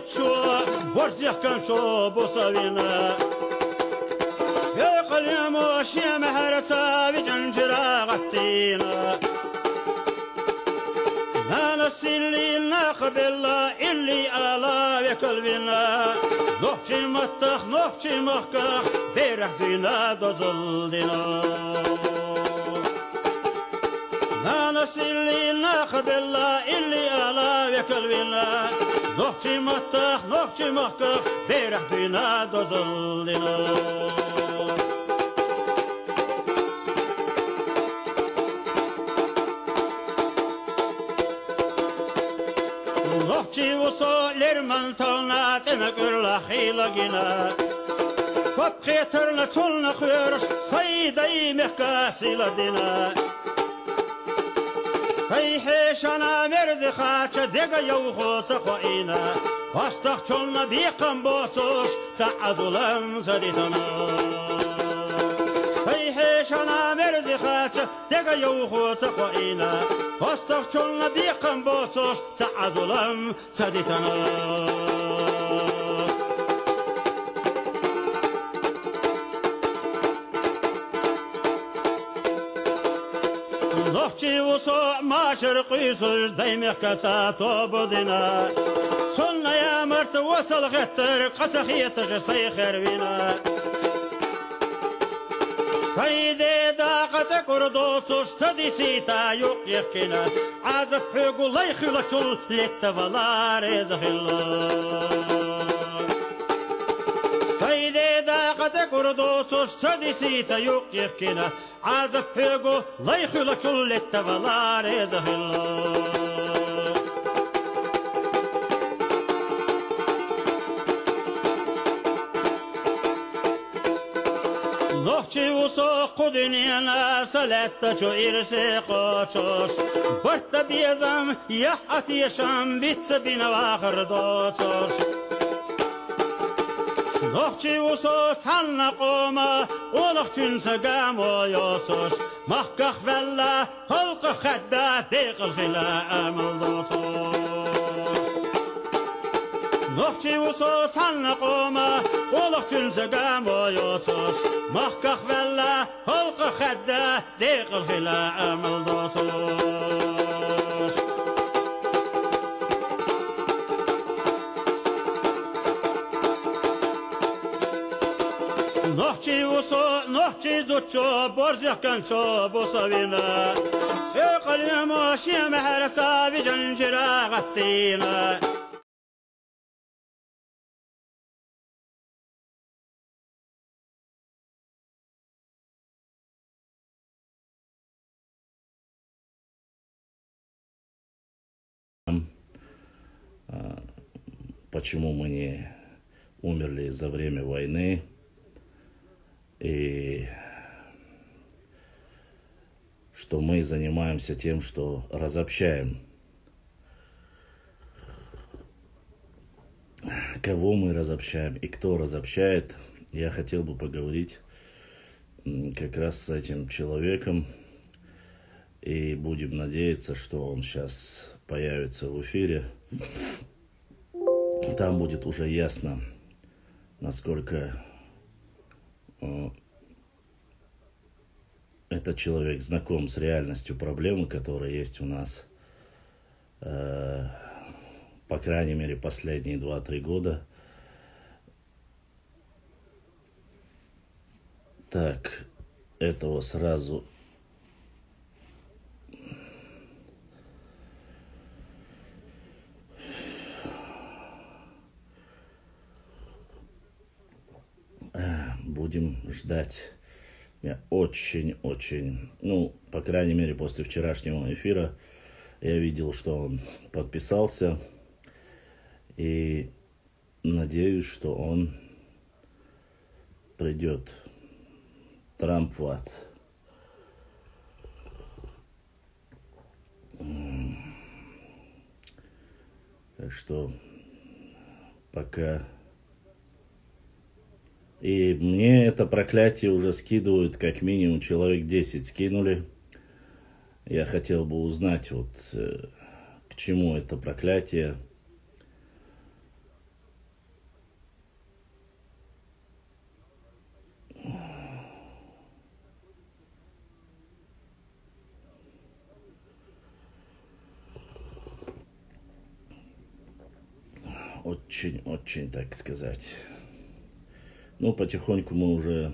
зодчо, борзяканчо бусавина. يقل يا موش يا مهرتا بجنجرا غطينا. أنا السلي ناقبل اللي على بقلبنا. نحكي مطخ نحكي مخكخ بيرح بينا دزلدنا. أنا السلي ناقبل اللي على بقلبنا. نحكي مطخ نحكي مخكخ بيرح بينا دزلدنا. نحكي وصولر من طلنا تنقر لخيلة جنا. وبقي ترنا تلنا خيرش صيدي مكاسي لدينا. فيحيشنا مرزي خاتش ديقا يوخو تقوئينا. واستخ تلنا ديقن بوسوش تعزلم زديتنا. فيحيشنا مرزي خاتش ديقا يوخو تقوئينا. واستخ تلنا ديقن بوسوش تعزلم زديتنا. نحكي وصوع ما شرقي صج دايمك كساتو بدنا. صلنا يا مرت وصل غتر قصخيتك سيخر بنا. سيدي داقة كردو سوشتدي سيتا يقيقنا. عزب حقو ليخي لكل لتفلار يزخلو. سيدي داقة كردو سوشتدي سيتا يقيقنا. عزب حقو ليخي لكل لتفلار يزخلو. نحكي وسوق دنيانا سلطة شو إرسي قوشوش. برت بيزم يحقتي شام بيتس بينا واخر دوتوش. نحكي وسوق تلنا قوما ونحكي نسقام ويوتوش. محكخ فلا خلق خدا ديق الخلاء عمل دوتوش. نحكي وصوت تلنا قوما ونحكي نسقام ويوتوش. محكخ فلا خلق خدا ديق الخلاء عمل دوتوش. نحكي وصوت نحكي زوتشو برزيقانشو بوصابينا. سيقل يا موشي مهرسا بجنجرا غطينا. Почему мы не умерли за время войны, и что мы занимаемся тем, что разобщаем. Кого мы разобщаем и кто разобщает, я хотел бы поговорить как раз с этим человеком, и будем надеяться, что он сейчас появится в эфире. Там будет уже ясно, насколько этот человек знаком с реальностью проблемы, которая есть у нас, по крайней мере, последние 2-3 года. Так, этого сразу... Будем ждать. Я очень, по крайней мере, после вчерашнего эфира я видел, что он подписался. И надеюсь, что он придет. Трамп Ватс. Так что пока... И мне это проклятие уже скидывают, как минимум человек 10 скинули. Я хотел бы узнать, к чему это проклятие. очень, так сказать. Ну, потихоньку мы,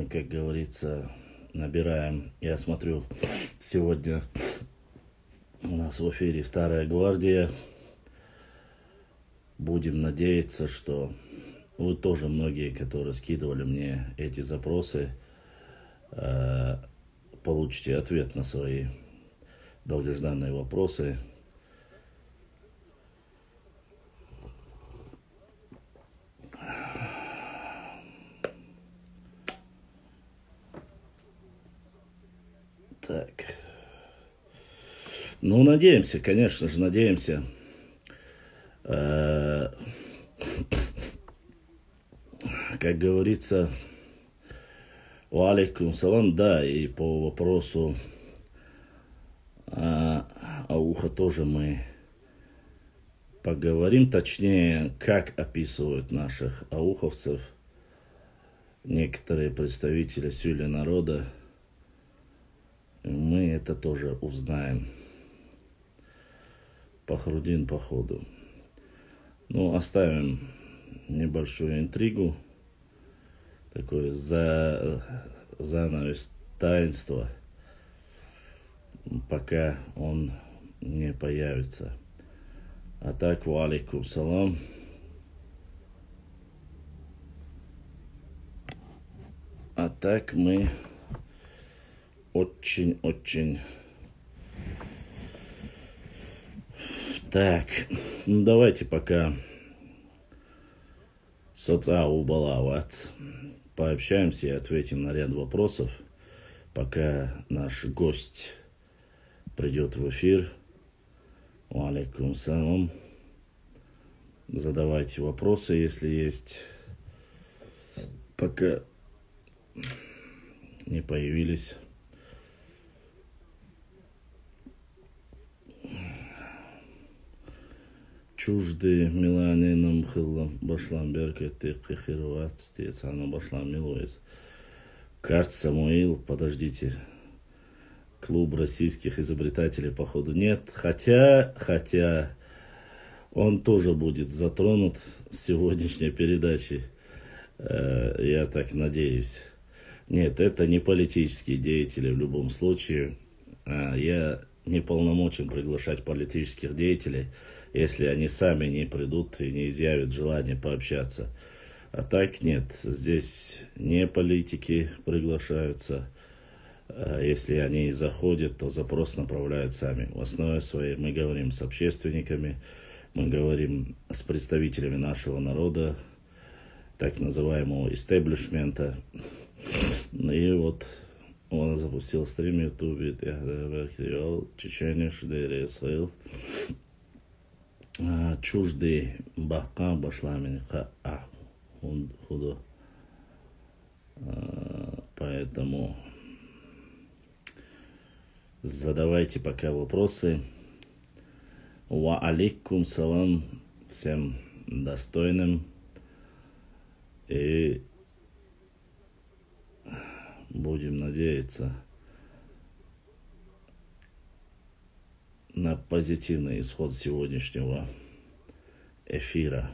как говорится, набираем. Я смотрю, сегодня у нас в эфире «Старая гвардия». Будем надеяться, что вы тоже, многие, которые скидывали мне эти запросы, получите ответ на свои долгожданные вопросы. Так. Ну, надеемся, конечно же, надеемся. Как говорится, валейкум салам, да, и по вопросу ауха тоже мы поговорим, точнее, как описывают наших ауховцев некоторые представители сюля народа. Мы это тоже узнаем. Пахрудин по ходу. Ну, оставим небольшую интригу, такое занавес таинства, пока он не появится. А так, валейкум салам. А так мы очень. Так, ну давайте пока соцаубалават пообщаемся и ответим на ряд вопросов, пока наш гость придет в эфир. Валейкум салам. Задавайте вопросы, если есть, пока не появились. Чужды миланином хыллам башлам беркетти кихирват стецану башлам милуэс. Карт Самуил, подождите. Клуб российских изобретателей, походу, нет. Хотя он тоже будет затронут с сегодняшней передачи. Я так надеюсь. Нет, это не политические деятели в любом случае. Я не полномочен приглашать политических деятелей, если они сами не придут и не изъявят желание пообщаться. А так нет, здесь не политики приглашаются. Если они и заходят, то запрос направляют сами. В основе своей мы говорим с общественниками, мы говорим с представителями нашего народа, так называемого истеблишмента. И вот он запустил стрим в Ютубе, Чечения, Шдери, Исраил. Чужды бахка башламени худо. Поэтому задавайте пока вопросы. Ва алейкум салам всем достойным. И будем надеяться на позитивный исход сегодняшнего эфира.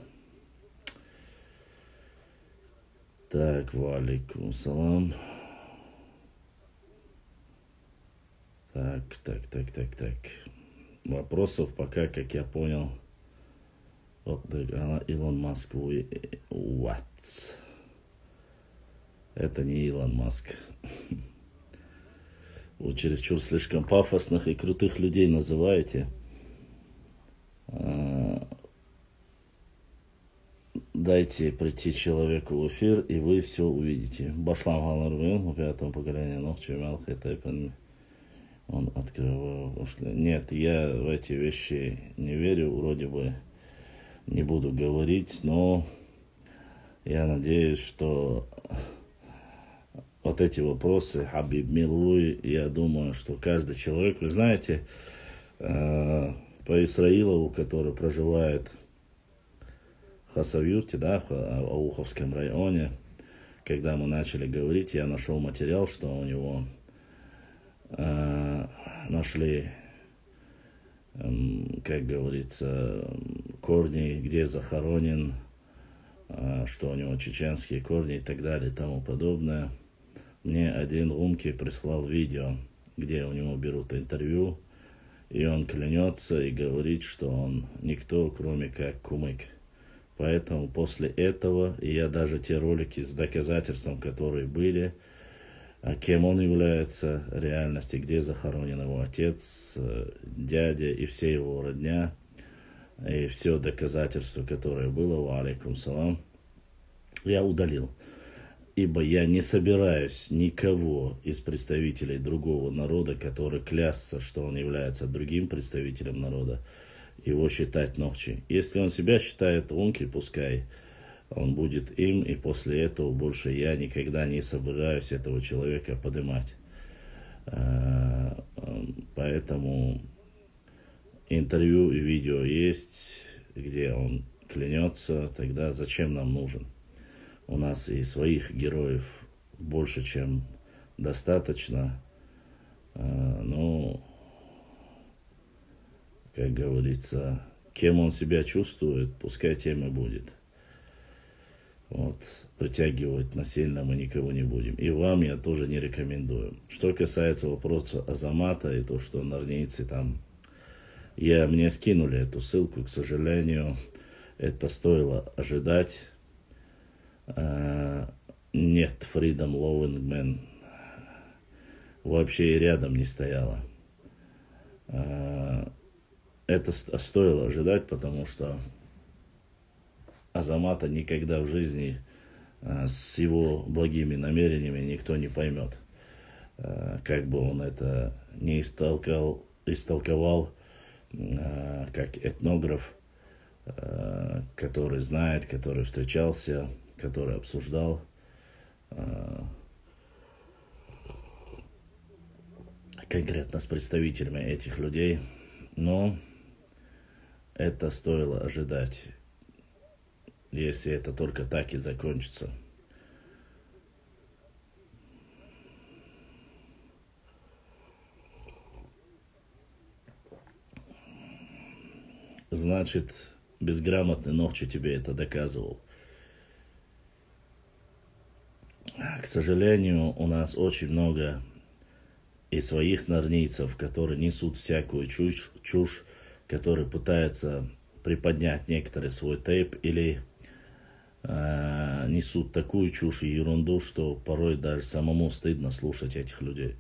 Так, валейкум салам. Так. Вопросов пока, как я понял, Илон Маск. What? Это не Илон Маск. Вы чересчур слишком пафосных и крутых людей называете. Дайте прийти человеку в эфир, и вы все увидите. Башлам Галарвин, в 5-м поколении ночи Мелхетайпен. Он открывал. Нет, я в эти вещи не верю, вроде бы не буду говорить, но я надеюсь, что вот эти вопросы, Хабиб Милуй, я думаю, что каждый человек, вы знаете, по Исраилову, который проживает в Хасавюрте, да, в Ауховском районе, когда мы начали говорить, я нашел материал, что у него нашли как говорится, корни, где захоронен, что у него чеченские корни и так далее и тому подобное. Мне один Румки прислал видео, где у него берут интервью, и он клянется и говорит, что он никто, кроме как кумык. Поэтому после этого, и я даже те ролики с доказательством, которые были, кем он является в реальности, где захоронен его отец, дядя и все его родня, и все доказательства, которое было, ва алейкум салам, я удалил. Ибо я не собираюсь никого из представителей другого народа, который клясться, что он является другим представителем народа, его считать ногчи. Если он себя считает лунки, пускай он будет им, и после этого больше я никогда не собираюсь этого человека поднимать. Поэтому интервью и видео есть, где он клянется, тогда зачем нам нужен? У нас и своих героев больше, чем достаточно. Ну, как говорится, кем он себя чувствует, пускай тем и будет. Вот, притягивать насильно мы никого не будем. И вам я тоже не рекомендую. Что касается вопроса Азамата и то, что нарнийцы там... Мне скинули эту ссылку, к сожалению, это стоило ожидать. Нет, Freedom Loving Man вообще и рядом не стояла. Это стоило ожидать, потому что Азамата никогда в жизни с его благими намерениями никто не поймет. Как бы он это не истолковал как этнограф, который знает, который встречался, который обсуждал. Конкретно с представителями этих людей. Но это стоило ожидать, если это только так и закончится. Значит, безграмотный Нохчи тебе это доказывал. К сожалению, у нас очень много и своих нарнийцев, которые несут всякую чушь, которые пытаются приподнять некоторый свой тейп или несут такую чушь и ерунду, что порой даже самому стыдно слушать этих людей.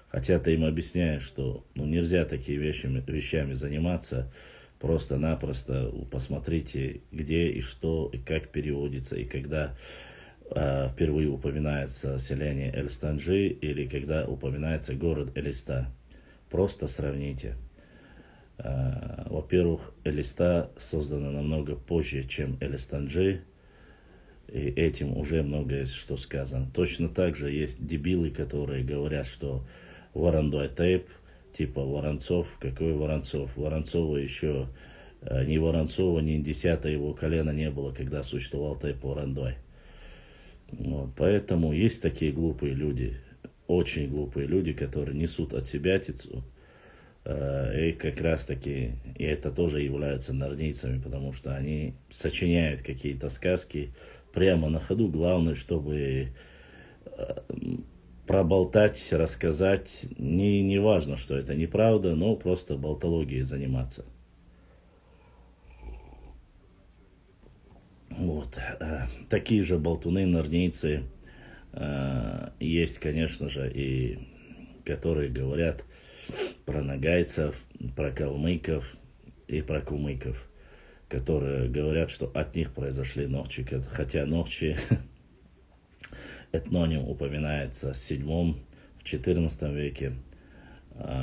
Хотя ты им объясняешь, что нельзя такими вещами заниматься. Просто-напросто посмотрите, где и что, и как переводится, и когда впервые упоминается селение Элистанджи или когда упоминается город Элиста. Просто сравните. Во-первых, Элиста создана намного позже, чем Элистанджи, и этим уже многое что сказано. Точно так же есть дебилы, которые говорят, что Варандой тейп, типа Воронцов. Какой Воронцов? Воронцова еще ни Воронцова, ни 10-го его колена не было, когда существовал тейп Варандой. Вот, поэтому есть такие глупые люди, очень глупые люди, которые несут от себя тицу. И как раз таки, и это тоже являются нарнийцами, потому что они сочиняют какие-то сказки прямо на ходу. Главное, чтобы проболтать, рассказать, не важно, что это неправда, но просто болтологией заниматься. Вот. Такие же болтуны, нарнийцы есть, конечно же, и которые говорят про нагайцев, про калмыков и про кумыков, которые говорят, что от них произошли нохчи, хотя нохчи этноним упоминается в 7-14 веке,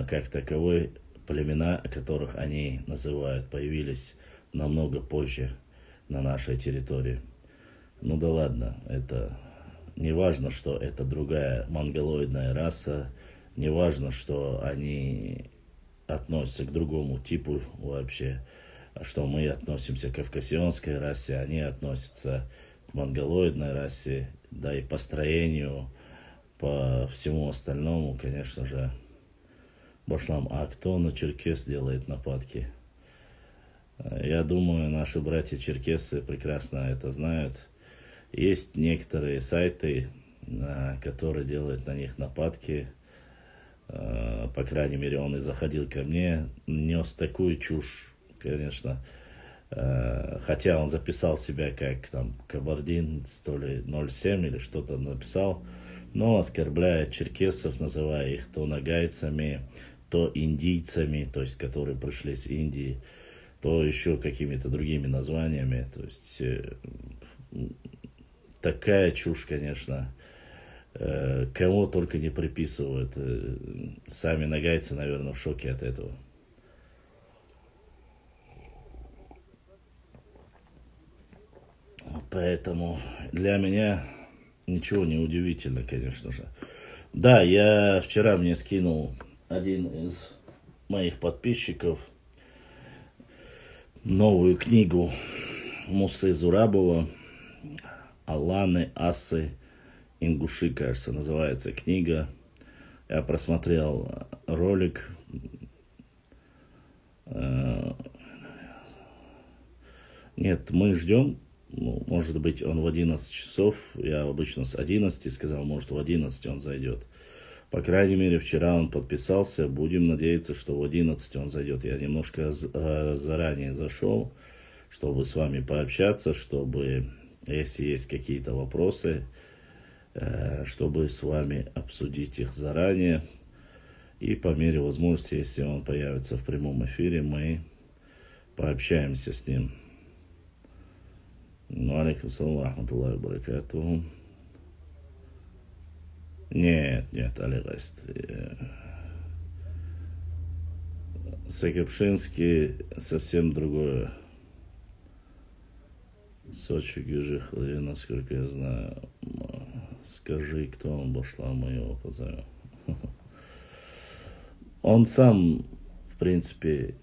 как таковой племена, которых они называют, появились намного позже на нашей территории. Ну да ладно, это не важно, что это другая монголоидная раса, не важно, что они относятся к другому типу вообще, что мы относимся к кавказионской расе, они относятся к монголоидной расе, да и по строению, по всему остальному, конечно же, Башлам, а кто на черкес делает нападки? Я думаю, наши братья-черкесы прекрасно это знают. Есть некоторые сайты, которые делают на них нападки. По крайней мере, он и заходил ко мне, нес такую чушь, конечно. Хотя он записал себя как там Кабардин, то ли 07 или что-то написал, но оскорбляет черкесов, называя их то нагайцами, то индийцами, то есть которые пришли с Индии, то еще какими-то другими названиями. То есть такая чушь, конечно, кому только не приписывают. Сами нагайцы, наверное, в шоке от этого. Поэтому для меня ничего не удивительно, конечно же. Да, я вчера мне скинул один из моих подписчиков новую книгу Мусы Зурабова «Аланы, Асы, Ингуши», кажется, называется книга. Я просмотрел ролик. Нет, мы ждем. Ну, может быть, он в 11 часов. Я обычно с 11 сказал, может, в 11 он зайдет. По крайней мере, вчера он подписался. Будем надеяться, что в 11 он зайдет. Я немножко заранее зашел, чтобы с вами пообщаться, чтобы, если есть какие-то вопросы, чтобы с вами обсудить их заранее. И по мере возможности, если он появится в прямом эфире, мы пообщаемся с ним. Алейкум салам рахматуллахи баракатуху. Нет, Олег Аст. Сагапшинский совсем другое. Сочи, Гюжих, насколько я знаю. Скажи, кто он, Башла, мы его позовем. Он сам, в принципе,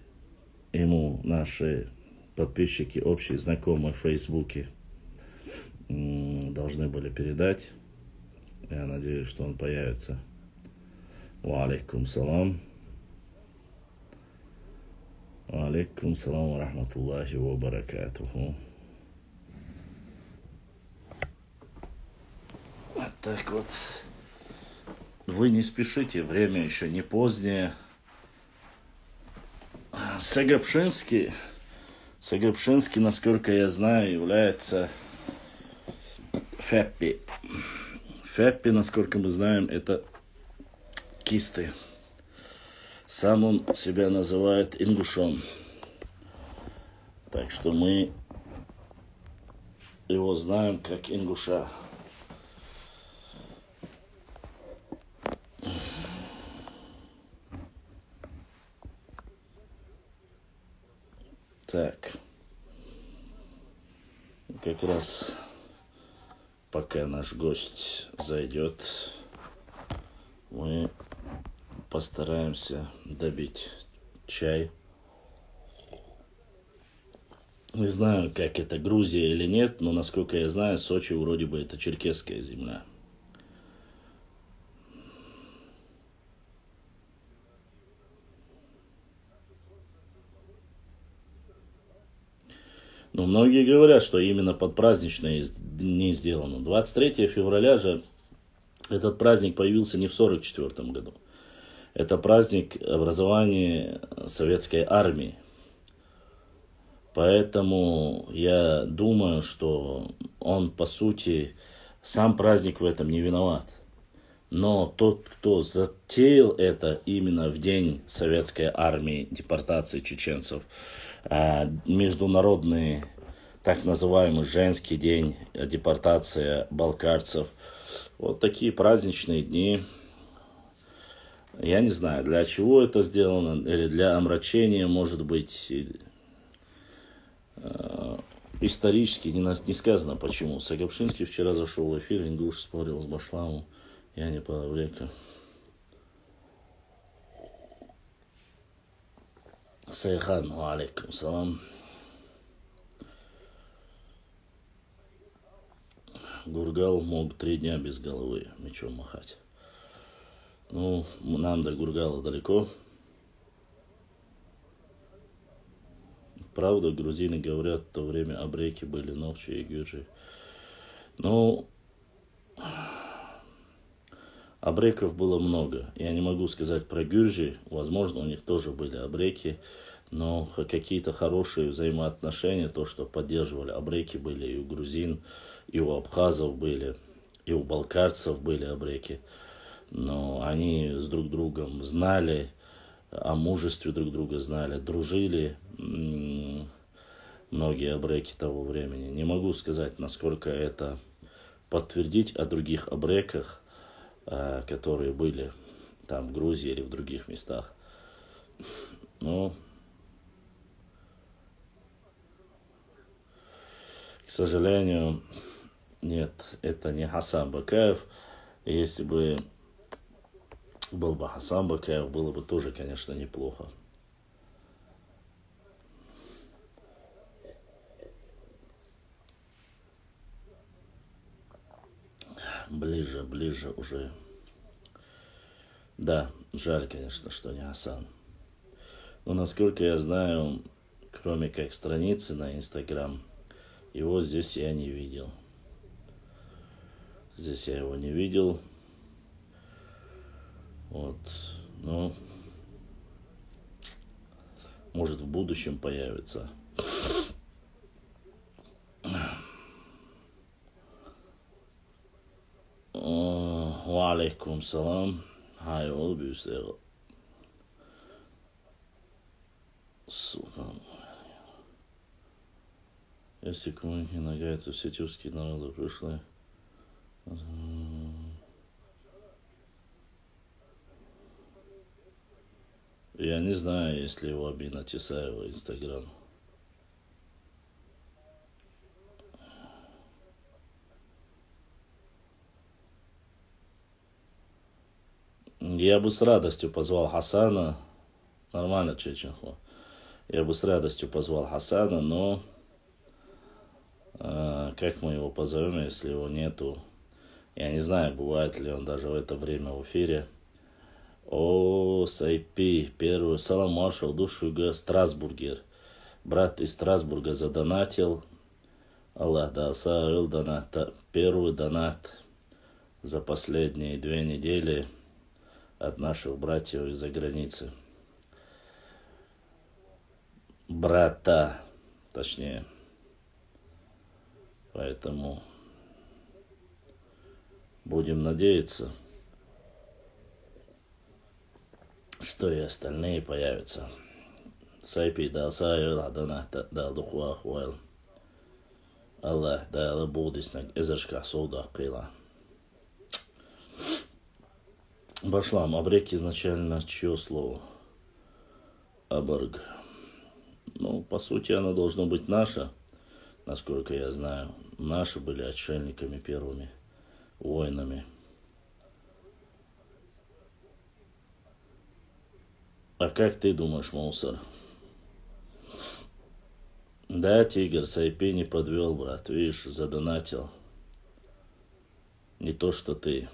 ему наши подписчики, общие знакомые в Фейсбуке должны были передать. Я надеюсь, что он появится. Ва алейкум салам. Ва алейкум салам ва рахматуллахи ва баракатуху. Вот так вот. Вы не спешите, время еще не позднее. Сагапшинский, насколько я знаю, является феппи. Феппи, насколько мы знаем, это кисты. Сам он себя называет ингушом. Так что мы его знаем как ингуша. Так. Как раз пока наш гость зайдет, мы постараемся добить чай. Не знаю, как это, Грузия или нет, но, насколько я знаю, Сочи вроде бы это черкесская земля. Но многие говорят, что именно под праздничные дни сделано. 23 февраля же этот праздник появился не в 1944 году. Это праздник образования советской армии. Поэтому я думаю, что он, по сути, сам праздник в этом не виноват. Но тот, кто затеял это именно в день советской армии, депортации чеченцев, международный так называемый женский день, депортация балкарцев, вот такие праздничные дни. Я не знаю, для чего это сделано, или для омрачения, может быть, исторически не сказано почему. Сагапшинский вчера зашел в эфир, ингуш спорил с Башламом, я не Павлека. Сайхан, алейкум салам. Гургал мог 3 дня без головы мечом махать. Ну, нам до Гургала далеко. правда, грузины говорят, в то время абреки были новчи и гюржи. Ну, абреков было много. Я не могу сказать про гюржи, возможно, у них тоже были абреки, но какие-то хорошие взаимоотношения, то, что поддерживали абреки, были и у грузин, и у абхазов были, и у балкарцев были абреки. Но они с друг другом знали, о мужестве друг друга знали, дружили. Многие абреки того времени. Не могу сказать, насколько это подтвердить о других абреках, которые были там в Грузии или в других местах. Но, к сожалению, нет, это не Хасан Бакаев. Если бы был бы Хасан Бакаев, было бы тоже, конечно, неплохо. Ближе уже. Да, жаль, конечно, что не Хасан. Но, насколько я знаю, кроме как страницы на Инстаграм, его здесь я не видел. Здесь я его не видел. Вот. Ну, может, в будущем появится. Wa alaikum salam. Hej, Oldbyslæger. Султан. Если коммуники нагается, все тюркские народы пришли. Я не знаю, если его Абина Тесаева Инстаграм. Я бы с радостью позвал Хасана. Нормально, Чеченхо. Я бы с радостью позвал Хасана, но как мы его позовем, если его нету? Я не знаю, бывает ли он даже в это время в эфире. О, Сайпи, первый салам маршал Душуга, Страсбургер. Брат из Страсбурга задонатил. Аллах да оставил донат. Первый донат за последние 2 недели от наших братьев из-за границы. Брата, точнее. Поэтому будем надеяться, что и остальные появятся. Сайпи дал сайю, донат дал духуа хуэл. Аллах дал будиснак эзершках солдах кила. Башлам, абрек изначально чье слово? Абарг. Ну, по сути, оно должно быть наше, насколько я знаю. Наши были отшельниками первыми, воинами. А как ты думаешь, Мусор? Да, Тигр, Сайпи не подвел, брат. Видишь, задонатил. Не то, что ты.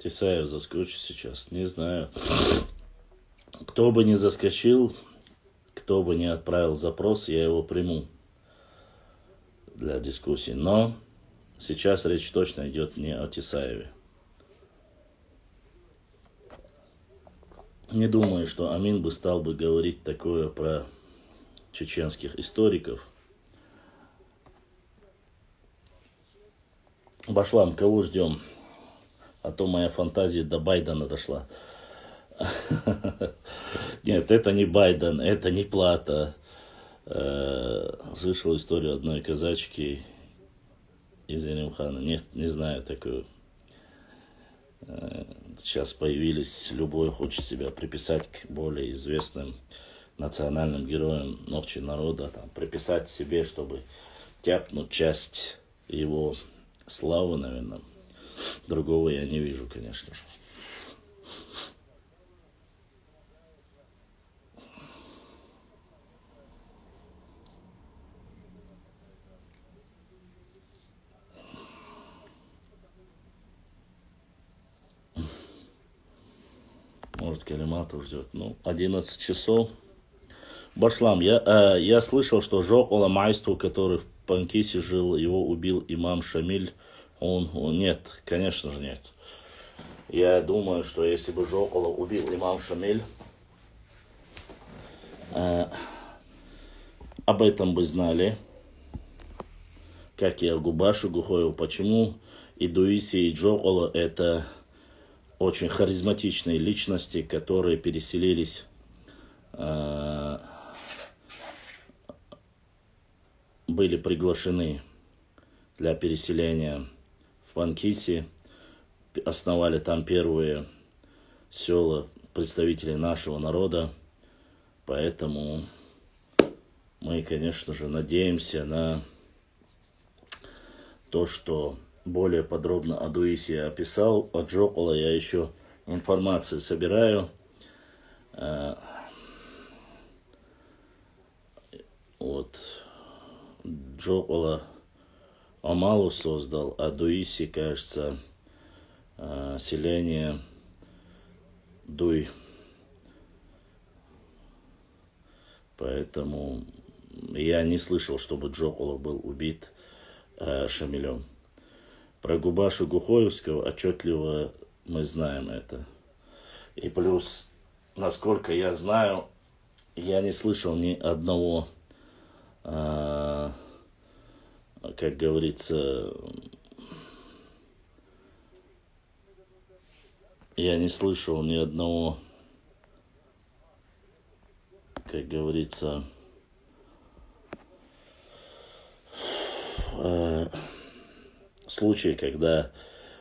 Тесаев заскочит сейчас, не знаю. Кто бы ни заскочил, кто бы ни отправил запрос, я его приму для дискуссии. Но сейчас речь точно идет не о Тесаеве. Не думаю, что Амин бы стал бы говорить такое про чеченских историков. Башлам, кого ждем? А то моя фантазия до Байдена дошла. Нет, это не Байден, это не Плата. Слышал историю одной казачки из Еремхана. Нет, не знаю такую. Сейчас появились, любой хочет себя приписать к более известным национальным героям Новчи народа. Там, приписать себе, чтобы тяпнуть часть его славы, наверное. Другого я не вижу, конечно же. Может, Калиматов ждет. 11 часов. Башлам, я слышал, что Жокола Майсту, который в Панкисе жил, его убил имам Шамиль. Нет, конечно же нет. Я думаю, что если бы Жокола убил имам Шамиль, об этом бы знали, как и о Губаше Гухоеву. Почему и Дуиси, и Жокола это очень харизматичные личности, которые переселились были приглашены для переселения в Панкиси, основали там первые села представителей нашего народа, поэтому мы, конечно же, надеемся на то, что более подробно о Дуисе я описал. От Жокола я еще информацию собираю. Жокола Амалу создал, а Дуиси, кажется, селение Дуй. Поэтому я не слышал, чтобы Жокола был убит Шамилем. Про Губашу Гухоевского отчетливо мы знаем это. И плюс, насколько я знаю, я не слышал ни одного, как говорится, я не слышал ни одного, как говорится, случая, когда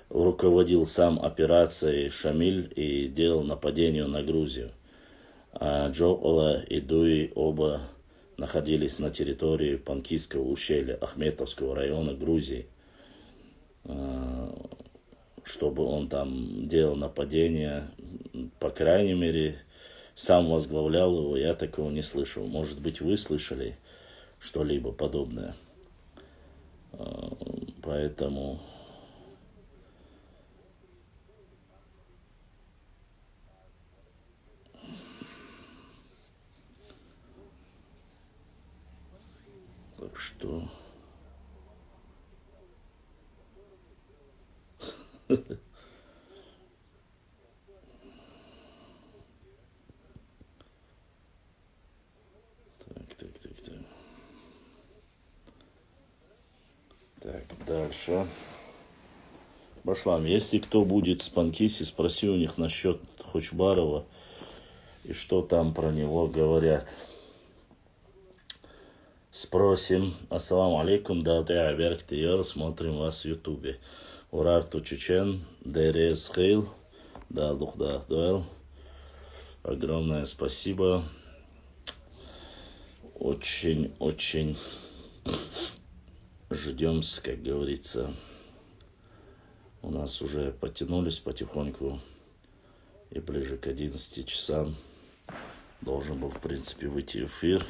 руководил сам операцией Шамиль и делал нападение на Грузию. А Жокола и Дуи оба находились на территории Панкисского ущелья Ахметовского района Грузии. Чтобы он там делал нападение, по крайней мере, сам возглавлял его, я такого не слышал. Может быть, вы слышали что-либо подобное. Поэтому так что Так, дальше. Башлам, если кто будет с Панкиси, спроси у них насчет Хочбарова и что там про него говорят. Спросим. Ассаламу алейкум, да, Аберк Тиор, смотрим вас в Ютубе. Урарту Чечен, Дерез Хейл, да, Лухдах Дуэл. Огромное спасибо. Очень ждем, как говорится. У нас уже потянулись потихоньку. И ближе к 11 часам должен был, в принципе, выйти эфир.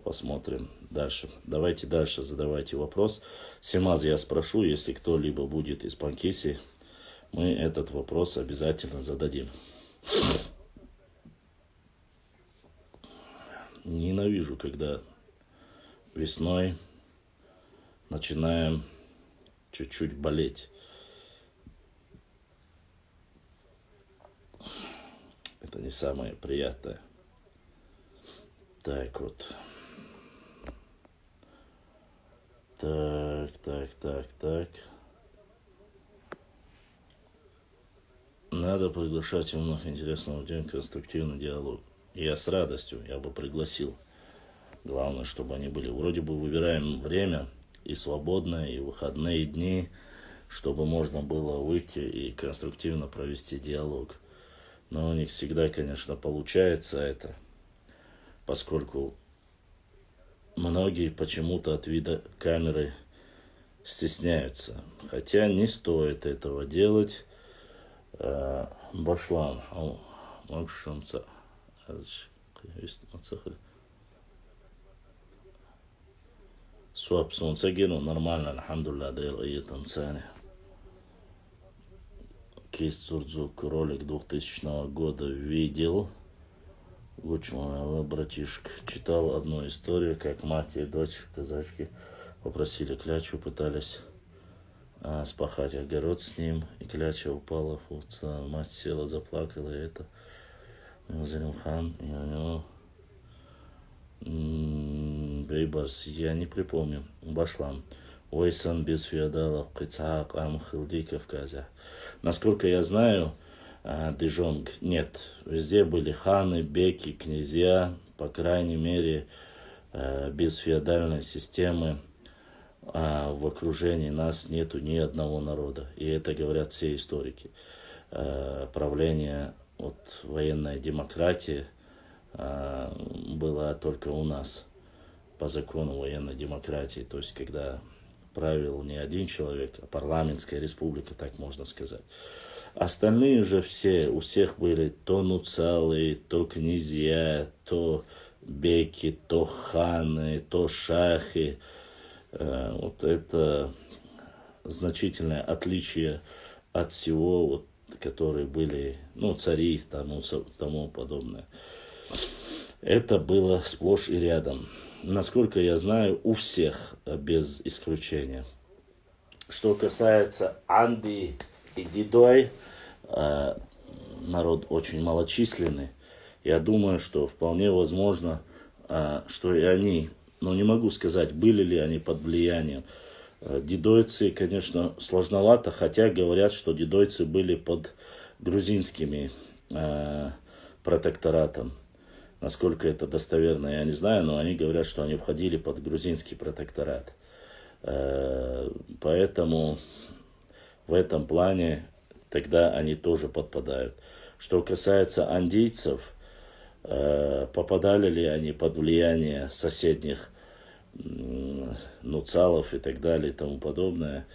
Посмотрим дальше. Давайте дальше задавайте вопрос. Симаз я спрошу, если кто-либо будет из Панкиси, мы этот вопрос обязательно зададим. Ненавижу, когда весной начинаем чуть-чуть болеть. Это не самое приятное. Так вот. Так. Надо приглашать умных, интересных людей, конструктивный диалог. Я с радостью, я бы пригласил. Главное, чтобы они были. Вроде бы выбираем время и свободное, и выходные дни, чтобы можно было выйти и конструктивно провести диалог. Но не всегда, конечно, получается это, поскольку многие почему-то от вида камеры стесняются. Хотя не стоит этого делать. Башлан. Суап солнца гену нормально, алхамдулилля, дел и танцане. Кейс Цурцук ролик 2000 года видел. Гучманова, братишка, читал одну историю, как мать и дочь казачки попросили клячу, пытались спахать огород с ним, и кляча упала в овца. Мать села, заплакала, и это Залимхан, и у него Бейбарс, я не припомню, Башлам. Ойсан без феодалов, Кыцаак, Амхилди, Кавказа. Насколько я знаю, Дижонг нет. Везде были ханы, беки, князья, по крайней мере, без феодальной системы в окружении нас нету ни одного народа. И это говорят все историки. Правление от военной демократии было только у нас по закону военной демократии. То есть, когда правил не один человек, а парламентская республика, так можно сказать. Остальные же все, у всех были то нуцалы, то князья, то беки, то ханы, то шахи. Вот это значительное отличие от всего, вот, которые были, цари и тому подобное. Это было сплошь и рядом. Насколько я знаю, у всех, без исключения. Что касается Анди и Дидой, народ очень малочисленный. Я думаю, что вполне возможно, что и они, не могу сказать, были ли они под влиянием. Дидойцы, конечно, сложновато, хотя говорят, что дидойцы были под грузинскими протекторатом. Насколько это достоверно, я не знаю, но они говорят, что они входили под грузинский протекторат. Поэтому в этом плане тогда они тоже подпадают. Что касается андийцев, попадали ли они под влияние соседних нуцалов и так далее и тому подобное,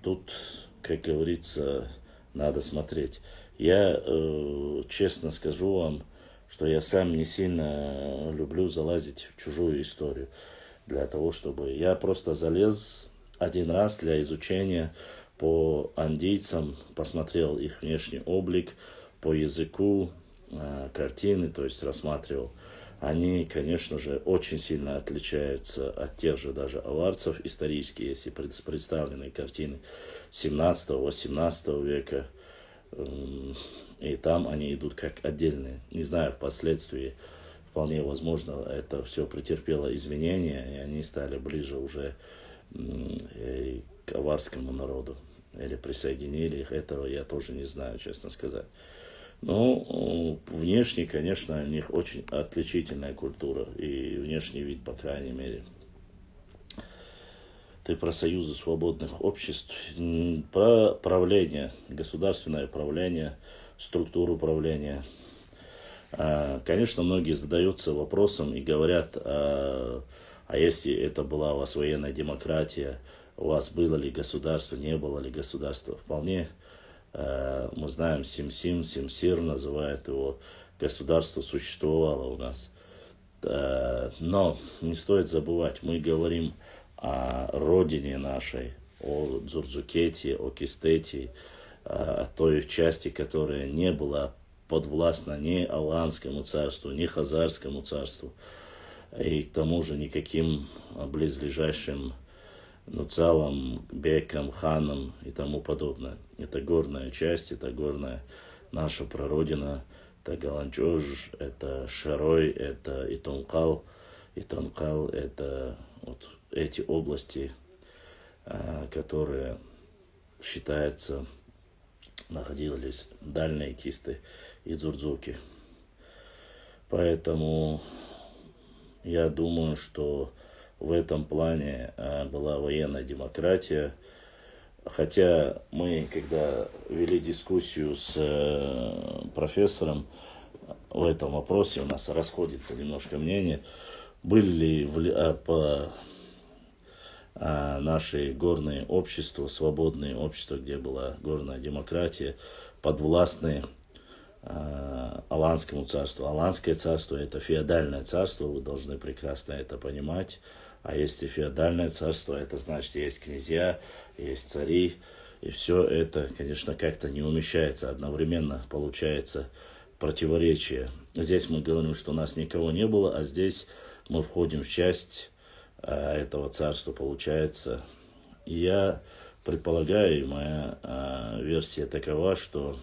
тут, как говорится, надо смотреть. Я честно скажу вам, что я сам не сильно люблю залазить в чужую историю. Для того, чтобы... Я просто залез один раз для изучения по андийцам, посмотрел их внешний облик, по языку, картины, то есть рассматривал. Они, конечно же, очень сильно отличаются от тех же даже аварцев исторически, если представлены картины 17-18 века. И там они идут как отдельные. Не знаю, впоследствии вполне возможно это все претерпело изменения, и они стали ближе уже к аварскому народу. Или присоединили их, этого я тоже не знаю, честно сказать. Но внешне, конечно, у них очень отличительная культура и внешний вид, по крайней мере. Ты про союзы свободных обществ, про правление, государственное правление, структуру правления. Конечно, многие задаются вопросом и говорят, а если это была у вас военная демократия, у вас было ли государство, не было ли государства? Вполне мы знаем, Симсир называет его, государство существовало у нас. Но не стоит забывать, мы говорим о родине нашей, о Дзурцукете, о Кистете, о той части, которая не была подвластна ни Аланскому царству, ни Хазарскому царству, и к тому же никаким близлежащим нуцалам, бекам, ханам и тому подобное. Это горная часть, это горная наша прародина, это Галанчож, это Шарой, это Итонкал, это вот эти области, которые, считается, находились дальние Кисты и Дзурцуки. Поэтому я думаю, что в этом плане была военная демократия. Хотя мы, когда вели дискуссию с профессором в этом вопросе, у нас расходится немножко мнение, были ли наши горные общества, свободные общества, где была горная демократия, подвластные Аланскому царству. Аланское царство – это феодальное царство, вы должны прекрасно это понимать. А если феодальное царство, это значит, есть князья, есть цари, и все это, конечно, как-то не умещается. Одновременно получается противоречие. Здесь мы говорим, что у нас никого не было, а здесь мы входим в часть этого царства, получается. И я предполагаю, и моя версия такова, что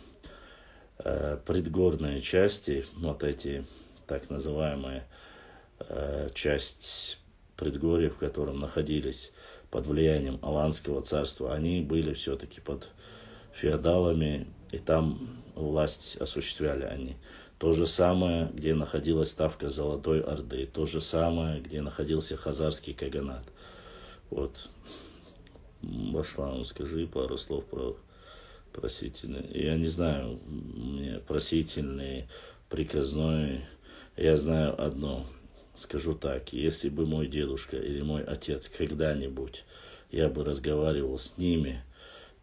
предгорные части, вот эти так называемые часть предгорья, в котором находились под влиянием Аланского царства, они были все-таки под феодалами, и там власть осуществляли они. То же самое, где находилась ставка Золотой Орды, то же самое, где находился Хазарский каганат. Вот, Башлан, скажи пару слов про просительные. Я не знаю, мне просительные, приказной. Я знаю одно. Скажу так, если бы мой дедушка или мой отец когда-нибудь, я бы разговаривал с ними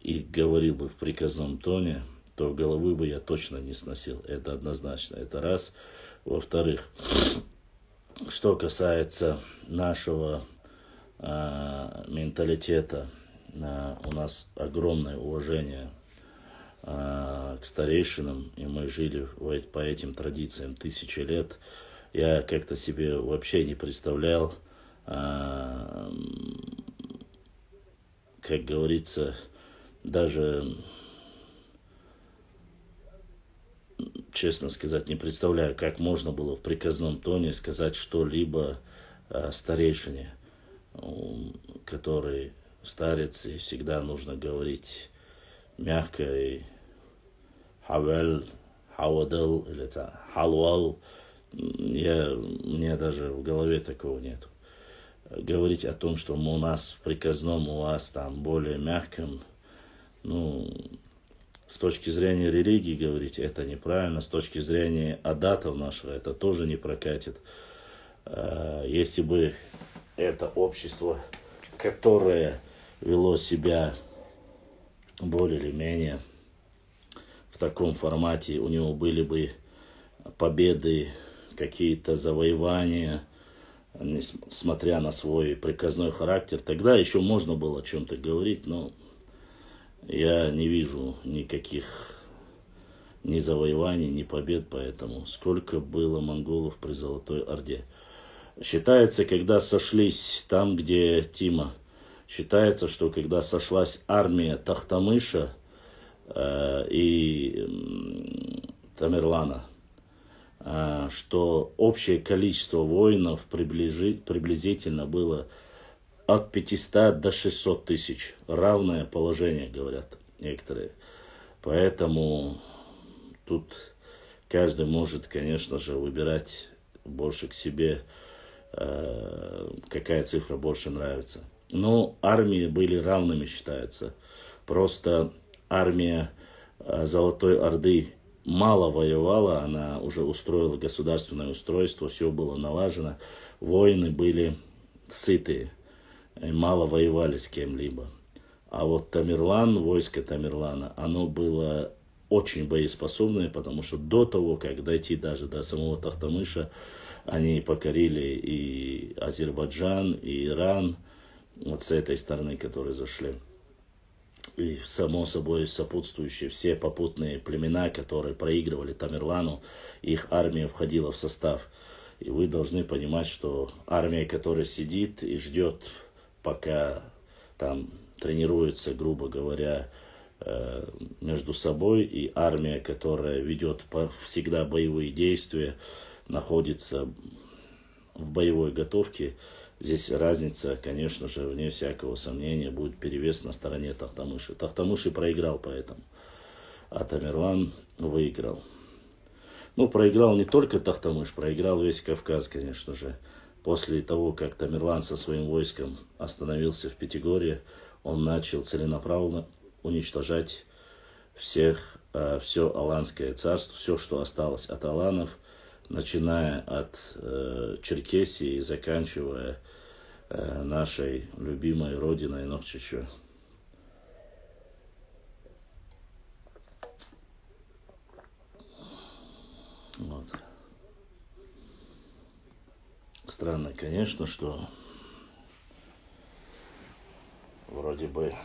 и говорил бы в приказном тоне, то головы бы я точно не сносил. Это однозначно. Это раз. Во-вторых, что касается нашего менталитета, у нас огромное уважение к старейшинам, и мы жили по этим традициям тысячи лет. Я как-то себе вообще не представлял, как говорится, даже, честно сказать, не представляю, как можно было в приказном тоне сказать что-либо старейшине, который старец, и всегда нужно говорить мягко и хавел, хавадел, или халвал. Мне даже в голове такого нет. Говорить о том, что у нас в приказном, у вас там более мягком, с точки зрения религии говорить, это неправильно. С точки зрения адатов нашего, это тоже не прокатит. Если бы это общество, которое вело себя более или менее в таком формате, у него были бы победы, какие-то завоевания, несмотря на свой приказной характер, тогда еще можно было о чем-то говорить, но я не вижу никаких ни завоеваний, ни побед, поэтому сколько было монголов при Золотой Орде. Считается, когда сошлись там, где Тима, считается, что когда сошлась армия Тохтамыша и Тамерлана, что общее количество воинов приблизительно было от 500 до 600 тысяч. Равное положение, говорят некоторые. Поэтому тут каждый может, конечно же, выбирать больше к себе, какая цифра больше нравится. Но армии были равными, считается. Просто армия Золотой Орды мало воевала, она уже устроила государственное устройство, все было налажено, воины были сытые, мало воевали с кем-либо. А вот Тамерлан, войско Тамерлана, оно было очень боеспособное, потому что до того, как дойти даже до самого Тохтамыша, они покорили и Азербайджан, и Иран, вот с этой стороны, которые зашли. И, само собой, сопутствующие все попутные племена, которые проигрывали Тамерлану, их армия входила в состав. И вы должны понимать, что армия, которая сидит и ждет, пока там тренируется, грубо говоря, между собой, и армия, которая ведет всегда боевые действия, находится в боевой готовке, здесь разница, конечно же, вне всякого сомнения, будет перевес на стороне Тохтамыша. Тохтамыш и проиграл поэтому, а Тамерлан выиграл. Проиграл не только Тохтамыш, проиграл весь Кавказ, конечно же. После того, как Тамерлан со своим войском остановился в Пятигорье, он начал целенаправленно уничтожать все Аланское царство, все, что осталось от аланов, начиная от Черкесии и заканчивая нашей любимой родиной Нохчичу. Вот. Странно, конечно, что вроде бы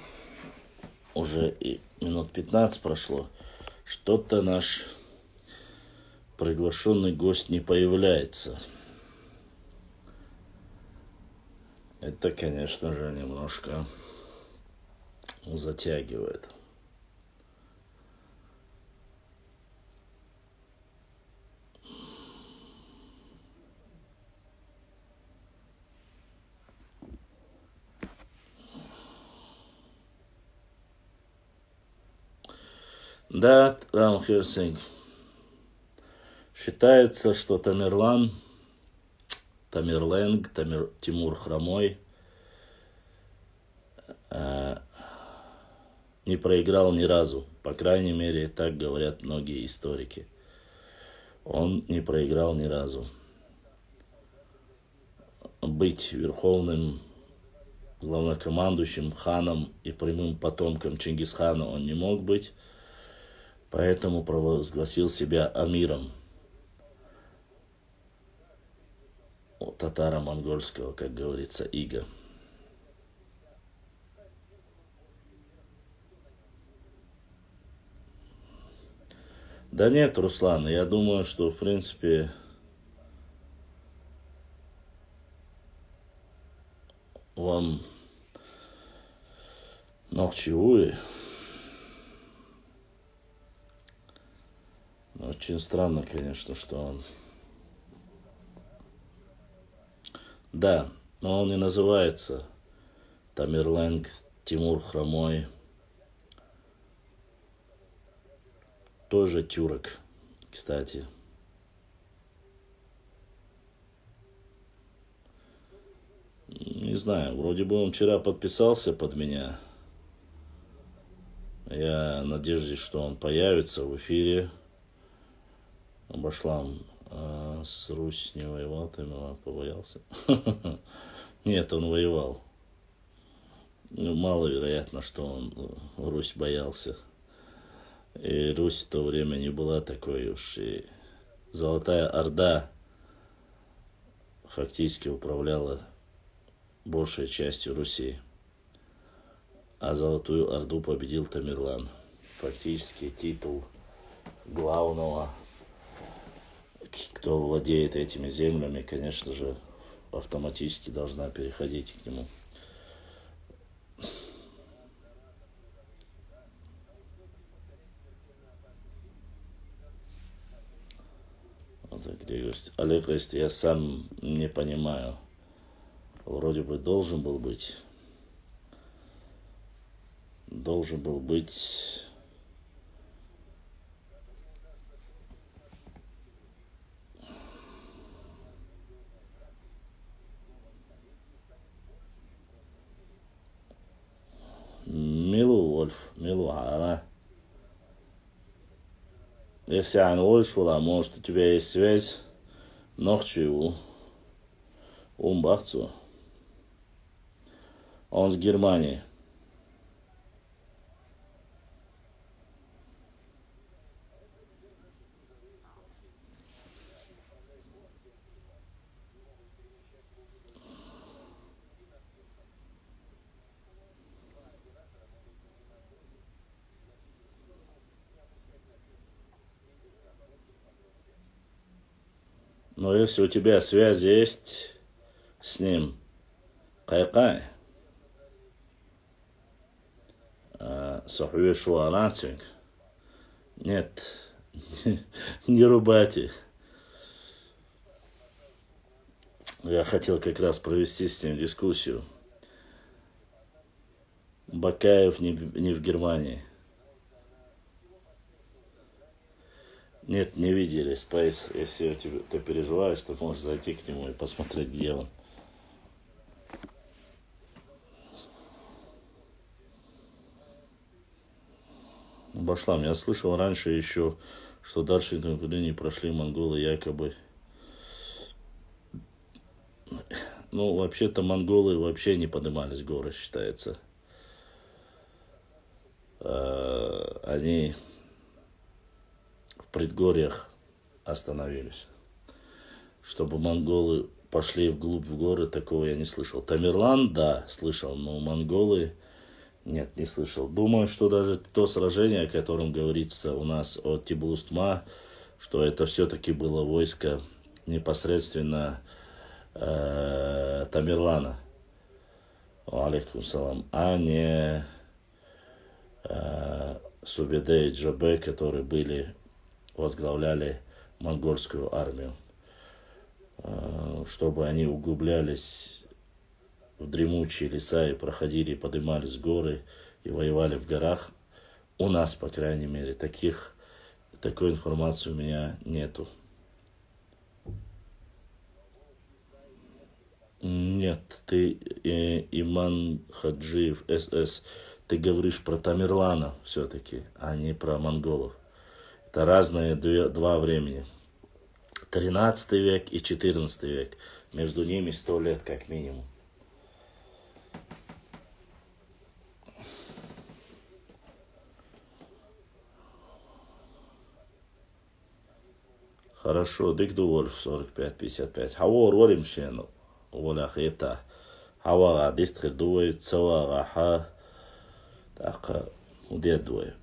уже и минут 15 прошло, что-то наш приглашенный гость не появляется. Это, конечно же, немножко затягивает. Да, Рамхерсинг. Считается, что Тамерлан, Тимур Хромой не проиграл ни разу. По крайней мере, так говорят многие историки. Он не проиграл ни разу. Быть верховным главнокомандующим, ханом и прямым потомком Чингисхана он не мог быть, поэтому провозгласил себя амиром татаро-монгольского, как говорится, ига. Да нет, Руслан, я думаю, что, в принципе, вам Нохчиуи. Очень странно, конечно, что он... Да, но он не называется Тамерлан Тимур Хромой. Тоже тюрок, кстати. Не знаю, вроде бы он вчера подписался под меня. Я надеюсь, что он появится в эфире. Башлам с Русь не воевал, там побоялся. Нет, он воевал. Маловероятно, что он Русь боялся. И Русь в то время не была такой уж. И Золотая Орда фактически управляла большей частью Руси. А Золотую Орду победил Тамерлан. Фактически титул главного, кто владеет этими землями, конечно же, автоматически должна переходить к нему. Вот так, где гость. Олег, я сам не понимаю. Вроде бы должен был быть. Милу, Вольф, Милу, она. Если он Вольфула, может, у тебя есть связь, Нохчиу, Умбахцу. Он с Германии. Но если у тебя связь есть с ним, кайкай, сухую шуалацинг, нет, не рубайте. Я хотел как раз провести с ним дискуссию. Бакаев не в Германии. Нет, не видели, Спейс. Если ты переживаешь, то можешь зайти к нему и посмотреть, где он. Башлам, я слышал раньше еще, что дальше никуда не прошли монголы якобы Ну, вообще-то монголы вообще не поднимались в горы, считается. Они в предгорьях остановились. Чтобы монголы пошли вглубь в горы, такого я не слышал. Тамерлан, да, слышал, но монголы, нет, не слышал. Думаю, что даже то сражение, о котором говорится у нас от Тибулустма, что это все-таки было войско непосредственно Тамерлана, алейкум салам, а не Субеде и Джабе, которые возглавляли монгольскую армию, чтобы они углублялись в дремучие леса и проходили, поднимались горы и воевали в горах. У нас, по крайней мере, такой информации у меня нету. Нет, ты, Иман Хаджиев, СС, ты говоришь про Тамерлана все-таки, а не про монголов. Это разные два времени. 13 век и 14 век. Между ними 100 лет как минимум. Хорошо, дикду Вольф 45-55. Хавор Воримшен, Воляхета. Хавара Дистхир Дуэ, Цавара Ха. Так, удет Дуэ.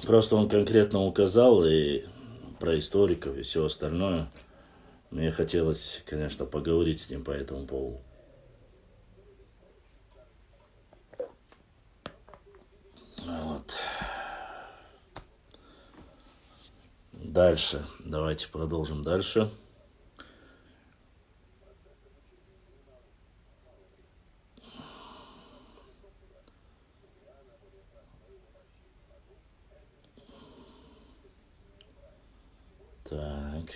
Просто он конкретно указал и про историков и все остальное. Мне хотелось, конечно, поговорить с ним по этому поводу. Вот. Дальше. Давайте продолжим дальше. Так.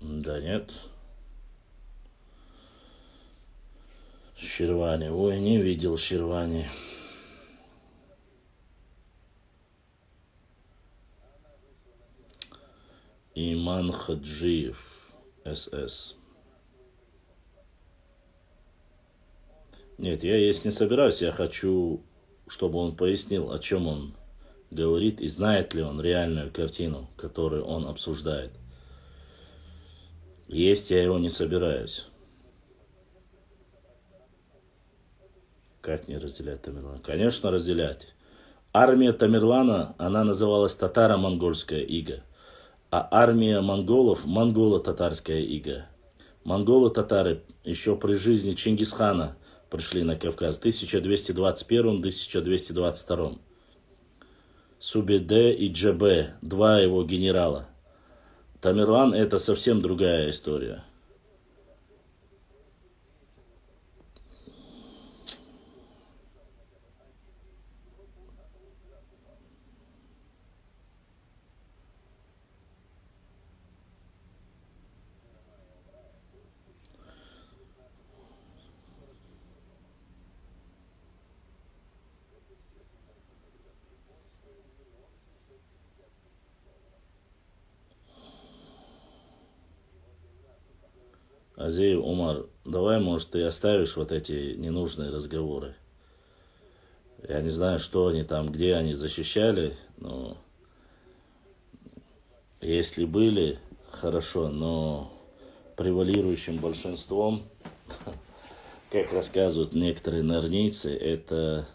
Да нет. Ширвани. Ой, не видел Ширвани. Иман Хаджиев. СС. Нет, я есть не собираюсь. Я хочу, чтобы он пояснил, о чем он говорит и знает ли он реальную картину, которую он обсуждает. Есть я его не собираюсь. Как не разделять Тамерлана? Конечно, разделять. Армия Тамерлана, она называлась татаро-монгольская ига. А армия монголов – монголо-татарская ига. Монголы-татары еще при жизни Чингисхана пришли на Кавказ в 1221-1222. Субеде и Джабе, два его генерала. Тамерлан – это совсем другая история. Азей, Умар, давай, может, ты оставишь вот эти ненужные разговоры. Я не знаю, что они там, где они защищали, но если были, хорошо, но превалирующим большинством, как рассказывают некоторые нарнийцы, это,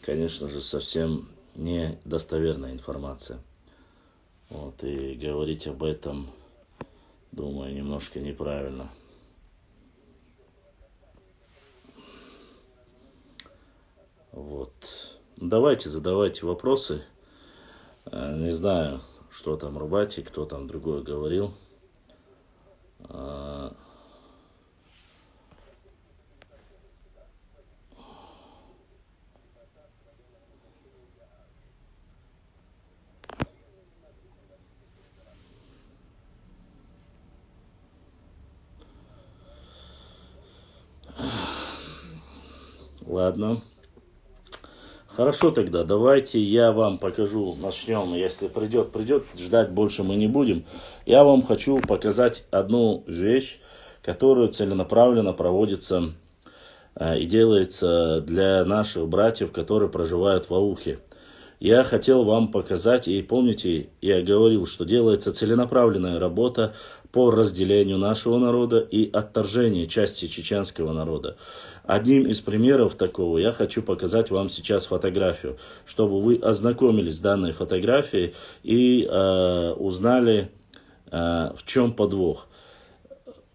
конечно же, совсем недостоверная информация. Вот, и говорить об этом, думаю, немножко неправильно. Вот. Давайте, задавайте вопросы. Не знаю, что там Рубати, кто там другой говорил. Ладно. Хорошо тогда, давайте я вам покажу, начнем, если придет, ждать больше мы не будем. Я вам хочу показать одну вещь, которая целенаправленно проводится и делается для наших братьев, которые проживают в Аухе. Я хотел вам показать, и помните, я говорил, что делается целенаправленная работа по разделению нашего народа и отторжению части чеченского народа. Одним из примеров такого я хочу показать вам сейчас фотографию, чтобы вы ознакомились с данной фотографией и узнали, в чем подвох.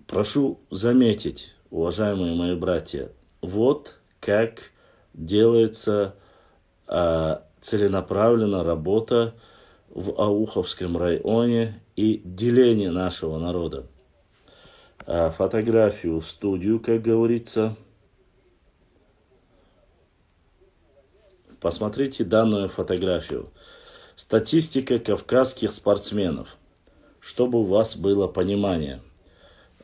Прошу заметить, уважаемые мои братья, вот как делается целенаправленно работа в Ауховском районе и деление нашего народа. Фотографию в студию, как говорится. Посмотрите данную фотографию. Статистика кавказских спортсменов, чтобы у вас было понимание.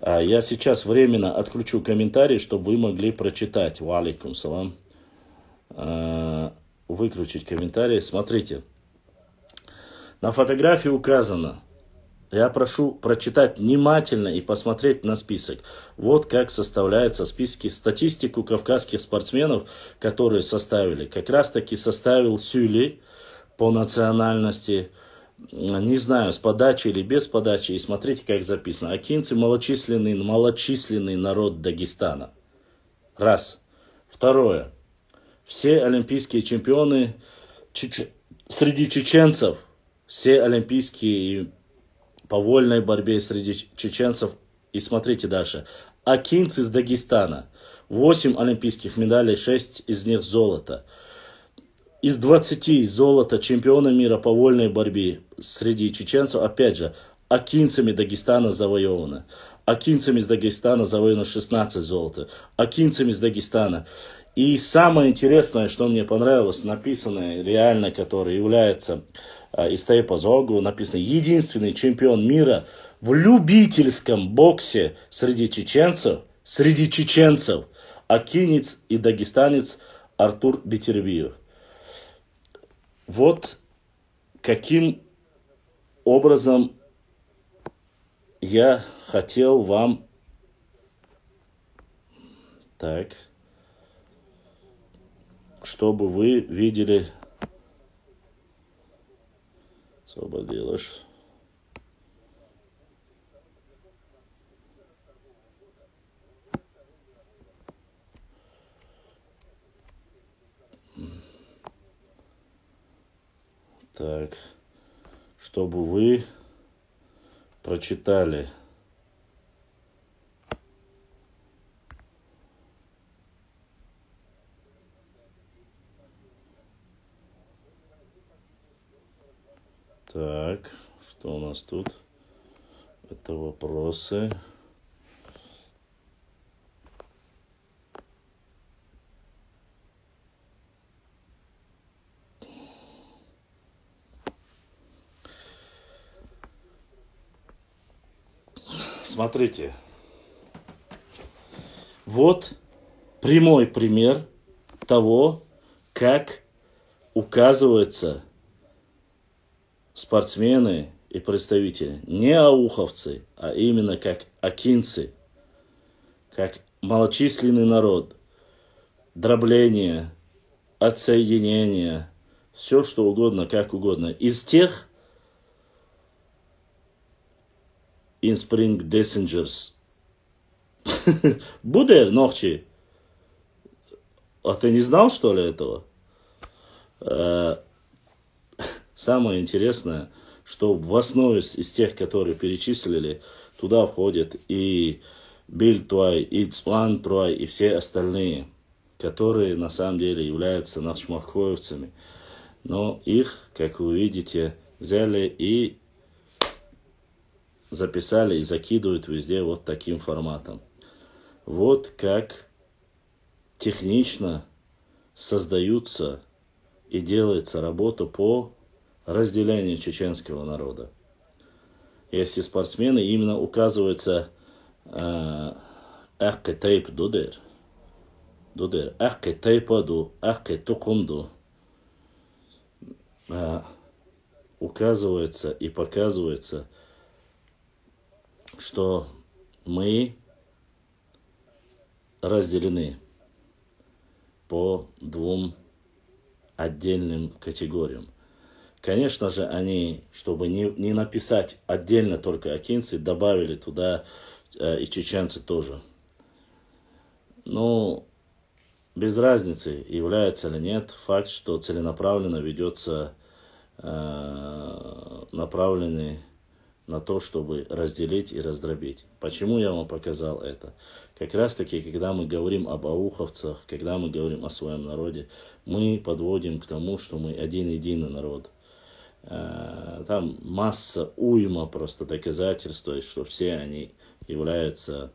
Я сейчас временно отключу комментарии, чтобы вы могли прочитать. Ва алейкум салам. Выключить комментарии. Смотрите. На фотографии указано. Я прошу прочитать внимательно и посмотреть на список. Вот как составляются списки. Статистику кавказских спортсменов, которые составили. Как раз таки составил Сюли по национальности. Не знаю, с подачи или без подачи. И смотрите, как записано. Акинцы малочисленный народ Дагестана. Раз. Второе. Все олимпийские чемпионы среди чеченцев. Все олимпийские по вольной борьбе среди чеченцев. И смотрите дальше. Акинцы из Дагестана. 8 олимпийских медалей, 6 из них золото. Из 20 золота чемпиона мира по вольной борьбе среди чеченцев, опять же, акинцами Дагестана завоевано. Акинцами из Дагестана завоевано 16 золота. Акинцами из Дагестана. И самое интересное, что мне понравилось, написано реально, который является из Тайпазогу, написано: единственный чемпион мира в любительском боксе среди чеченцев, акинец и дагестанец Артур Битербиев. Вот каким образом я хотел вам... Так... чтобы вы видели, освободилось. Так, чтобы вы прочитали. Так, что у нас тут? Это вопросы. Смотрите. Вот прямой пример того, как указывается спортсмены и представители, не ауховцы, а именно как акинцы, как малочисленный народ, дробление, отсоединение, все что угодно, как угодно. Из тех Inspring Dessengers. Будер ночи. А ты не знал, что ли, этого? Самое интересное, что в основе из тех, которые перечислили, туда входят и Бильтуай, и Цуантруай, и все остальные, которые на самом деле являются нашмахоевцами. Но их, как вы видите, взяли и записали и закидывают везде вот таким форматом. Вот как технично создаются и делается работа по разделению чеченского народа. Если спортсмены именно указываются Тейп Дудер, Дудер, ахке тайпаду, ахке тукунду. Указывается и показывается, что мы разделены по двум отдельным категориям. Конечно же, они, чтобы не написать отдельно только акинцы, добавили туда и чеченцы тоже. Но без разницы, является ли нет факт, что целенаправленно ведется направленный на то, чтобы разделить и раздробить. Почему я вам показал это? Как раз таки, когда мы говорим об ауховцах, когда мы говорим о своем народе, мы подводим к тому, что мы один единый народ. Там масса, уйма просто доказательств, то есть, что все они являются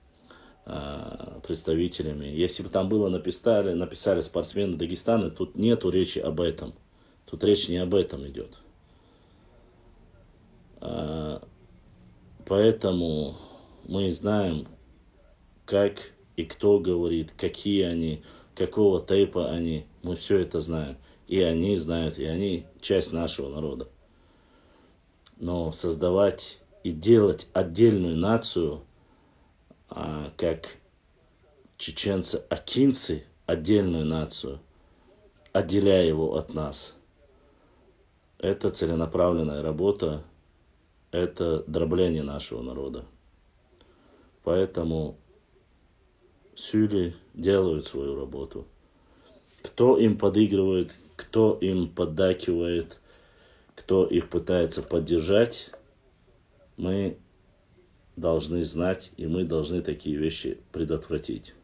представителями. Если бы там было написали спортсмены Дагестана, тут нету речи об этом. Тут речь не об этом идет. Поэтому мы знаем, как и кто говорит, какие они, какого типа они. Мы все это знаем. И они знают, и они часть нашего народа. Но создавать и делать отдельную нацию, как чеченцы-акинцы, отдельную нацию, отделяя его от нас, это целенаправленная работа, это дробление нашего народа. Поэтому сюли делают свою работу. Кто им подыгрывает, кто им поддакивает, кто их пытается поддержать, мы должны знать, и мы должны такие вещи предотвратить.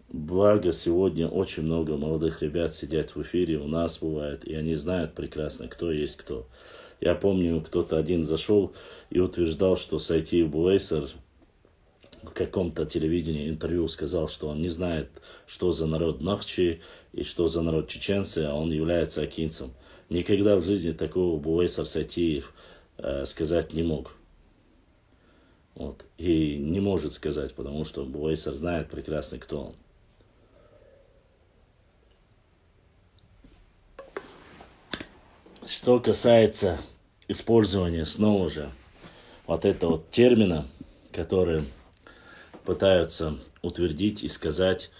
Благо, сегодня очень много молодых ребят сидят в эфире, у нас бывает, и они знают прекрасно, кто есть кто. Я помню, кто-то один зашел и утверждал, что Сайтиев Буэйсер в каком-то телевидении интервью сказал, что он не знает, что за народ Нахчи и что за народ чеченцы, а он является акинцем. Никогда в жизни такого Буэйсер Сайтиев сказать не мог. Вот. И не может сказать, потому что Буэйсер знает прекрасно, кто он. Что касается использования снова же вот этого термина, который пытаются утвердить и сказать,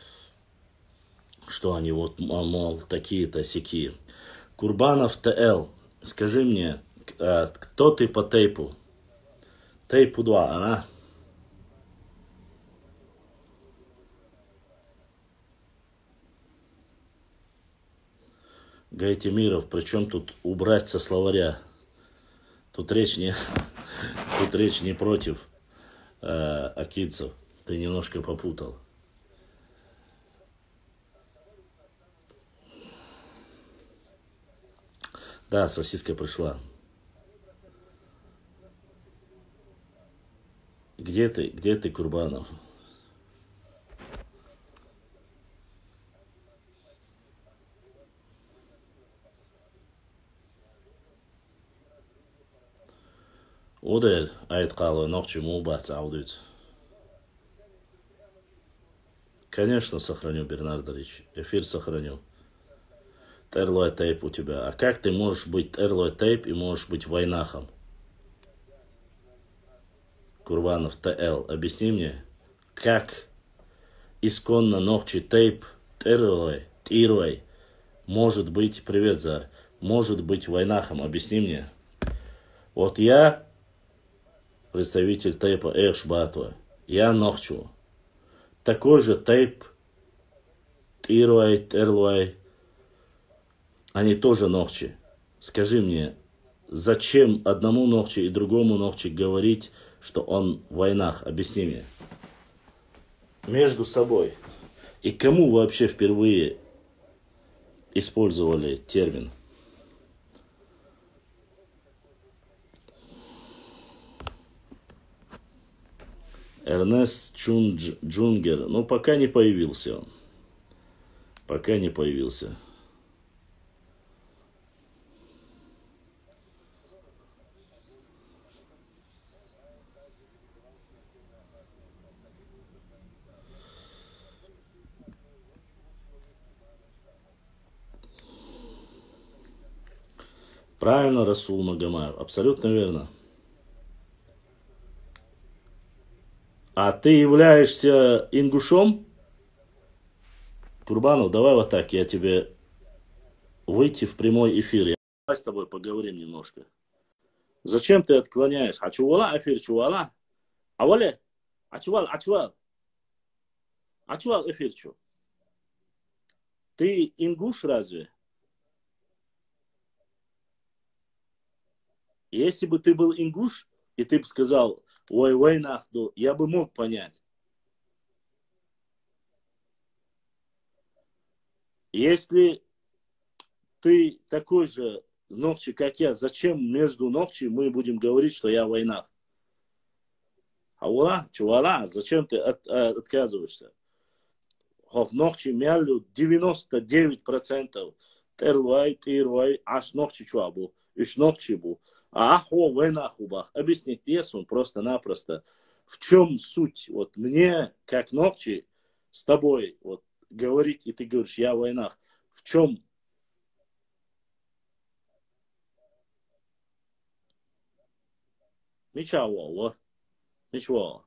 что они вот, мол, такие-то сякие. Курбанов ТЛ, скажи мне, кто ты по тейпу? Тейпу 2, она? Гайтемиров, причем тут убрать со словаря? Тут речь не против акинцев. Ты немножко попутал. Да, сосиска пришла. Где ты, Курбанов? Ода айтқалы нохчи мубац аудит. Конечно, сохраню, Бернард Рич. Эфир сохраню. Терлой тейп у тебя. А как ты можешь быть терлой тейп и можешь быть войнахом? Курбанов ТЛ, объясни мне, как исконно нохчи тейп терлой может быть, привет, Зар, может быть войнахом, объясни мне. Вот я представитель тейпа Эхшбатуа, я нохчу. Такой же тейп терлой, они тоже нохчи. Скажи мне, зачем одному нохчи и другому нохчи говорить, что он в войнах? Объясни мне. Между собой. И кому вообще впервые использовали термин? Эрнест Джунгер. Ну, пока не появился он. Пока не появился. Правильно, Расул Магомаев, абсолютно верно. А ты являешься ингушом? Курбанов, давай вот так, я тебе выйти в прямой эфир. Давай с тобой поговорим немножко. Зачем ты отклоняешь? Ачувала эфир, чувала? Авале? Ачувал, ачувал. Ачувал эфир, чу. Ты ингуш разве? Если бы ты был ингуш, и ты бы сказал, ой, нахду, я бы мог понять. Если ты такой же ногчи, как я, зачем между ногчи мы будем говорить, что я в войнах? Аула, чувала, зачем ты отказываешься? В ногчи мялю 99% тируай, аж ногчи чуабу, иш ногчи бу. А ахо войнаху бах. Объяснить он просто-напросто. В чем суть? Вот мне, как ногчи, с тобой вот говорить, и ты говоришь, я в войнах. В чем? Ничего, ничего.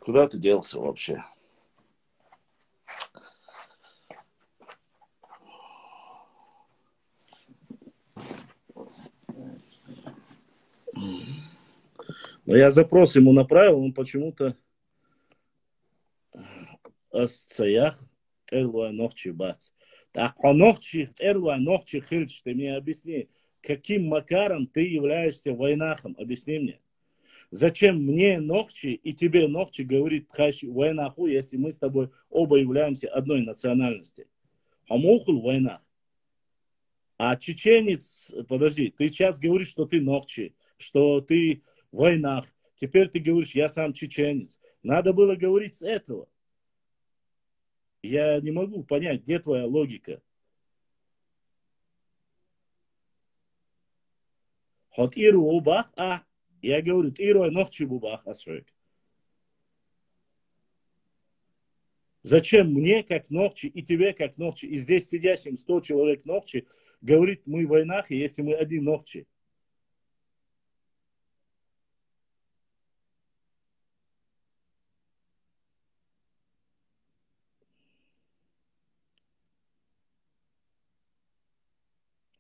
Куда ты делся вообще? Но я запрос ему направил, он почему-то асцаях эрлуа ногчи бац. Так, а ногчи, эрлуа ногчи хильч, ты мне объясни, каким макаром ты являешься войнахом? Объясни мне. Зачем мне ногчи и тебе ногчи говорит тхаши войнаху, если мы с тобой оба являемся одной национальности? Хамухул войнах. А чеченец, подожди, ты сейчас говоришь, что ты ногчи, что ты в войнах. Теперь ты говоришь, я сам чеченец. Надо было говорить с этого. Я не могу понять, где твоя логика. Хот иру убах, я говорю, иру ногчи бубах асрек. Зачем мне как ногчи и тебе как ногчи, и здесь сидящим 100 человек ногчи, говорит, мы в войнах, если мы один ногчи?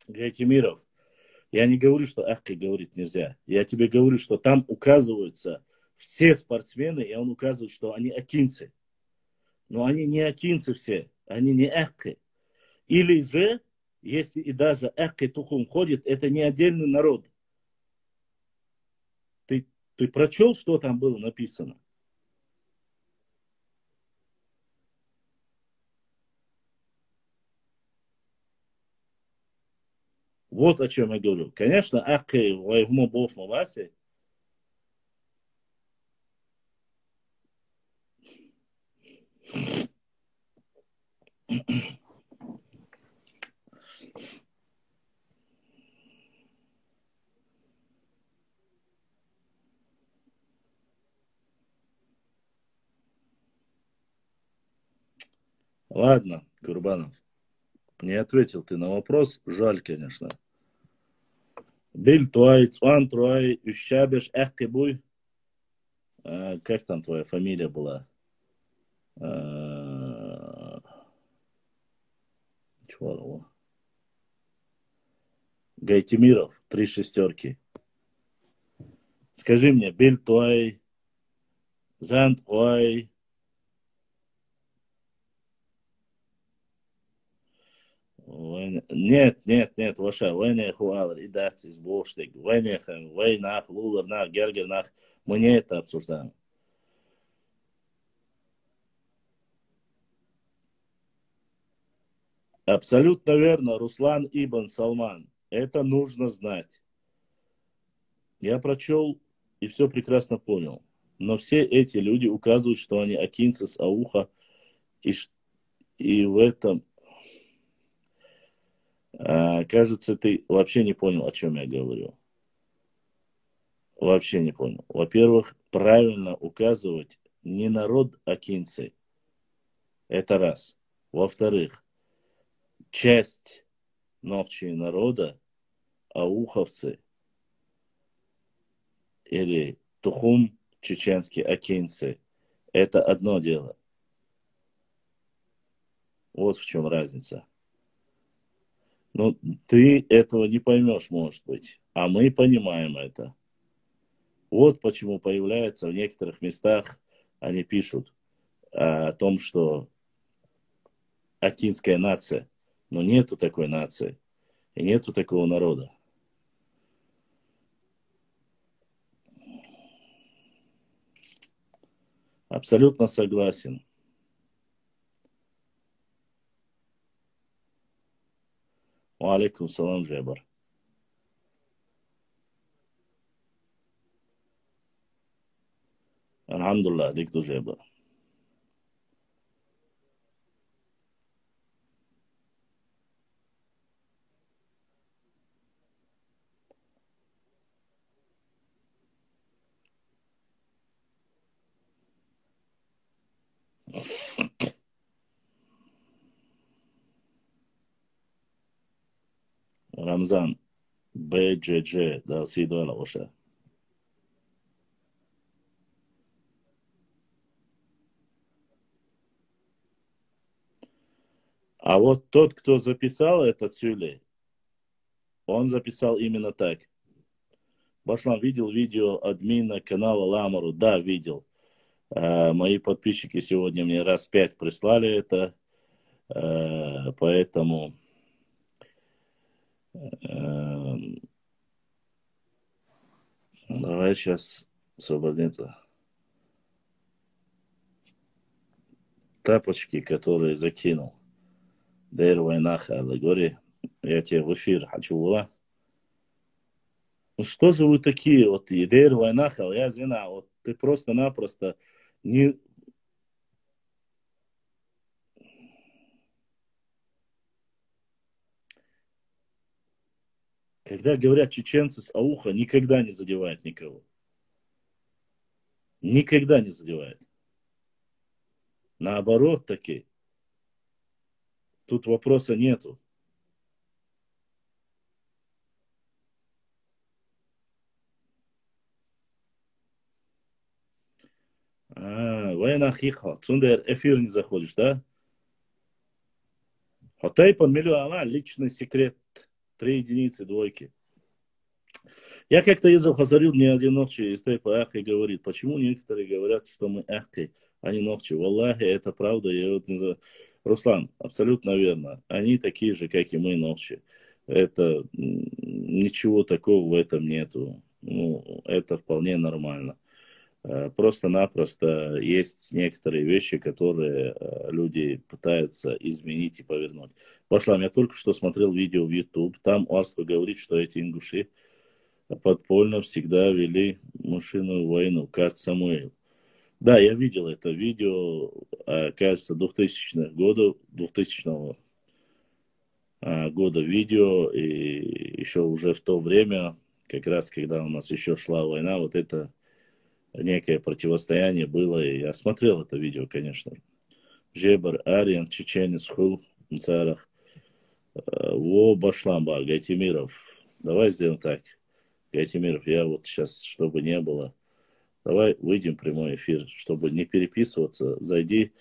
Гайтимиров, я не говорю, что Ахки говорить нельзя. Я тебе говорю, что там указываются все спортсмены, и он указывает, что они акинцы. Но они не акинцы все, они не Ахки. Или же, если и даже Ахки Тухум ходит, это не отдельный народ. Ты прочел, что там было написано? Вот о чем я говорю. Конечно, Ахки воевмо бошмо васе. Ладно, Курбанов, не ответил ты на вопрос. Жаль, конечно. Биль твой, цуан твой, ущабеш, Ахки буй. Как там твоя фамилия была? Чего? Гайтимиров, 3 шестерки. Скажи мне, Биль твой, Зан твой. Нет, ваша война хуалар и даци с боштик. Войнах, луларнах, гергернах. Мы не это обсуждаем. Абсолютно верно, Руслан Ибн Салман. Это нужно знать. Я прочел и все прекрасно понял. Но все эти люди указывают, что они акинцы с ауха, и в этом, кажется, ты вообще не понял, о чем я говорю. Вообще не понял. Во-первых, правильно указывать не народ акинцы. Это раз. Во-вторых, часть ногчей народа, ауховцы или тухум чеченский акинцы, это одно дело. Вот в чем разница. Ну, ты этого не поймешь, может быть. А мы понимаем это. Вот почему появляется в некоторых местах, они пишут о том, что акинская нация. Но нету такой нации. И нету такого народа. Абсолютно согласен. Алейкум салам, Джебар. Алхамдулилlah, дикду Джебар. Рамзан. БДЖ. Да, Сидуэла Оша. А вот тот, кто записал этот сюлей, он записал именно так. Башлам видел видео админа канала Ламару? Да, видел. Мои подписчики сегодня мне раз 5 прислали это. Поэтому давай сейчас освободиться. Тапочки, которые закинул. Дейр Вайнаха, говори, я тебе в эфир хочу. Ну что же вы такие, вот, Дейр Вайнаха, я зина, вот ты просто-напросто не... Когда говорят чеченцы с ауха, никогда не задевает никого. Никогда не задевает. Наоборот, таки. Тут вопроса нету. Вайнахиха. Цундер, эфир не заходишь, да? Хотай подмелю, личный секрет. 3 единицы, двойки. Я как-то ездил, хазарил не один ногчи из тейпа ах и говорит, почему некоторые говорят, что мы ахты, а не ногчи. Валлахи, это правда. Я вот не знаю. Руслан, абсолютно верно. Они такие же, как и мы, ногчи. Это ничего такого в этом нету. Ну, это вполне нормально. Просто-напросто есть некоторые вещи, которые люди пытаются изменить и повернуть. Башлам, я только что смотрел видео в YouTube. Там Арство говорит, что эти ингуши подпольно всегда вели мышиную войну, как Самуил. Да, я видел это видео, кажется, 2000-х годов, 2000 года видео, и еще уже в то время, как раз когда у нас еще шла война, вот это некое противостояние было, и я смотрел это видео, конечно. Жебар, Ариан, чеченец, Хул, Царах, Во, Башламба, Гайтимиров. Давай сделаем так. Гайтимиров, я вот сейчас, чтобы не было, давай выйдем в прямой эфир, чтобы не переписываться, зайди,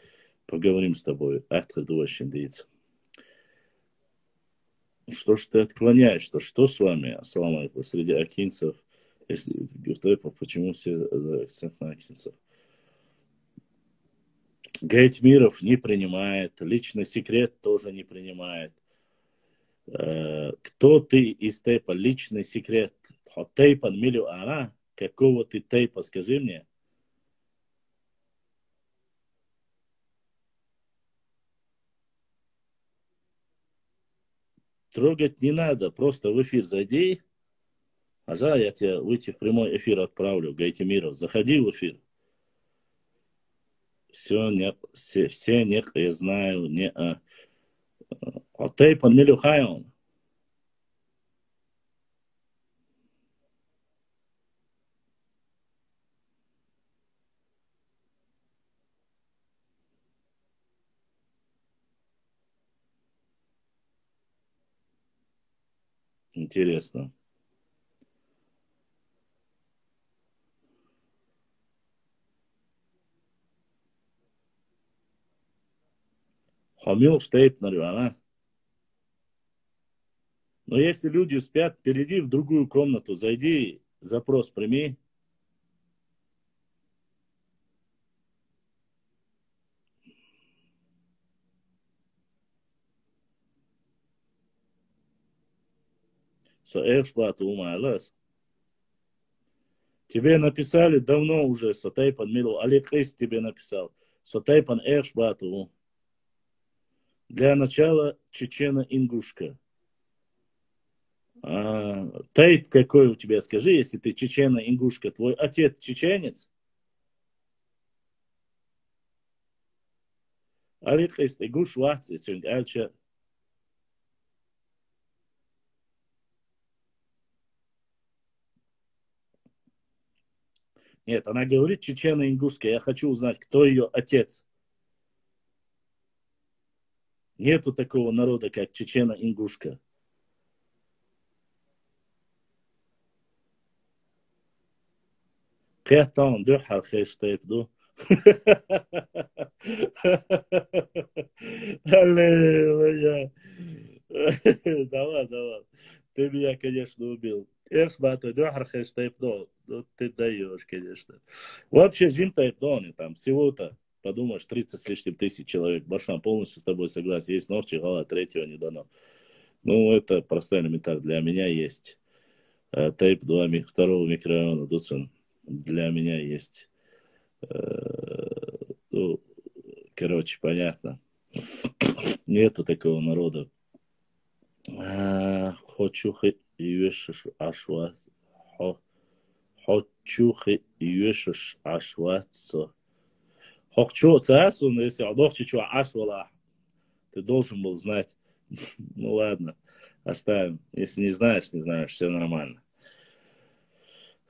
поговорим с тобой. Ахтха дуащин деется. Что ж ты отклоняешь-то? Что с вами, ассаламу алейкум, среди акинцев, если почему все акцент на акинцев? Гайтмиров не принимает, личный секрет тоже не принимает. Кто ты из тейпа? Личный секрет. Тейпа милю ара? Какого ты тейпа, скажи мне? Трогать не надо, просто в эфир зайди. Ага, я тебя выйти в прямой эфир отправлю, Гайтимиров. Заходи в эфир. Все, нет, все нет, я знаю, не. Тейпа милю хайон. Интересно. Хамил Штейпнер, она. Но если люди спят, перейди в другую комнату, зайди, запрос прими. Соэшбату умайлас. Тебе написали давно уже, Сотейпан Милу, Олег Хейс тебе написал. Сотейпан Эшбату. Для начала чечено-ингушка. Тейп какой у тебя, скажи, если ты чечено-ингушка, твой отец чеченец? Олег Хейс, ингуш ватси, альча. Нет, она говорит чечено-ингушка. Я хочу узнать, кто ее отец. Нету такого народа, как чечено-ингушка. Кэтон, дюхар хэш тейп, Аллилуйя. Давай, давай. Ты меня, конечно, убил. Эшбату, дюхар хэш тейп, ну, ты даешь, конечно. Вообще, Жим Тайпдоне, там всего-то, подумаешь, 30 с лишним тысяч человек. Башан, полностью с тобой согласен. Есть ночи, гала, третьего не дано. Ну, это простой элементарь. Для меня есть тейп 2 второго микрорайона Дуцин. Для меня есть. Ну, короче, понятно. Нету такого народа. Хочу юешеш ашват. Хочу юешеш ашватсо. Хочу цасу, но если одохчи чего ашвала, ты должен был знать. Ну ладно, оставим. Если не знаешь, не знаешь, все нормально.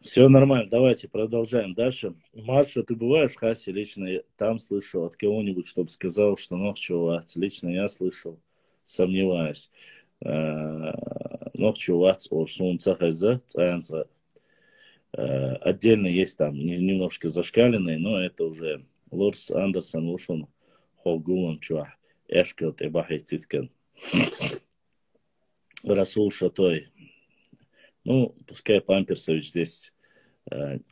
Все нормально, давайте продолжаем дальше. Маша, ты бываешь в Хасе? Лично я там слышал от кого-нибудь, чтобы сказал, что Нохчевац. Лично я слышал, сомневаюсь. Нохчевац, о Шунца Хайза, Цаянца. Отдельно есть там немножко зашкаленные, но это уже Лорс Андерсон Ушон Хогулан Чуах. Эшкел Тебахай Цицкен. Расул Шатой. Ну, пускай Памперсович здесь,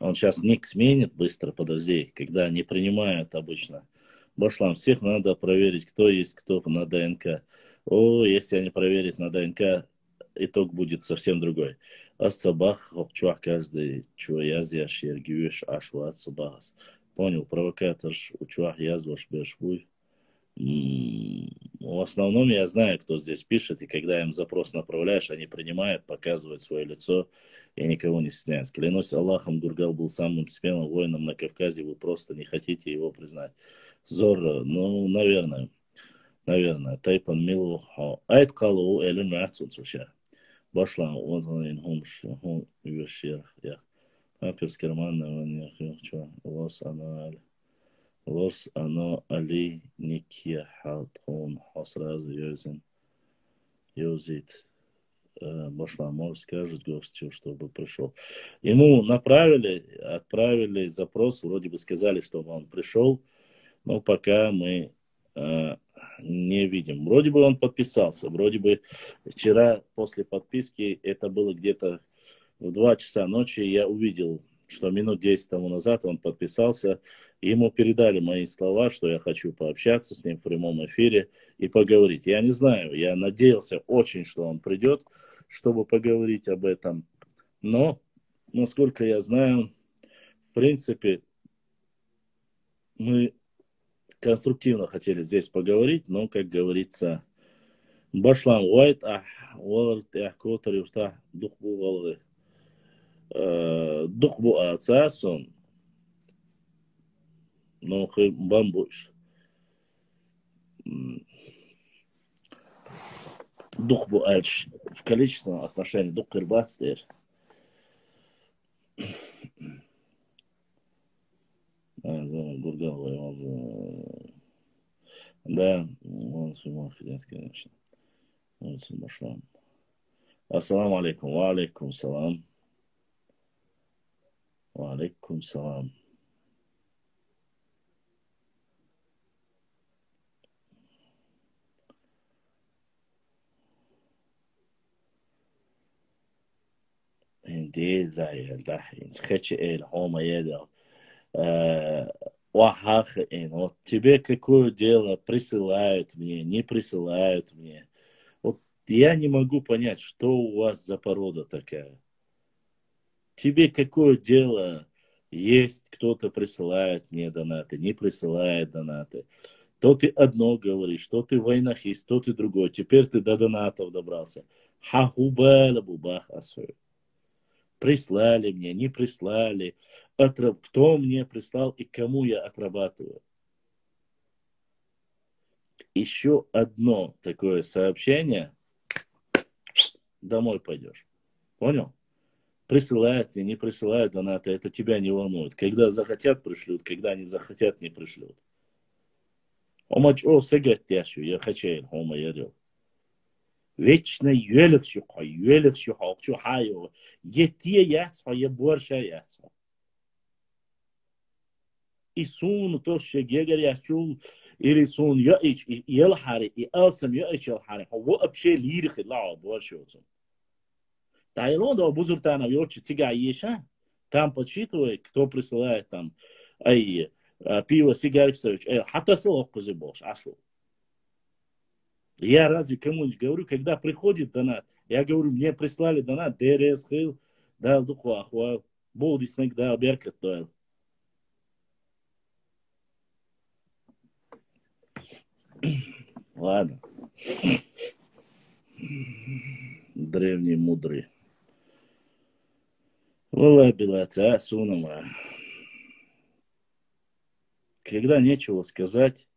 он сейчас ник сменит быстро, подожди, когда не принимают обычно. Башлам, всех надо проверить, кто есть кто на ДНК. О, если они проверят на ДНК, итог будет совсем другой. Астабах, чувак, каждый, чего язя, шергюш, ашват, субахас. Понял, провокатор, чувак, язваш, бешвуй. В основном я знаю, кто здесь пишет, и когда им запрос направляешь, они принимают, показывают свое лицо, и никого не стесняются. Клянусь Аллахом, Гургал был самым смелым воином на Кавказе, вы просто не хотите его признать. Зорро, ну, наверное. Тайпан Милу, Айт Калу, Элен Мацунцуша. Башлам, вот он, хум, Юшир, я. Памперский роман, наверное, я Лос Ануаль. Лорс оно али никия хатхон сразу юзит башламор скажет гостю, чтобы пришел. Ему отправили запрос, вроде бы сказали, чтобы он пришел, но пока мы не видим. Вроде бы он подписался, вроде бы вчера после подписки, это было где-то в 2 часа ночи, я увидел, что минут 10 тому назад он подписался. Ему передали мои слова, что я хочу пообщаться с ним в прямом эфире и поговорить. Я не знаю, я надеялся очень, что он придет, чтобы поговорить об этом. Но, насколько я знаю, в принципе, мы конструктивно хотели здесь поговорить, но, как говорится, башлам уайт, уалт, котар, юшта, дух был духбу ацасон, но бамбуш. Духбу альч в количественном отношении дух кырбацтер. Гургал воевал за... Да, он сумал ходить, конечно. Он сумашлам. Ассаламу алейкум. Ва алейкум салам. Ва алейкум салам. Индей, да, инсхечи эль, хома едал. Оахаха, вот тебе какое дело, присылают мне, не присылают мне. Вот я не могу понять, что у вас за порода такая. Тебе какое дело, есть кто-то присылает мне донаты, не присылает донаты. То ты одно говоришь, то ты войнахист, то ты другой. Теперь ты до донатов добрался. Хахубаля бубах асуй. Прислали мне, не прислали. Кто мне прислал и кому я отрабатываю. Еще одно такое сообщение. Домой пойдешь. Понял? Присылают ли, не присылают донаты, это тебя не волнует. Когда захотят, пришлют, когда не захотят, не пришлют. Омач о сагат яшу, я хочу, хома ярил. Вечно юэлэх шуха, чухайо. Етие яцха, я борша яцха. И сун то, что гегер яшул, или сун яич, и елхари, и алсам яич елхари. Хо вообще лирих лао борша уцум. Таиланда бузуртана вёрчи тига еша, там подсчитывает, кто присылает там, пиво, сигареты, хатасыл оккузы бош, ашу. Я разве кому-нибудь говорю, когда приходит донат, я говорю, мне прислали донат, ДРС хил, дал духу ахуал, болдиснек дал беркет дойл. Ладно. Древний мудрый. Валай белаца, сунама. Когда нечего сказать,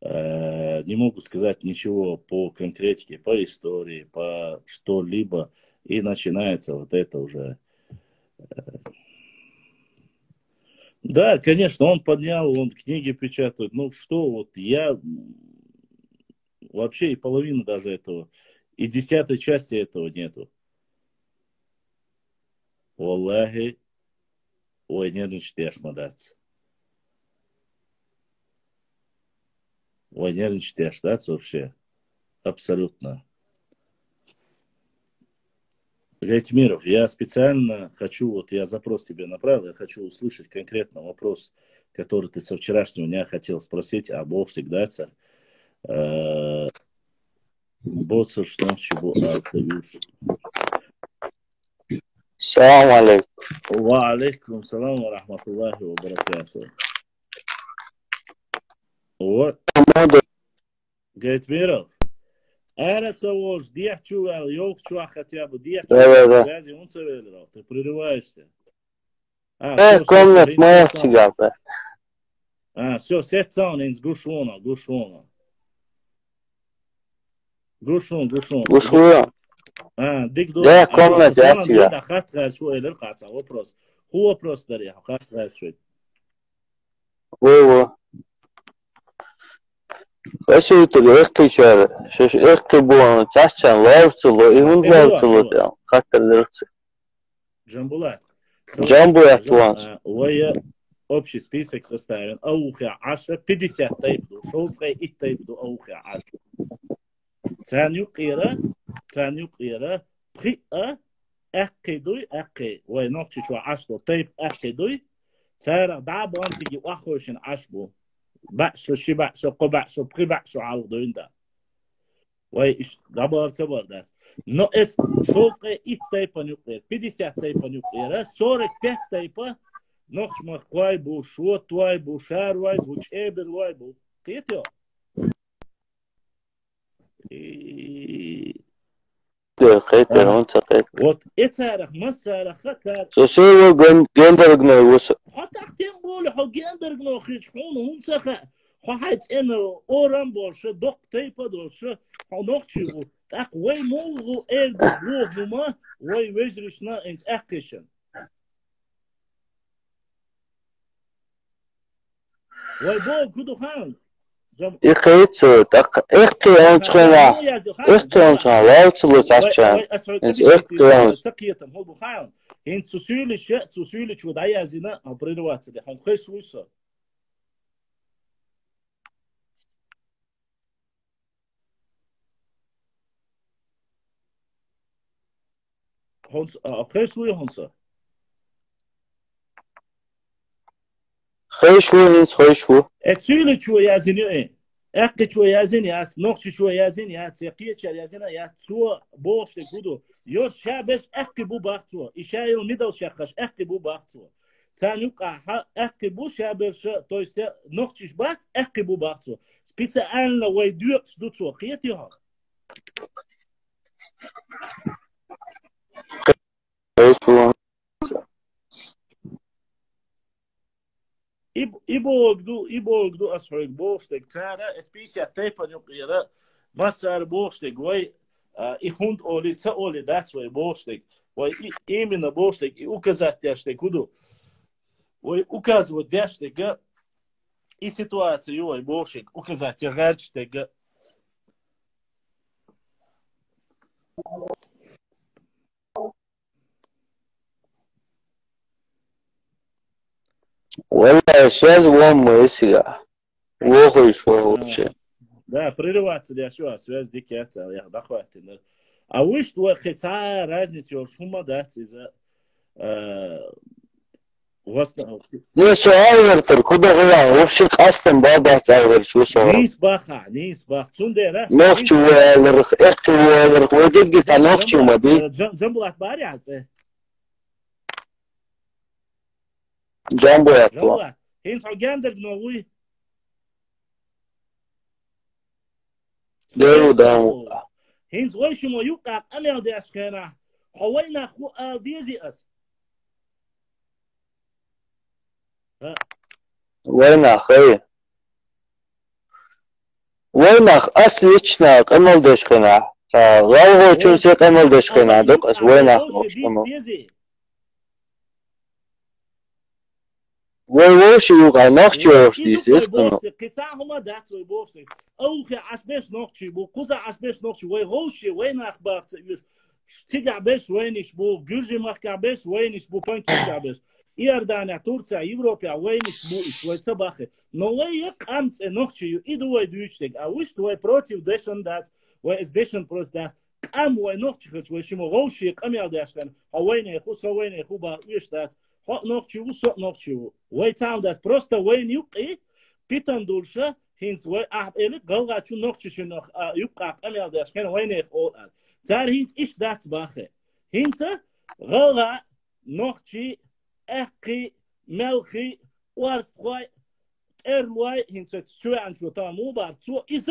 не могут сказать ничего по конкретике, по истории, по что-либо, и начинается вот это уже. Да, конечно, он поднял, он книги печатает. Ну что, вот я вообще и половины даже этого, и 10 части этого нету. Валлахи, ой, нервничать мадаться. Ой, нервничать вообще. Абсолютно. Гайтмиров, я специально хочу, вот я запрос тебе направил, я хочу услышать конкретно вопрос, который ты со вчерашнего дня хотел спросить, а Бог всегда царь. Боцер, что чего отдаюсь. Салам алейкум. Ва алейкум салам ва рахматуллахи ва баракату. Вот. Гайтмиров. Это ложь, дьячу, елчу, хотя бы дьячу, связи, он цевелерал, ты прерываешься. Комнат моя всегда. Все, сетцан, инс гушона. Гушон. Дик Да, комнат я всегда. Да, хат шо элер каца, вопрос. Ху вопрос дарья, хат шо. Во. Вообще это легкий чар. Что легкий был, чашчан лавцело, и он лавцело там. Как это Джамбулат. Джамбулат ванс. Вая общий список составлен. Аухя аша 50 тайпду. Шоускай и тайпду аухя аша. Цаню кира. Приа. Акидуй. Вай нохчи чуа ашло. Тайп акидуй. Цара да бансиги вахошин ашбу. Бакшо, шибакшо, кобакшо, прибакшо алдуинда. Вай иш дабар цабар. Но это шоускай и тайпа нюклеер. 50 тайпа нюклеера. 45 тайпа. Нохч махквай бу, шуотвай бу, шарвай бу, чеберлвай бу. Китё. Вот это масара хатар. Сосево гендергной вуса. Хатах тем более, хо гендергной хичхун унсаха. Хо хайц эн орам больше, док тейпа дольше, хо нохчиву. Так вай молгу эрду глохнума, вай везришна инс аккишен. Вай бог кудухан. إخيتو إخيون شخنا إخيون شخنا واوتلو تاشان إخيون سقيتم هو بخاون هين تسوسيل شو دايا زينا أبريروات ده هم خش ويسا هونس خش وي هونسا خيشو هينس خيشو اتسيل شو يازيني إيه أكيد شو يازين ياس نقش شو يازين ياس يقيت شو يازين يا سو بوش تقولوا يور شابش أكيد بو بختو إشايل ميدل شخص أكيد بو بختو ثانيك أكيد بو شابش تويست نقش بات أكيد بو بختو سبيتس أن لو يدور شدوتو قيتي ها خيشو إبوغدو أسحق بوشتك تانا إسبيسيا تيبا نقيرا مسار بوشتك وي إخوند أولي تأولي داتس وي بوشتك وي إيمنا بوشتك أكازات داشتك كدو وي أكاز وداشتك إي سيتواتي وي بوشتك أكازات يغارجتك والله شاز وام يسيا وخيشو وشي Да, прерываться для чего? Связь дикиация, я дохватил. А вы что, хотя разницу шума дать из-за у вас не сؤال куда غير вообще قسم بابا تعال شو صار نيس باخ تندرا نوخش والرخ اختي والرخ ودق تاع نوخش وما بي جنبلات باري عاد جنبو يا تو جنبلات هين فوجاندر نووي ديرو دامو هين زويش مو يوقع أنا دي أشكانا خوينا خو ديزي أس وين أخي وين أخ أسليشنا قمل دشخنا غاوه شو سي قمل دشخنا دوك أس وين أخ ووش يوقع نخشي وش ديس اسكنو قطع هما دات وي بوشتي اوخي عسبش نخشي بو قزا عسبش نخشي وي غوشي وين اخبار تيجع بش وينش بو جورجي مخكع بش وينش بو بانكي بش إيردانيا تورسيا يوروبيا وينش بو إش وي صباخي نو وي يقامت نخشي إدو وي دويشتك أوش وي بروتيو ديشن دات وي إز ديشن بروت دات قام وي نخشي خش وي شمو غوشي قام يالداشتن هويني يخوص هويني يخوبا ويش دات хот нохчиву сот нохчиву вай там дас просто вай нюқи питан дурша хинс вай ахбели галгачу нохчичу нох юқақ амел даш кен вай нех ол ал цар хинс иш дат бахе хинс галга нохчи эхқи мелхи варс хвай эрлвай хинс чуй анчу таму бар цу ис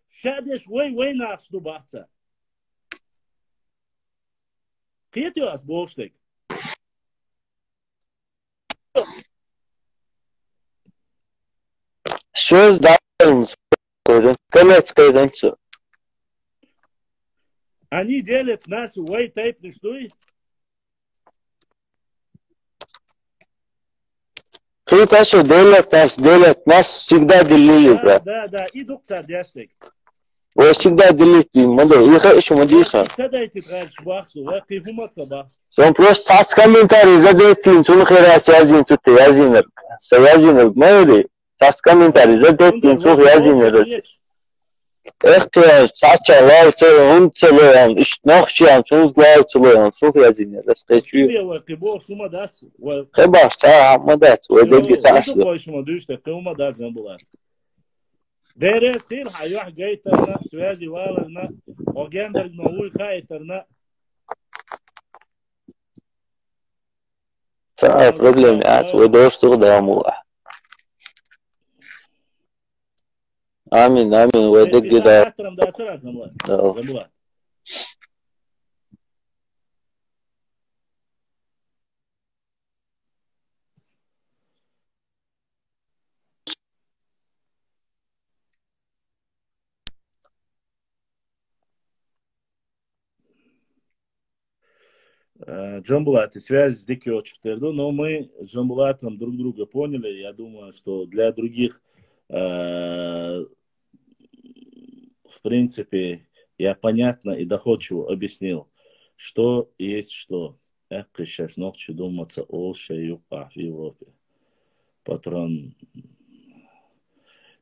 шадеш вай нахс ду бахца қиетиас боштек söz dağılmış koydun. Kımet koydun su. Они делят нас way type не что? Кто что делят нас всегда делили, брат. Да, и доктор дяшник. Вы всегда делите, молодой. Их еще модиса. Садайте дальше бахсу, вы хуматься бах. Он просто фаст комментарий задает, он хера связан тут связан, молодой. Fast комментарий задает, он связан. Эхтияж, сача, лайцы, он целый, ищ нахчиян, он злай целый, он связан. Раскачу. Хеба, са, мадат, вы деньги сашли. Дерес хир хайох гейтерна связи валерна огендер новый хайтерна. Са, проблем нет, вы доступ до амула. Амин, вы деньги да. Да. Джамбулат, и связь с Дикий Очертерду, но мы с Джамбулатом друг друга поняли. Я думаю, что для других в принципе, я понятно и доходчиво объяснил, что есть что. Эх, сейчас ночью думаться о в Европе. Патрон.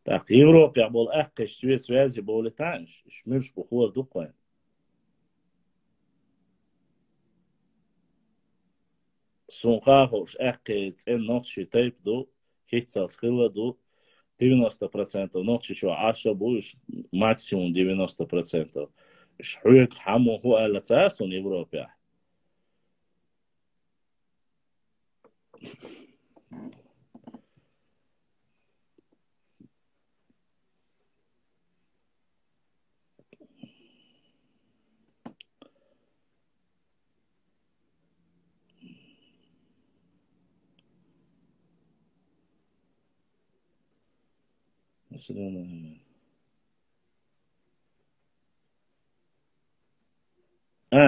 Так, в Европе был эх, связи были танш. Шмирш бухуар дуквайн. Сунхахош эх, ночью тейп ду, хитсал схила ду, 90%. Ночью что, аша будешь максимум 90%. Шхуек хаму хуа лацасон в Европе.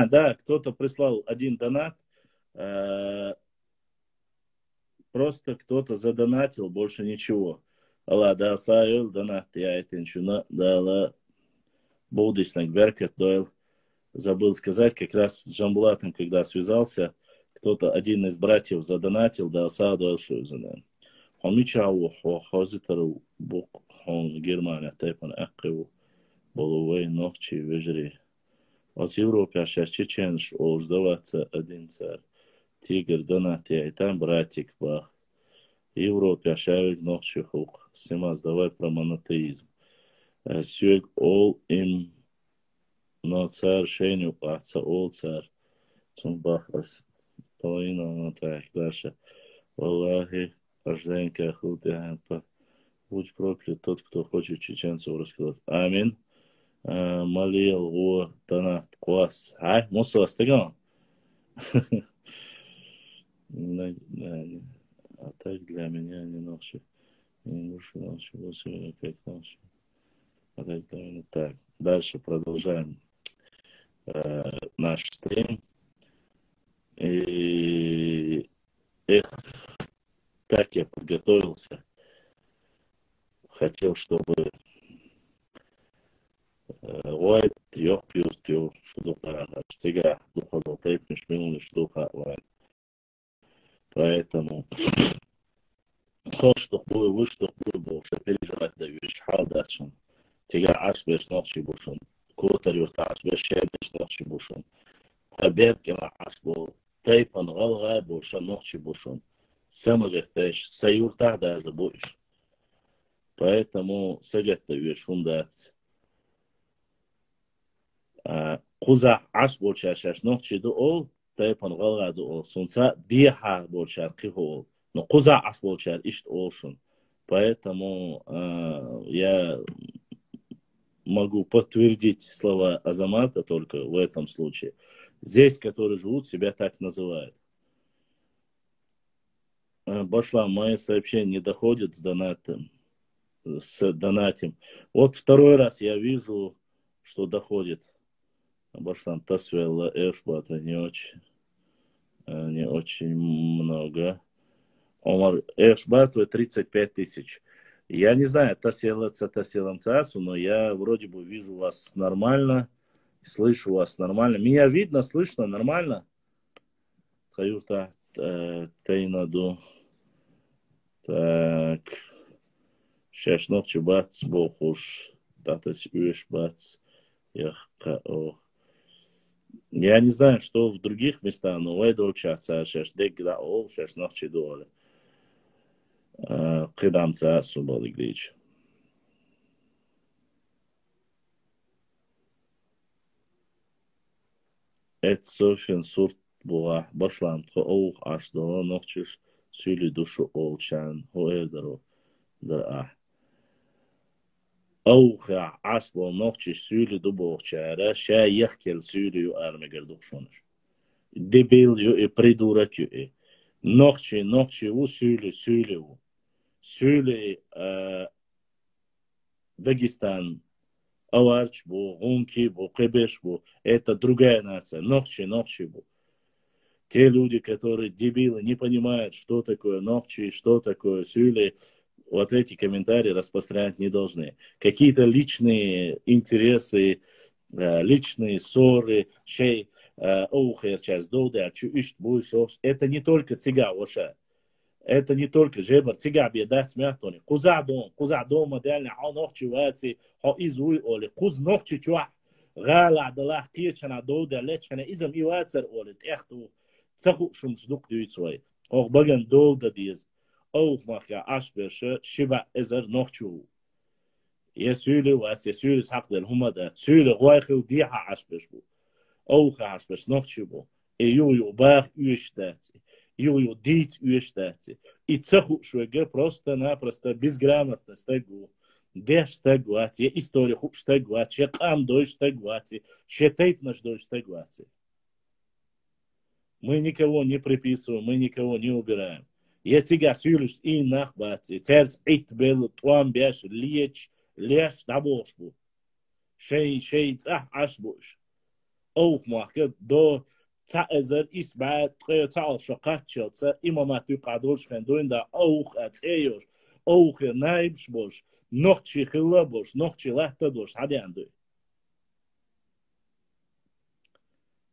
Да, кто-то прислал один донат. Просто кто-то задонатил, больше ничего. Алла, да, сайыл донат, я это ничего, да, ла, будущник Беркет дойл. Забыл сказать, как раз с Джамбулатом, когда связался, кто-то, один из братьев задонатил, да, сайыл шузана. Он мечтал, хозитару, бук, он Германия, тайпан, аккиву, болувей, ногчи, вежери. От Европы, а сейчас чеченш, сдаваться один царь. Тигр, донат, я и там братик, бах. Европе, а шавик, ногчи, хук. Симас, давай про монотеизм. Сюэг, ол им, но царь, шеню, паца, ол царь. Бах, половина, так, дальше. Аллахи, рожденька, хутя, будь проклят тот, кто хочет чеченцев рассказать. Амин. Молил о донат, класс. Мусу остыгал? А так для меня не ночью. Не лучше ночью, сегодня как ночью. А так для меня так. Дальше продолжаем наш стрим. И так я подготовился. Хотел, чтобы White, yok piyus diyor, şuduklara стига, духа тейпнешь минулы шдуха White. Поэтому то, что будет, больше переживать да вещь, халдачен. Тига аж без ночи бушун. Кутарю аж без шедеш ночи бушун. Таберкела аж был. Тейпан галга больше ночи бушун. Самогестеш, саюрта даже будешь. Поэтому сагетта вещь фундат. Куза аш больше шаш ночи ду ол, тайпан галга ду ол. Сунца диха больше кихол. Но куза аш больше ишт олшун. Поэтому я могу подтвердить слова Азамата только в этом случае. Здесь, которые живут, себя так называют. Башла, мои сообщения не доходят с донатом. Вот второй раз я вижу, что доходит. Башлам Тасвелла Эшбата не очень много. Омар Эшбату 35 тысяч. Я не знаю, Тасилам Цасу, но я вроде бы вижу вас нормально, слышу вас нормально. Меня видно, слышно нормально? Хаюрта Тейнаду. Так. Сейчас ночью бац, бохуш. Татас уеш бац. Я не знаю, что в других местах, но это учатся. Сейчас дегда ол, сейчас ночью доле. Кидам цасу балиглич. Эт софин сурт буга башлам тхо оух аш дала ночиш сюли душу олчан хоэдеру да оух аш бол ночиш сюли дубохчара ша яхкел сюли ю армегер духшоныш. Дебил ю и придурок ю и. Ночи у сюли у. Сюли Дагестан, Аварч бу, Гунки бу, Кебеш бу. Это другая нация. Ночи бу. Те люди, которые дебилы, не понимают, что такое ночи, что такое сюли. вот эти комментарии распространять не должны. Какие-то личные интересы, личные ссоры, шей, оухерчас, доудачу, ишт, буйшош, это не только цыга, воша. Это не только жебр, цыга бедать мятони. Куза дома, дальня, а ночи вацы, а изуй оли, куз ночи чуа. غالا دلاه قيشنا دودا ليشنا إذا ميواتر أولد إختو تسخو شمش دوك دويتسوي أو بغن دودا ديز أو مخيا أشبرش شبع إزر نوخشو يسولي وات يسولي ساقدر هما دا سولي غوايخو ديها أشبرش بو أو خا أشبرش نوخشو بو يو باغ يوش داتي يو ديت يوش داتي إتسخو شوية просто безграмотность тегу Деш тегуати, я история хуш тегуати, я кам дойш тегуати, я тейп наш дойш тегуати. Мы никого не приписываем, мы никого не убираем. Я тебя сюлюсь и нахбати, церц ит бел туам беш леч табошбу. Шей цах ашбуш. Ох махка до цаэзер исбат цаал шакатчел ца имамату кадош хендуинда ох ацеёш. Ох найбш бош. Нохчи хилабош, нохчи лахтадош, хадяндуй.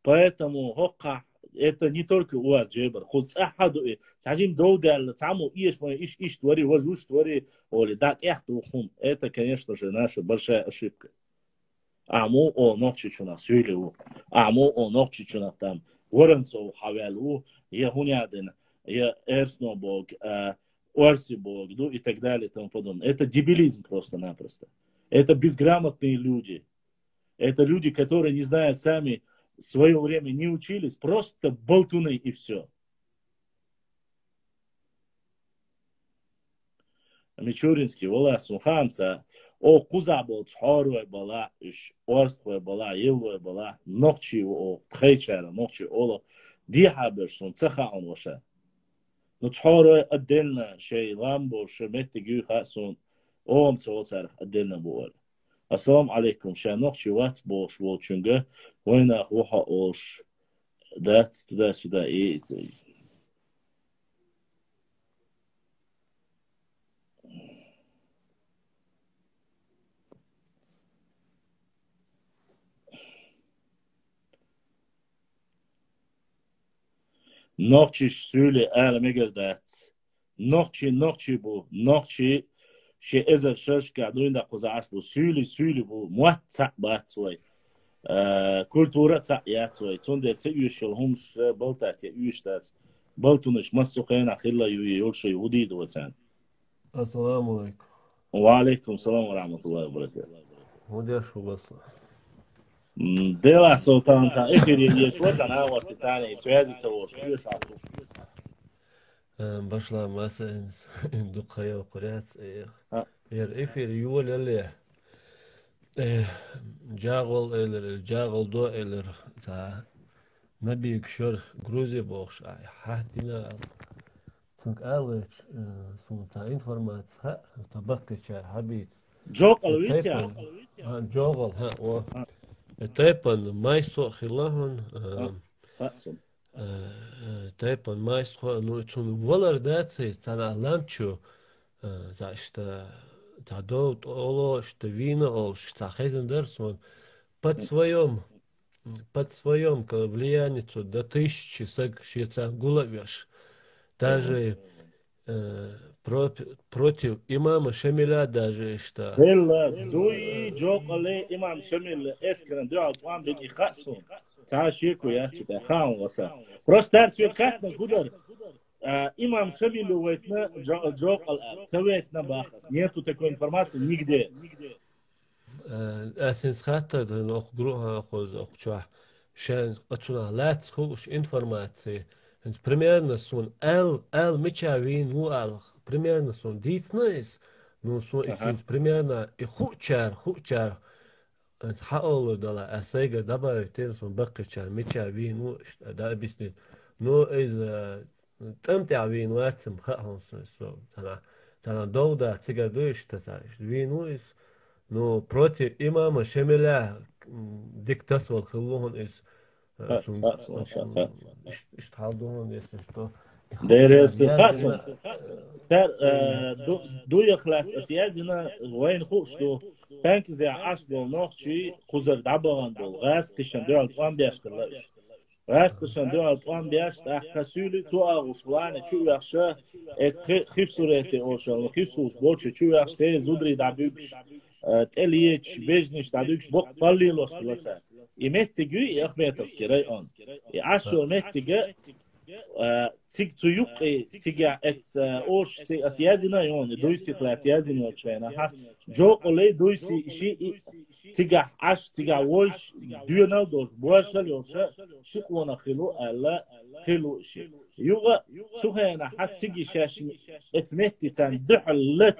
Поэтому это не только у вас джебр. Хоть ахадуй, сажим долдал, саму иш твори, возуш твори, оли дат эхту хум. Это, конечно же, наша большая ошибка. Аму о нохчи чуна сюйлеву, аму о нохчи чуна там, воронцов хавелу, я хунядин, я эрснобог, Орсибог, ну и так далее и тому подобное. Это дебилизм просто-напросто. Это безграмотные люди. Это люди, которые не знают сами, в свое время не учились, просто болтуны и все. Мичуринский, Вала Сухамца, о кузабол чхоруя была, орствуя была, евуя была, ногчи о тхейчара, ногчи оло, дихаберсон, цеха он воша. نتحارى أدلنا شيء لامبو شمت جي خاصون أوم سوالسر أدلنا بول السلام عليكم شانوخ شوات بوش بولشنجة وين أخوها أوش دات سدا إيه نوخشي سولي آل ميجردات نوخشي بو نوخشي شي إذا شرش قاعدين دا قزعاس بو سولي بو مواتسع باتسوي كولتورة تعياتوي تون تي يوشل همش بلتات يوشتاس بلتونش مسوقين أخيلا يولشي وديد وسان السلام عليكم. وعليكم السلام ورحمة الله وبركاته. ودي شو بس Дела султанца, есть вот она у вас специально и связится вот. بشلا مثلا دقيقة وقرات إفير يول اللي جاغل دو إلر تا نبي كشر جروزي بوخش حدنا سنك آلش سن تا إنفورمات تبقى شر حبيت جوغل ها و تايبان مايستو خلاهن تايبان مايستو ну чун волардаци цана ламчу за что та доут оло что вино ол что хезендерсон под своем влияние до 1000 саг шица гулавяш даже против имама Шамиля даже что дуи джокале имам Шамиль эскрен драл вам беги хасу ташику я тебя хаун васа просто цвет как на гудар имам Шамиль уэтна джокал советна бахас нету такой информации нигде اساس خاطر نخ جروها خذ شو شان اتنا لا تخوش информации примерно сон эл мечавин у ал примерно сон дитнес ну сон примерно и хучар хаол дала асега добавить сон бакчар мечавин у да объяснит но из тамтавин ватсм хаон сон тана доуда цигадуешь татариш вину из но против имама Шамиля диктатор хлугон из اشتغلوا يس что Deres khasmas. Ter duyaklat asiyazina wayn khushdu. Bank ze asbol nochchi khuzar dabagan dol. Gas qishan dol 15 qilla. Gas qishan dol 15 tahkasuli tu aguslan chu yaxsha et khifsurete oshal khifsus bolche chu yaxsha zudri dabuk teliech bejnish dabuk bok pallilos qilsa. Imettigi Ahmetovski rayon. Asho mettiga цик цуюк цига эт ош асиязина ён дуйси платиязина чена ха жо оле дуйси ши цига аш цига вош дюна дош буашал ёша шиқона хилу алла хилу ши юга сухена хат циги шаш эт метти тан духлат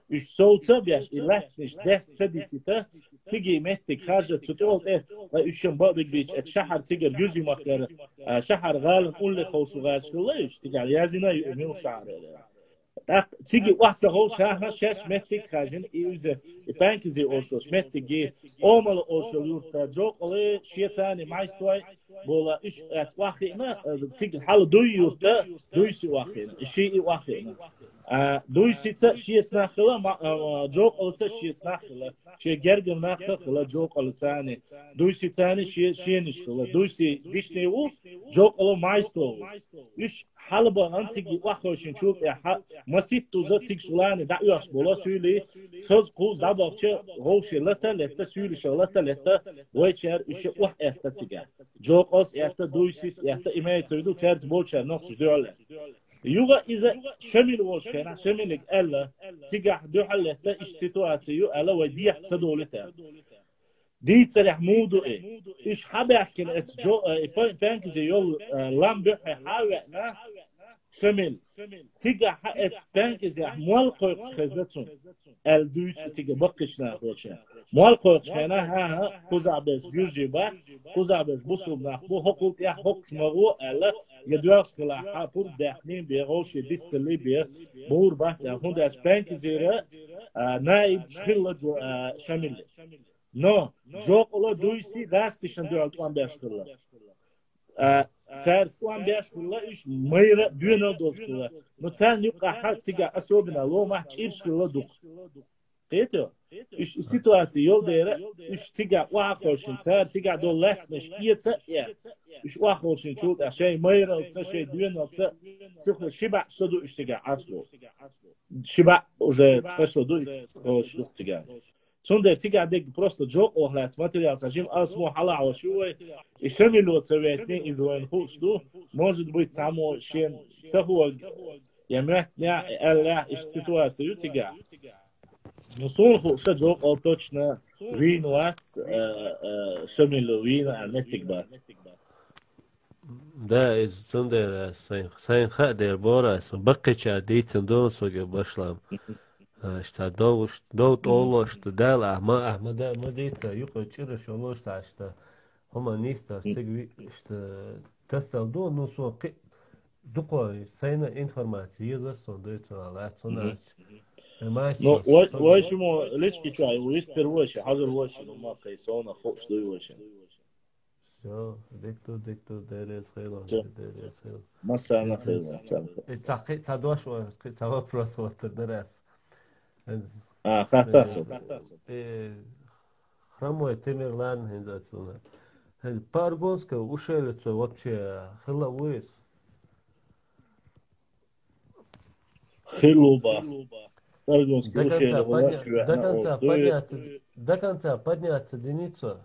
иш соуца бяш илахниш дес цедисита циги метти хажа цутолт эт ишен бабик бич эт шахар цига южи маклар шахар галн улли خوش وغاش كلش تقال يازينا يؤمنوا شعره تيجي واحد هو شهر شاش متك خاجن إيوزه البنك زي أوشوس متجي أمال أوشو يورتا جوك على شيء ثاني ما يستوي بولا إيش أتواخينا تيجي حال دوي يورتا دوي سي واخينا شيء واخينا دوي سي شيء سناخلا جوك على شيء سناخلا شيء جرجم ناخلا جوك على ثاني دوي سي ثاني شيء نشخلا دوي سي ديشني و جوك على ما يستوي إيش حال بان تيجي واخوشين شوف مسيت توزا تيك شلاني دا يوخ بولا سولي شوز قوز دا باقچه غوشي لتا سولي شلتا لتا ويشار إشي وح احتا تيجا جوك أس احتا دويسيس احتا إماي تريدو تيرت بولشار نقش دولة يوغا إذا شمل وشكنا شملك ألا تيجا دوحا لتا إش سيتواتيو ألا وديح تدولتا دي تريح مودو إيش حابي أحكي ات جو بانك زي يول لام بيحي حاوئنا شمل تيجا حقت بانك زي موال قويق خزتون الدويت تيجا بقشنا خوشا موال قويق خينا ها خوزع بيش جوجي باك خوزع بيش بصوب ناخبو حقوق يا حقوق مغو ألا يدوار خلا حابور داحنين بيغوشي ديستلي بيه بور بحث هون داش بانك زي نايب شخلا شمل No, joc ola duisi gastişen dört 15 kırla. Ter 15 kırla iş mayra düğüne doktular. No sen yuka hat siga asobina lo maç iş kırla duk. Qeto. İş situasiya yol dere iş siga waxoşun ter siga dollatmış iyetse ya. İş waxoşun çok şey mayra olsa şey düğün olsa sıfır şiba şudu iş siga aslo. Şiba уже трешоду xoşluk siga. Сундер тига дег просто джок охлат материал сажим асмо халау шуй и шамилу цветни из войн хушту может быть само шен сахуаг ямятня элла иш ситуацию тига но сон хуша джок ол точно вин ват шамилу вин анетик бат Да, из сундер сайн хадер бора бакча дейтен дон соге башлам. Что долт оло что дала Ахмада мадица юко чира шоло что хуманиста сегви что тестал до ну со дуко сайна информация за сондается ала сона Ну почему лички чай вы впервые hazır вообще ну ма кайсона хоп что и вообще Все, диктор дерес хело. Масана хело. Цадош це вопрос вот дерес. Хатасо. Хромой Темирлан хендацуна. Паргонска ушелица вообще хеловыс. Хелоба. Паргонска ушелица. До конца подняться деницу.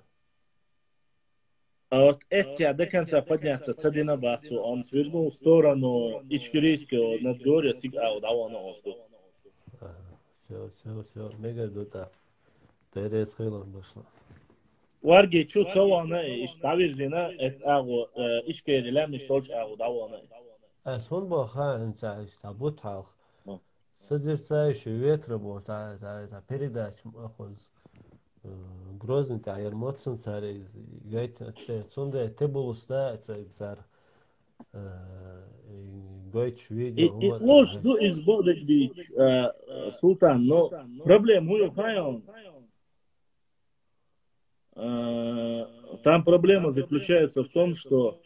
А вот эти до конца подняться цадина бацу, он свернул в сторону Ичкирийского надгорья, цигау, да он осту. Все, мега дута. Терес хелон башла. Варги чу цавана иш тавирзина эт агу Ичкирилем иш толч агу да он. Сон баха инца табут хал. Созерцаешь ветра бо за передач охоз. Грозный тайр моцен царе гайт сонда тебулуста цар гайт шведи лош ду из бодек бич султан но проблем хуй хайон там проблема заключается в том, что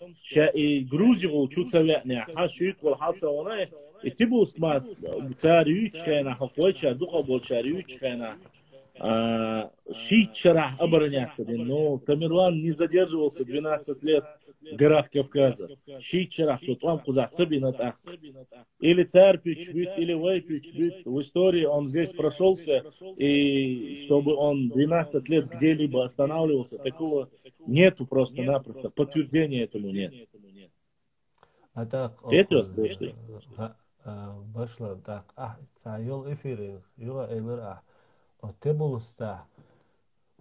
и Грузию чуцавятня, хашют волхацавана, и тибус мат царючхена, хохойча, духоболчарючхена, Шичера обороняться. Но Тамерлан не задерживался 12 лет в горах Кавказа. Шичера, Сутлам Кузацабинат. Или царь Пичбит, или Вай Пичбит. В истории он здесь прошелся, и чтобы он 12 лет где-либо останавливался, такого нету просто-напросто. Подтверждения этому нет. А так, Петros Бошли. Башла, так, сайол эфирин, юла эйлер, Тебулста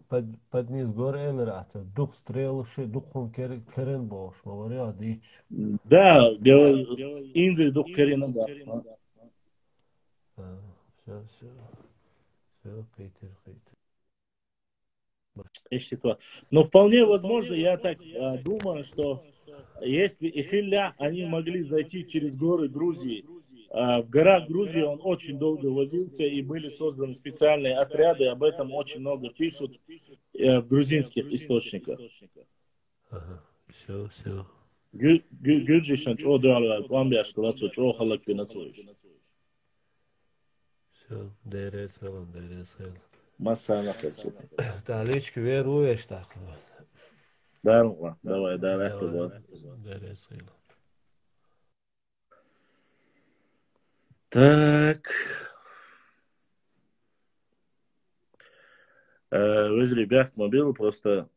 под низ гор элерата, дух стрелуши, духом керен бош, говоря, дичь. Да, инзель дух керена, да. Все, Питер. Но вполне возможно, я так думаю, что если Эфиля, они могли зайти через горы Грузии. В горах Грузии он очень долго возился, и были созданы специальные отряды, об этом очень много пишут в грузинских источниках. Все. Гюджишан, чего дали, ламбяшка, лацо, чего халакви нацуешь. Все, дерес. Масса нахрен. Талички веруешь так. Да, давай. Дерес. Так. Вы ребят мобил просто.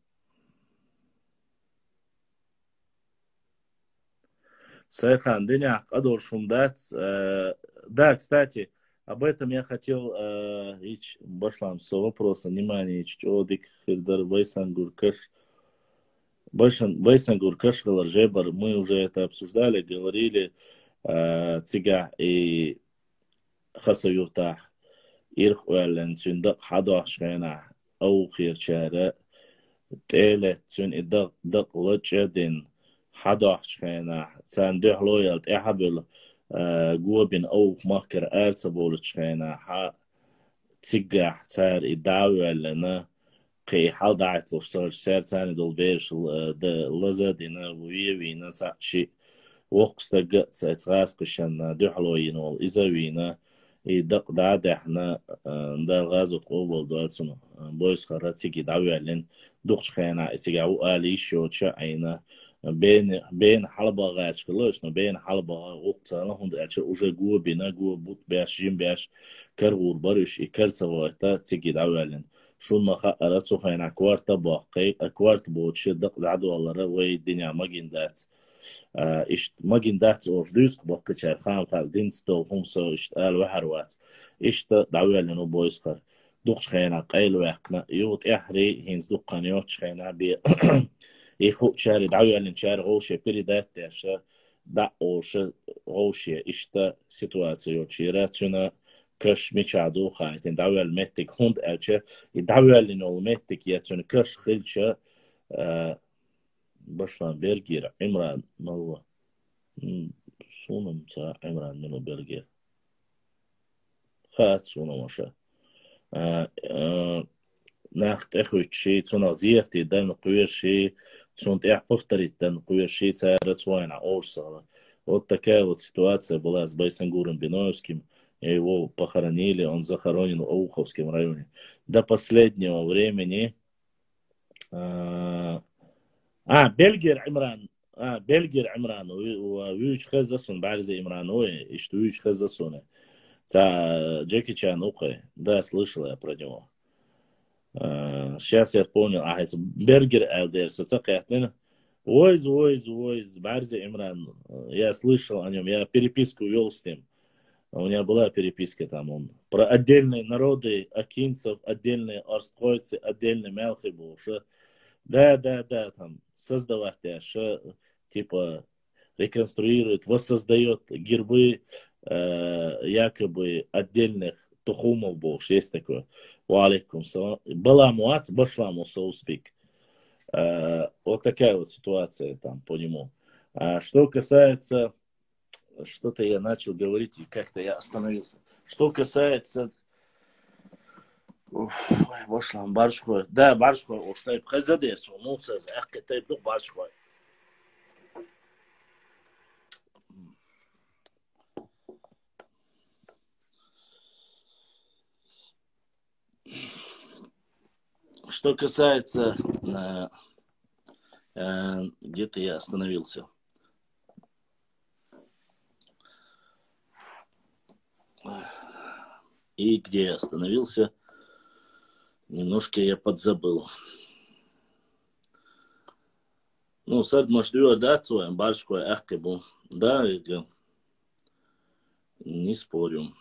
Сайхан, Деняк, Адор Шумдац. Да, кстати, об этом я хотел Башлам со вопроса. Внимание, Чодик, Хильдар, Вайсангур, Каш. Вайсангур, Каш, Галаржебар. Мы уже это обсуждали, говорили. Цига и Хасаюртах. Ирх Уэллен, Цюндак, Хадуах Шгайна, Аухир Чара, Телет, Цюн и Дак Лачадин, Хадуах Шгайна, Цан Дух Лоялт, Эхабил, Гуабин Аух Махкер Эрцабол Шгайна, Цига, Цар и Дауэллена, Кей Халдайт Лошсар, Сэр Цани Долберш, Лазадина, Вуевина, Сачи, Вокстаг, Цайцгасკშან Дух Изавина, и да احنا ده غازو قوبل دواتسون بويس خراتيكي داويالين دوخشخينا اتيغاو اليشو تشاينا بين حلبة غاش كلش بين حلبة وقتنا هند اتش уже гу бина гу бут бяш жим бяш каргур барыш и карцавата тиги дاويالين شون خا اراتسو خينا كوارتا باقي كوارت بوتش دعدو والله وي الدنيا ماجندات ماجندات اوردوس بوكچار خام خاز دينستو همسو اشتال وحروات اشت داويالين بويسخر دوخ خينا قيل وقنا يوت احري هينز دوقان يوت خينا بي يخو شاري داويالين شار غوشه بريدات تاشا دا اوشه غوشه اشت سيتواتسيو تشيراتسونا كش ميشادو خايتين داويال متك هوند الچه داويالين اول متك ياتسون كش خلچه باشلان برگیر عمران مالله سونم تا عمران منو برگیر خاط سونم وشه نخت اخوی چی تون زیرتی دن قویر شی تون احقفتری دن قویر شی تارت وين عورسه вот такая вот ситуация была с Байсангуром Биноевским, его похоронили, он захоронен в Ауховском районе до последнего времени. بلغر عمران ويوش خزسون بعرز عمران وي اشتو ويوش خزسون تا Джеки Чан ухе, да, слышал я про него. Сейчас я понял, Бергер Элдерс, Ойз, Барзи Имран, я слышал о нем, я переписку вел с ним. У меня была переписка там, он про отдельные народы, акинцев, отдельные орскойцы, отдельные мелхибуши. Да, там создавать, типа реконструирует, воссоздает гербы якобы отдельных тухумов больше. Есть такое. Валикум салам. Баламуац, башламу соуспик. Вот такая вот ситуация там по нему. Что касается... Что-то я начал говорить, и как-то я остановился. Что касается Boşlan barışkoy. Da barışkoy oştayıp kızı dersin. Mutsuz. Akketayıp yok barışkoy. Что касается, где-то я остановился. И где я остановился, немножко я подзабыл. Ну, сад можешь дать своим барышку ахкебу. Да, не спорю.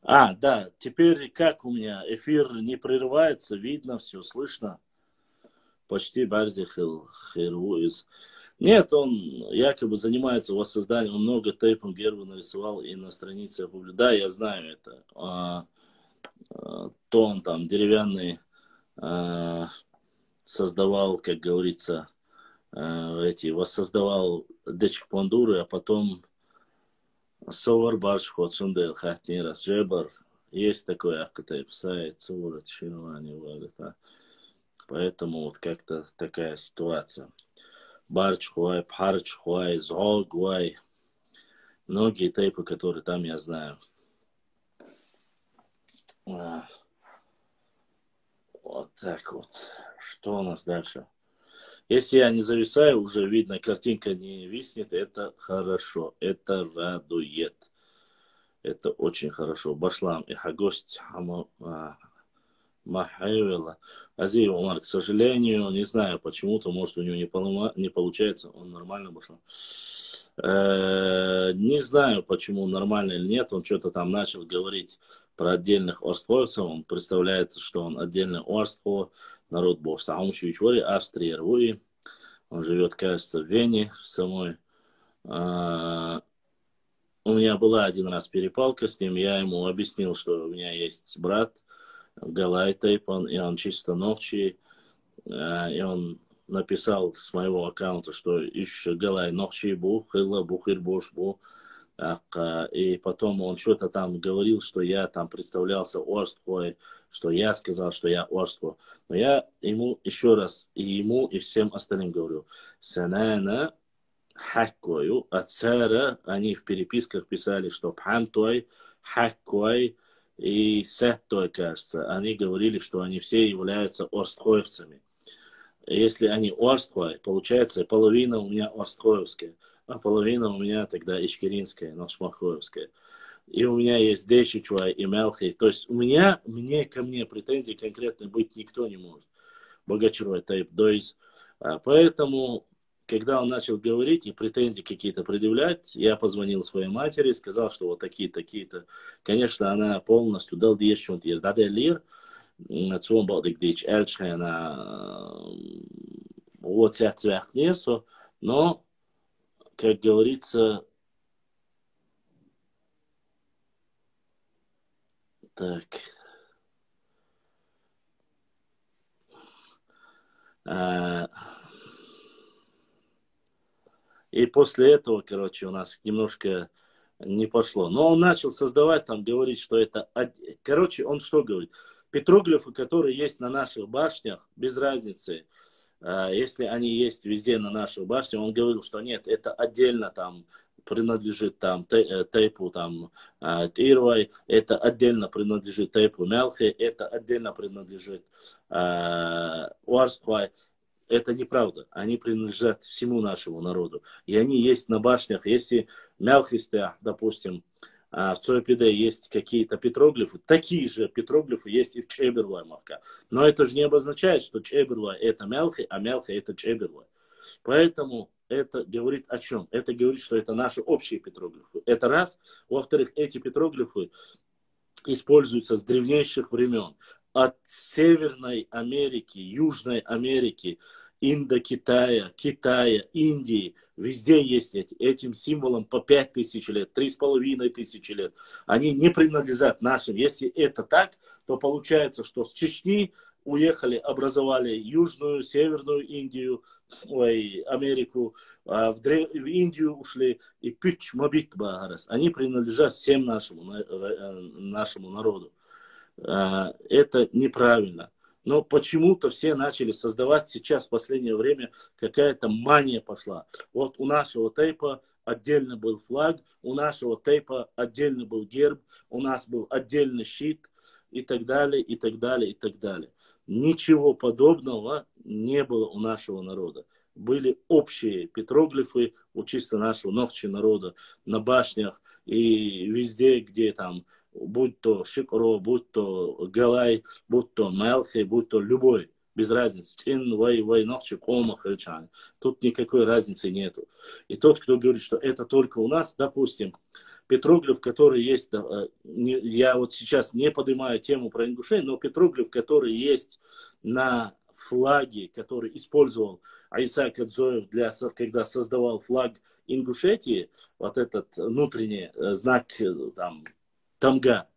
Да, теперь как у меня? Эфир не прерывается, видно все, слышно. Почти барзихил хервуис. Нет, он якобы занимается воссозданием, он много тейпов Гербу нарисовал и на странице опубликовал. Да, я знаю это. То он там деревянный создавал, как говорится, воссоздавал дечик пандуры, а потом совар барш ходшундел хатни раз джебар. Есть такой ахкатейп сайт, совар чинование валит. Поэтому вот как-то такая ситуация. Барч хуай, пхарч хуай, зог хуай. Многие тейпы, которые там я знаю. Вот так вот. Что у нас дальше? Если я не зависаю, уже видно, картинка не виснет. Это хорошо. Это радует. Это очень хорошо. Башлам и хагость Махаевела. Азия Умар, к сожалению, не знаю почему-то, может у него не получается, он нормально башлам. Не знаю, почему нормально или нет, он что-то там начал говорить про отдельных орствовцев, он представляется, что он отдельное орство, народ бог Саумшевичвори, Австрия, Рвуи, он живет, кажется, в Вене, в самой. У меня была один раз перепалка с ним, я ему объяснил, что у меня есть брат, Галай Тейпан, и он чисто ногчий, и он написал с моего аккаунта, что еще Галай ногчий бу, хилла бухир бош бу, и потом он что-то там говорил, что я там представлялся орствой, что я сказал, что я орство. Но я ему еще раз, и ему, и всем остальным говорю, санана хаккою, а цара, они в переписках писали, что пхантой, хаккой, и Сеттой, кажется, они говорили, что они все являются орстхоевцами. Если они орстхой, получается, половина у меня орстхоевская, а половина у меня тогда ичкеринская, ношмахоевская. И у меня есть Дещичуай и Мелхий. То есть мне ко мне претензий конкретно быть никто не может. Богачевой тайп. Поэтому, когда он начал говорить и претензии какие-то предъявлять, я позвонил своей матери, сказал, что вот такие-то. Конечно, она полностью дал дещун тир. Даделир, цун балдик дич эльчхена, вот цвях несу, но, как говорится, так. И после этого, короче, у нас немножко не пошло. Но он начал создавать, там, говорить, что это... Короче, он что говорит? Петроглифы, которые есть на наших башнях, без разницы, если они есть везде на наших башнях, он говорил, что нет, это отдельно там принадлежит там тейпу там Тирвай, это отдельно принадлежит тейпу Мелхи, это отдельно принадлежит Уарствай. Это неправда. Они принадлежат всему нашему народу. И они есть на башнях. Если Мелхистеах, допустим, в Цойпиде есть какие-то петроглифы, такие же петроглифы есть и в Чеберлуай Мавка. Но это же не обозначает, что Чеберлуай это Мелхи, а Мелхи это Чеберлуай. Поэтому это говорит о чем? Это говорит, что это наши общие петроглифы. Это раз. Во-вторых, эти петроглифы используются с древнейших времен. От Северной Америки, Южной Америки, Индокитая, Китая, Индии, везде есть этим символом по 5000 лет, 3500 лет. Они не принадлежат нашим. Если это так, то получается, что с Чечни уехали, образовали Южную, Северную Индию, Америку, в Индию ушли и Пич Мабит Багарас. Они принадлежат всем нашему народу. Это неправильно. Но почему-то все начали создавать сейчас в последнее время, какая-то мания пошла. Вот у нашего тейпа отдельно был флаг, у нашего тейпа отдельно был герб, у нас был отдельный щит и так далее, и так далее, и так далее. Ничего подобного не было у нашего народа. Были общие петроглифы у чисто нашего ногчи народа на башнях и везде, где там, будь то Шикро, будь то Галай, будь то Мелхи, будь то любой, без разницы. Ногчи, Кома, Хельчан. Тут никакой разницы нету. И тот, кто говорит, что это только у нас, допустим, петроглиф, который есть, я вот сейчас не поднимаю тему про ингушей, но петроглиф, который есть на флаге, который использовал Айса Кадзоев, когда создавал флаг Ингушетии, вот этот внутренний знак там, тамга.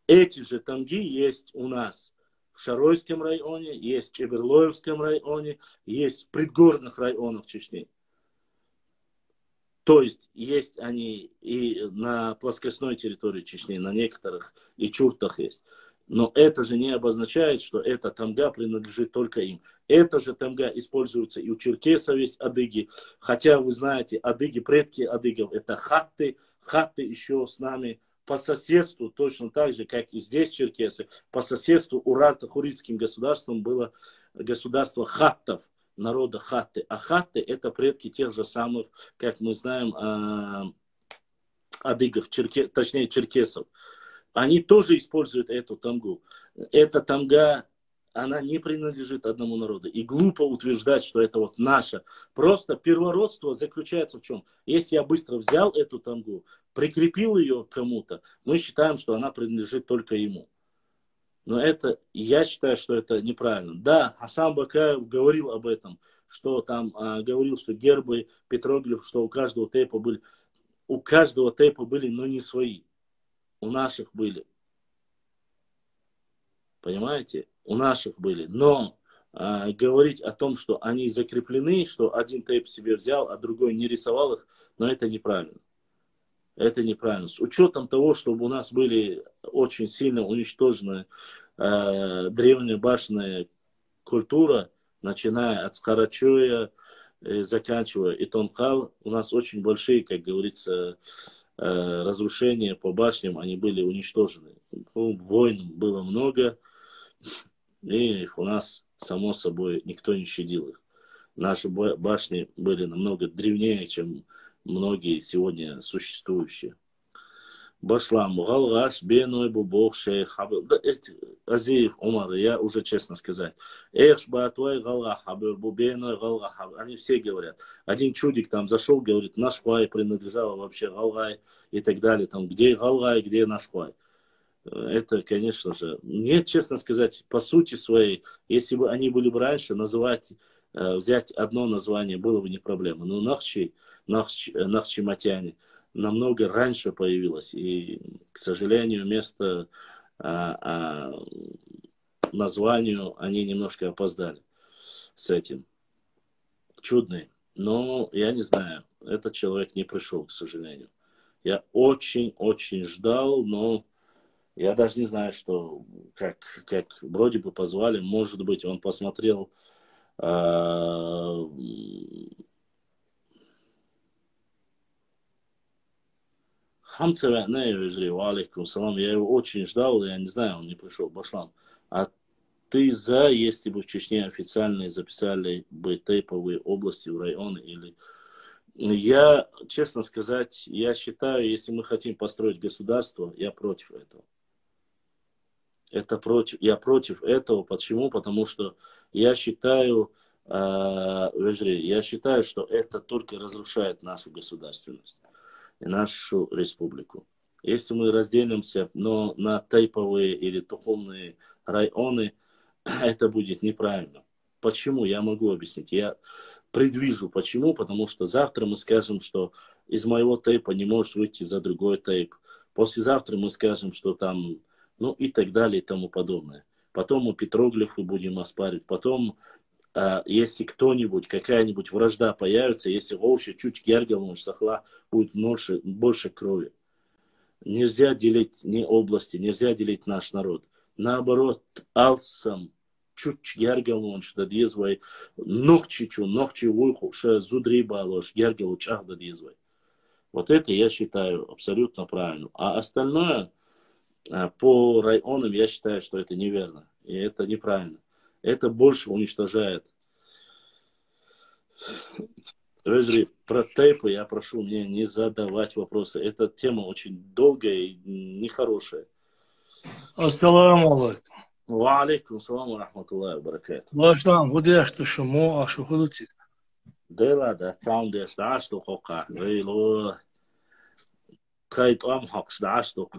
Эти же тамги есть у нас в Шаройском районе, есть в Чеберлоевском районе, есть в предгорных районах Чечни. То есть есть они и на плоскостной территории Чечни, на некоторых и чуртах есть. Но это же не обозначает, что эта тамга принадлежит только им. Эта же тамга используется и у черкесов есть адыги. Хотя вы знаете, адыги, предки адыгов, это хатты. Хатты еще с нами по соседству, точно так же, как и здесь черкесы, по соседству Уральто-Хуритским государством было государство хаттов, народа хатты. А хатты это предки тех же самых, как мы знаем, адыгов, точнее черкесов. Они тоже используют эту тамгу. Эта тамга, она не принадлежит одному народу. И глупо утверждать, что это вот наша. Просто первородство заключается в чем? Если я быстро взял эту тамгу, прикрепил ее к кому-то, мы считаем, что она принадлежит только ему. Но это, я считаю, что это неправильно. Да, Хасан Бакаев говорил об этом, что там говорил, что гербы, петроглиф, что у каждого тейпа были, но не свои. У наших были. Понимаете? У наших были. Но говорить о том, что они закреплены, что один тейп себе взял, а другой не рисовал их, но это неправильно. Это неправильно. С учетом того, чтобы у нас были очень сильно уничтожены древняя башенная культура, начиная от Скарачоя, заканчивая Итонхал, у нас очень большие, как говорится, разрушения по башням, они были уничтожены. Войн было много, и их у нас, само собой, никто не щадил их. Наши башни были намного древнее, чем многие сегодня существующие. Башлам, Галгаш, Беной, Бубох, Шейх, Азиев, Умар, я уже честно сказать. Эхш, Батвай, Галгах, Бубеной, Галгах. Они все говорят. Один чудик там зашел, говорит, наш Хуай принадлежал вообще Галгай и так далее. Там, где Галгай, где наш Хуай. Это, конечно же, нет, честно сказать, по сути своей, если бы они были бы раньше, взять одно название было бы не проблема. Но Нахчиматяне намного раньше появилась. И, к сожалению, вместо названию они немножко опоздали с этим. Чудный. Но я не знаю, этот человек не пришел, к сожалению. Я очень-очень ждал, но я даже не знаю, что как вроде бы позвали. Может быть, он посмотрел Хамцева, алейкум салам. Я его очень ждал, я не знаю, он не пришел. Башлам. А ты за, если бы в Чечне официально записали бы тейповые области в районы или... Я, честно сказать, я считаю, если мы хотим построить государство, я против этого. Я против этого. Почему? Потому что я считаю, что это только разрушает нашу государственность и нашу республику. Если мы разделимся на тейповые или духовные районы, это будет неправильно. Почему? Я могу объяснить. Я предвижу почему. Потому что завтра мы скажем, что из моего тейпа не может выйти за другой тейп. Послезавтра мы скажем, что там, и так далее и тому подобное. Потом мы петроглифы будем оспаривать. Потом, если какая-нибудь вражда появится, если Волши чуть гергал, сахла, будет больше крови. Нельзя делить ни области, нельзя делить наш народ. Наоборот, алсам, чуть гергелунш да дизвай, ногчи уйхуша зудри балош, гергелу чах да дизвай. Вот это я считаю абсолютно правильно. А остальное по районам я считаю, что это неверно. И это неправильно. Это больше уничтожает. Друзья, про тейпы я прошу мне не задавать вопросы. Эта тема очень долгая и нехорошая. Ассаламу алейкум. Ва алейкум салам ва рахматуллахи ва баракату. Baştan bu yaşta şu mu aşı huluti. Дела да цаун деш да ашту хока. Вейло. Кайт ам хакш да ашту.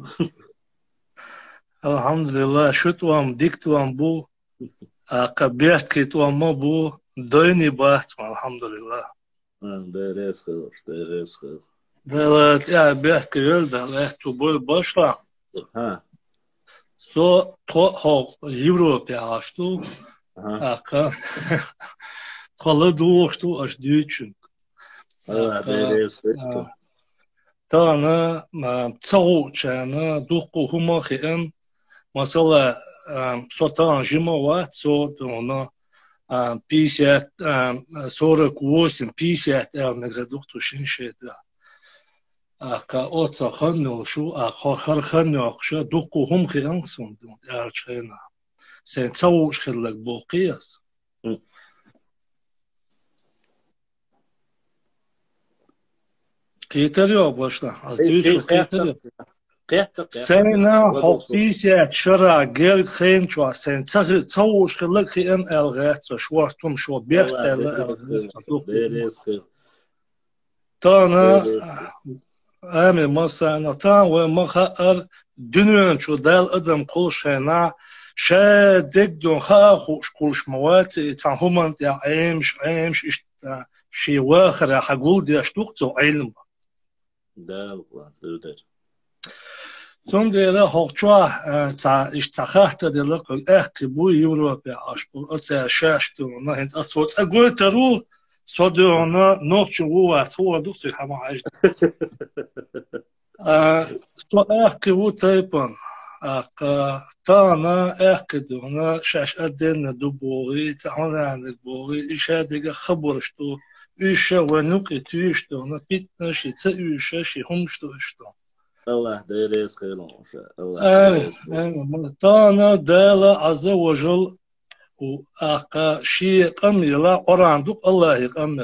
Elhamdülillah şu tuam dik tuam bu kabiyat ki tuam bu doyni baht elhamdülillah. Дерес хэл, дерес хэл. Evet ya biat ki öldü. Lehtu bu başla. Ha. So to ho Avrupa aştu. Aka kalı doğuştu aş düçün. Дерес хэл. Tana çoğu çana duku huma khian mesela sotan jima var so ona 50 40 8 50 ne doktor şin şeyde ka otsa khanno şu akhar khanno şu duku hum khian son erçena sen çoğu khilak bu qiyas Kıytırıyor başla. Az değil şu kıytırıyor. Sena hokbise çıra gel kıyın çua. Sen çoğu şkıllık kıyın elgayatsa. Şuartum şu bir elgayatsa. Tana Ami masana tan ve makar dünün şu dal adam kulşena şedik dün ha kuş mawati tan human ya aymış işte şey واخر هقول دي اشتوقته علم Да, да. Sonra hoqqa ta iştaxta de laq bu Avropa aşbu ata şaştu ona hent asot agotaru soduna noqchu wa tawadu si hama ajd sto bu taypan tana aqiduna shash adna duburi ta'ana duburi ishadiga khabarshtu üşe ve nuketi işte ona bitne şitse üşe şihumştu işte. Allah deriz kılmış. Allah. Evet. Tana dela azze ve jel u aka şi kamila Kur'an'duk Allah'ı kamil.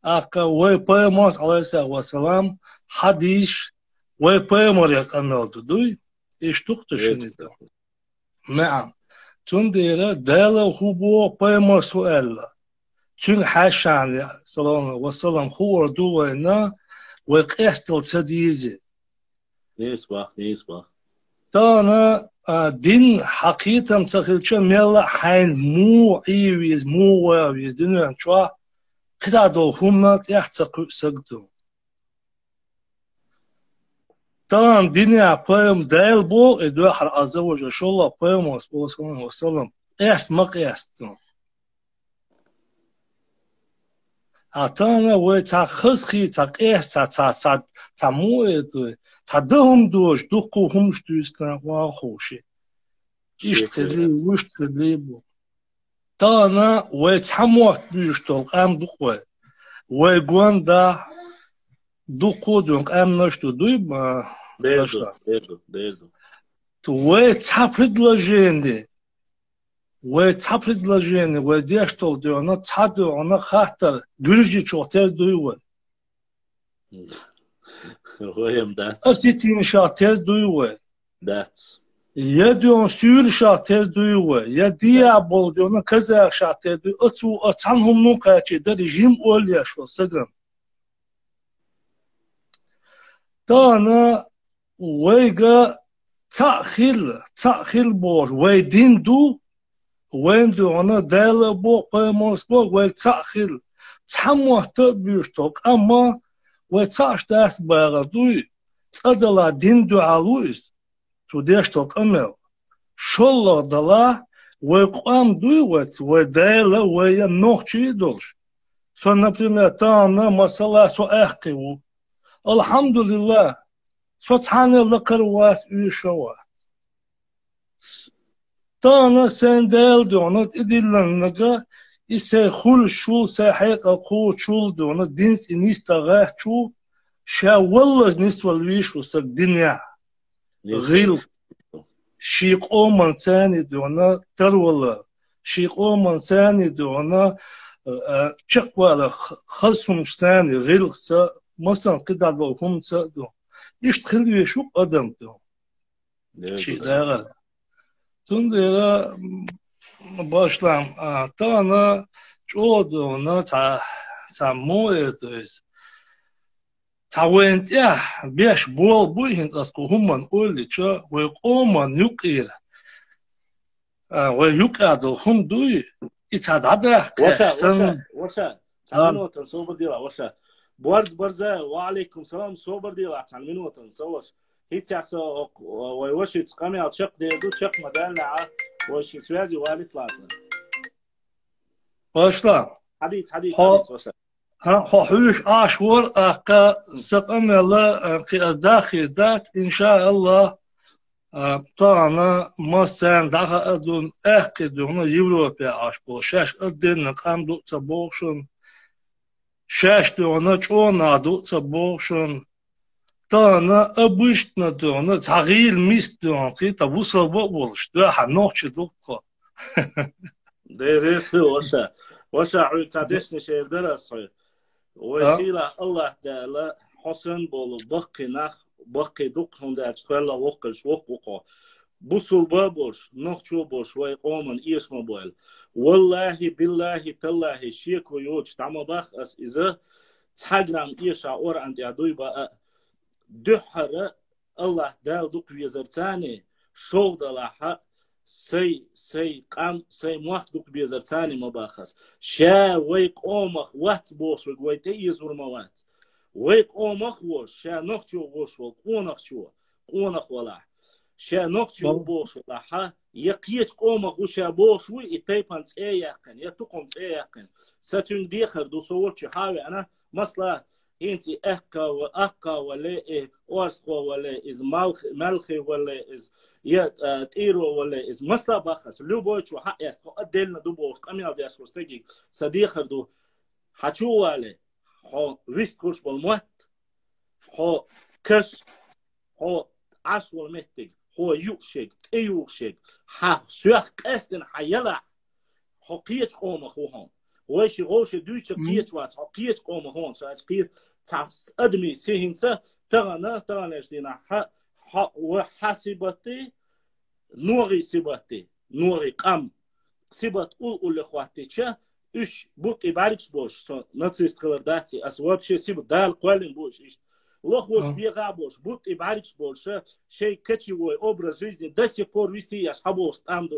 Aka ve peygamber aleyhisselatü vesselam hadis ve peygamber kamildi. Duy. İştuktu şimdi. Naam. Tundira dela hubo peygamber sualla. Çünkü haşan sallallahu aleyhi ve sellem huwa duwayna ve qestel tadizi. Nisbah. Tana din hakitam takilçe mella hayn mu iwiz mu wawiz dünya çwa qidado hummat yaxtaqu sagdu. Tan dünya payım değil bu edwahar azza ve celle şollah payım sallallahu aleyhi ve sellem esmaq yastu. Atana ve ta khızxi ta qes ta muedu ta dum duş duku humştu üstüne wa xoşi işteli bu tana ve tamuat büyüştol am duqwe ve gwanda duku dun am noştu duyma Derdu. Tu ve tapridlajendi ve deştol de ona tadı ona xatar gürji çotel duywe Goyim dat. Asitin şatel duywe Dat. ya diyorsun suyur şatel duywe ya diabol diyorsun kaza şatel duywe atu atan humnu kaçı da rejim ol yaşo sagan dana vega ta'khil bor ve din du وين أنا دالة بوق بموس بوق وتأخير تحموه تبيشتوك أما وتأش داس باغدوي تأدلا دين دو علويس توديشتوك أمل شالله دلا ويقام دوي ودالة ويا نوخشي دولش So, например, там на масала со эхкиву. Alhamdulillah, صوتحاني لقر واس يشوا تانا سندال دونت إدلنجا إسا خل شو ساحق أقو شول دونت دينس إنيستغاه شو شا والله نسوالويش وسك دنيا غيل شيق أومن ثاني دونا ترولا شيق أومن ثاني دونا شقوالا خصم ثاني غيل سا مثلا كده لهم سا دو يشتغل يشوف أدم دو شيء ده تندرا başlam tana çoğduğuna moedus tawent ya beş bu hintas kuhuman ölçü ve oman yukir ve yukadu hum duy itadada وشا تعلمينوتن صوبر ديلا وشا برزا وعليكم سلام صوبر ديلا تعلمينوتن سوش هيت يعسو ويوشي تقامي او تشق ديدو تشق مدالنا وشي سوازي والي طلعتنا başlam حديث وشا خوش عاشور أقا سقم الله داخل دات إن شاء الله طانا مثلا داخل أدون أحكدون يوروبيا عاشبو شاش أدين نقام دو تبوشن شاش دونا جونا دو تبوشن طانا أبوشتنا دونا تغيير ميست دون كي تبوصل بولش دو حنوخش دوكو دي ريسخي وشا عيد تادشني شير درس وسيلة الله دالا حسن بولو بقي نخ بقي دوقهم دا تخلا وقلش وقوقو بوصل بابوش نخشو بوش ويقومن إيسما بوال والله بالله تالله شيك ويوش تعمى باخ أس إذا تحقرام إيشا أور عند يعدوي بقى دحر الله دال دوق ويزرتاني شو دلاحا سي قام سي موقت دوق بيزرتاني مباخس شا ويق اومخ وات بوش ويتي يزور موات ويق اومخ وش شا نخشو وش وقونخ شو قونخ ولا شا نخشو بوش ولا ح يقيش اومخ وشا بوش وي يتيبان تياقن يتقوم تياقن ستون ديخر دو صورتش حاوي انا مثلا انتي اقا ولا ايه اوسقو ولا از ملخي ولا از تيرو ولا از مثلا بخس لوبوش وحق يسقو ادلنا دوبوش قميا ديش وستجي صديق دو حچو ولا هو ويسكوش بالموت هو كش هو عشول مهتج هو يوشك ايوشك ها سوخ قستن حيلا هو قيت قوم خوهم ويش غوش دوش قيت وات قيت قوم هون ساعات قيت تعس ادمي سيهنسا تغنا اشتينا ح وحاسبتي نوري سبتي نوري قام سبت اول اخواتي تشا اش بوت اباركس بوش ناتسيست خلرداتي اس вообще سيب دال قوالين بوش ايش لوخ وش بيغا بوش بوت اباركس بوش شيء كتشوي образ жизни до сих пор вести я шабош там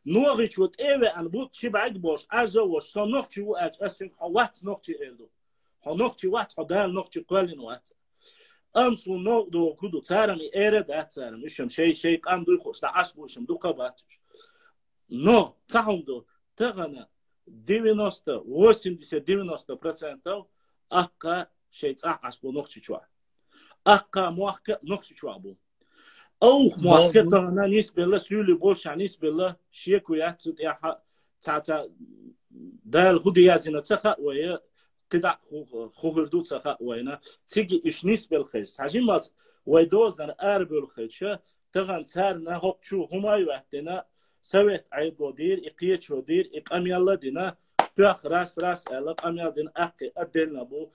نوغي شوت ايوه ان بوت شبعك بوش ازوش صنوخشي واج اسن خوات نوخشي اردو هنوخشي وات خدال نوخشي قوالين وات امسو نو دو كودو تارمي ايره دات تارم اشم شيء قام دوي خوش تعاش بوشم دو قباتش نو تاهم دو تغنى 90% اقا شيء تعاش بو نوخشي شوا اقا موحكة نوخشي شوا بو اوخ موحكة تغنى نسبة الله سيولي بولش نسبة الله شيكو ياتسود ايحا تا دال هدي يازينا تخا ويا قدع خوغردو تخا وينا تيجي اش نسبة الخيش ساجين مات ويدوزنا اربو الخيش تغن تارنا هوكشو هماي وحدنا سويت عيبو دير اقيتشو دير اقام يلا دينا تاخ راس الا قام يلا دين اقي ادلنا بو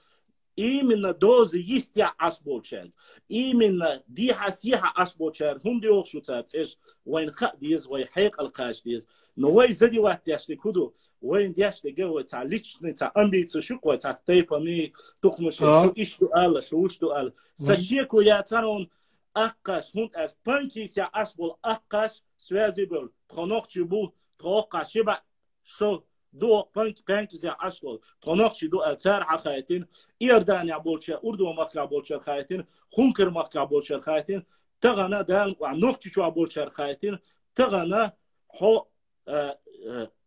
именно дозы есть я ашболчен именно دي حسيها ашболчен هم دي اوخشو تاتش وين خ ديز وين حيق القاش ديز نوي زدي وقت ياشتي كودو وين دياشتي جو تاع ليتشني تاع امبيتس شو كو تاع تيباني تخمش شو ايش دو شو وش دو سشيكو يا تانون اقاش هم بانكيس يا اشبول اقاش سوازيبل تخنوخشي بو توقاشي با شو دو بانكيس يا اشبول تخنوخشي دو التار حخايتين ايردان يا بولشا اردو مكا بولشا خايتين خونكر مكا بولشا خايتين تغنا دال ونوخشي شو بولشا خايتين تغنا هو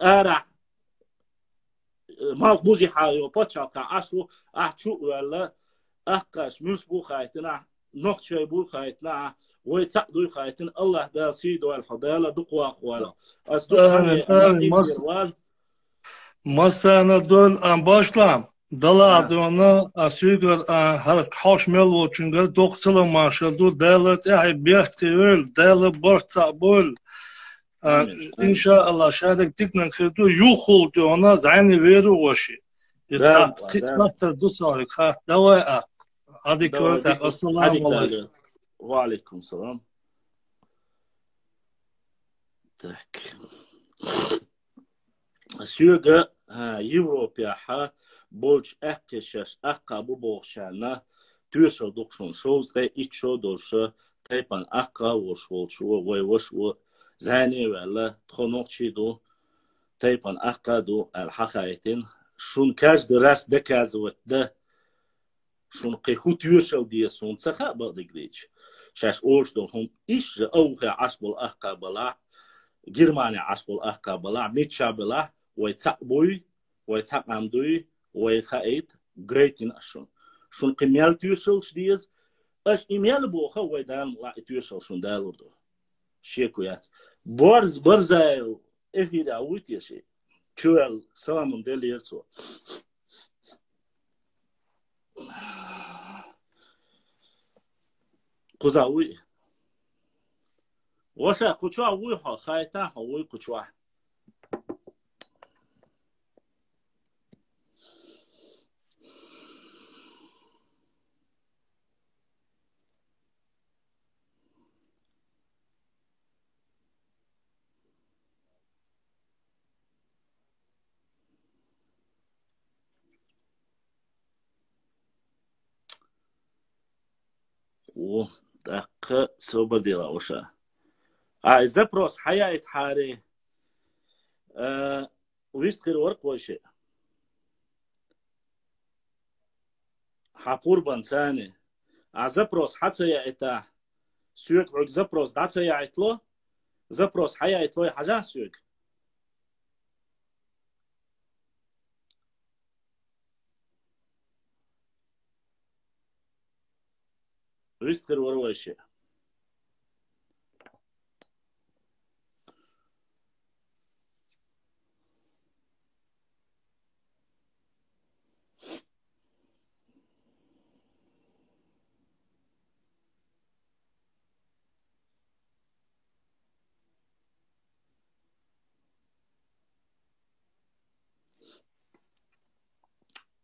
ارع مغبوزي حايو باتشا كا اشو احشو ولا اقاش مش بو خايتين نقشة بوخايتنا ويتسعدوا خايتين الله دا سيدو الحدالة دقوا أقوالا آمين آمين مسانا دول أنباشلام دلا دونا أسيقر هر كاش ملو چنگر دوخسل ماشدو دالت احي بيحتويل دالت برتعبول إن شاء الله شادك تكنا خدو يوخول دونا زعيني ويرو وشي يتحقق دو سارك خاط دواء هذه كويتك السلام عليكم وعليكم السلام так سيوغا يوروبيا ها بولش اكشش اقابو بوخشانا تيوشو دوكشون شوز دي اتشو دوش تايبان اقا وشولشو ويوشو زاني ولا تخونوخشيدو تايبان اقا دو الحقايتين شون كاج دراس دكاز وده شون قيخو تيوشو دي سونسخا بغدقليش شاش اوشدون هم ايش اوغي عشبو الاقا بلا جرماني عشبو الاقا بلا ميتشا بلا ويتسقبوي ويتسقامدوي ويخايت غريتين اشون شون قميال تيوشلش ديز اش ايميال بوخا ويدان لا تيوشل شون دالوردو شيكويات برزايو اهيدا ويتيشي تشوال سلام ديليرسو قزاوي وشا قچوا ويها خايتا هوي قچوا دقة سوبر ديلا وشا زبروس حياة حاري ويستقر ورق وشي حapur بانساني زبروس حتى يأتا سيوك عق زبروس دعتا يأتلو زبروس حياة لو حاجة سيوك ويستقر ورق وشي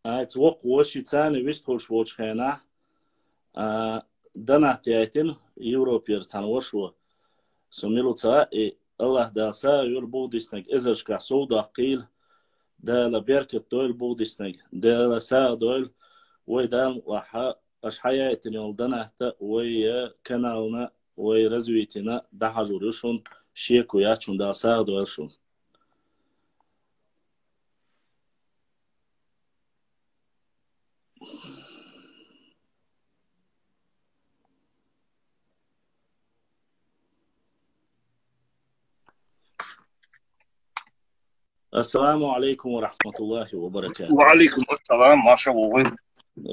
توق وشي تاني ويستقرش وشخينا دنا تياتين يوروبير تنوشوا سميلو تا الله داسا يول بوديسنك ازرش كاسودا قيل دا لبيركت دول بوديسنك دا لسا دول ويدان وحا اش حياتين يول دنا تا وي كانالنا وي رزويتنا دا حجوريشون شيكو ياتشون داسا دولشون السلام عليكم ورحمة الله وبركاته. وعليكم السلام ما شاء الله.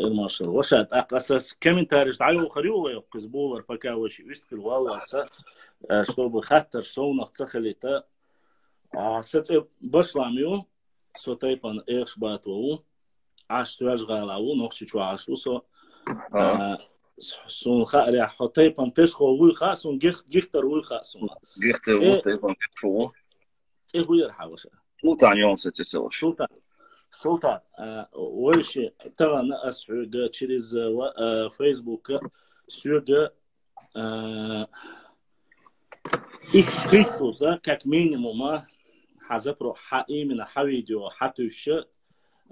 ما شاء الله. وشات أقصص كم تاريخ تعالوا خريو يقزبول بكاوش يستقل والله سا شو بخاطر صونا تخليته ست بشلاميو صوتيبان إيش باتوه عاش سواج غلاو نقش شو عاشو سون خارج حطيبان بيشخو ويخا سون جيختر ويخا سون جيختر وطيبان بيشخو إيه هو يرحوشه سلطان يوم ستسوش سلطان وش طبعا أسعود через فيسبوك سعود их критоза как минимум حذف именно видео حتوش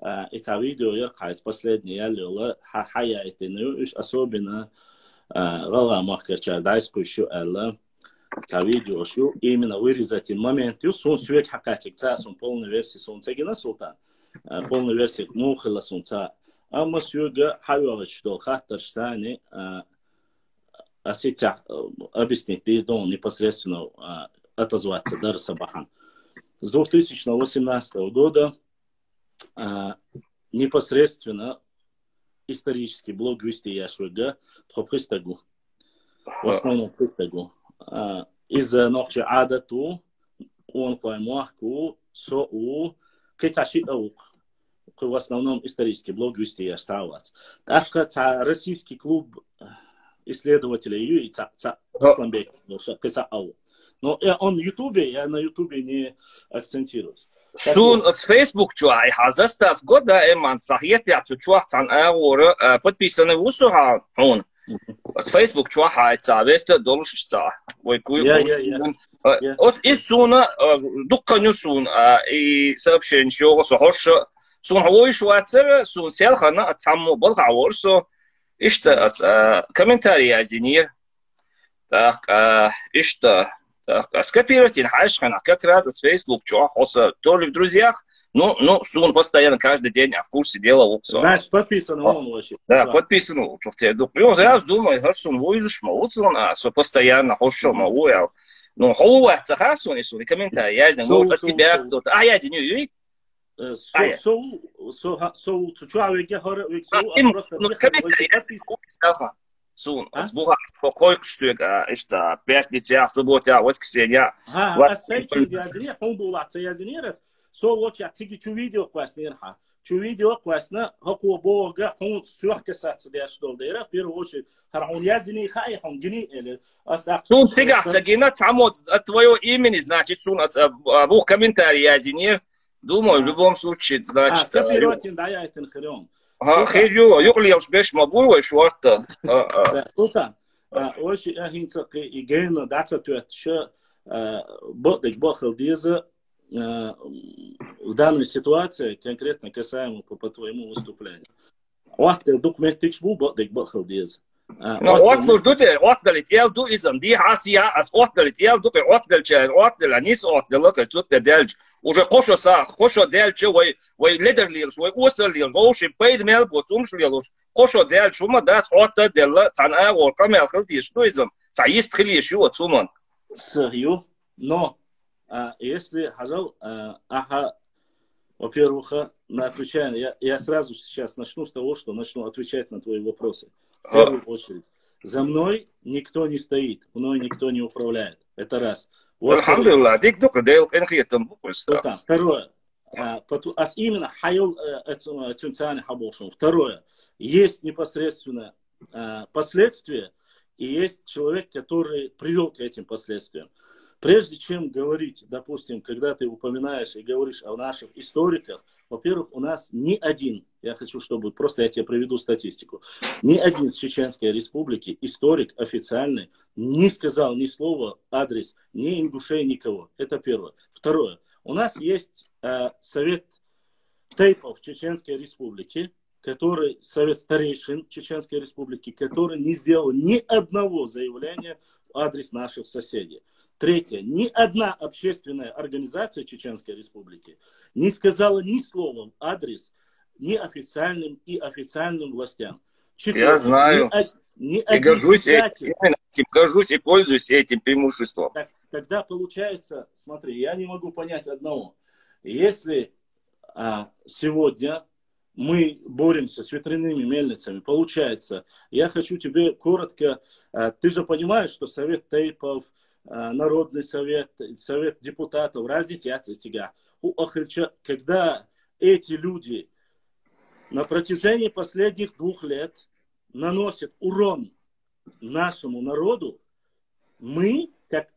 это видео يرقعت последнее اللي حياتنا إيش особенно غلا مخكر دايسكو شو الله видео شو именно вырезать момент сон свек حقاتك تا сон полная версия сон цегина султан полная версия мухла сон та اما سوق حاول что خاطر ثاني осетя объяснить передон непосредственно отозваться даже сабахан с 2018 года непосредственно исторический блог вести яшвега, то пристагу. В основном пристагу. Из-за ночи адату, он поймахку, соу, киташи аук. В основном исторический блог вести яшвать. Так как российский клуб исследователей и Исламбек, но он в Ютубе, я на Ютубе не акцентируюсь. Сун от Facebook чуай хазастав года эман сахьете чуах цан агор подписаны в усуха он. От Facebook чуах хайца вефта долшца. Ой куй. От из суна дукканю сун и сообщение что хош сун хой швацер сун селхана от саму болгаворсо ишта комментарии азинир. Так ишта скопировать хашхана как раз с Facebook, что хоса то ли в друзьях, ну, сун постоянно каждый день в курсе дела. Знаешь, подписан он вообще. Да, подписан он. Я думаю, сун выйдешь, молодцом, а постоянно хошел, молодцом. Ну, холуаться, хасун, и сун, комментарий, я знаю, может, от тебя кто-то. А я знаю, юй. Ну, комментарий, я списал. Сун, сбуга, какой штук, что пятница, суббота, воскресенье. А сайти язни, хондулаться язни раз, солочи, тиги чу видео классный, чу видео классно, хаку бога, хон сюх касаться для что дера, в первую очередь, харун язни, хай хон гни или остав. Сун сега, цагина, само от твоего имени, значит, сун, бух комментарий язни, думаю, в любом случае, значит. Скопировать, да, я это хрен. خيريو يقلي وش بيش مبول وش وقت سلطان وش هينسا يجينا داتا توتش بدك бахал диза в данной ситуации конкретно касаемо по твоему выступлению. وقت документ تكشبو بدك бахал диза. وقت لدوتي وقت الاتيال دو إذن دي حاسية أس وقت الاتيال دوكي وقت الجال وقت الانيس وقت لك توت دلج وجا قشو سا قشو دلج وي ليدر ليلش وي وصل ليلش وش بيد ميل بوسومش ليلش قشو دلج شو ما دات وقت دل تانا وكمل خلتي شو إذن تعيست خلي شو تسومن سهيو но если хажал во-первых, отвечая, я сразу сейчас начну с того, что начну отвечать на твои вопросы. В первую очередь, за мной никто не стоит, мной никто не управляет. Это раз. Второе, именно второе, есть непосредственно последствия, и есть человек, который привел к этим последствиям. Прежде чем говорить, допустим, когда ты упоминаешь и говоришь о наших историках, во-первых, у нас ни один, я хочу, чтобы, просто я тебе приведу статистику, ни один с Чеченской Республики историк официальный не сказал ни слова, адрес, ни ингушей, никого. Это первое. Второе. У нас есть совет тейпов Чеченской Республики, который, совет старейшин Чеченской Республики, который не сделал ни одного заявления в адрес наших соседей. Третье. Ни одна общественная организация Чеченской Республики не сказала ни слова в адрес ни официальным и официальным властям. Я знаю. И горжусь и пользуюсь этим преимуществом. Тогда получается, смотри, я не могу понять одного. Если сегодня мы боремся с ветряными мельницами, получается, я хочу тебе коротко, ты же понимаешь, что совет тейпов, Народный совет, совет депутатов, разница сега. Когда эти люди на протяжении последних 2 лет наносят урон нашему народу, мы, как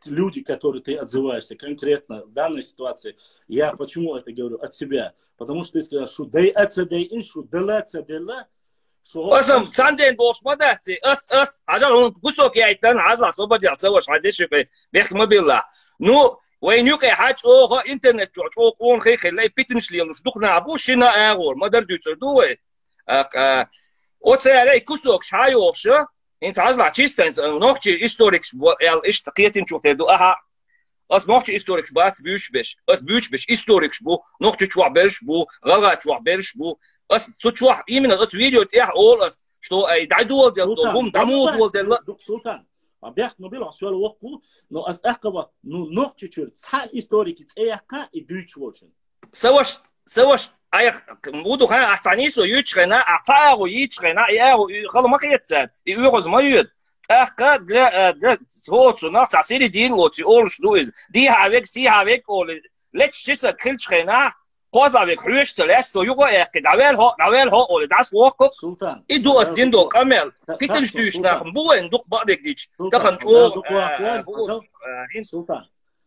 люди, которые ты отзываешься конкретно в данной ситуации, я почему это говорю от себя? Потому что ты сказал, что дай ацадей иншу, дала цадела, أصلاً ساندين بوش بدأتي عجل قصوك يعيتن عزا صوبة يعصوش عديش بيحكم بالله نو وينيوك حاج أوه إنترنت جوج أوه قون خي لاي بيتنش ليلوش دخنا عبوش هنا أغور ما در دوتر دوه أوتسي علي قصوك شايوش إنت عزل عشيستن نوخشي إستوريكش إيش تقيتين شوك تدو أس نوخشي إستوريكش بات بيوش بيش إستوريكش بو نوخشي شوع بيرش بو غلغا شوع بيرش بو أس تشوح إيمن أس فيديو تيح أول أس شتو أي دعدو دل دوم دمو دول دل سلطان بيحكي ما بيلعب سؤال وقفه نو أس أقوى نو نوخشي شو تحال إستوريكي تأيحكا إدويتش وشن سواش سوش أي مودو خان أحتانيسو يتشغنا أحتاغو يتشغنا يأغو خلو ما كيتساد يغوز ما يد أحكا دا سوتو ناخ تعسيري دين لوتي أولش دويز دي هاويك سي هاويك أول لتش شيسا كلشغنا قوزا بيك حوش تلاش سو يغو أحكي دعوال هو أول داس وقت سلطان إدو أسدين دو كامل كتنش دوش ناخ مبوين دوك بعدك ديش دخن جو سلطان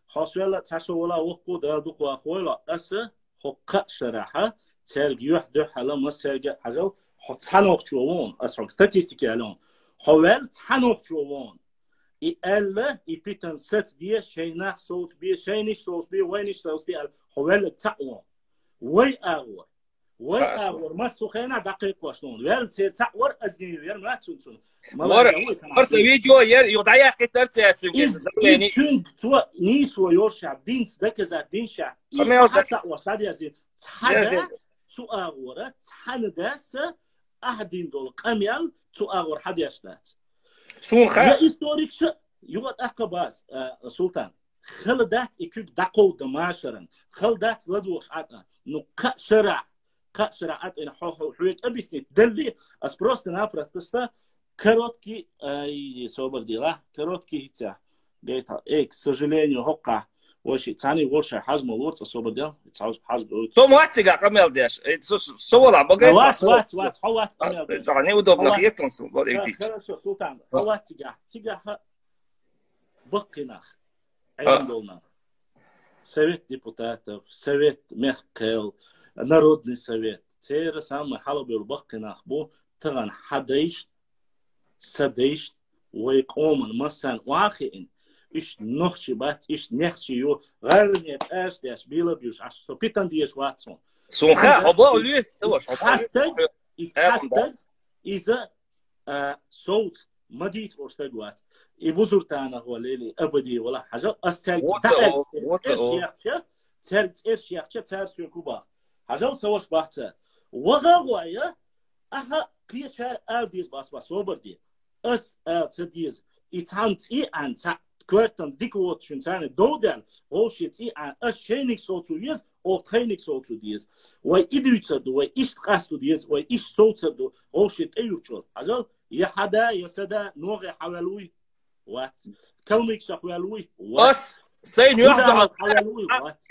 حاسولا تشولا وقو دا دوك واخولا أسا حق شرحة تلقي يحدو حلا ما سلقى حجل حتحنوق شوون أسرق ستاتيستيكي الان حوال تحنوق شوون إلا يبيتن ست دي شيناح صوت بي شينش صوت بي وينش صوت بي حوال تقوى وي أغور ما سخينا دقيق وشلون ويل تير تقور أزني ويل ما تسون مرس فيديو يقطع كتر يعني تو نيسو يورشع دين دكزات دين شع حتى وصاد يزين تحدا تو أغور تحندس أحدين دول قميل تو أغور حد يشتات سون خا يا إستوريك ش يقول أقباس سلطان خلدات يكوك دقو دماشرن خلدات لدوش عطا نو قشرع عطا حويك أبسني دلي أسبروستنا برستستا كروتكي صوبر ديلا كروتكي هيتا قيتها к сожалению هقع وشي تاني ورشة حزم الورصة صوبر ديلا حزم تو مواتيقا قميل ديش سولا بقى وات قميل ديش يعني ودوبنا خيطن سلطان واتيقا بقيناخ عين دولنا Совет депутатов, Совет Мехкел, Народный совет. Те самые халабил бакинах бу таган хадейш, садейш, ويقومن مثلا واقعين إيش نخشي بات إيش نخشي يو غيرني أش ديش بيلا بيوش عش سبيتان ديش واتسون. سونخا هبوا ليش سوش. يتحسد إذا صوت مديت ورستجوات يبزرتانا هو ليلي أبدي ولا حاجة أستل إيش يحكي ترسي كوبا حاجة سوش بحث وغوايا أها قيشار أوديز بس صوبر دي أس تديز يتعنتي عن كورتن ديكوت شنتانه دودن وشيتي عن أشينك صوتو يز أو تخينك صوتو ديز وإدوتردو وإيش قصدو ديز وإيش صوتردو وشيت أيوتشول حاجة يحدا يسدا نوغي حوالوي وات كلمك شحوالوي بس سين يحدو على حوالوي وات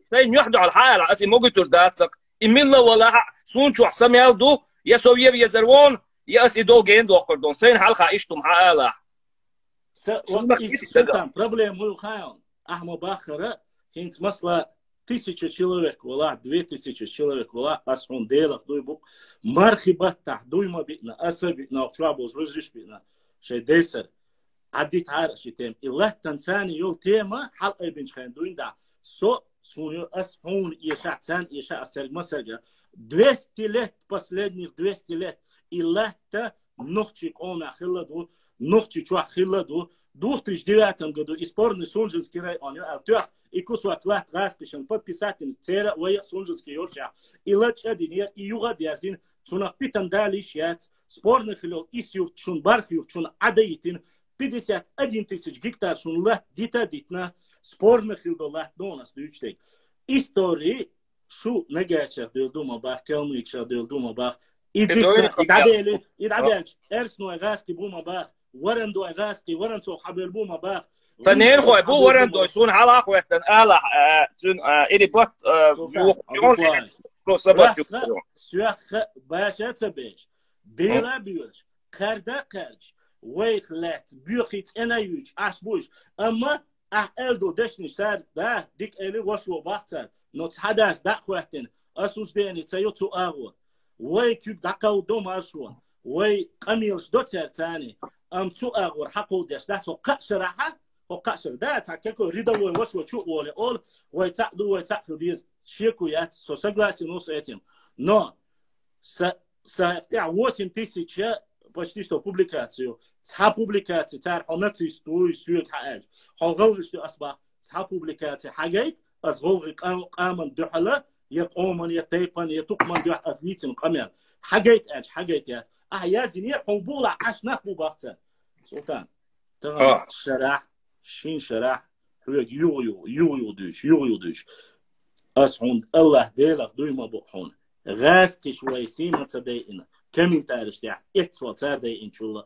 سين يحدو على الحالة أسي موجتور داتسك إميلا ولا سونشو حسام يالدو يا سوية يزروان يا أسي دو جين دو قردون سين حلقة إيشتم حالة سلطان проблем هو خايون أحمد باخرة كنت مثلا 1000 человек ولا 2000 человек ولا أسون ديلك دوي بوك مرخبات تحت دوي ما بينا أسبينا وشعبوز رزش بينا شيء ديسر عديت عارش تيم إلا تنساني يول تيما حلقة بنش خين دوين دا سونيو أسهون يشاع تان يشاع أسرق مسرقة 200 лет последних 200 лет إلا تا نخشي قوم خلدو نخشي شو خلدو 2009 году испорный Сунжинский район алтух икусу аклат раскишен подписатель цера вая Сунжинский yorşa ilaç adiniye iyuga dersin suna pitan dalişyat спорный хлел исюр чун бархюр чун адаитин 51 тысяч гектар шунла дита дитна спорный хлел доллар донас дючтек истории шу нагачах дылдума бах келмикша дылдума бах идадели эрсну агаски бума бах ورندو أغاسكي ورندو حبل بوما باق تنين خوي بو ورندو يسون على خويتن آلا تون إلي بوت يوقعون كروسبات يوقعون سياخ باشا تبيش بيلا بيوش كاردا كارج ويخلات بيوخيت أنا يوش عشبوش أما أهلدو دشني سار دا ديك إلي وشو باختر نوت حداث دا خويتن أسوش ديني تيوتو أغو ويكيب داقاو دوم أشوان ويقميلش دوتر تاني تو أغور حقو ديش ده سو قشر حق وقشر ده تاكيكو ريدو وشو شو ولا أول ويتأخذ ديز شيكويات سو سجلاسي نص этим но я 8000 почти что публикацию ца публикации цар онаци стуй сюк хааж хогол что асба ца публикации حاجات أصغر قامن دحلا يقومن يتيقن يتقمن دح أزنيتن قمر حاجات يازني قبول عشنا بباختن سلطان تمام شرح شين شرح هو يو دوش أسعون الله ديلك دوما بوحون غاسكي شوي سيما تدينا كمين تارشتاح إتسوى تاردي إن شاء الله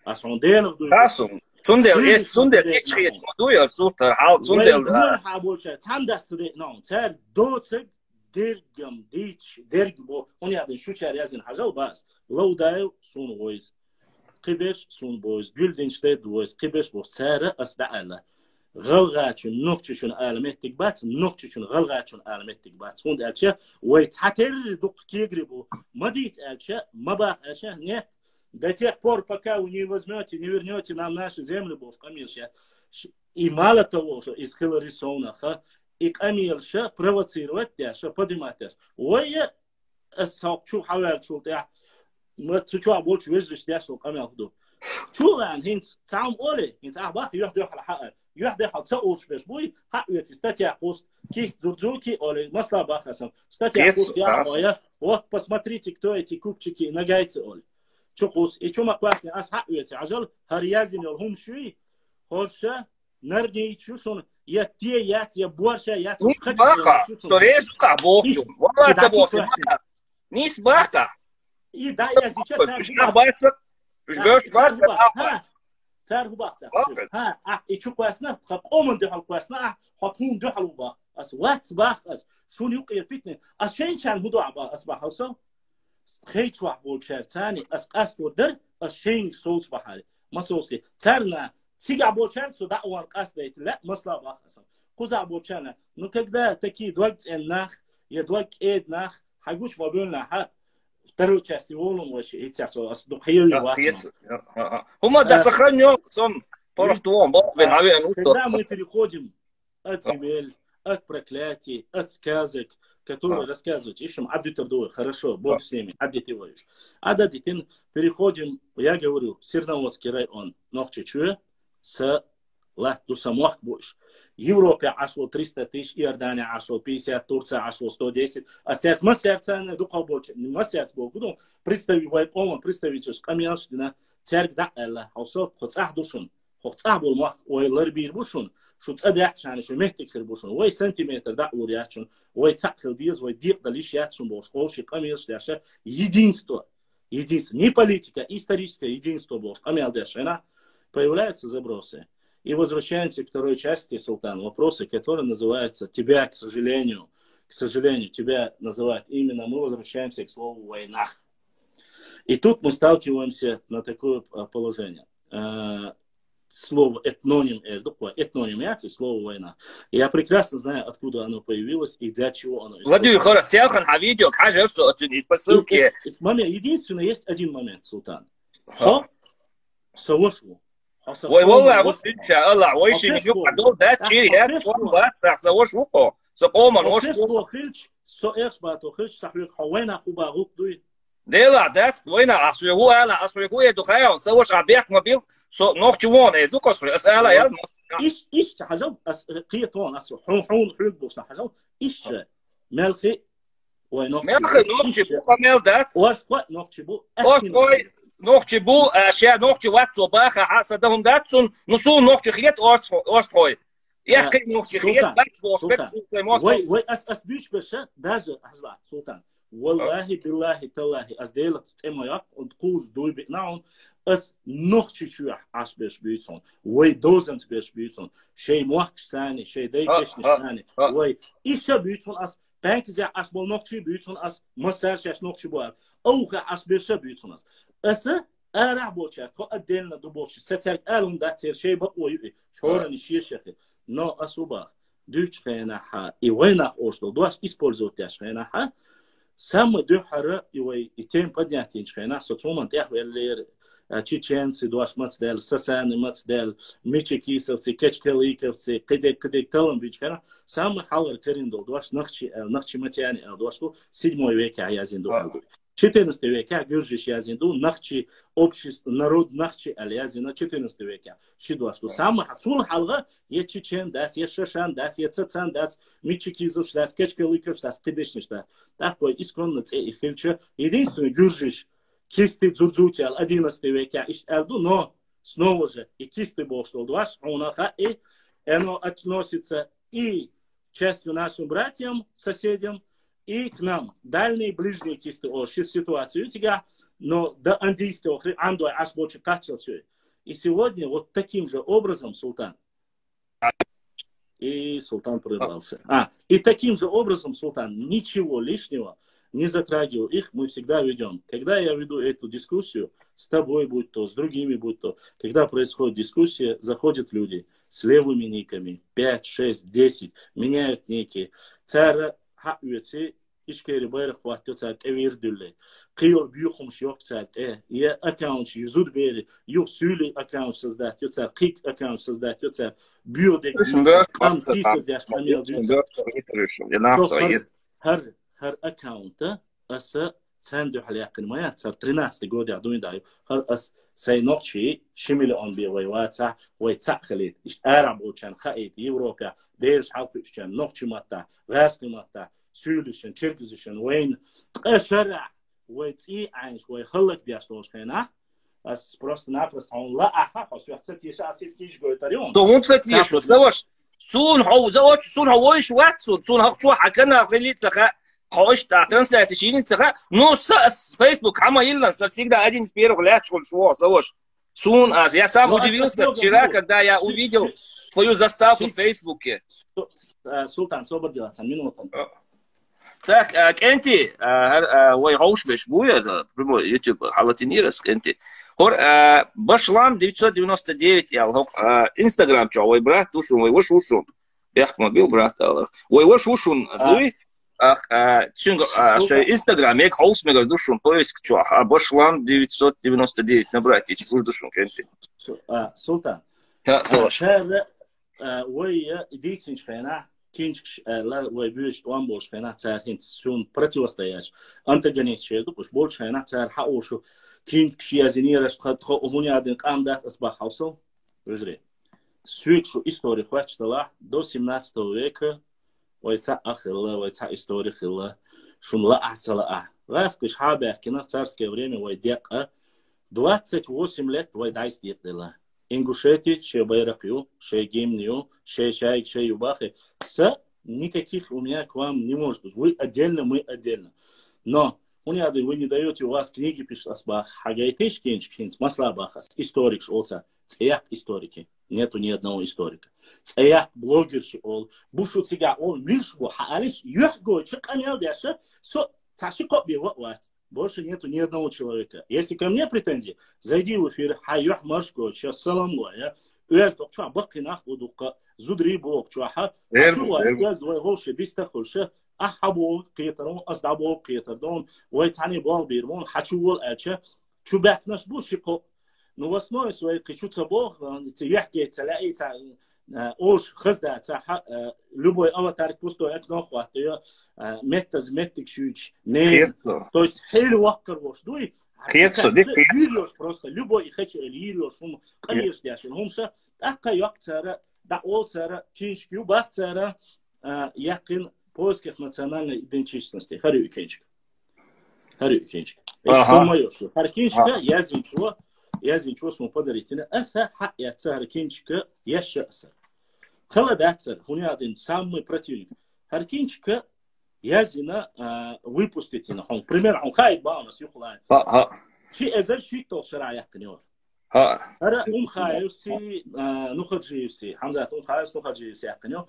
أسعون ديلك دوما Kasum. Sundel içkiyet moduya surta hal sundel. وين حابول شيء تندست دي نعم تار دوتك درجم ديتش درج بو هون يعني شو شار يازن حاجة بس لو دايو سون ويز قبش سون بويز جلدنشتيد ويز قبش بو سارة أصدعلا غلغاتشون نقطشون علامتك بات نقطشون غلغاتشون علامتك بات هون أشياء ويتحتر دق كيجربو ما ديت أشياء ما بقى أشياء نه до тех пор, пока вы не возьмете, не вернете нам нашу землю, Бог, Камильша. И мало того, что из Хиларисона, и Камильша провоцировать, что поднимать. Ой, я хочу хавал, что я мы чуть больше выжили, что Камильду. Чулан, хинц, сам оли, хинц, бах, يحدي على حق, يحدي على تسوش بس بوي, حق يتستطيع قوست, кисть зурджуки, оли, масла бахасом, статья قوست, я, вот посмотрите, кто эти купчики нагайцы, оли. شقوس إيشوما كواسني أصحى يتعجل هريازين الهم شوي هالشة نرجع شون يتيه يا بورشة يا باقة سوريس كابوكيو والله تبوكي نيس باقة إيه يازي مش بارتك مش بارتك تعرف باقة ها إيشو كواسنا قومن دحل كواسنا حكون دحل وباق أس وات باق أس شون يقير بيتني أشين كان هدوء عبا أصبح هوسو خیلی وقت بود چرتانی از قصد و در از شین سوز بحالی مسئولی ترنا سیگا بود چرت سو دعوان قصد دیت لا مسلا باخسم کوزا بود چرنا نکده تکی دوقت النخ یا دوق اید نخ حقوش بابون ها درو چستی ولون وش ایتسو از دو خیلی وقت هما دست خرنیو سون پرفتوان با بین عوی انوشتو دامو переходим от земель от проклятий от сказок которые рассказывают, ищем аддитовдуй, хорошо, Бог с ними, аддитивуешь. Аддитин переходим, я говорю, Серноводский район, Нохчичуя, с Латдусамуах будешь. Европе ашло 300 тысяч, Иордания ашло 50, Турция ашло 110, а сердце, мы сердце не духал больше, не мы сердце Бог, ну, представивай, он представитель, каменщина, церковь да, Элла, хаусо, хоть ахдушун, хоть ахбул мах, ой, ларбир бушун, شو تصدق عشان شو مهتك بوشون وي سنتيمتر دعور ياتشون وي تاكل ديز وي ديق دليش ياتشون бош قوشي قميص داشه единство не политика историческое единство бош камел дашена появляются забросы и возвращаемся к второй части Султан вопросы которые называются тебя к сожалению тебя называют именно мы возвращаемся к слову война и тут мы сталкиваемся на такое положение слово этноним, этнонимяция, слово война. Я прекрасно знаю, откуда оно появилось и для чего оно используется. Единственное, есть один момент, Султан. Савошву. Ой, والله وش الله وش يجوا دول ده تشيري هات بس تحسوش وقو سقوما وش سؤال باتو خلش صحيح حوينا خوبا غوك ديلا دات وين أصله هو أنا أصله هو يدخل سوش عبيك موبيل سو نوختيون يدوك أصله أسأله يا إيش حزب قيتون أصله حون بوس حزب إيش ملخي ملخي نوختي كمل دات واسقط نوختي بو نوختي بو أشياء نوختي واتو باخ حسدهم داتون نصون نوختي خيط أرثوي يحكي نوختي خيط بات بوس بات وي أس بيش بشة داز حزب سلطان والله بالله تالله از دیلت استماعات und قوز دوی بناون as noch چیچو عش بهش بیتون وی دوزنت بهش بیتون شی موقع سانی شی دیگش نشانی وی ایش بیتون as بانک زی عش بول noch چی بیتون as مسرش noch چی بود اوه عش بهش بیتون as ارع بوچه که ادلنا دو بوچه سترک الان داتر شی با وی شورن شیشه نو اسوبا دوچ خینا ها ای وینا اوشتو دوش использовать خینا ها Самый духара и тем поднятие иншкайна соцуман тех веллер чеченцы дуаш мацдел сасаны мацдел мичекисовцы кечкаликовцы кедек талам бичкана самый халар кариндол дуаш нахчи матяни дуаш 7 веке аязин дуалду 14 веке гюржиш язин ду нахчи общество народ нахчи аязина 14 веке ши дуаш самый хацул халга е чечен дас е шашан дас е цацан дас мичекисов дас кечкаликов дас кедешниш дас такой исконно и фильче единственный гюржиш кисты дзудзутял 11 веке иш элду но снова же и кисты боштол дуаш унаха и оно относится и частью нашим братьям, соседям и к нам. Дальние, ближние кисты, ситуацию у тебя, но до андийского, андуай аж больше качал все. И сегодня вот таким же образом, Султан, и Султан прервался. И таким же образом, Султан, ничего лишнего не затрагивал их, мы всегда ведем. Когда я веду эту дискуссию, с тобой будь то, с другими будь то, когда происходит дискуссия, заходят люди с левыми никами, 5, 6, 10, меняют ники. Цара хауэци, ичкери байрах хватит, цара эвирдюлле. Киор бьюхум шьёк цара, я аккаунт юзуд бери, юх сюли аккаунт создать, цара кик аккаунт создать, цара бьюдек, там си создашь, помил бьюдек. هر اکاونت اس صندوق حلیقن ما صار 13 گودی عدوین دایم هر اس سینوچی شمل آن بی ویواتع ویتعخلید ایش عرب وچن خاید یوروپا دیرش حافظشن نوچی ماتا غاسق ماتا سولشن چرکزشن وین قشرع ویتی عینش وی خلق دیاشتوش خینا اس просто-напросто он لا أحق أسوأت يش أسيت كيش قويتريون. تونت يش وسوش سون هو زوج سون هو إيش وقت سون هقشوا حكنا خليت سخاء خوش ترانسليت شيء سخاء نو ساس فيسبوك عما يلا صار سيدا أدين سبيرو غلات شو سوش سون аз я сам удивился вчера, когда я увидел твою заставку в Фейсбуке. Султан, освободился минуту. Так, Кенти, وي هوش بشبوية прямой YouTube حالتينيرس Кенти. هور بشلام 999 يا الله Instagram جو وي برات وشون وي وش وشون بيحكم مبيل برات الله وي وش وشون دوي تشنغ شو Instagram يك هوس ميجر دوشون поиск جو بشلام 999 набрать эти دوشون Кенти. Султан. هذا وي ديتش خينا кинчик ла вайбюш туан больше на царь сун противостоять антагонист чеду уж больше на царь хаушу кинчик язинираш хатхо умуниаден камда асбахаусо возре свечу историю хватчала до 17 века вайца ахилла вайца история хилла шунла ахсала раскиш хабах кина царское время вайдека 28 лет вайдайс детела Ингушетии, шей Байракью, шей Гимнию, шей Чайк, шей Юбахи. Никаких у меня к вам не может быть. Вы отдельно, мы отдельно. Но вы не даете, у вас книги пишут асбах. Хагайтеш кинчкинц, масла бахас. Историк шолца. Цеяк историки. Нету ни одного историка. Цеяк блогерши ол. Бушу цига ол миршбу хаалиш. Юхго, чекамел дяша. Со, таши копи вот. Больше нету ни одного человека. Если ко мне претензии, зайди в эфир, хайюх маршко, сейчас салам лоя, уяз докчуа бакинах удука, зудри бок чуаха, уяз двой голши, биста холши, ахабо киетарон, аздабо киетардон, уайтани бол бирмон, хачувол ача, чубак наш бушико. Но в основе своей кичуца бог, яхки цалаи, اوش خزده تا لبوی آواتر پوستو اکنون خواهد یا متز متک شویچ نه то есть خیلی وقت باش دوی لیریوش просто لبوی خیلی لیریوش هم قلیش دیاشن همشه اقا یک سره دعوال سره کینشکیو باخت سره یقین поисках национальной идентичности харю кинчик хар кинчика я зинчу сум подаритина аса ха я цар кинчика я шаса Холодацер, у меня один самый противник. Харкинчика язина выпустите на хом. Пример, он хает баунас юхлайн. Чи эзер ши то шарая кнёр. Ара хаевси, нухаджиевси. Хамзат хаевс нухаджиевси кнёр.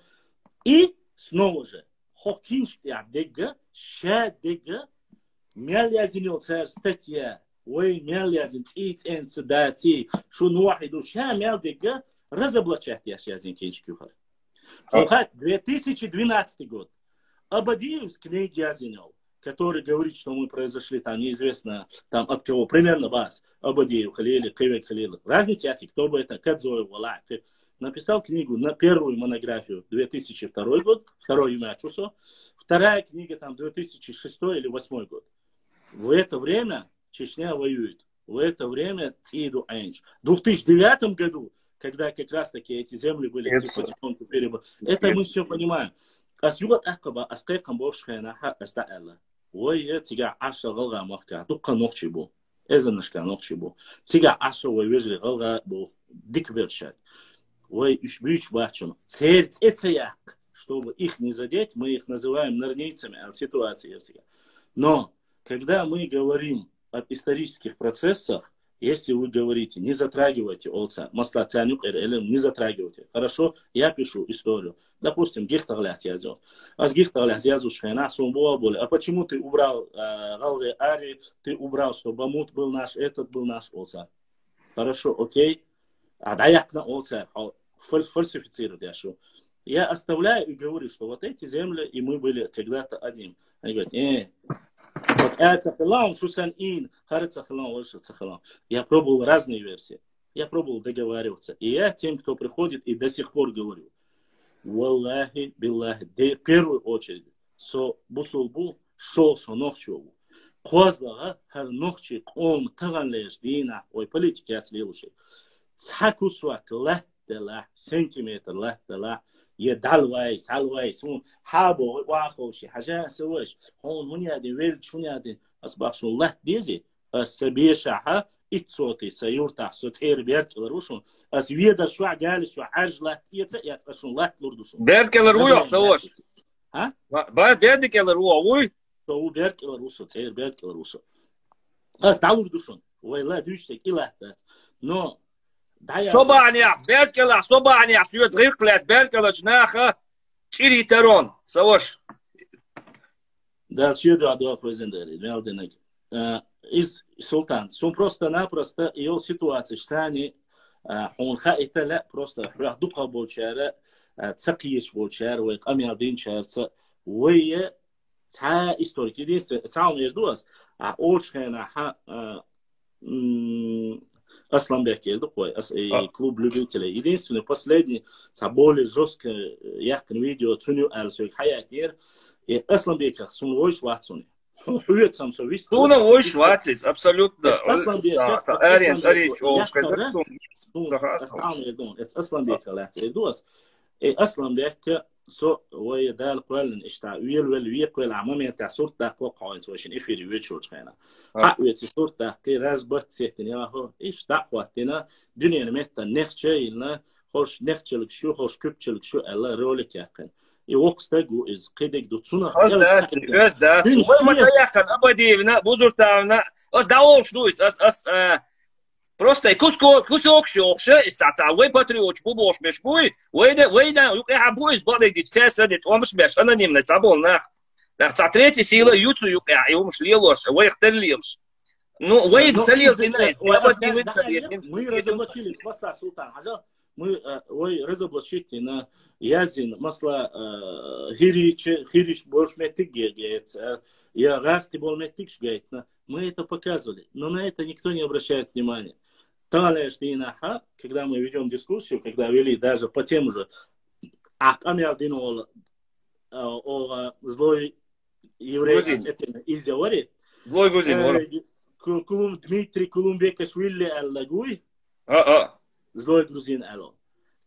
И снова же хокинчик я дега, ша дега, мял язинил цар статья. Ой, мял язин циц энцедати. Шун вахиду ша мял дега. Разоблачать я сейчас кинчик юхар. 2012 год. Абадиев с книги Азинел, который говорит, что мы произошли там неизвестно там от кого, примерно вас. Абадиев Халили, Кевек Халили. Разница, кто бы это, Кадзоев, Валак. Написал книгу на первую монографию 2002 год, второй имя Чусо. Вторая книга там 2006 или 2008 год. В это время Чечня воюет. В это время Циду Айнч. В 2009 году когда как раз таки эти земли были потихоньку перебор. Это мы все понимаем. Асюбат акаба, аскайкам бошхайна ха астаэлла. Ой, я тига аша галга махка, тука нохчи бу. Эзанашка нохчи бу. Тига аша ой вежли галга бу. Дик вершат. Ой, ишбич бачун. Церц эцаяк. чтобы их не задеть, мы их называем норнийцами от ситуации. Но когда мы говорим об исторических процессах, если вы говорите, не затрагивайте олца, масла тянюк не затрагивайте. Хорошо, я пишу историю. Допустим, гихтаглят язет. А с гихтаглят язут шхена, сумбуа боли. А почему ты убрал галве ари, ты убрал, что бамут был наш, этот был наш олца. Хорошо, окей. А даяк на олца, фальсифицируют я шо. Я оставляю и говорю, что вот эти земли, и мы были когда-то одним. Они говорят, вот это хилан, шусан ин, харца хилан, лошадца хилан. Я пробовал разные версии. Я пробовал договариваться. И я тем, кто приходит, и до сих пор говорю. Валлахи, биллахи, в первую очередь, со бусулбу, шо со нохчеву. Козлага, хар нохчи, ком, таган леш, дина, ой, политики отслилуши. Цхакусвак, лахтала, сантиметр, лахтала. يدعوي سالوي سون حابو واخوشي حاجه سويش هون هنيادي ويل شونيادي اصبح شو الله بيزي السبيشها اتصوتي سيورتا سوتير بيركلر وشون اس ويدر شو قال شو عجله يت شو الله لوردوشون بيركلر ويا سوش ها بعد بيركلر وي تو بيركلر وسو تير بيركلر وسو اس داوردوشون ولا دوشتك الا نو صبعني بيركلا صبعني سويت غيقلات بيركلا جناخه تشيري ترون سوش Да, чьё до фозендери, мелденек. Из султан, сум просто-напросто ее ситуация, что они хунха это لا просто рахдука болчара, цакиеш болчара, ويق أميردين شارца, ويا تا историки, единственное, сам ердуас, а очень ха Асланбек елді қой, клуб любителей. Единственный, последний, более жестко, яқын видео, цуню әлсөк, хаятер, Асланбек, сон ой шватсуни. Хует сам совист. Суна ой шватсис, абсолютно. Асланбек, Ариенс, Арич, Асланбек, Асланбек, so ويا ده القوال اشتع ويل عموما تاع صورت ده قوانين سواشين إخيري ويتشوش خينا حقوية صورت ده كي راز بات سيتني هو إيش دعوتنا دنيا نمتا نخشى إلنا خوش نخشلك شو خوش كبشلك شو الله رولك يقين يوقس تجو إز قيدك دوتسونا أز ده وما تيقن أبدي بنا بوزر تاعنا أز داولش دويس أز Просто кусок шокша, استعتعوي باتريوتش بوبوش مش بوي ويدا يقع بويس بعد ديتساسا ديت ومش باش انا نيم نتعبول ناخ تاع تريتي سيلا يوتو يقع يومش ليلوش ويختل ليلش نو ويد سليل دينايس ابدي ويد мы разоблачили масла султан хажа мы разоблачили на язин масла хирич болшметик геец я расти болметик гейтна мы это показывали но на это никто не обращает внимания. Когда мы ведем дискуссию, когда вели даже по тем же о злой еврей из Явари, злой грузин, Дмитрий Кулумбекашвили аллагуй, злой грузин алло.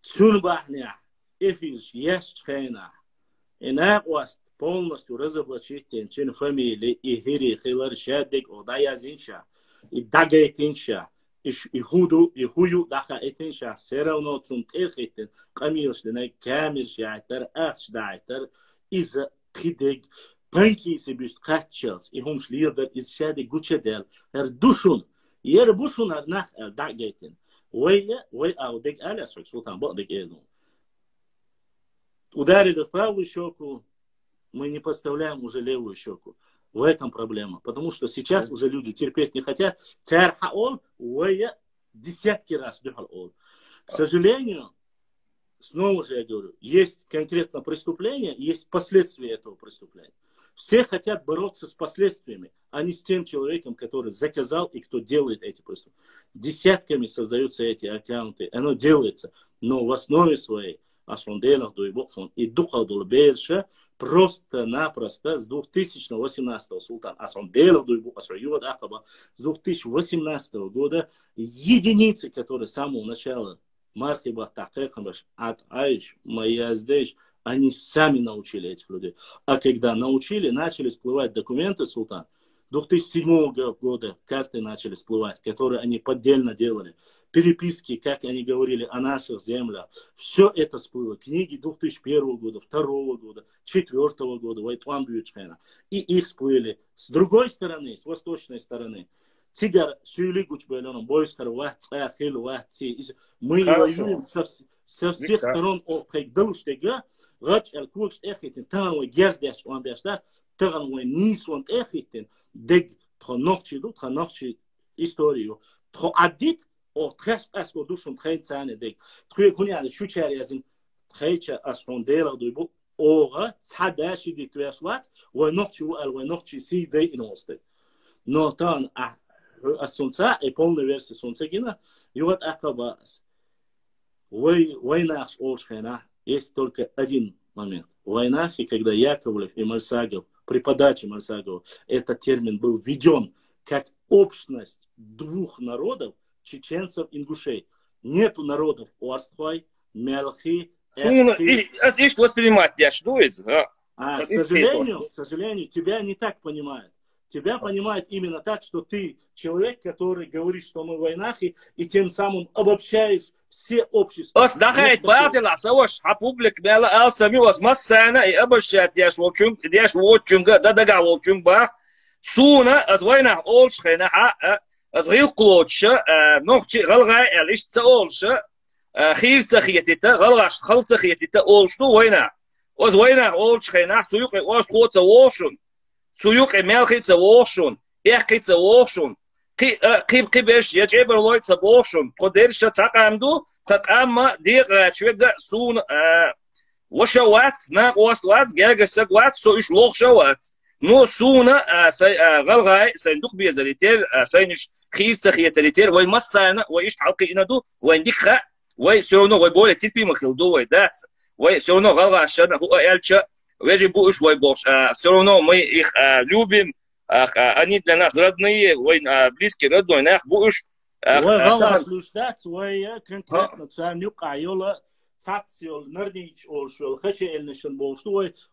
Цунбахня, эфирш, ешчхайна. И нахваст полностью разоблачить тенчин фамилии и хири хилар шадик одаязинша и дагайтинша. Ихую даха этинша серауно цун терхитен камилшдена камилшайтер ахшдайтер из хидег панки себюст катчелс и хумш лидер из шади гучедел душун бушун нах дагайтен вой аудег аляс султан бодег эду ударили в правую щеку мы не подставляем уже левую щеку. В этом проблема. Потому что сейчас уже люди терпеть не хотят. Царь хаол, уэя десятки раз дюхал. К сожалению, снова же я говорю, есть конкретно преступление, есть последствия этого преступления. Все хотят бороться с последствиями, а не с тем человеком, который заказал и кто делает эти преступления. Десятками создаются эти аккаунты. Оно делается, но в основе своей и духал бельша просто-напросто с 2018 султан Асонделов с 2018 года единицы, которые с самого начала Мархиба Такехамбаш от Айш, Маяздейш, они сами научили этих людей. А когда научили, начали всплывать документы султан. 2007 года карты начали всплывать, которые они поддельно делали. Переписки, как они говорили о наших землях. Все это всплыло. Книги 2001 года, 2002 года, 2004 года, Вайтван Бьючхена. И их всплыли. С другой стороны, с восточной стороны, Тигар Сюйлигуч Беленом, Бойскар, Ватца, Хил, Ватци. Мы воюем со всех сторон от Дылштега. Рач Алкукс Эхитин, Танвай Герздяш, Уандяштат, Танвай Нис, Уанд Эхитин, Дег, Тхонохчи, Тхонохчи историю. Тхоадит, о Тхаш Аско Душун Тхайцане Дег. Тхуякуняли, Шучари Азин, Тхайча Асхондела Дуйбу, Ога, Цадаши Диквяшват, Вайнохчи, Вайнохчи, Си Дей Иносте. Но там, Солнца, и полная версия Солнца Гина, и вот Акабас. Война с Олшхайна. Есть только один момент. В войнах, и когда Яковлев и Мальсагов, при подаче Мальсагова, этот термин был введен как общность двух народов, чеченцев и ингушей. Нету народов Орствай, Мелхи, Их воспринимать не ожидается. К сожалению, тебя не так понимают. Тебя понимают именно так, что ты человек, который говорит, что мы в войнах, и тем самым обобщаешь все общества. Дахает бартила, савош, а публик бела алсами возмассана и обобщает дяш волчунга, дадага волчунга, суна, аз войнах олшхена, аз гил клотша, нохчи галгай, алишца олша, хирца хиетита, галгаш халца хиетита олшту война. Аз войнах олшхена, суюк, аз хоца олшун. Сuyuk emelchitsa woshun, echitsa woshun. Kibеш яджебер лойца woshun. Подерша цакамду, цакамма дир чвега сун вошават, на остват, гергасагват, со иш лохшават. Но суна галгай, сандук безалитер, сайниш хирца хиеталитер, вой массана, вой иш халки инаду, вой индикха, вой все равно вой более типи махилду, вой дат. Вой все равно галгашана, хуа эльча. Вежи будешь вой бош. Все равно мы их любим. Они для нас родные, близкие, родной. Нах будешь. Вой галаш луштат, вой конкретно цанюк айола цаксиол нердич олшол хаче элнешен болшту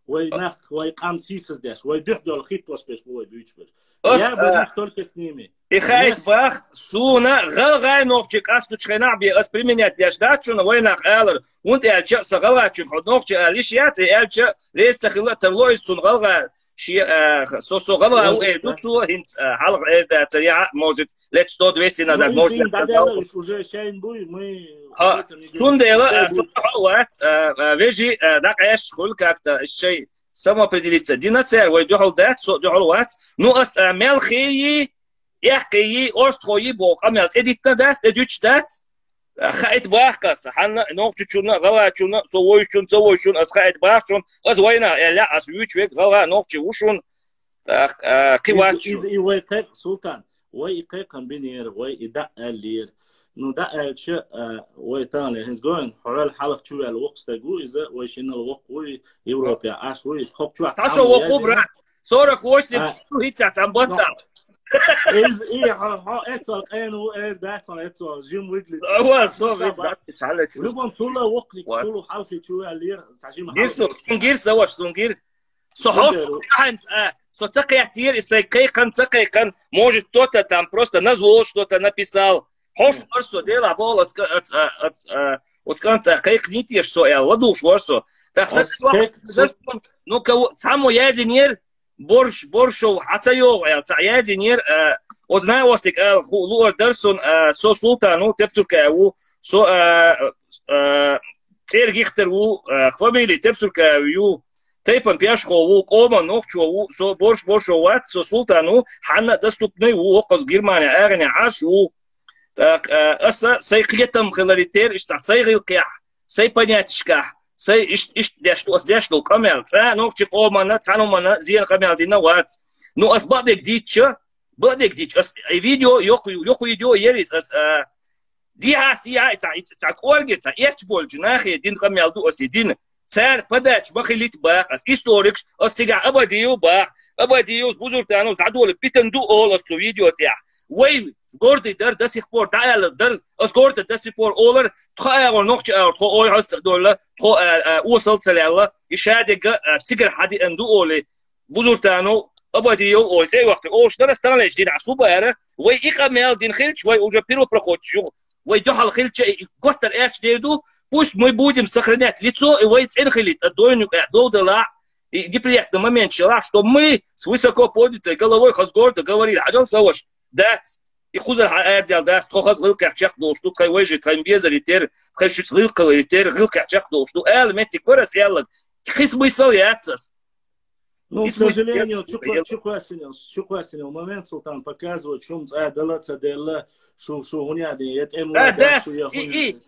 вой нах вой камсисыз деш. Вой дюхдол хитвас беш вой бючбеш. Я буду только с ними. И хайт бах суна галгай нохчик астучхена би ас применять для ждачуна вой нах элер. Und elcha sagalachun nохчи алишят элча лестахила тавлоис тун галга со галга у эдуцу хинт халг это царя может лет 100-200 назад может уже шайн буй мы сундела вежи дакаш хул как-то шей самоопределиться динацер вой дохол дат со дохол ват ну ас мелхи яхки остхои бок амел эдитна дат эдучдат خايت باخكاس حنا نوختشونا غلاتشونا سوويشون اس خايت باخشون از وينا لا اس يوتشوك غلا نوختشوشون كيواتش اي وي سلطان وي قيقن بينير وي ادا لير نو دا الش وي تاني هيز جوين حرال حلق شو الوقت تقو اذا ويشين الوقت وي اوروبيا اش وي خوبشوا تاشو وخبره صورك وشم شو هيت تنبطل is اتل انو داتن اتل جيم ويجلي هو صوب تعال لبون صولا وقلي كلو حلقه شو اللي تعجيم جيسو سونغير سواش سونغير صحوف انت со цакаятир и сайкайкан цакайкан может кто-то там просто назвал что-то написал хош что дело было от канта кайкнитиш что я ладуш ворсо так ну кого само ядинер боршов атайо я динер ознай востик луар дарсон со султану тепцуркау со тергихтеру хвамили тепцуркау тейпан пяшхову кома нохчову со боршоват со султану ханна доступный у оказ германия агне ашу так аса сайклетам хиларитер ишта сайгилкя сай понятишка сай ишт осдяшл камел ца нохчи комана цаномана зиен камел дина ват ну ас бадек дич ас видео yok видео ерис ас ди хасия ца коргеца эрчбол жнахи дин камел ду осидин цар падач бахилит бах ас историк ас сега абадио бах абадио бузуртану задол питенду ол ас видео тя وي гордый дар до сих пор даял дар аз гордый до сих пор олар тхаягор нохчи ар тхо ой хаст дола тхо усал цалала ишадега цигар хади энду оле бузуртану أبدي أو زي وقت أو اشترى استغلش دين عصوبة وي إقامة دين خلش وي وجا بيرو برخوتش وي دخل خلش قطر إيش ديدو بوش مي بودي مسخرنات ليتسو وي تسين خليت الدوين دو دلا يجيب ما меньше что мы с высоко поднятой головой хазгорда говорили عجل سوش دات يخوز الحياة دات تخوز غلق يحشق دوش تو تخي ويجي تخي مبيزة لتير تخي شوت غلق لتير غلق يحشق دوش تو متي كورس يلا خيس بيصل ياتسس. Ну, к сожалению, чуквасинил момент, Султан показывает, что далаца дела, что у меня да,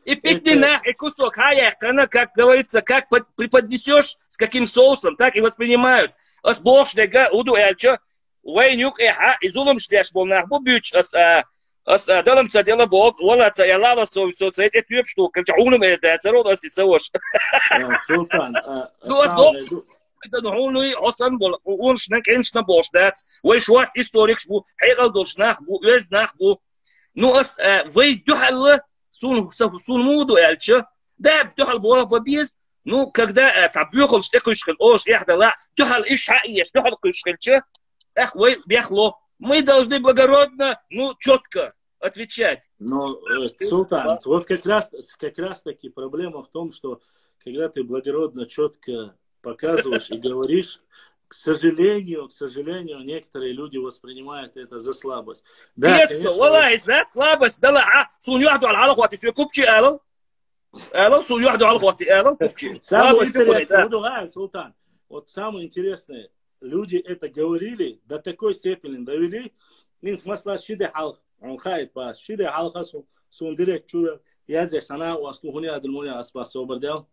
и пятнина, и кусок хаяхана, как говорится, как преподнесешь, с каким соусом, так и воспринимают. Ас бог дега, уду эльча, вейнюк эха, изулам штеш был нахбу бюч, ас далам цадела бог, вала цаялала совсо, цает этюб штук, как унум это, царод ас и савош. Султан, ну ас бог, ده نحولي أصلا ونش نكينش نبوش دات ويشوات إستوريكش بو حيقل دوش ناخ بو يز ناخ بو نو أس وي دحل سون مودو ألشة ده دحل بولا ببيز نو كده تعبيخل شتكوش خل أوش إحدى لا دحل إيش حقيش دحل كوش خلشة أخ وي بيخلو мы должны благородно, ну, четко отвечать. Но, Султан, вот как раз таки проблема в том, что когда ты благородно, четко показываешь и говоришь, к сожалению, некоторые люди воспринимают это за слабость. Да, конечно. والله إذا слабость, да لا, سون يحدو على الحلقة واتي سوي كوبشي ألو, سون يحدو على الحلقة واتي كوبشي. Султан, вот самое интересное, люди это говорили, до такой степени довели, нин смысла шиде халх, он хает па, шиде халха сун директ чура, я здесь она у аслухуни адылмуни аспа собрдел.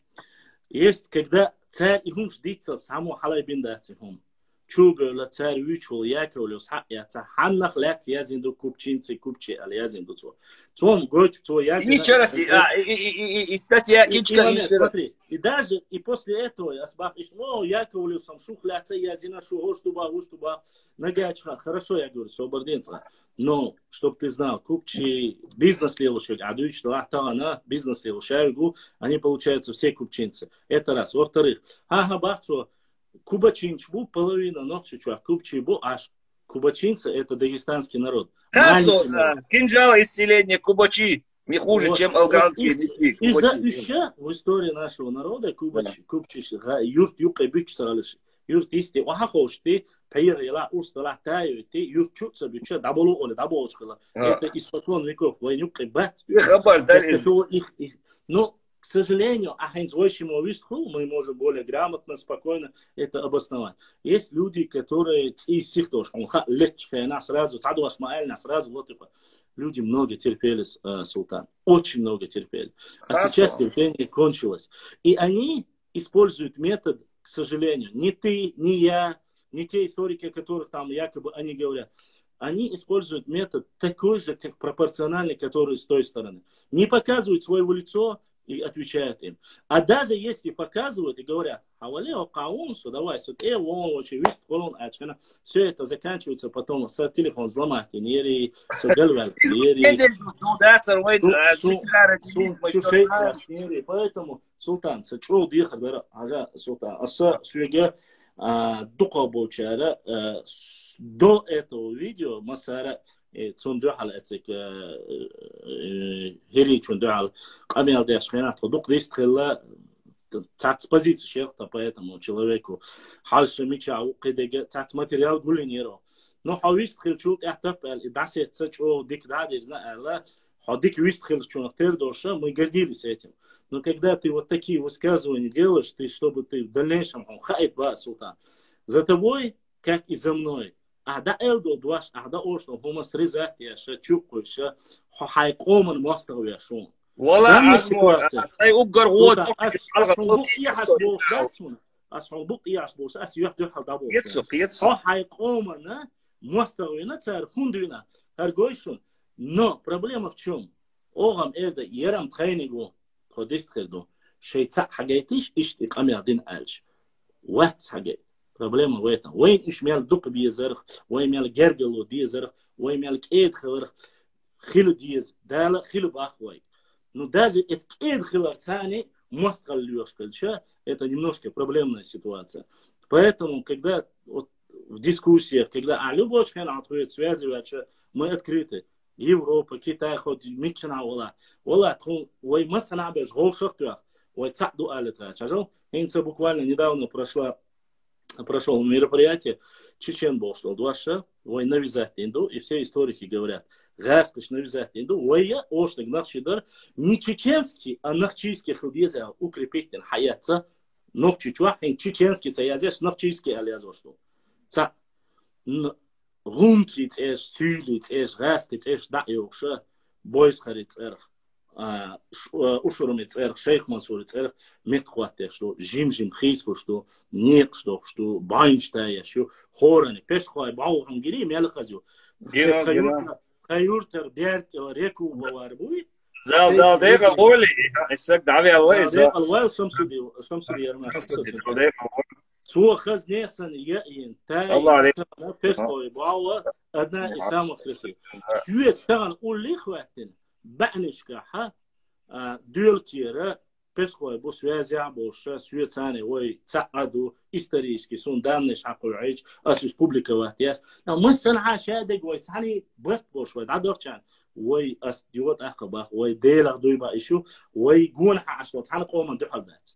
Есть, когда царь и хун ждится саму халай биндацихум. Чуга ла царь вичул яковлю схаяца ханнах лет язинду купчинцы купчи ал язинду цо. Цон гоч цо язинду. Еще раз, и статья кинчка еще раз. И даже, и после этого асбах ишмо яковлю сам шухляца язина шугоштуба гуштуба нагачха. Хорошо, я говорю, соборденца. Но, чтоб ты знал, купчи бизнес лелушек, а дуич лахтана бизнес лелушайгу, они получаются все купчинцы. Это раз. Во-вторых, бахцо кубачинч бу половина ногчу чувак, купчи бу аж. Кубачинцы это дагестанский народ. Хорошо, кинжала исцеления кубачи не хуже, вот, чем алганские мечи. Из-за еще в истории нашего народа кубачи, юрт юкай бич саралиши. Юрт исти, вахахошти, Пейр ила устала таю, ты юрчутся бюча даболу оле даболчкала. Это испокон веков. Войнюк и бат. Но, к сожалению, ахайнзвойшему вистху мы можем более грамотно, спокойно это обосновать. Есть люди, которые из них тоже, он лечка нас сразу, цаду асмаэль нас сразу, вот типа. Люди много терпели, Султан. Очень много терпели. А сейчас терпение кончилось. И они используют метод, к сожалению, не ты, не я, не те историки, о которых там якобы они говорят. Они используют метод такой же, как пропорциональный, который с той стороны. Не показывают своего лица и отвечают им. А даже если показывают и говорят, все это заканчивается потом с телефон взломать. Поэтому, Султан, до этого видео Масара цундухал этик хери цундухал камел дешхена тодук дистхила цац позиция шерта, поэтому человеку хальше мича укидеге цац материал гулинеро. Но хавист хилчут эхтапел и дасет цачо дик дадез на элла хадик вист хилчун тердоша, мы гордились этим. Но когда ты вот такие высказывания делаешь, ты, чтобы ты в дальнейшем хайт ба, Султан, за тобой, как и за мной, да элдо дуаш, да ошло, хума срезать я, ша чукку, ша хайкоман мостов я шум. Вала, ай угар вот, асхабук яшбус, ас юхдухал дабус. Хайкоман, мостов я, царь хундуина, аргойшун. Но проблема в чем? Огам элда ярам тхайнигу. خودست کردم شیطان حاجتیش اشتی قمیع دین آلش وقت حاجت پروبلم وقتا وين إيش مال دق بيزرخ وين مال جرجلو ديزرخ وين مال كيد خلرخ خلو ديز دال خلو باخوي но даже это кед хилар цани мостал лёшкальча это немножко проблемная ситуация. Поэтому когда вот в дискуссиях, когда любой член отходит, связывается, мы открыты. Европа, Китай, хоть мечна, Ола, ой, мы с нами же голшах, ой, цаду алитра. Инца буквально недавно прошел мероприятие, чечен был, что дуаша, ой, навязать инду, и все историки говорят, гаскаш навязать инду, ой, я, оштаг, нахчидар, не чеченский, а нахчийских людей укрепить хаяца, нахчичуах, чеченский, це язеш, нахчийский алязо, что. Ца, румки, цеш, сюли, цеш, гаски, цеш, да, йокша, бойсхари, церх. Ушурами церх, шейх Мансури церх, метхуатех, что жим хису, что нек, что байнштая, что хорани, пешхуай, баухам гири, мелхазю. Каюртер, берт, реку, баварбуй. Да, дега оли, исак дави аллай. Дега аллай, шамсуди ярмаш. Суа хазнесан яин, тай, пешхуай, бауа, одна из самых красивых. Сюет стаган улихватин. بعنشكا ها دولتيرا بسخوي بوس وازع بوشا سويتاني وي تعدو استريسكي سون دانش عقل عيش اسوس بوبليكا واتياس مثلا عشادق وي ثاني برت بوش وي دادورچان وي اس ديوت اخبا وي ديلا دويبا ايشو وي جون عشلو ثاني قوم دحلبات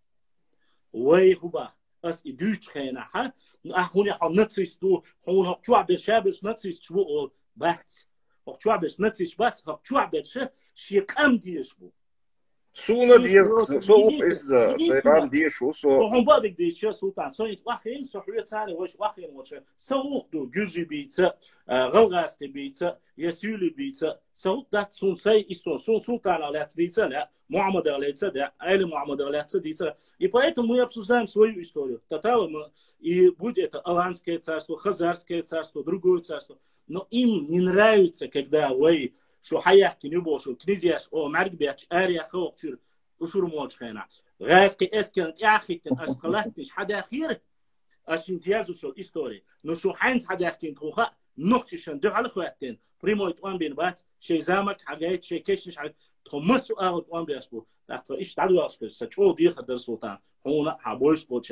وي هوبا اس يدوچ خينا ها هوني حنتسيستو هون هقچوا بشابس نتسيس شو بات هقچوا بس نتسيس بس هقچوا بس شيقام ديشبو سونا ديش سو إذا شيقام ديشو سو هم بعدك ديش سلطان سويت واخين صحوية ثانية وش واخين وش سوق دو جرجي بيتsa غلغاس بيتsa يسولي بيتsa سوق دات سون سي إستو سون سلطان على بيتsa لا محمد على ده عيل محمد على ديتsa и поэтому мы обсуждаем свою историю татары мы и будь это аланское царство хазарское царство другое царство но им не нравится когда вы شو حيحكي نبو شو كنيزياش أو مرق بيش أريا خوك شو وشو موج خينا غاسكي إسكنت أخيتن أشقلتنيش حدا خير أش امتيازو شو الإستوري نو شو حينز حدا يحكين خوخا نقششن دو على خواتين بريمو يتوان بين بات شي زامك حاجات شي كيشنش حاجات تخمسو أغل توان بيشبو لأخطو إيش تعدو أشكر سچو دي خدر سلطان هونا حابوش بو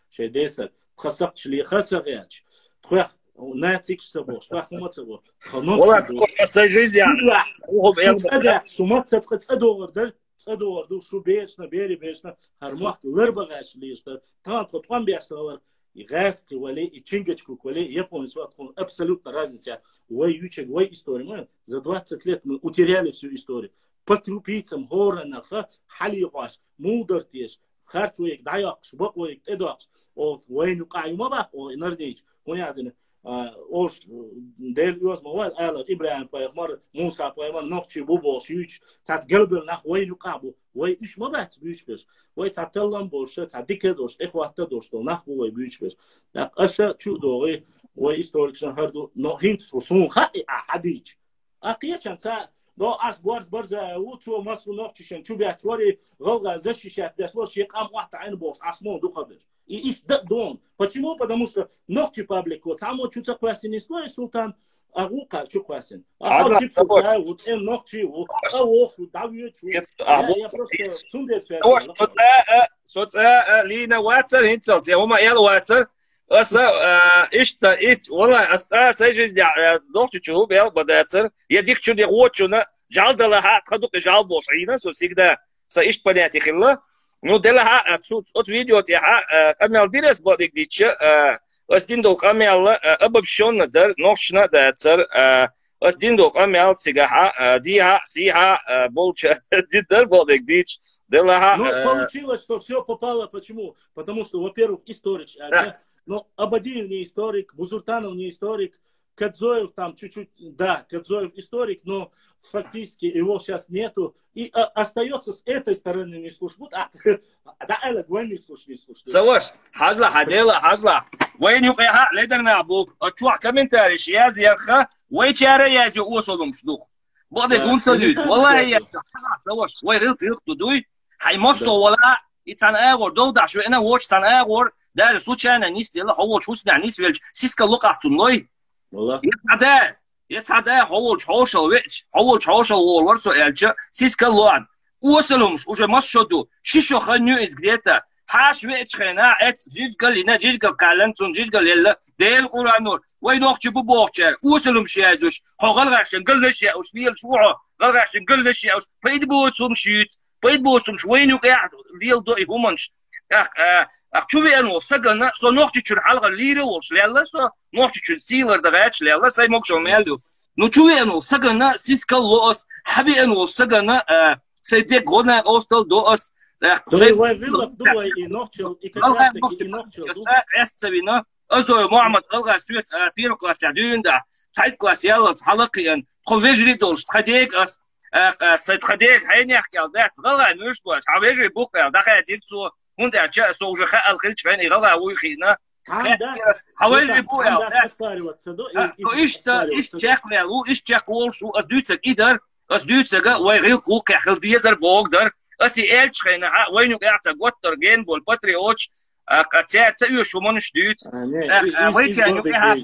شي ديسر تخسقت شلي خسق ياتش تخوخ ناتيك سبوش فاهم ما سبوش والله سكوت жизнь يعني شو تدور شو بيشنا بيشنا هرموخت لربغاش ليش تان تطوان بيحصل يغاسك ولا يتشنجچку ولا японец вот абсолютно разница ой ючек ой история мы за 20 лет мы утеряли всю историю по крупицам горана халиqash мудартеш خارتويك دايقش بقويك تدوقش او وين قايمه بقى او نرديج هنا اوش دل يوز موال على ابراهيم بايغمر موسى بايغمر نوخشي بوبوش يوش تات قلبل نخ وين قابو وي ايش ما بات بيش بس وي تاتلم بوش تاديك دوش اخوات دوش نخ وي بيش بس اش شو دوغي وي استوريكشن هردو نو هينت سون خاي احديج اقيشن تا دو اس برز وتو مسو نوخشن شو بياتوري غلغا زشيشات بس وش يقام واحد عين بوش اسمون دو خبر и дом. Почему? Потому что ногти паблику, само чуть-чуть квасин история, султан, а лука чуть квасин. А типа, вот ногти, вот, а лоху, да вьючу. Я просто сундет связь. соца лина ватсер хинцел, я ума ел ватсер. أسا إشتا والله أسا سيجز نقطة شو بيل بدأتر يديك شو ديقوت شو نا جعل دلها تخدق جعل بوصعينا سو سيكدا سإشت بنياتي خلا نو دلها أت فيديو تيها كمل ديرس بديك ديتش أسدين دو كمل أببشون ندر نقشنا دأتر أسدين دو كمل سيجها ديها سيها بولش ديدر بديك ديتش دلها. Ну получилось, что все попало. Почему? Потому что, во-первых, историк. Но Абадиев не историк, Бузуртанов не историк, Кадзоев там чуть-чуть, да, Кадзоев историк, но фактически его сейчас нету. И остается с этой стороны не слушать. Да, это не слушать. سواش حاجة حديلة حاجة وين يقيها لدرنا أبوك أتوح كمنتاري شياز يرخى ويشاري يجي أوصلهم شدوخ بعد يقول تدويت والله هي سواش ويريد دوي حيمشتو ولا يتسان أغور دودع شو أنا وش تسان أغور ده سوتشانا نيس ديلا هو شوس يعني نيس فيلج سيسكا لوقع تنوي والله يتعدى هو شوشل ويتش هو شوشل ورسو إلجا سيسكا لوعد وصلهمش وجا مش شدو شيشو خنيو إزغريتا حاش ويتشخنا ات جيجل لنا جيجل قالنتون جيجل يلا ديل قرانور وين اخش بوخشا وسلم شيازوش هوغل غاشن قل نشيا وش فيل شوعه غاشن قل نشيا وش بيد بوتهم شيت بيد بوتهم وين قاعد ديل دو هومنش شوفي انو سجنا سو نوختي تشر حلقه ليره وش لا سو نوختي تشر سيلر دغاتش لا ساي موكشو مالدو نو شوفي انو سجنا سيسكال لوس حبي انو سجنا سيدك غنا اوستل دوس Той вывод дуа и ночью и как раз таки и ночью. أستبينا أزو محمد ألغى سويت بيرو كلاس يعدون ده تايد كلاس يلا حلقيا خوفيجري دولش خديك أس سيد خديك هين يحكي على ده غلى نوش بوش خوفيجري بوك ده خير ديتسو هون ده أشياء سوجة خال خلش فين غلى ويخينا خوفيجري بوك ده إيش تشكل يلو إيش تشكل شو أزدوتك إدر أزدوتك ويغير كوك يحل ديزر بوك در أسي إلش خينا وينو قاعد قطر جين بول باتريوتش أتى شو منش ديت ويت يعني قاعد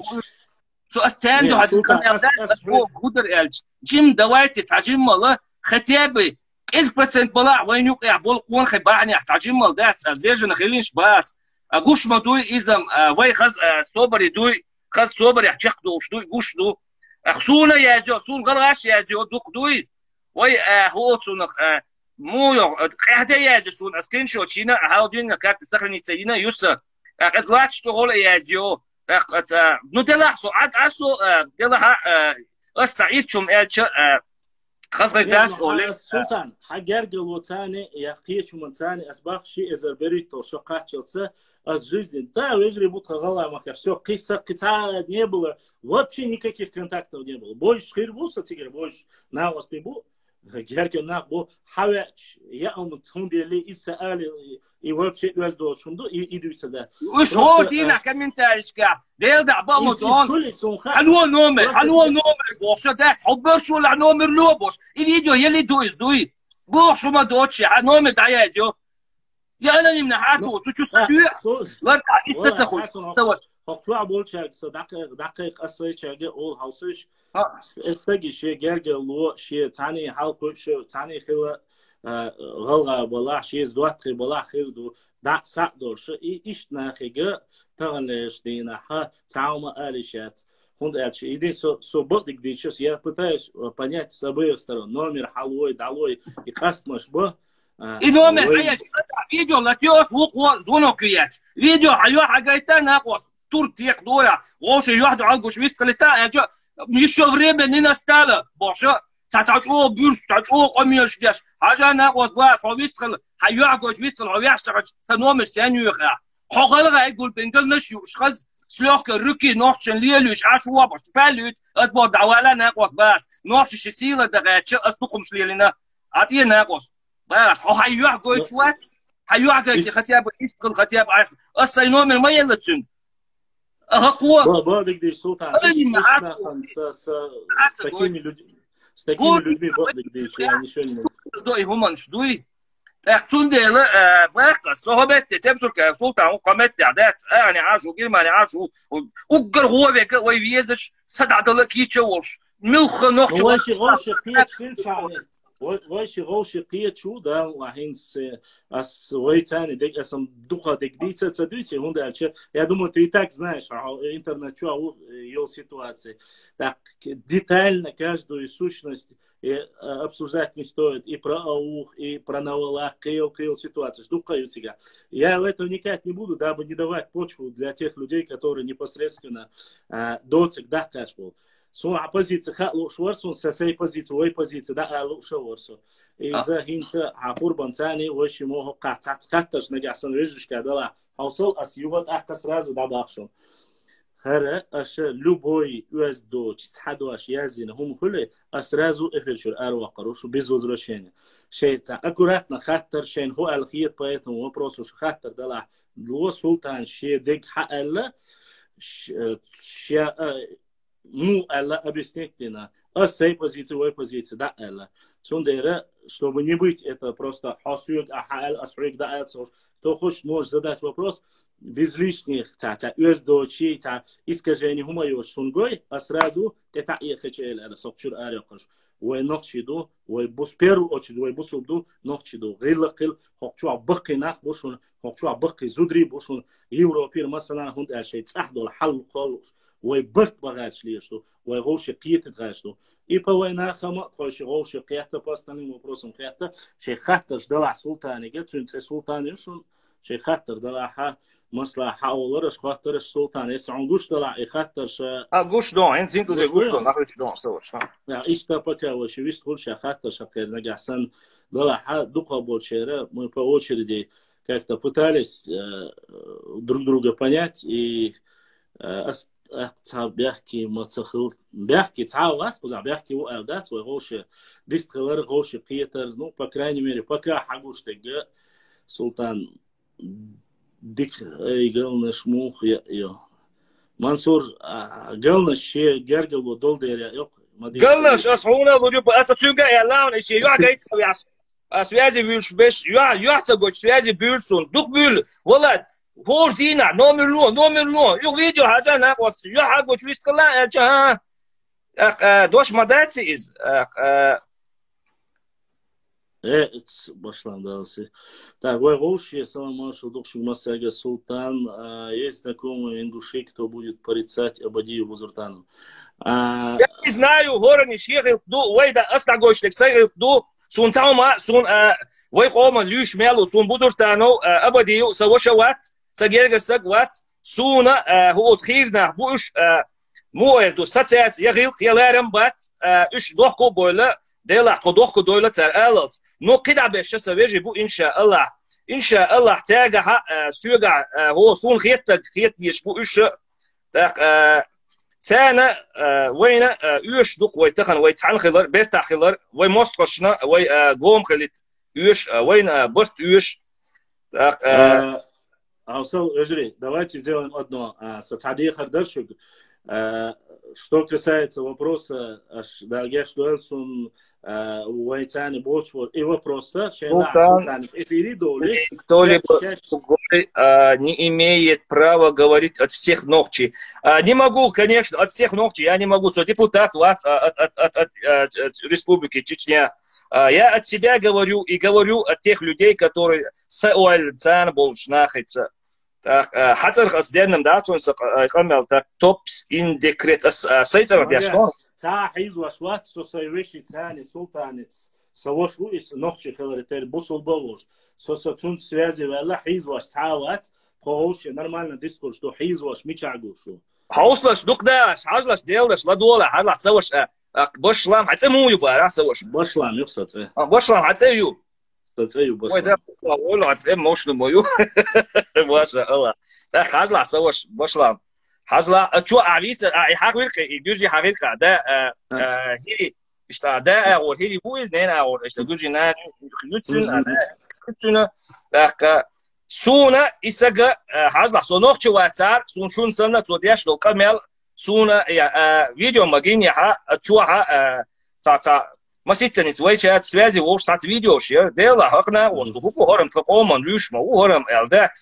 سو أستاندو هذا كان هو قدر إلش جيم دوائتي تعجيم ماله ختيابي إز برسنت بلا وينو قاعد بول قون خبعني تعجيم مال دات أز ليجن خلينش باس أقوش ما دوي إزم وي خز صوبري دوي خز صوبري حشق دوش دوي قوش دو خصونا يازو خصون غلاش يازو دوق دوي وي هو تصنق مو قاعدة يجلسون أسكن شو تشينا هاودين كاك سخني تسينا يوسف أزلاش تقول يجيو ندلع سو عد أسو دلها السعيد شوم إلش خاصة جالس أولي سلطان حجر جلوتاني يقيش من ثاني أسباب شيء إذا بريتو شو قاتشلسه از жизни да вежри будто галамака все киса кита не было вообще никаких контактов не было больше хирбуса теперь больше на вас не было Gerçekten ne bu haveç ya onun tundeli ise ali i вообще özdo şundu idüse de. Uş hodina komentarişka. Del da bamodon. Halwa nomer. Boşa da hubber şu la nomer lobos. I video yeli doy. Bu şu ma doçi nomer da yazıyor. Ya ana nimne hatu tu çüstü. Var istatsaxuş. Tavaş. Hokçua bolçak dakik asayçage ol hausish. استگی شی گرگ لو شی تانی حلق شی تانی خیل غلغا بالا شی زوات بالا خیل دو دق سق دور شی ایش نخیگه تغلش دینا ها تعام алишат هند الش ایدی سو بدک دی چس я пытаюсь понять с обеих сторон номер халой далой и кастмаш бо и номер حياج فيديو لاتيو فوق زونوكيات فيديو حيو حاجتنا ناقص تورتيق دورا غوش يوحد عقوش ويستلتا еще время не настало, боже, تتعجو بيرس تتعجو قميش جاش حاجة ناقص بقى فويستخل حيوعجوش ويستخل ويحشتغل سنوم السانيوغا خوغلغا يقول بنقل نشيو شخص سلوخك الركي نوحشن ليلوش عاشوا باش تفالوت أسبوع دعوالا ناقص بس نوحش السيلة دغاتش أسبوخمش ليلنا عطيه ناقص بس هو حيوعجوش وات حيوعجوش ختياب يستخل ختياب عاس السينوم ما يلتشن قوة بعدك دي سلطان с такими людьми بعدك دي يعني شو دوي هم مش دوي اختون دي باقة صحبت تبصر كسلطان وقامت تعدات يعني عاشو جرماني عاشو وقر هو بيك ويفيزش صدع دلك يتشوش ملخ نوخش واشي قيت واشي غوشي قيت شو ده وحين as ويتاني ديك اسم духа дик дица цадуйте هунда че я думаю ты и так знаешь интернет чё его ситуации так детально каждую сущность обсуждать не стоит и про аух и про навалах кейл ситуации штукают себя я в этом никак не буду дабы не давать почву для тех людей которые непосредственно доцик да кашпол سون оппозиция خلو شورسون سسي позиции وي позиции да алو شورسو إذا هنسا عقربان ثاني وش موه قطعت قطش نجحسن رجش كدلا حصل أسيوبات أحكس رازو دا باخشون هره أش لوبوي وز دو تحدواش يازين هم كله أسرازو إفرشور أرواقروش بيزوز رشين شيء أكوراتنا خطر شين هو الخيط بايتهم وبروسوش خطر دلا لو سلطان شيء ديك حقل شيء ну, Элла объяснить на этой позиции, в позиции, да, Элла. Сундера, чтобы не быть, это просто хасуик, ахаэл, асуик, да, это кто хочет, может задать вопрос без лишних, уездочи, искажений, хумайош, сунгой, а сразу, это и хочу, Элла, собчур, арёкаш. ونقشدو ويبص بيرو أشدو ويبصوا بدو نقشدو غير لقل حقشوا بقي ناق بوشون حقشوا بقي زودري بوشون يوروبير مثلا هند أشياء تحدو الحل خالص ويبرت بغاش ليشتو ويغوش قيت تغاشتو إيبا وينا خما خوش غوش قيادة باستاني مبروسم قيادة شيء خاطر دلع سلطاني قلت سنت سلطاني شون شيء خاطر دلعها مصلحة أولرش خاطرش سلطان يسعون قوش دلع خاطرش قوش دون إن زين تزي قوش دون نخرج دون سوش يعني إيش تبقى وشويست كل شيء خاطرش قير نجح سن دلعها دوقة болчера мы по очереди как-то пытались друг друга понять и бяхки мацахил бяхки цаалас поза бяхки у алдат свой гоши дисклер гоши пьетер ну по крайней мере пока хагуштега султан дик галнаш мух я мансур галнаш ши гергал бодол дер yok галнаш асхуна вujub аса чуга ялан işi yok gayet связи бюлш беш я гоч связи бюлсун дух бюл валад هوردينا نومرلو يو فيديو حاجة ناقص يو حاجة وشويست كلا جها دوش مداتي إز Evet, başlandı. Так, Вайгоши, самый маршал Докшик Масяга Султан, есть знакомый ингуши, кто будет порицать Абадию Бузуртану. Я не знаю, город не шерил, вайда остагочлик, сайрил, сун таума, сун вайхома, люш мелу, сун Бузуртану, Абадию, савошават, سجيرجر سجوات سونا هو تخيرنا بوش مويردو ساتات يغيل يلارم بات إيش دوخو بولا ديلا قدوخو دولة ترالت نو كده بيش سويجي بو إن شاء الله تاجها سوجع هو سون خيت يشبو إيش تاق تانا وين إيش دوخ ويتخن ويتعن خلر بيرتاح خلر ويمستقشنا ويقوم خلت إيش وين برت إيش تاق Аусал, давайте сделаем одно. Сатадия Хардершук. Что касается вопроса, дорогие Штуэльсун, Уайтани Бочвор, и вопроса, кто-либо не имеет права говорить от всех ногчей. Не могу, конечно, от всех ногчей, я не могу, что депутат от Республики Чечня. Я от себя говорю и говорю от тех людей, которые с Уайльцан больше находятся. حتى قصدنا مدعتون قمل توبس إن ديكريت سيطرة بيشون تاحيز وشوات سوسيريشي تاني سلطانец سوش ويس نخشي خلرتير بوصل بوش سوساتون связи ولا حيز وش تعاوات خوش نورمально ديسكورس تو حيز وش ميچاغوشو حوصلش دقداش حاجلش ديلش لا دوله حاجل سوش بشلام حتى مو يبقى سوش بشلام يقصد بشلام حتى يو Ой, да, والله عتيم موش نمويو ما شاء الله ده حاجة سوش بشلام حاجة شو عريس حقيقة يجي حقيقة ده هي إشتا ده أول هي بويز نين أول إشتا يجي نان خلصنا ده سونا إسقى حاجة سونوخ شواتار سون شون سنة توديش لو كمل سونا فيديو مجيني شوها تا مسيتني ويشات связи وش سات فيديوش يا ديلا حقنا وصدقوا هرم تقومن ليش ما هو هرم الدات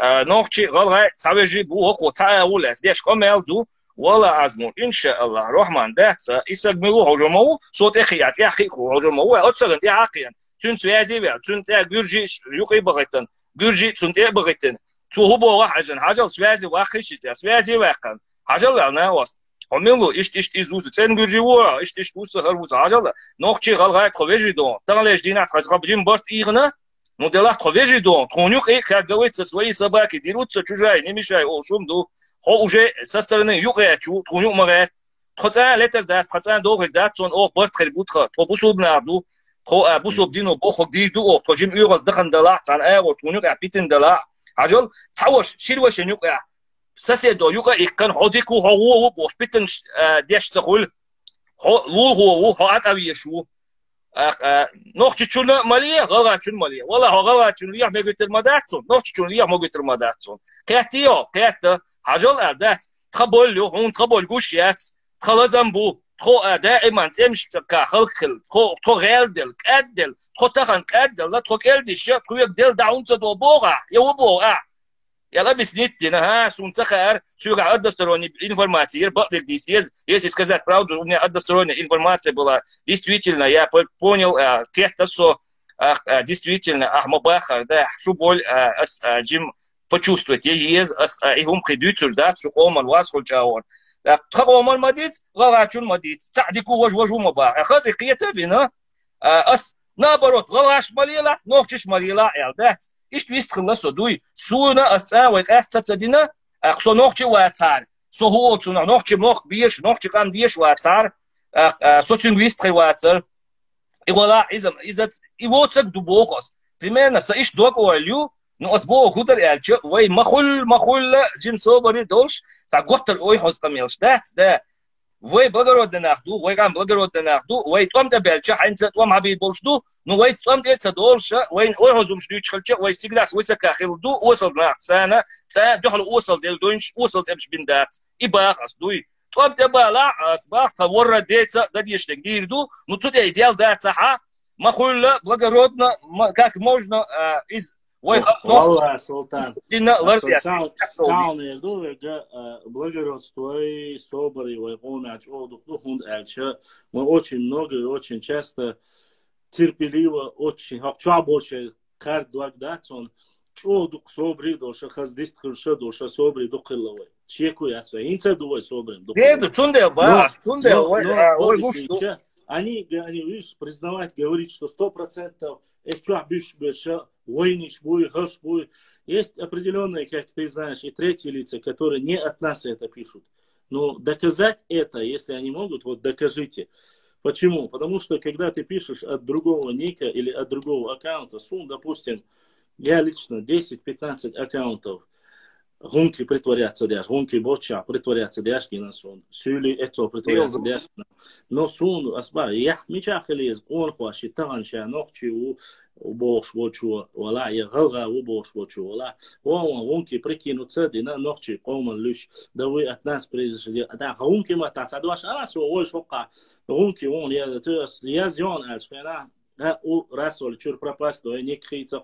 نوخشي غلغة سويجي بو هو تعاول ديش كمل دو ولا أزمون إن شاء الله رحمن دات يسجملوا هجموا صوت إخيات يحققوا هجموا أتصلن يعقين تون связи بيا تون جورجي يقي بغيتن جورجي تون بغيتن تو هو واحد حاجة связи واخيش связи واقع حاجة لنا وست Omilgo iş izuzu sen gürcüvua iş usu harbuza acala noqchi galgay qovejido tanlej dinat qajqabjim bart igna modelah qovejido тонюк и как говорится свои собаки дерутся чужая не мешай о шумду хо уже со стороны юга чу тонюк магает хотя летер да хотя добр да чон о барт хербутха то бусубна ду то бусубдино бохог диду о тожим югаз дахандала цан аго тонюк апитин дала ажал цавош ширваш нюк ساسيدو يوكا إكان هوديكو هو بوش بيتن ديش تقول هو أتأوي شو نوختي شنو مالية غلط شنو مالية والله غلط شنو ليه مقتل مداتون نوختي شنو ليه مقتل مداتون كاتيو كات حاجل أدات تقبل له هون تقبل جوشيات خلازم بو تخو دائما تمشي كخلق تخو غيردل كادل تخو تخن كادل لا تخو كالدش تخو يقدل دعون تدو بوغا يو بوغا يلا بسنتنا ها сунцахар сюга односторонней информации баклик здесь если сказать правду у меня односторонняя информация была действительно я понял кехта со действительно ахмабахар да шуболь джим почувствовать есть ихум кидючур да шухоман васхул чаон خقومن مديت غلاشون مديت سعدكو وجوجو مبا خازي قيته بنا نابروت غلاش مليلا نوخش مليلا البات إيش تخلصوا دوي سونا أساويك أستدينا أقصو نوخش واتسار سهول سونا نوخش موخ بيش نوخش كام ديش واتسار سوتين ويستخي واتسار إيوالا إذا إيوتك دبوخس примерно سإيش دوك وعليو نو أسبوع كتر يالش وي مخول جيم صوبري دولش سأقوتر أوي حوز قميلش ده وي благородно нахду وي гам благородно нахду وي توم تبالش حينسى توم عبيد بولشدو نو وي توم تيتسا دولش وين أوي شدوش خلش وي سيجلاس ويسكا خيلدو وصل ناخت سنة دخل وصل ديل دوينش وصل تبش بندات إباخ أصدوي توم تبالا أصباح تورد ديتسا داديش تقديردو نو تودي إيديال دات صحة مخول благородно как можно из والله سلطان ساون يدو благородство и собор и помощь отдохнуть дальше мы очень много и очень часто терпеливо очень хочу больше каждый дать он отдох собри доша хаздист хорошо доша собри дохловой чеку я свой инца дуой собрим деду чунде ба чунде ой гуш они видишь, признавать, говорить, что 100% войниш будет, хаш будет. Есть определенные, как ты знаешь, и третьи лица, которые не от нас это пишут. Но доказать это, если они могут, вот докажите. Почему? Потому что, когда ты пишешь от другого ника или от другого аккаунта, допустим, я лично 10-15 аккаунтов, гунки притворяться дяш, гунки боча притворяться дяш на сон, сюли это притворяться дяш, но сон асба, я мечахелез, он хочет танча, ночи у бош бочу, вала, я галга у бош бочу, вала, он гунки прикинутся, дина ночи, коман лиш, да вы от нас прежде, да гунки мататься, дуаш, а нас ой шока, гунки он я, то есть я зон, альшпена. У Расуль чур пропасть, то не кричится,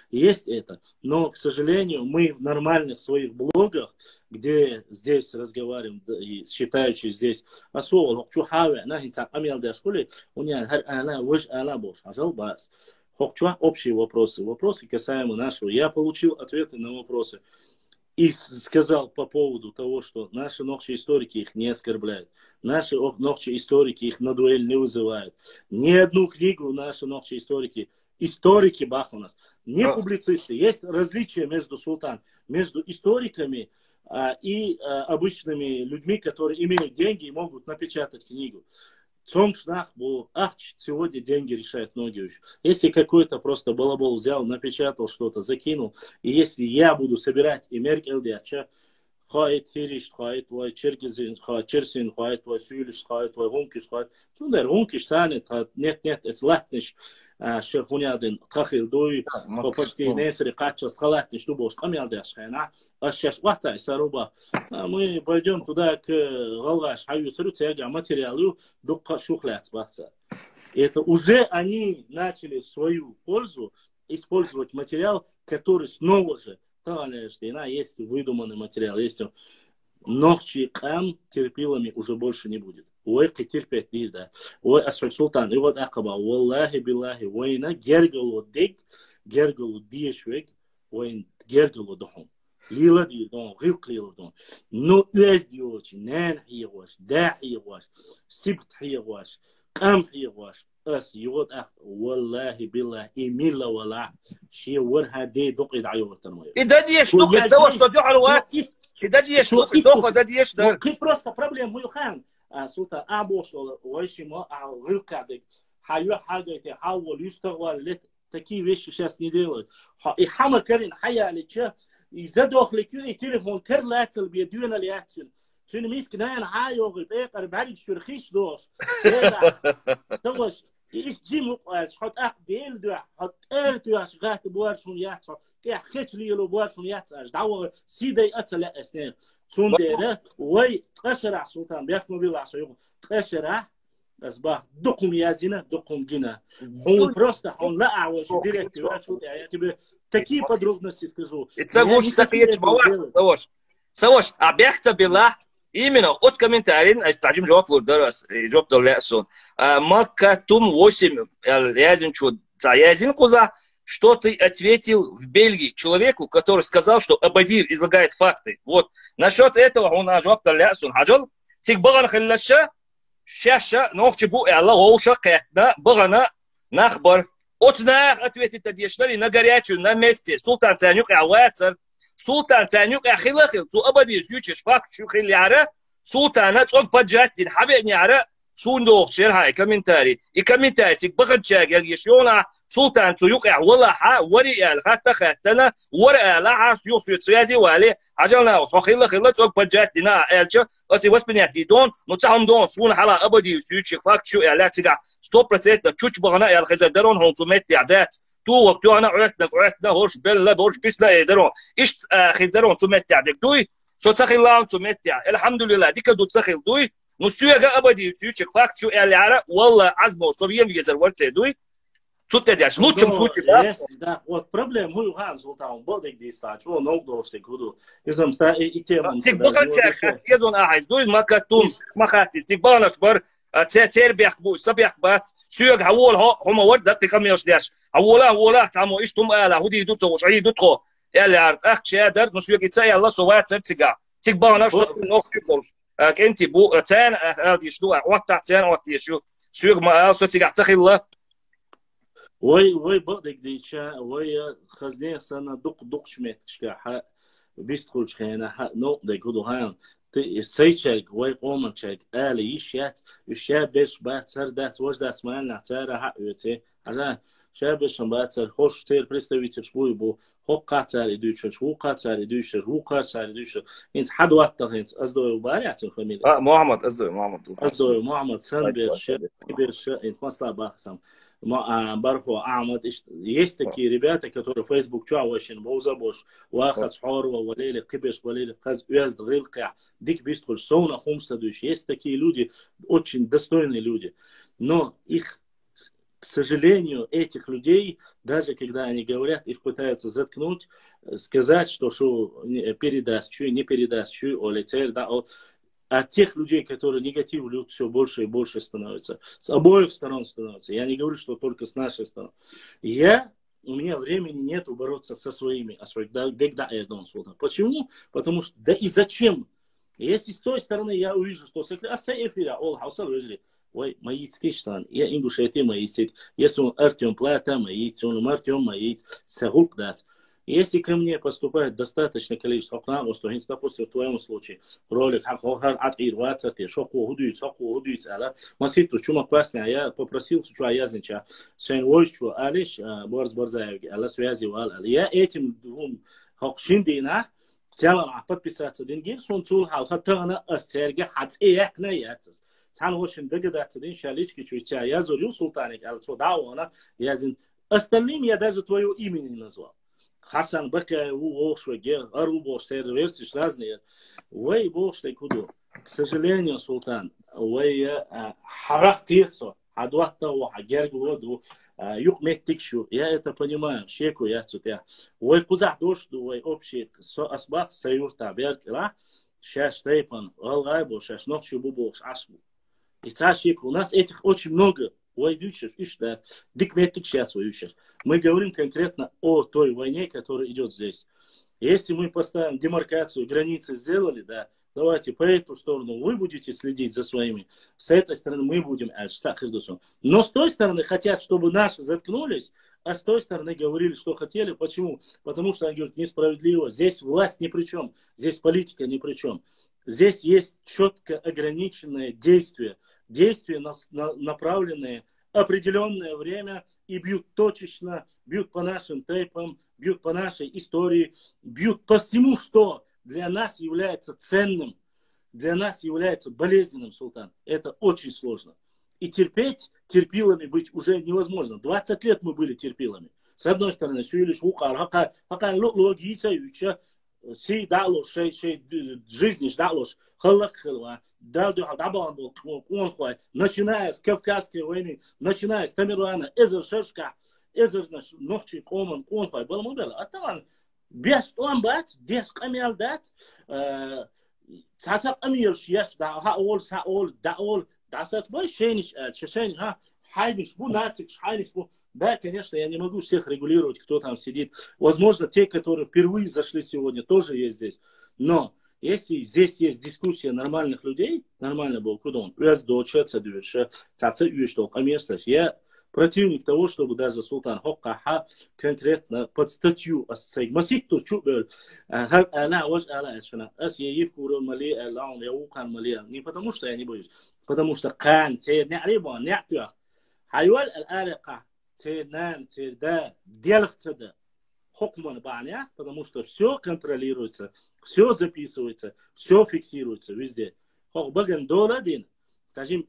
есть это. Но, к сожалению, мы в нормальных своих блогах, где здесь разговариваем, и считающие здесь, особо, чухаве, нахинца, амил для школы, у меня она выш она бош, ажал бас. Хочу общие вопросы касаемо нашего. Я получил ответы на вопросы. И сказал по поводу того, что наши ночные историки их не оскорбляют. Наши ночные историки их на дуэль не вызывают. Ни одну книгу наши ночные историки бах у нас, не публицисты. Есть различия между между историками и обычными людьми, которые имеют деньги и могут напечатать книгу. Сегодня деньги решают многие вещи. Если какой-то просто балабол взял, напечатал что-то, закинул, и если я буду собирать и меркелдяча, خواهد هیریش خواهد و چرگزین خواهد چرسین خواهد و سویلش خواهد و هونکش خواهد چون در هونکش سانه نت اصلاحنش شرخونیادن تخیر دوی خواهدی نسری قاتشس خلاتنش تو باش قمیادش خینا اشش وقتا سروبا мы пойдем туда к галгаш хаюцру цега материалу докка шухлят бахца. Это уже они начали в свою пользу использовать материал, который снова же есть выдуманный материал, есть ночи кам терпилами уже больше не будет. Ой, терпеть не да. Ой, асфаль султан, и вот акаба, валлахи биллахи, война, гергалу дик, гергалу диешвек, войн, гергалу дохом. Лила дидон, гилк лила дон. Но уезди очень, нэн хиеваш, да хиеваш, сибт хиеваш, кам хиеваш. أس يود والله بالله إميلا ولا شيء ورها دي دق يدعيو التنمية. إذا ديش دق سوى شو ديو على الوقت. إذا ديش دق إذا ديش ده. كيف просто проблем مو يخان. سلطان أبوش وإيش ما غير قاعد حيو حاجة يتحول يستغل لت تكي ويش شاس نديله. إحنا كرين حياة لتشا إذا دخل كيو يتلفون كر لاتل بيدونا لياتل. شنو ميسك ناين عايو غير بعد شرخيش دوش. استوش إيش جيمو قالش حط أقبل دوا حط دوا شغات بوارشون ياتش كي خيش ليلو بوارشون ياتش دعوة سيدي أتلا أسنان سونديرة وي قشرع سلطان بيحكموا بالله عصيهم قشرع أصبح دقم يازينا دقم جنا هو بروستا هون لا أعوش ديريكت واشو يعني такие подробности скажу. Это гуш сахиет бава. Савош, абяхта билlah. Именно от комментариев, стажим жопт лурдарас, жопт доллясон. Макатум 8, язин чуд, язин куза, что ты ответил в Бельгии человеку, который сказал, что Абадир излагает факты. Вот насчет этого он жопт доллясон. Хаджал, тик баган хиллаша, шаша, нохчибу и Аллах оуша кайтна, багана нахбар. От нах ответит адьешнали на горячую, на месте. Султан Цанюк авацар. Султан Цанюк ахилахил, цу Абадир сючиш факт шухил яра. Султана цог поджать дин хабе яра. Сундох шерхай комментарий. И комментарий тик баганчаг ягишона. Султан Цуюк авалаха, вари алхата хатана, вари алаха сюсю цвязи вали. Аджална усахилахил цог поджать дина элча. Оси воспринять дидон, но цахам дон сун хала Абадир сючиш факт шу элатига. 100% чуч багана элхазадарон хон цумет تعداد تو وقتو انا عرتنا هوش بلا هوش بسنا يدرون ايش خيدرون تمتع دك دوي سو تخيل الله تمتع الحمد لله ديك دو تخيل دوي نسيو ابدي تشيك فاكت شو اللي عرق والله عزمه صبيان يزر ورت دوي тут дядяш лучшем случае да вот проблема мы хан султан бодик диста чего ногдоште куду изам ста и тема тик бахачак езон ахайз дуй макатум махатис тик банаш бар تربيح بو سبيح بات سيق حول هم ورد دقيقة ميوش دياش حولا تعمو إيش تم آلا هودي دوتو وش عيد دوتو يالي عرض أخ شادر نسيق يتسايا الله سوات سرتقع تقبانا شو نوخ كبولش كنتي بو تان هادي شدو وقتع تان وقتي شو سيق ما سرتقع تخي الله وي بقدك ديشا وي خزني سنة دق شميت شكا بيستخل شخينا نو ديكودو هايان سيتشك وي قومنشك آلي يشيات الشاب بيش باتر دات وجدات مان نعتارة حقوتي عشان شاب بيش باتر خوش تير представитель شبوي بو هو قاتل يدوشش هو قاتل يدوشش انت حد وقتها انت أصدوي وباريات الفاميلي محمد أصدوي محمد سن بيش انت مصلا بحسم برخو أعمد есть такие ребята, которые в Facebook чуавашин боузабош واخد حوار وليلة قبش وليلة قز уезд рылкая дик бистхуш соуна хумстадуш. Есть такие люди, очень достойные люди, но их, к сожалению, этих людей, даже когда они говорят, их пытаются заткнуть, сказать, что передаст, что не передаст, что олицер, да, а тех людей, которые негатив люди все больше и больше становятся. С обоих сторон становятся. Я не говорю, что только с нашей стороны. У меня времени нет бороться со своими. Почему? Потому что, да и зачем? Если с той стороны я увижу, что ой, мои стичтан, я ингушети мои стич, если он Артем Плата мои, он Артем мои, сагук дать. Если ко мне поступает достаточное количество кланов, то, допустим, в твоем случае, ролик, маситу, чума классная, я попросил, что я знаю, Шенвойчу, Алиш, Борис Борзаев, Алла связи, я этим двум хокшиндина, сялам подписаться деньги, сунцул халхатана астерге хацеякна яцс. Цан очень догадаться, день шалички чуйча, я зурю султаник, алцо дауана, я зин. Остальным я даже твое имя не назвал. Хасан Бака, Уошвагер, Арубош, серверсиш разные. Вей Бош куду. К сожалению, султан, вей характирцо, адуатта гергуоду, юг меттикшу. Я это понимаю, шеку я цутя. Вей кузах дошду, вей общий асбах саюрта беркла, шаш тейпан, алгайбо, шаш ночью бубош ашбу. И цашек, у нас этих очень много. Мы говорим конкретно о той войне, которая идет здесь. Если мы поставим демаркацию, границы сделали, да, давайте по эту сторону вы будете следить за своими, с этой стороны мы будем. Но с той стороны хотят, чтобы наши заткнулись, а с той стороны говорили, что хотели. Почему? Потому что они говорят, несправедливо. Здесь власть ни при чем, здесь политика ни при чем. Здесь есть четко ограниченное действие. Действия, направленные определенное время и бьют точечно, бьют по нашим тейпам, бьют по нашей истории, бьют по всему, что для нас является ценным, для нас является болезненным, султан. Это очень сложно. И терпилами быть уже невозможно. 20 лет мы были терпилами. С одной стороны, си далош шей жизни ждалош халак халва даду адабан был начиная с Кавказской войны, начиная с Тамерлана, Эзершешка ازرنش نخشي قومن قون فاي بالموبيل طبعا بيش طوان بات ديش قميل دات تعتق أميل شياش دا دعسات باي شينش شينش ها حайниш бу натикш حайниш бу да конечно я не могу всех регулировать кто там сидит возможно те которые впервые зашли сегодня тоже есть здесь но если здесь есть дискуссия нормальных людей нормально был куда раз до часа дверша цаца что конечно я противник того чтобы даже султан хокка конкретно под статью осцей масик то чубел она вож ала шана ас я якуру мали алаун я укан мали не потому что я не боюсь потому что кан те не рибон не тюах حيوال الآلقة تنام تدا делается хокман баня, потому что все контролируется, все записывается, все фиксируется везде. Хокбаген доладин, скажем,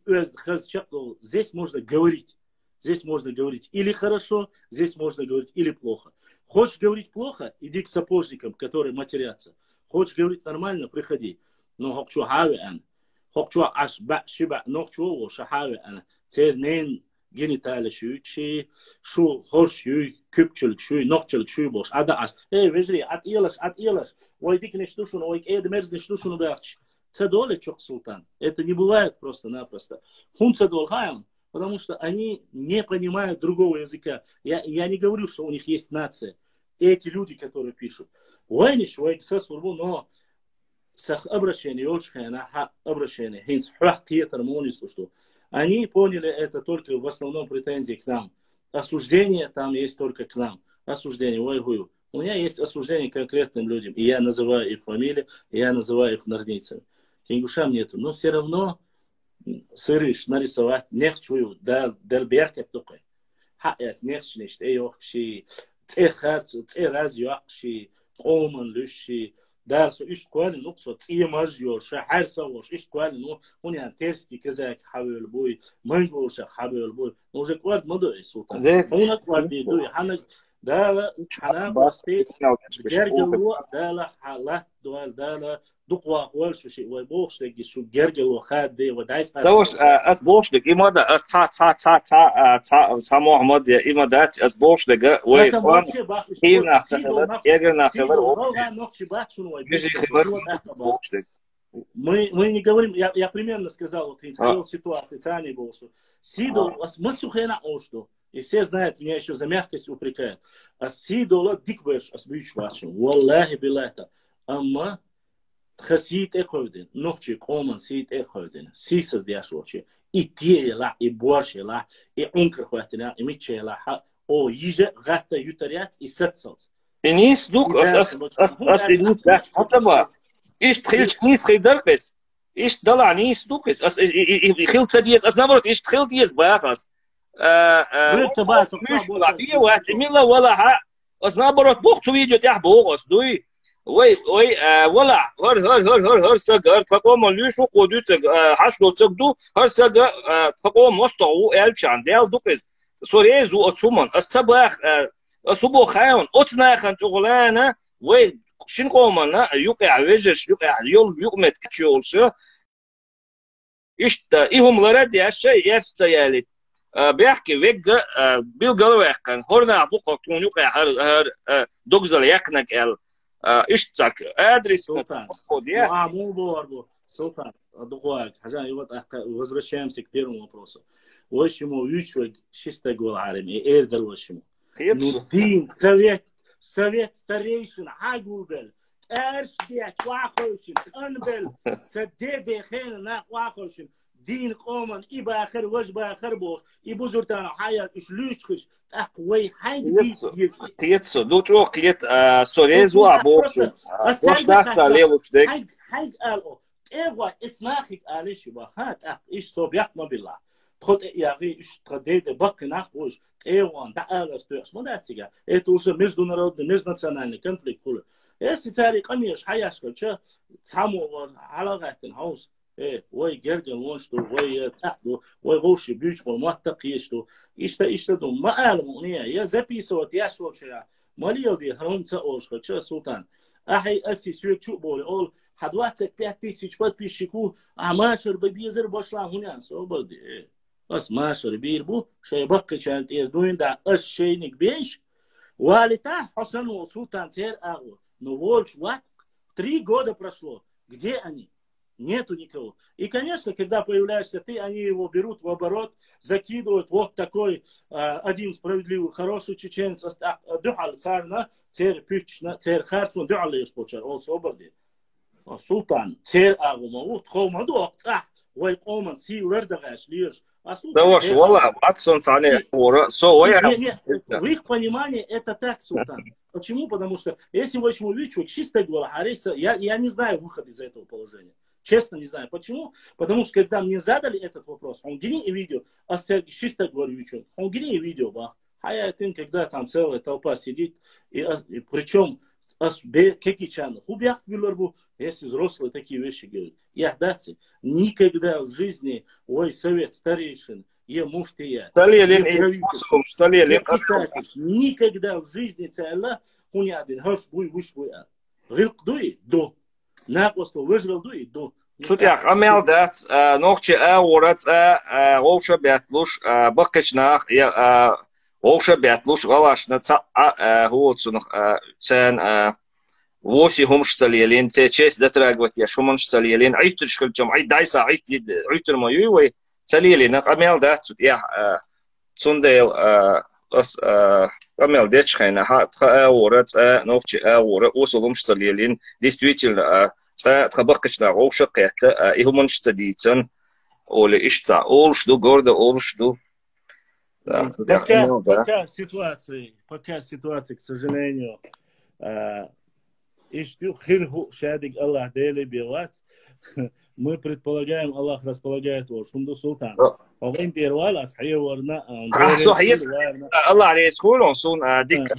здесь можно говорить. Здесь можно говорить или хорошо, здесь можно говорить или плохо. Хочешь говорить плохо, иди к сапожникам, которые матерятся. Хочешь говорить нормально, приходи. Но хокчу хави ан. Хокчу ашба шиба нохчу шахави ан. Тернен genitali şu hoş köpçülük şu nokçuluk şu boş ada as vezri at ilas ой дикне что шуно ой эдмерзне что шуно бахч цедоле чок султан это не бывает просто-напросто хун цедол хаям потому что они не понимают другого языка я не говорю что у них есть нация эти люди которые пишут ой не ой ксасурбу но сах обращение олшхана обращение хинс хахтиетер монис что они поняли это только в основном претензии к нам. Осуждение там есть только к нам. Осуждение. Ой-гую. У меня есть осуждение конкретным людям. И я называю их фамилии, и я называю их нарницами. Кингушам нету. Но все равно сырыш нарисовать не хочу. Дельберкет только. Хаэс не хочу. Эй охши. Цэ харцу. Цэ раз юахши. Колман люши. درس إيش قال نقصد إيه ماجيو شحر سووش إيش قال نو هني ترسكي كذاك حبيب بوي منقوش حبيب بوي نوجه قال مدو السلطان هنا قال بيدوي حنا ده حنا باستي جرجلو ده حالات دوال ده دقوا أول شيء ويبوش لقي شو جرجلو خاد ده ودايس دوش أس بوش لقي ما ده تا سامو أحمد يا إما ده أس بوش لقي ويقام هنا خبر يجينا خبر Мы не говорим, я примерно сказал, вот в ситуации цани был, что Сидол, мы сухена что, и все знают, меня еще за мягкость упрекают. А Сидола дикбэш, асбич вашим, валлахи билайта, амма тхасит экойден, нохчи коман сид экойден, сисас диашвочи, и тиела, и боршела, и ункрхватина, и митчела, о иже гатта ютарят и сетсалс. Инис дук as inис da hatsaba ish tkhilch nis khidarqis ish dala nis duqis as khilt sadiyas as nabrot ish khilt yes baqas مش لعبيه واعتملا ولا حق as nabrot buqtu video tah boqas دوي وي ولا هر سغر تقوم ليش وقودو حشلو تقدو هر سغر تقوم مستو الچان دل duqis سوريزو اتسومن as tabakh أصبو خاون أتنا خان تغلانا وشين قومنا يقع وجش يقع يول يقمت كشولش إشتا إهم لرد يا شيء يستيالي بيحكي ويجا بالجلوة كان هرنا بقى تون يقع هر دوغزل يقنك ال إشتاك أدري سلطان مو بوربو سلطان دقوق حاجة يوت وزر الشمس كبير ومبروسه وشمو يشوق شيستا قول عالمي إيردر وشمو Нудин, совет старейшин, агубел, эршдет, вахошин, анбел, садеде хен на вахошин, дин коман, и бахер, ваш бахер бог, и бузуртана хаят, и шлючхиш, так вей хайд бис есть. Киетсо, дучо киет сорезу аборчу, воштахца левушдек. Хайд ало, эва, эцмахик алеши бахат, ах, иш собьят мобила. خود یاقی اشتراده باقی نخوش ایوان دعالش تویش مدرسیگه ایت اوشه международный межнациональный конфликт کله ایسی تاری قمیش حیاش کل چه تامو و علاقتن هاوس وای گرگن وانشتو وای تحدو وای غوشی بیوش بول محتقیشتو ایشتا دو ما علمونیه یا زپیسو دیاش وکشه مالیو دی هرون تا اوش کل چه سلطان احی اسی سوی چوب بولی اول حدواتك 5000 подписчиков а машер бебизер башла хунян сободи أس ماشر بيربو شيء بقى شانت يردوين دا أس شيء نكبيش والتا حسن وسلطان سير أغو نوولش ват 3 года прошло. Где они? Нету никого. И, конечно, когда появляешься ты, они его берут в оборот, закидывают. Вот такой один справедливый, хороший чеченец. Духал царна, цер пична, цер харцун, духал лишь почер, он свободы. Султан, цер агумавут, хомаду, ой, коман, си лердагаш лишь. Да ваш, вала, отсон цане, в их понимании это так, султан. Почему? Потому что, если вы человек чисто говоря, я не знаю выход из этого положения. Честно не знаю. Почему? Потому что, когда мне задали этот вопрос, он гни и видео, а чисто говорю, он гни и видео, а я тем, когда там целая толпа сидит, и причем, какие чаны, хубях билорбу, если взрослые такие вещи говорят. Я даться никогда в жизни, ой, совет старейшин, я муфтия, никогда в жизни целла, унядин, хаш буй, вуш буй, рилк дуй, до. Напросто выжрал дуй, до. Сутях, амел дат, ногче аурат, олша бятлуш, баккачнах, олша бятлуш, галашна, хуоцунах, цен, ووشي همش سليلين تيشيس دتراغوت يا شومنش سليلين عيتر شكلتهم عيد دايسا عيتر ما يوي سليلين اميل دات يا سونديل اس اميل ديتش خينا ها ورات نوفتي ورا وصلهمش سليلين ديستويتل تخبقشنا غوش قيت همش تديتن ولا اشتا اولش دو гордо اولش дو пока ситуация, к сожалению, шадик Аллах дели белат. Мы предполагаем, Аллах располагает его. Шумду султан. وين بيروال أصحيه ورنا. صحيح. الله عليه سكول ونصون ديك.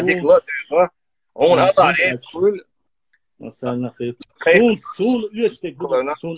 ديك لط. هون الله عليه سكول. مثلا خير. سون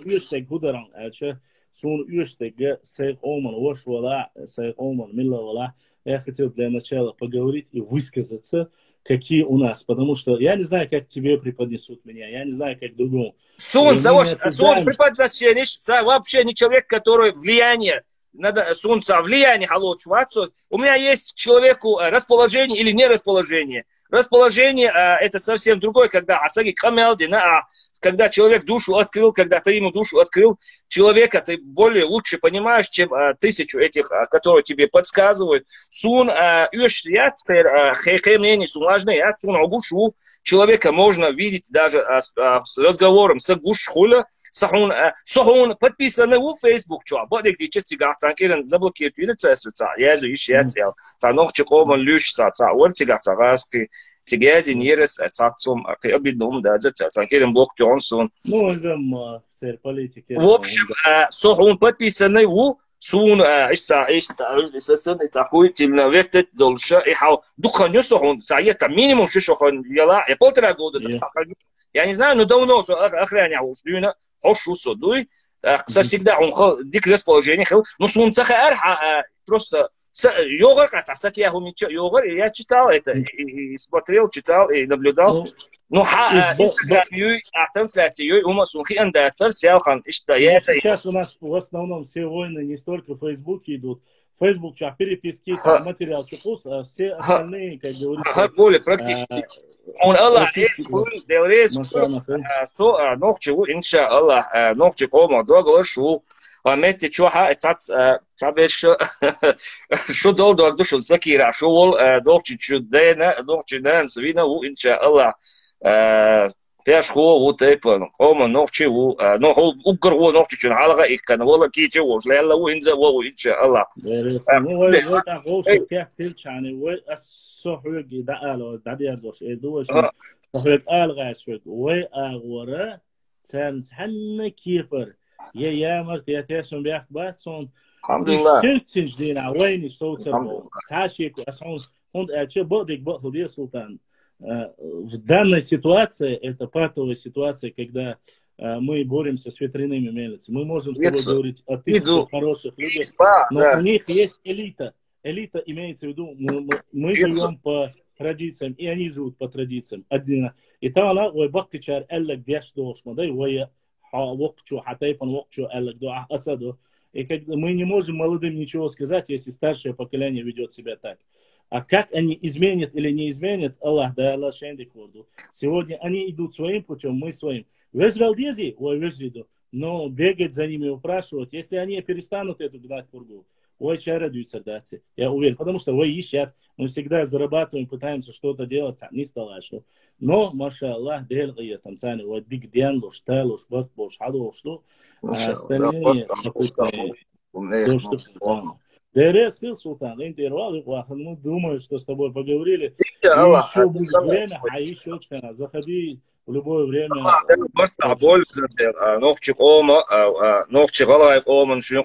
يشتك هدران أشة. سون يشتك سيد أومن وش ولا سيد أومن ملا ولا. Я хотел для начала поговорить и высказаться, какие у нас, потому что я не знаю, как тебе преподнесут меня, я не знаю, как другому. Сун преподносение, вообще не человек, который влияние, надо сунца влияние халочваться. У меня есть к человеку расположение или не расположение. Расположение это совсем другое, когда асаги камелдина, когда человек душу открыл, когда ты ему душу открыл, человека ты более лучше понимаешь, чем 1000 этих, которые тебе подсказывают. Сун я теперь мнение сумлажное, я сун огушу человека можно видеть даже с разговором с гушхуля. Сахун подписаны в Facebook, что бодик дичит сигар, цанкирен заблокирует видео, я же ищу цел. Цанохчик оман люш, цаурцигар, цагаски, сигази нирес, цацум, обидном, да, цанкирен блок Джонсон. Ну, это сэр политики. В общем, сахун подписаны в سون إيش تقول تلنا وقت دولشة إحاو دخان يسون ساعية مينيموم شخون يلا يبولتنا جودة يعني знаю но давно охраняя уж дюна хошу содуй всегда он дик расположение но солнце просто йога как статья йога я читал это и смотрел читал и наблюдал ну инстаграм трансляцию ума сунхи анда царсяхан сейчас у нас в основном все войны не столько в Фейсбуке идут. Facebook, переписки, материал, все остальные, как говорится... более практически. Он Аллах, делрез, ногчеву, инша Аллах, ногче кома, доглашу, мети чуха, цабеш, шо дол дошел закира, шо вол, ногче чудена, ногче нан свина, инша Аллах, пешху, утепан, кома, ногчеву, ногче, укру, ногче чун, алга, икан, вола киче, вожле, Аллах, инза, вол, инша Аллах. صحوق دعالو دعير زوش إدوش صحوق آلغاش وق وأغورة سنحن كيبر يا مرت يتيسون بياك باتسون الحمد لله شرتش دينا وين صوت تعشيك أسعون هند أشي بدك بطل دي سلطان в данной ситуации это патовая ситуация, когда мы боремся с ветряными мельницами. Мы можем с тобой говорить о тысячах хороших людей, но у них есть элита. Элита имеется в виду, мы живем по традициям, и они живут по традициям. И там она, ой, баккичар, эллак дяш дош, мадай, ой, وقتشو حتى يبن وقتشو قال لك دعاء أسده И мы не можем молодым ничего сказать, если старшее поколение ведет себя так. А как они изменят или не изменят, Аллах, да Аллах шенди корду. Сегодня они идут своим путем, мы своим. Вежрал дези, ой, вежриду. Но бегать за ними, упрашивать, если они перестанут эту гнать пургу, ой, чай радуются, даться. Я уверен, потому что вы ищат, мы всегда зарабатываем, пытаемся что-то делать, не стало что. Но, маша Аллах, делгия, там сани, вот дик ден, луш, та, луш, бат, луш, хаду, что, остальные, то, что там. ДРС, Султан, интервал, мы думаем, что с тобой поговорили, и еще будет время, а еще очень, заходи в любое время. نوفشك أوما نوفشك الله يقوم شنو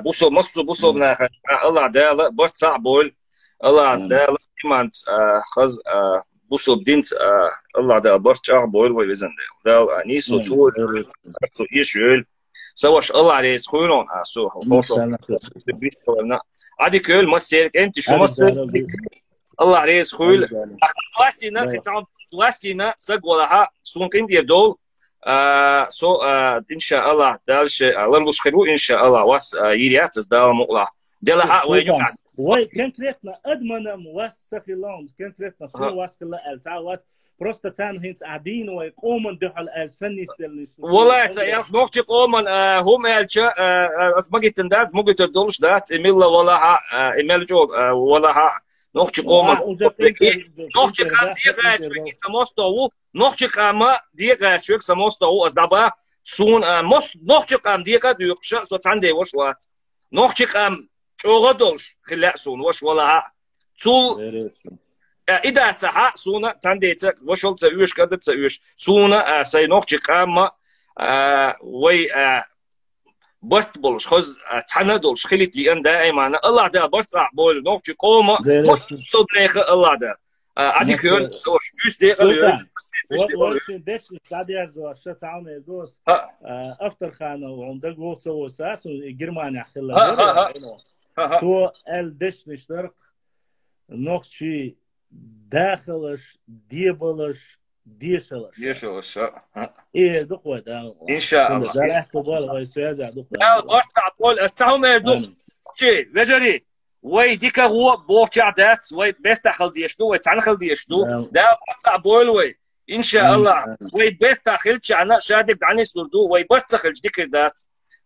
بوصل مصر بوصل ناخد الله ده برصع بول الله ده إيمان خز بوصل بدينت الله ده برصع بول ويزن ده نيسو تول سو يشول سواش الله عليه سخونون سو خوصل بيستولنا عادي كل مسيرك أنت شو مسير الله عليه سخول أخواسينا كتعب واسينا سقولها سونكين ديردول سو إن شاء الله دالش لرلوش خيرو إن شاء الله واس يريات زدال مقلا دلها ويجمع وي конкретно أدمنم واس سخيلون конкретно سو واس كلا ألسا واس просто تان هنس عدين ويقومن دحل ألسني ستلنس والله يا نوختي قومن هم ألشا أسمعي تندات ممكن تدولش دات إميلا ولا ها إميل جو ولا ها نوختي قومن نوختي قام ديغا شوك سموستو نوختي قام ديغا شوك سموستو أزدابا سون نوختي قام ديغا ديوكشا سو تاندي وش وات نوختي قام شوغا دولش خلا سون وش ولا ها تول إذا تها سونا تنديت وشل تسويش كده تسويش سونا سينوخ قام وي برت بولش خز تندولش خليت لي أن دائما الله ده برت بول نوخ قوم مصدريخ الله ده عادي كل وش بيش ده وش بيش قادر زوا شتعاون دوس أفتر خانة وعند جوس وساس وجرمانيا خلا تو الدش نشترك نوخشي داخلش ديبلش ديشلش إيه دقوة ده إن شاء الله ده احتمال ويسويزع دقوة برتع بول السهم يدق شيء وجري وي ديك هو بوشع دات وي بيفتح ديشتو وي تعنخل ديشتو ده برتع بول وي إن شاء الله وي بيفتح خلش أنا شادك دعني سردو وي برتع خلش ديك دات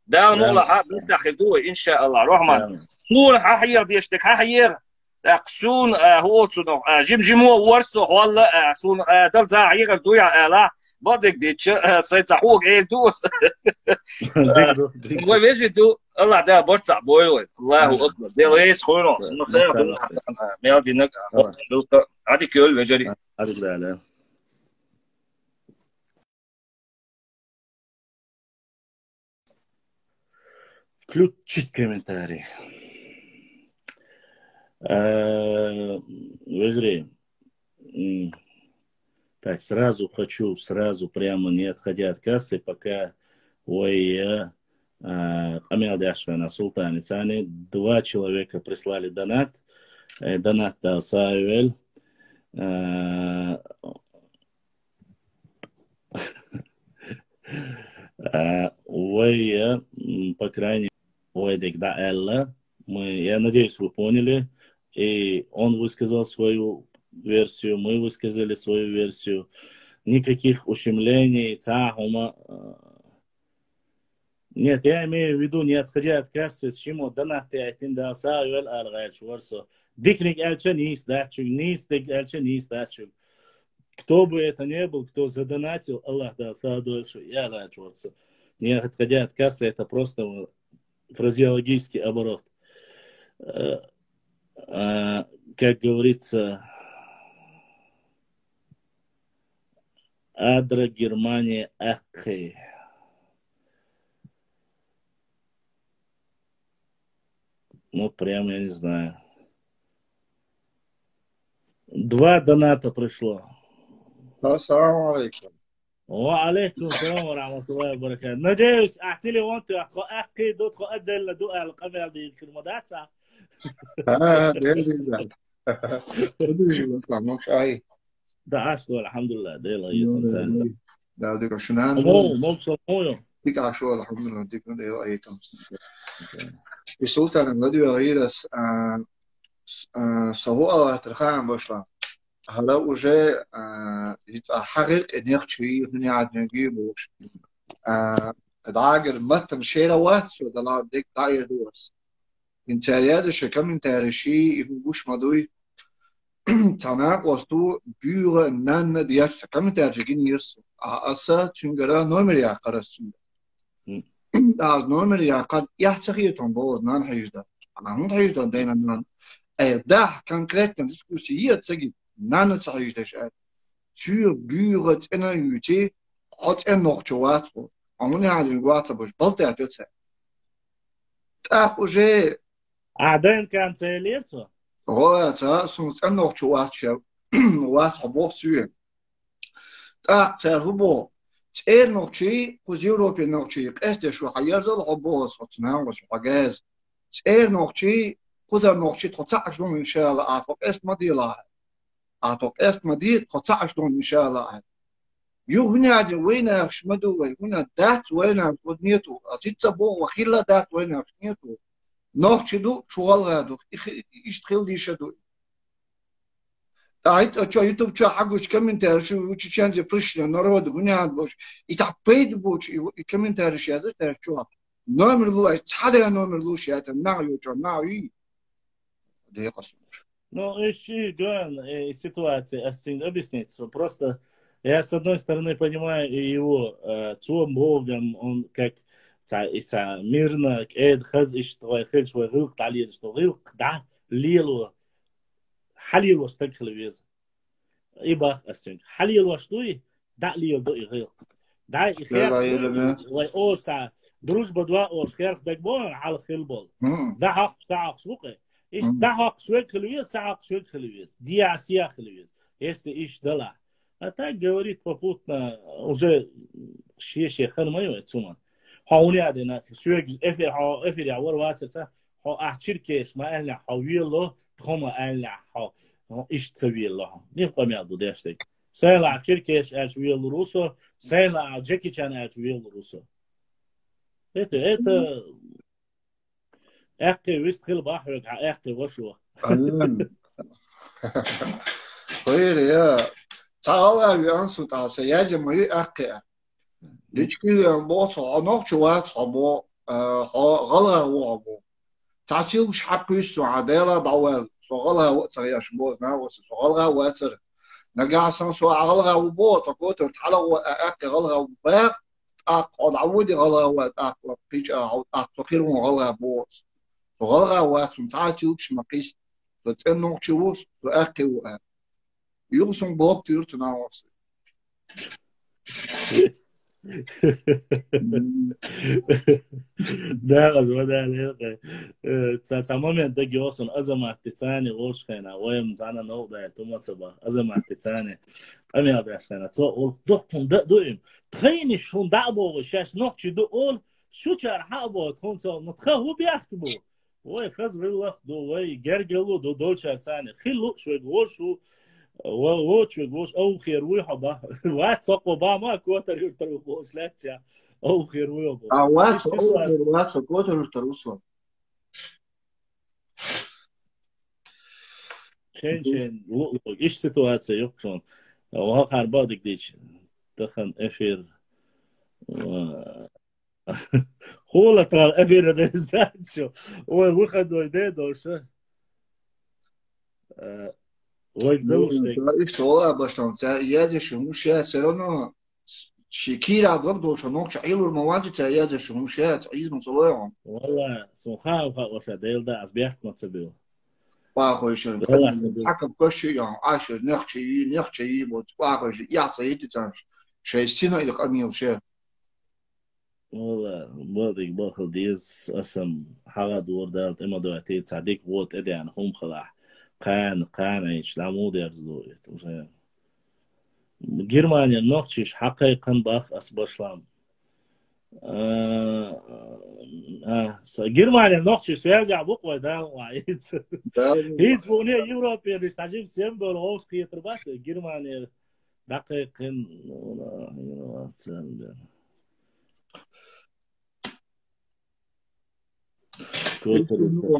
ده المولا بيفتح خلدو إن شاء الله رحمن طول هحير ديشتك هحير قسون هو تنو جيم جيمو ورسو والله سون دل زاعير دويا لا بدك ديتش سيتحوق ايه دوس وي بيجي دو الله ده برصع بوي الله اكبر دي ليس خونو نصيحه ميادي نك عادي كل وجري عادي لا включить комментарий. Везри. Так, сразу прямо не отходя от кассы, пока Амел Дяшка на Султане Цане 2 человека прислали донат. Донат дал Саюэль. По крайней мере, я надеюсь, вы поняли. И он высказал свою версию, мы высказали свою версию. Никаких ущемлений, цахума. Нет, я имею в виду, не отходя от кассы, с чему донат тяйтин да саюэль аргайш варсо. Дикрик эльча низ дачук, низ дик эльча низ дачук. Кто бы это ни был, кто задонатил, Аллах да саадуэль я аргайш варсо. Не отходя от кассы, это просто фразеологический оборот. Как говорится, Адра, Германия, Ахи. Ну, прям я не знаю. 2 доната пришло. Ассаламу алейкум. وعليكم السلام ورحمة الله وبركاته. Надеюсь, أحتلي وانت أخي دوتخو أدل لدوء القمر دي كلمات ساعة. Da ashtu alhamdulillah, dela je tanzania. Da digo shunan. Mol so mojo. ديك عشوة الحمد لله ديك ندير أيتم بسلطان الذي غيرس سهو ترخان باشلا هلا وجه يتحقق إن يخشي هني عاد نجيبوش دعاجر متن شيرا واتسو دلا ديك داير دوس انترياد شكم انترشي يبوش مدوي تناق وستو بيور نان دياش شكم انترجين يرسو أسا تنجرا نورماليا قرسو از نورماليا قد يحتخيتون بوز نان حيجدا نان حيجدا دينا نان ده concrete discussie hier zeggen, na het zeg je dat tuur buren in een uurtje had er nog te wachten. Alleen hadden we wachten, dus altijd dat zijn. Dat was je. عدين كان تيليرتو Hoor, soms er nog te wachten, wacht op ons tuur. Dat zijn we. Het nog te, dus Europa nog te. Echt is wat je zal op ons wat nou was wat gaz. Het nog te. خذ نوقشي تقطع شلون إن شاء الله أعطوك إست ما دي لاعب أعطوك إست ما دي تقطع شلون إن شاء الله يغني عاد وين أخشمدو وين دات وين أخدنيتو أزيد سبوا وخيلا دات وين أخدنيتو نوقشي دو شغال غادو يشتغل دي شدو تعيد أشوا يوتيوب شو حقوش كمنتار شو وش شانجي بريشنا نرود وين عاد بوش يتعبيد بوش كمنتار شيء هذا ترى نعمل لو تحدى نعمل لو شيء هذا نعيو جو نعيو Ну, еще ситуация объяснить. Просто я, с одной стороны, понимаю его цом Богом, он как мирно, хаз и что хельш вилк талир, что вилк, да, лило, халило стекли вез. Ибо асин, халило что и да лил до вилк. Да, и хер, оса, дружба два ош, хер дагбон, ал хилбол. Да, хак саак сбуке. إيش دعوق شوي خلويس ساعق شوي خلويس دي عسيا خلويس يستي إيش دلع أتا جوريت بابوتنا وجه شيء خن ما يوتسوما هوني عدنا شوي إفر يعور واتسا هو أحشر كيش ما أهلا حويله تخما أهلا إيش تسوي الله نبقى ميادو داشتك سيلا أحشر كيش أشويل روسو سيلا جاكي كان أشويل روسو إتا أكيد ويستخل بحرك أكيد وشوا. خير يا تعال يا أنسو تعال يا جماعة أكيد. ليش بوص عنق شوات صبوا غلا وابو. تعال وش حقيس وعدالة ضوال. صغلا وقت يا شباب ناوس صغلا وقت. نجا سنسو غلا وبو تقول تعال أكيد غلا وباق. أقعد عودي غلا وقت أقعد بيج أقعد غلا بوص. غلغا واسم تعاتيوكش مقيس فتنو تشوس واكي و يوسم بوك تيرتنا واس ده غزوة ده ليه تمام ده جواسن أزمة تتاني غوش خينا ويم زانا نوضع توما صبا أزمة تتاني أمي أبيش خينا تو دكتون ده دويم تخيني شون دعبو وشاش نوكشي دو أول شو كار حابو تخون سو نتخهو بيحكبو وای خز ویل دو وای گرگلو دو دولچار ثاني خلو شو غوشو و شو غوش او خير وي حبا وات سوق با ما كوتر يرتر غوش لاتيا او خير وي وات كوتر يرتر وصل شين ايش سيتواتسيا يوكسون وها قربادك ديش دخن افير خوله ترى أبينا نزداد شو وخدوا يديدوا شو ويقدروا شيء إيش باشتم تأييد شو مش يا سلام شكير عبد الله شو نوع شعيل المواد تأييد شو مش يا تعيد مصليهم والله سمخا وشاديل ده أسبيح ما تسبيه واخوي شو حكم كل شيء يعني عاشر نخشي واخوي يعطي تانش شيء سنة إلى قمية وشيء والله بوديك باخذ ديز اسم حاجة دور دارت اما دواتي تصديق ووت ادي عن هم خلاح قان ايش لامو ديرزدويت جرمانيا نوختش حقيقا باخ اسباشلام جرمانيا نوختش سوازي عبوق ودان وعيد هيت بوني يوروبيا بيستعجب سيمبل هوس كيتر باس جرمانيا دقيقا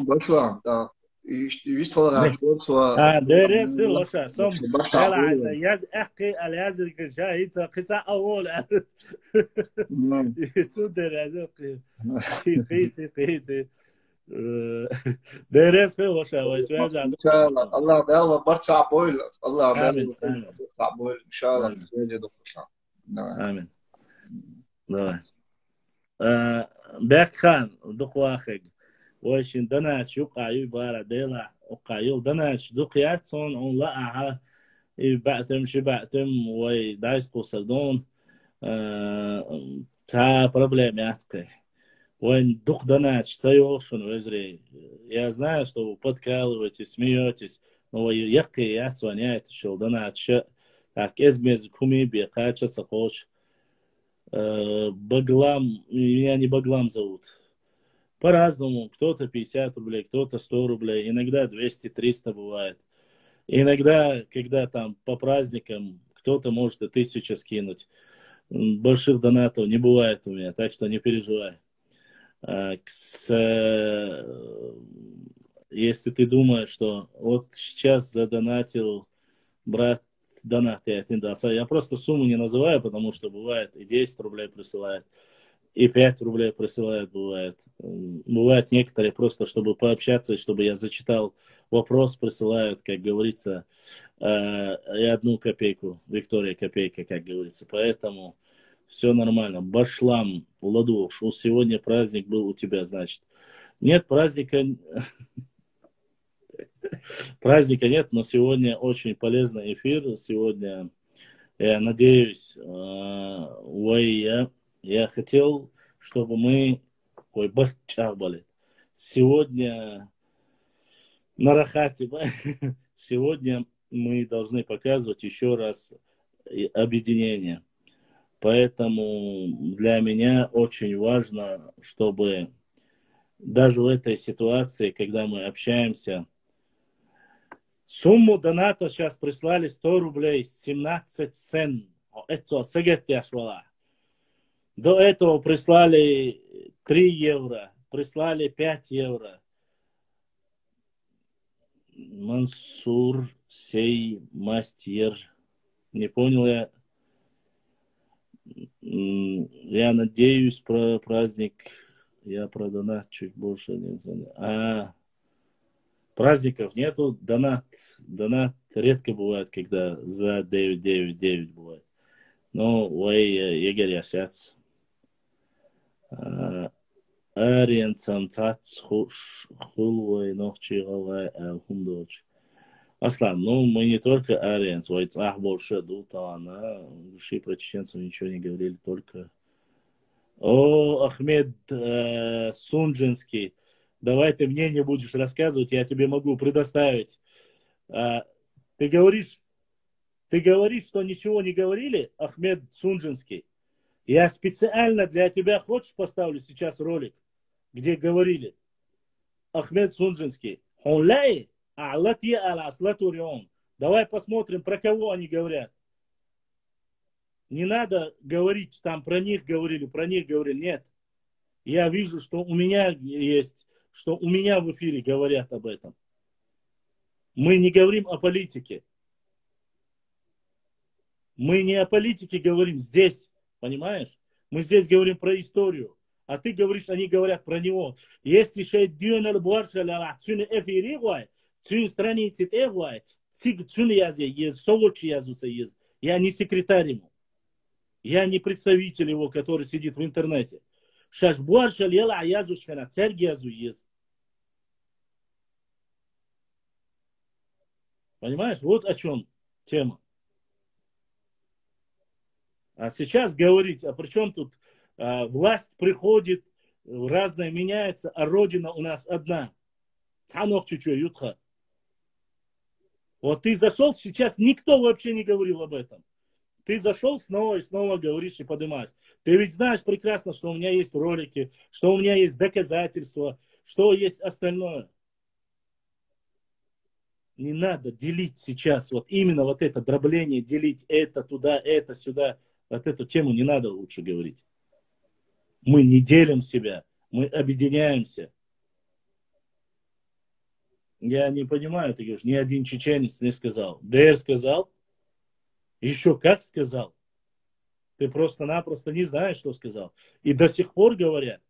Başla. İşte olarak درس في الوشا سم يلا ياز احكي على ياز الكشاي قصة اول يتصدر هذا قيتي درس في الوشا ويسواز إن شاء الله الله بيلا برشا بويل الله آمين برشا بويل إن شاء الله آمين давай بيك خان دق واخق ويشين دناش يقع يبارا ديلا وقايل دناش دقياتون on لقعها بعتم شبعتم ويدايس قوسدون تا проблем яцкой وين дух донать стоёшь везре я знаю что вы подкалываете смеетесь но яки я звоняет что донать так эзмез куми бекача цакош баглам меня не баглам зовут по-разному, кто-то 50 рублей, кто-то 100 рублей, иногда 200-300 бывает. Иногда, когда там по праздникам, кто-то может и 1000 скинуть. Больших донатов не бывает у меня, так что не переживай. Если ты думаешь, что вот сейчас задонатил брат донат, я просто сумму не называю, потому что бывает и 10 рублей присылает. И 5 рублей присылают, бывает. Бывает некоторые просто, чтобы пообщаться, и чтобы я зачитал вопрос, присылают, как говорится, и 1 копейку. Виктория копейка, как говорится. Поэтому все нормально. Башлам, Ладуш, сегодня праздник был у тебя, значит. Нет праздника. Праздника нет, но сегодня очень полезный эфир. Сегодня, я надеюсь, я хотел, чтобы мы... Ой, бачах болит. Сегодня на Рахате, сегодня мы должны показывать еще раз объединение. Поэтому для меня очень важно, чтобы даже в этой ситуации, когда мы общаемся, сумму доната сейчас прислали 100 рублей, 17 цен. Это до этого прислали 3 евро, прислали 5 евро. Мансур сей мастер. Не понял я. Я надеюсь, про праздник я про донат чуть больше не знаю. Праздников нету, донат редко бывает, когда за 999 бывает. Но Игорь Ясяц. Ариен самцац хулвай нохчи галай алхумдоч. Аслан, ну мы не только ариен, свойцах больше дутана, души про чеченцев ничего не говорили, только... О, Ахмед Сунжинский, давай ты мне не будешь рассказывать, я тебе могу предоставить. Ты говоришь, что ничего не говорили, Ахмед Сунжинский? Я специально для тебя, хочешь, поставлю сейчас ролик, где говорили. Ахмед Сунжинский. Давай посмотрим, про кого они говорят. Не надо говорить, там про них говорили. Нет. Я вижу, что у меня есть, что у меня в эфире говорят об этом. Мы не говорим о политике. Мы не о политике говорим здесь. Понимаешь? Мы здесь говорим про историю. А ты говоришь, они говорят про него. Если шейдюнер борша ля цюне эфири гуай, цюне страницы те гуай, циг цюне язе, ез солочи язуца ез. Я не секретарь ему. Я не представитель его, который сидит в интернете. Шаш борша ля язушкана, царь язу ез. Понимаешь? Вот о чем тема. А сейчас говорить, а при чем тут власть приходит, разная меняется, а родина у нас одна. Вот ты зашел, сейчас никто вообще не говорил об этом. Ты зашел снова и снова говоришь и поднимаешь. Ты ведь знаешь прекрасно, что у меня есть ролики, что у меня есть доказательства, что есть остальное. Не надо делить сейчас, вот именно вот это дробление, делить это туда, это сюда. Вот эту тему не надо лучше говорить. Мы не делим себя, мы объединяемся. Я не понимаю, ты говоришь, ни один чеченец не сказал. ДР сказал? Еще как сказал? Ты просто-напросто не знаешь, что сказал. И до сих пор говорят.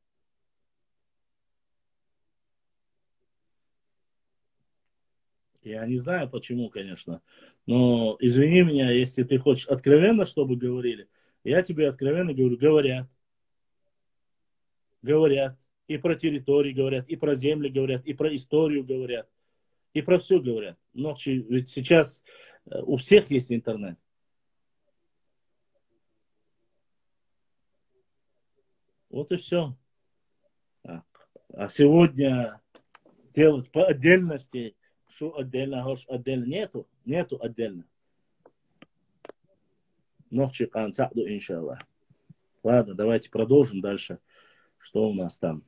Я не знаю, почему, конечно. Но извини меня, если ты хочешь откровенно, чтобы говорили, я тебе откровенно говорю, говорят. Говорят. И про территории говорят, и про земли говорят, и про историю говорят, и про все говорят. Но ведь сейчас у всех есть интернет. Вот и все. А сегодня делать по отдельности, что отдельно, а что отдельно, нету отдельно. Ночи концахду, иншаллах. Ладно, давайте продолжим дальше. Что у нас там?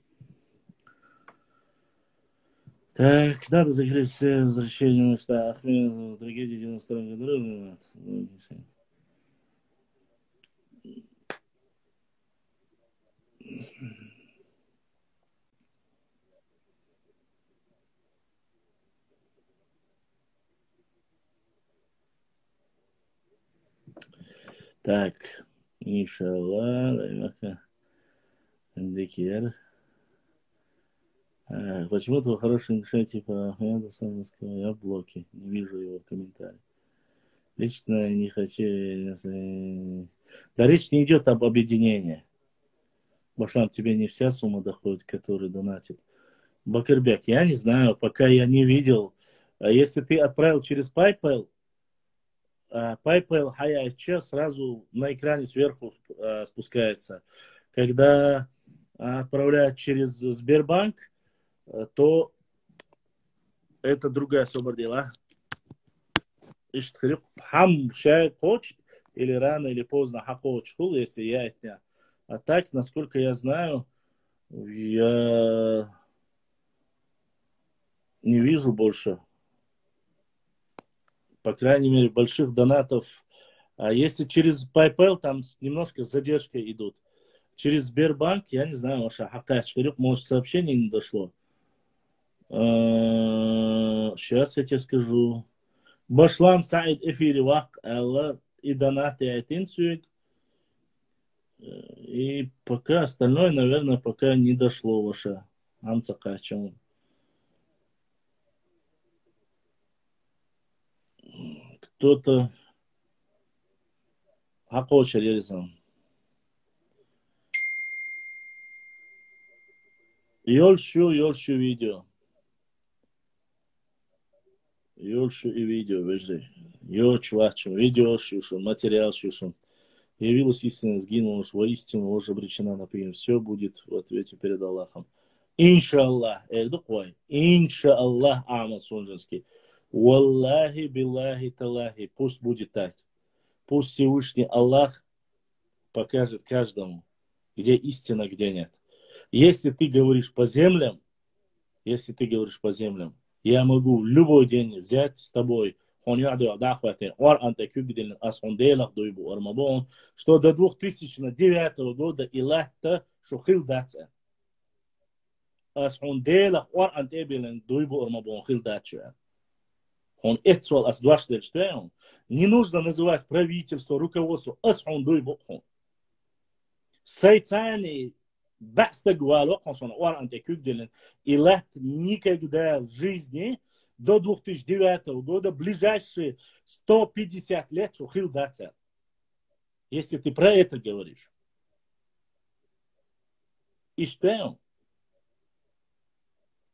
Так, надо закрыть все возвращения на места. Ахмед, трагедия 92 года. Так, иншаллах, Декер. Почему-то хороший мешает, типа Ахмеда сам сказал, я в блоке, не вижу его комментариев. Лично не хочу... Да речь не идет об объединении. Башлам, тебе не вся сумма доходит, которую донатит. Бакырбек, я не знаю, пока я не видел. Если ты отправил через PayPal, PayPal HayHC сразу на экране сверху спускается. Когда отправляют через Сбербанк, то это другая особо дела. Хам шай коч, или рано, или поздно хакоч хул, если я это. А так, насколько я знаю, я не вижу больше. По крайней мере, больших донатов. А если через PayPal, там немножко с задержкой идут. Через Сбербанк, я не знаю, может, сообщение не дошло. Сейчас я тебе скажу. Башлам Саид эфире вак, и донаты айтин сюек. И пока остальное, наверное, пока не дошло ваше. Амцакачем. Кто-то Акоча Рельзан. Йольшу видео. Йольшу и видео, вежди. Йочвачу, видео шушу, материал шушу. Явилась истина, сгинула, воистину ложь обречена на прием. Все будет в ответе перед Аллахом. Иншаллах. Иншаллах, Ахмад Сунжинский. Валлахи, биллахи, талахи. Пусть будет так. Пусть Всевышний Аллах покажет каждому, где истина, где нет. Если ты говоришь по землям, я могу в любой день взять с тобой, что до 2009 года Илах-то шухил даться. Асхунделах ор антебилен дуйбу армабон хил датчуя. Он этцол асдваштельштеон. Не нужно называть правительство, руководство асхундуйбу. Сайтани бакстагвалоконсон ор антекюгделен. Илах никогда в жизни до 2009 года, ближайшие 150 лет шухил даться. Если ты про это говоришь. И что?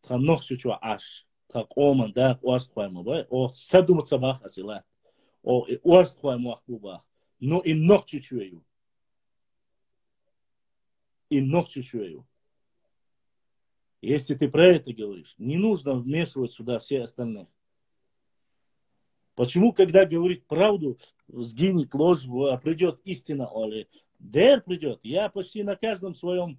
Транох шучу аш. Так оман да уарствайма бай. О садуматься бах асила. О уарствайма ахбубах. Но и ног чучую. Если ты про это говоришь, не нужно вмешивать сюда все остальные. Почему, когда говорит правду, сгинет ложь, придет истина, дэр придет. Я почти на каждом своем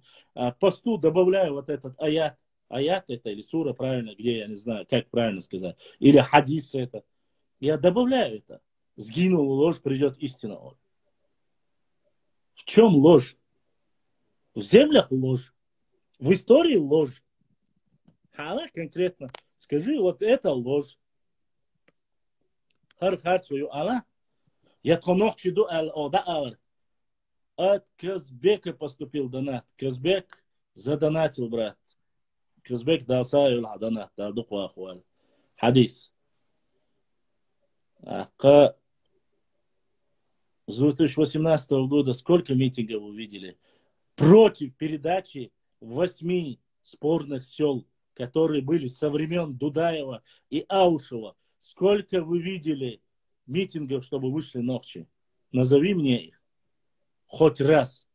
посту добавляю вот этот аят. Аят это или сура, правильно, где, я не знаю, как правильно сказать. Или хадис это. Я добавляю это. Сгинула ложь, придет истина. В чем ложь? В землях ложь. В истории ложь. Конкретно Скажи, вот это ложь. Хар свою ала. Я тонох чиду ода алар. От Казбека поступил донат. Казбек задонатил, брат. Казбек дал саю донат. Дал духу ахуал. Хадис. С 2018 года сколько митингов вы видели против передачи 8 спорных сел, которые были со времен Дудаева и Аушева? Сколько вы видели митингов, чтобы вышли ночи? Назови мне их. Хоть раз.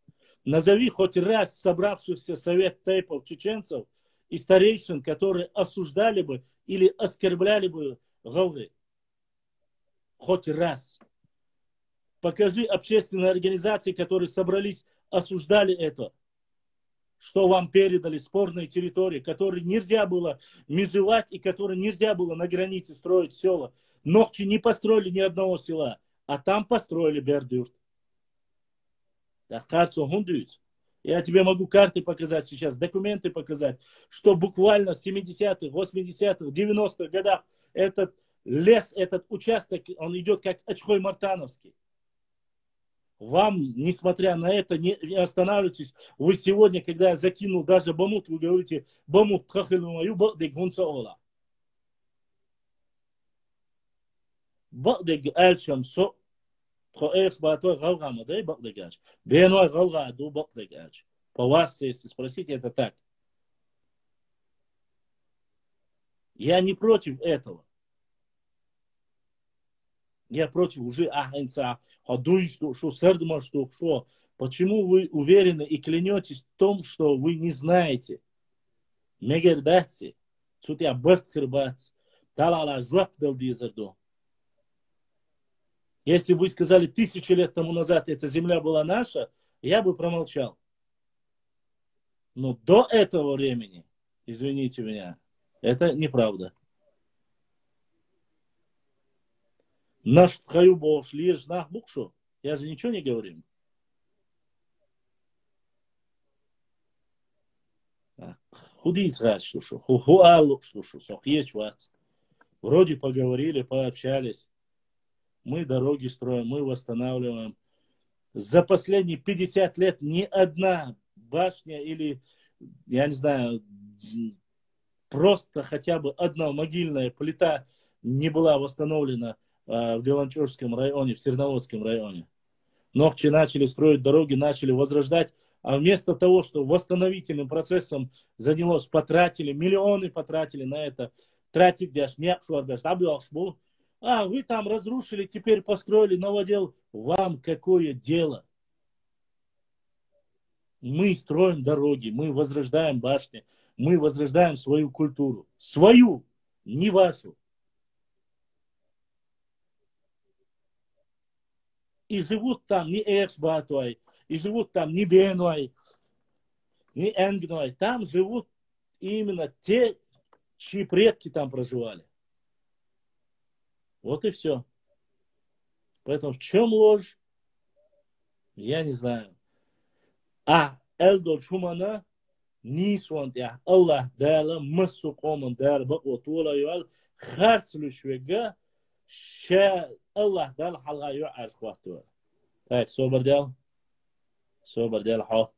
Назови хоть раз собравшихся совет тейпов чеченцев и старейшин, которые осуждали бы или оскорбляли бы Галвы. Хоть раз. Покажи общественные организации, которые собрались, осуждали это. Что вам передали спорные территории, которые нельзя было межевать и которые нельзя было на границе строить села. Ногчи не построили ни одного села, а там построили Бердюрт. Я тебе могу карты показать сейчас, документы показать, что буквально в 70-х, 80-х, 90-х годах этот лес, этот участок, он идет как Очхой-Мартановский. Вам, несмотря на это, не останавливайтесь. Вы сегодня, когда я закинул даже Бамут, вы говорите, Бамут, хахилумаю, багдек гунцаола. Багдек альшам со, хоэкс баатой галгама, да и багдек альш. Беной галга, ду багдек альш. По вас, если спросите, это так. Я не против этого. Я против уже ахенца, ходуй, что сердма, что. Почему вы уверены и клянетесь в том, что вы не знаете? Мегердаци, сутя бахтхрбац, талала жуап далдизерду. Если вы сказали 1000 лет тому назад, эта земля была наша, я бы промолчал. Но до этого времени, извините меня, это неправда. Наш хаю бош лишь нах букшу. Я же ничего не говорю. Худить рад, что хуалу, что сохьеч вац. Вроде поговорили, пообщались. Мы дороги строим, мы восстанавливаем. За последние 50 лет ни одна башня или, я не знаю, просто хотя бы одна могильная плита не была восстановлена в Галанчожском районе, в Серноводском районе. Ногчи начали строить дороги, начали возрождать, а вместо того, что восстановительным процессом занялось, потратили, миллионы потратили на это, тратить даже не а вы там разрушили, теперь построили новодел. Вам какое дело? Мы строим дороги, мы возрождаем башни, мы возрождаем свою культуру. Свою, не вашу. И живут там не Эксбатой, и живут там не Беной, не Энгной. Там живут именно те, чьи предки там проживали. Вот и все. Поэтому в чем ложь? Я не знаю. А Элдор Шумана Нисвант я Аллах дала массу коман дарба отула юал харцлюшвега ша Аллах дал халга ю архвату. Так, собор дел ха.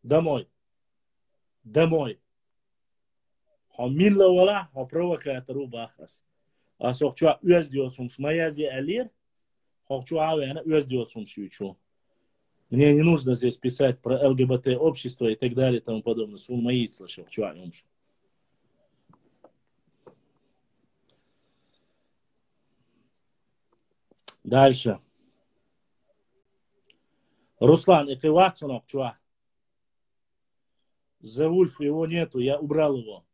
Домой. Милла вала, провокатору бахас. А сохчуа үз диyorsun шмаязи алир, сохчуа вена үз диyorsun шучу. Мне не нужно здесь писать про ЛГБТ общество и так далее и тому подобное. Сун мои слышал, чуа юмш. Дальше. Руслан, это Ватсонов, чуа. За Вульф его нету, я убрал его.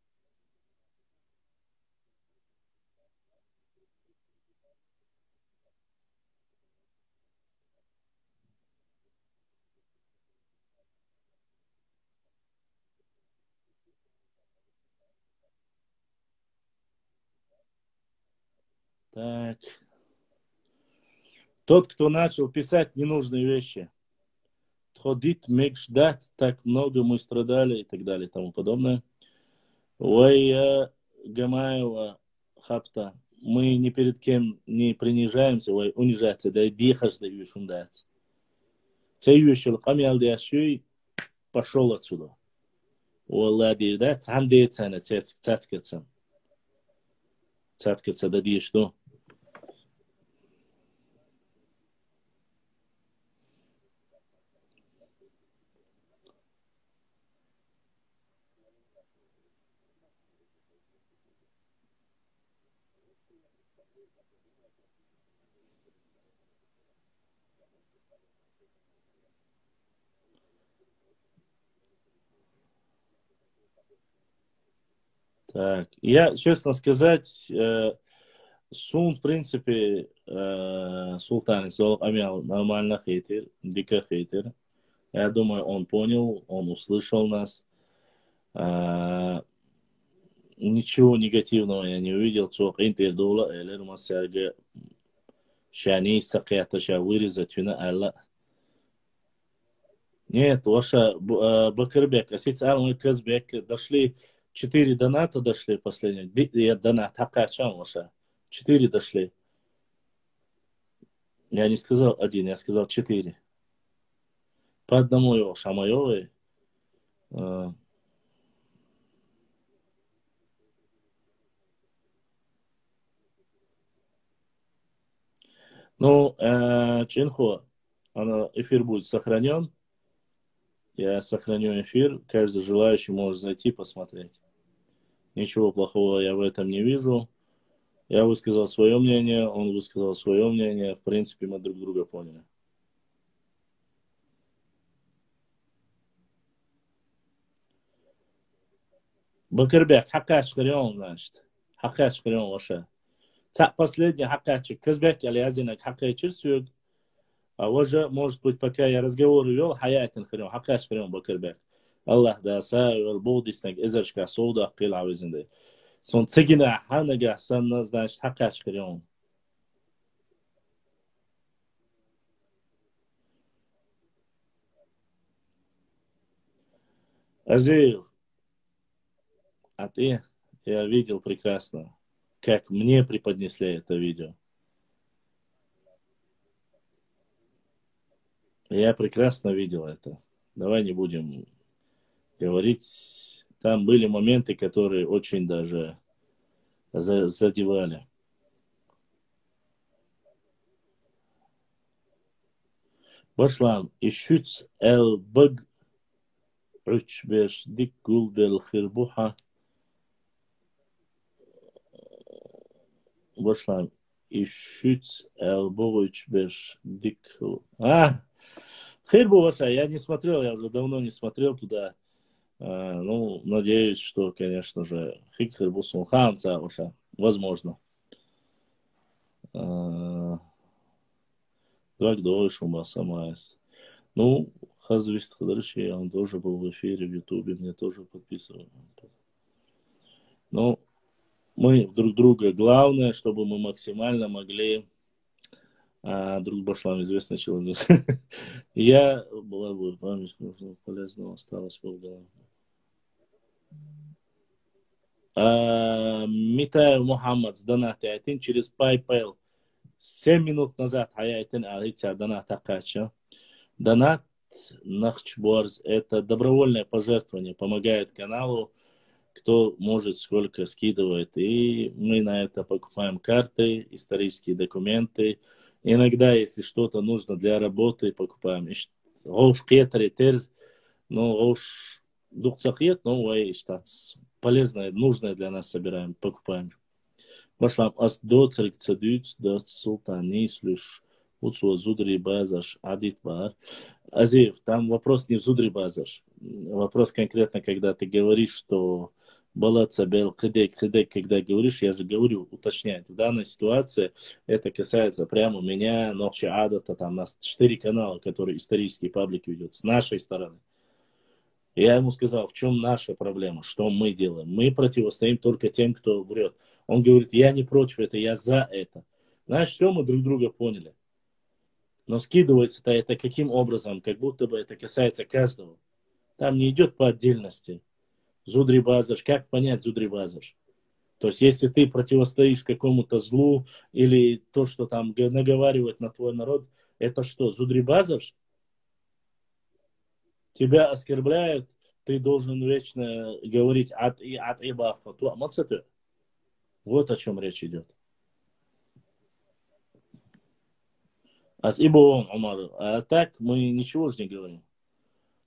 Так. Тот, кто начал писать ненужные вещи. ходить, мег ждать, так много мы страдали и так далее и тому подобное. Ой, Гамаева, Хапта, мы ни перед кем не принижаемся, ой, унижаться, да и дихаш да юшундаться. Цеющий камял дящий пошел отсюда. Улади, да, цам дейцана, цацкаться. Цацкаться, да ди что? Так, я, честно сказать, Сун, в принципе, Султан Зол Амял нормально хейтер, дико хейтер. Я думаю, он понял, он услышал нас. Ничего негативного я не увидел. Цок интердола, элер масярга шани сакята ша вырезать вина алла. Нет, ваша Бакырбек, а сейчас мы Казбек дошли 4 доната дошли последние. Донат, хакачам ваша. 4 дошли. Я не сказал 1, я сказал 4. По одному его Шамаевой. Ну, Чинхо, эфир будет сохранен. Я сохраню эфир. Каждый желающий может зайти посмотреть. Ничего плохого я в этом не вижу. Я высказал свое мнение, он высказал свое мнение. В принципе, мы друг друга поняли. Бакырбек, хакач хрен, значит. Хакач хрен ваша. Последний хакачик. Казбек алязинак хакачир сюг. А уже, может быть, пока я разговор вел, хаятин хрен, хакач хрен Бакырбек. Аллах да сай, болдиснак, изачка, соуда, кила визинды. Сон цегина ханага санна, значит, хакач хрен. Азиев, а ты, я видел прекрасно, как мне преподнесли это видео. Я прекрасно видел это. Давай не будем говорить. Там были моменты, которые очень даже задевали. Башлам, ищуц эл-баг учбеш дик гулдел хирбуха. Башлам, ищуц эл-баг учбеш дик... Хирбу ваша, я не смотрел, я уже давно не смотрел туда. Ну, надеюсь, что, конечно же, Хирбу Сунханца ваша, возможно. Как дольше у вас самаяс. Ну, Хазвист Хадарши, он тоже был в эфире в Ютубе, мне тоже подписывал. Ну, мы друг друга, главное, чтобы мы максимально могли... друг Башлам, известный человек. Я была бы память, полезного осталось полгода. Митаев Мухаммад с донатом через PayPal 7 минут назад хаятин алица доната кача. Донат Нахчборз — это добровольное пожертвование, помогает каналу, кто может, сколько скидывает. И мы на это покупаем карты, исторические документы. Иногда, если что-то нужно для работы, покупаем. Полезное, нужное для нас собираем, покупаем. Башлам ас доцрик цадюц до султани слыш уцу зудри базаш адит бар. Азиев, там вопрос не в зудри базаш. Вопрос конкретно, когда ты говоришь, что балацабел кедек, когда говоришь, я же говорю, уточняет. В данной ситуации это касается прямо меня, Нохчи Адата, там у нас 4 канала, которые исторические паблики ведут с нашей стороны. Я ему сказал, в чем наша проблема, что мы делаем. Мы противостоим только тем, кто врет. Он говорит, я не против этого, я за это. Значит, все, мы друг друга поняли. Но скидывается-то это каким образом? Как будто бы это касается каждого. Там не идет по отдельности. Зудри базаш. Как понять зудри базаш? То есть, если ты противостоишь какому-то злу или то, что там наговаривает на твой народ, это что, зудри базаш? Тебя оскорбляют, ты должен вечно говорить от иба фатуа. Вот о чем речь идет. А с ибо он, Умар. А так мы ничего же не говорим.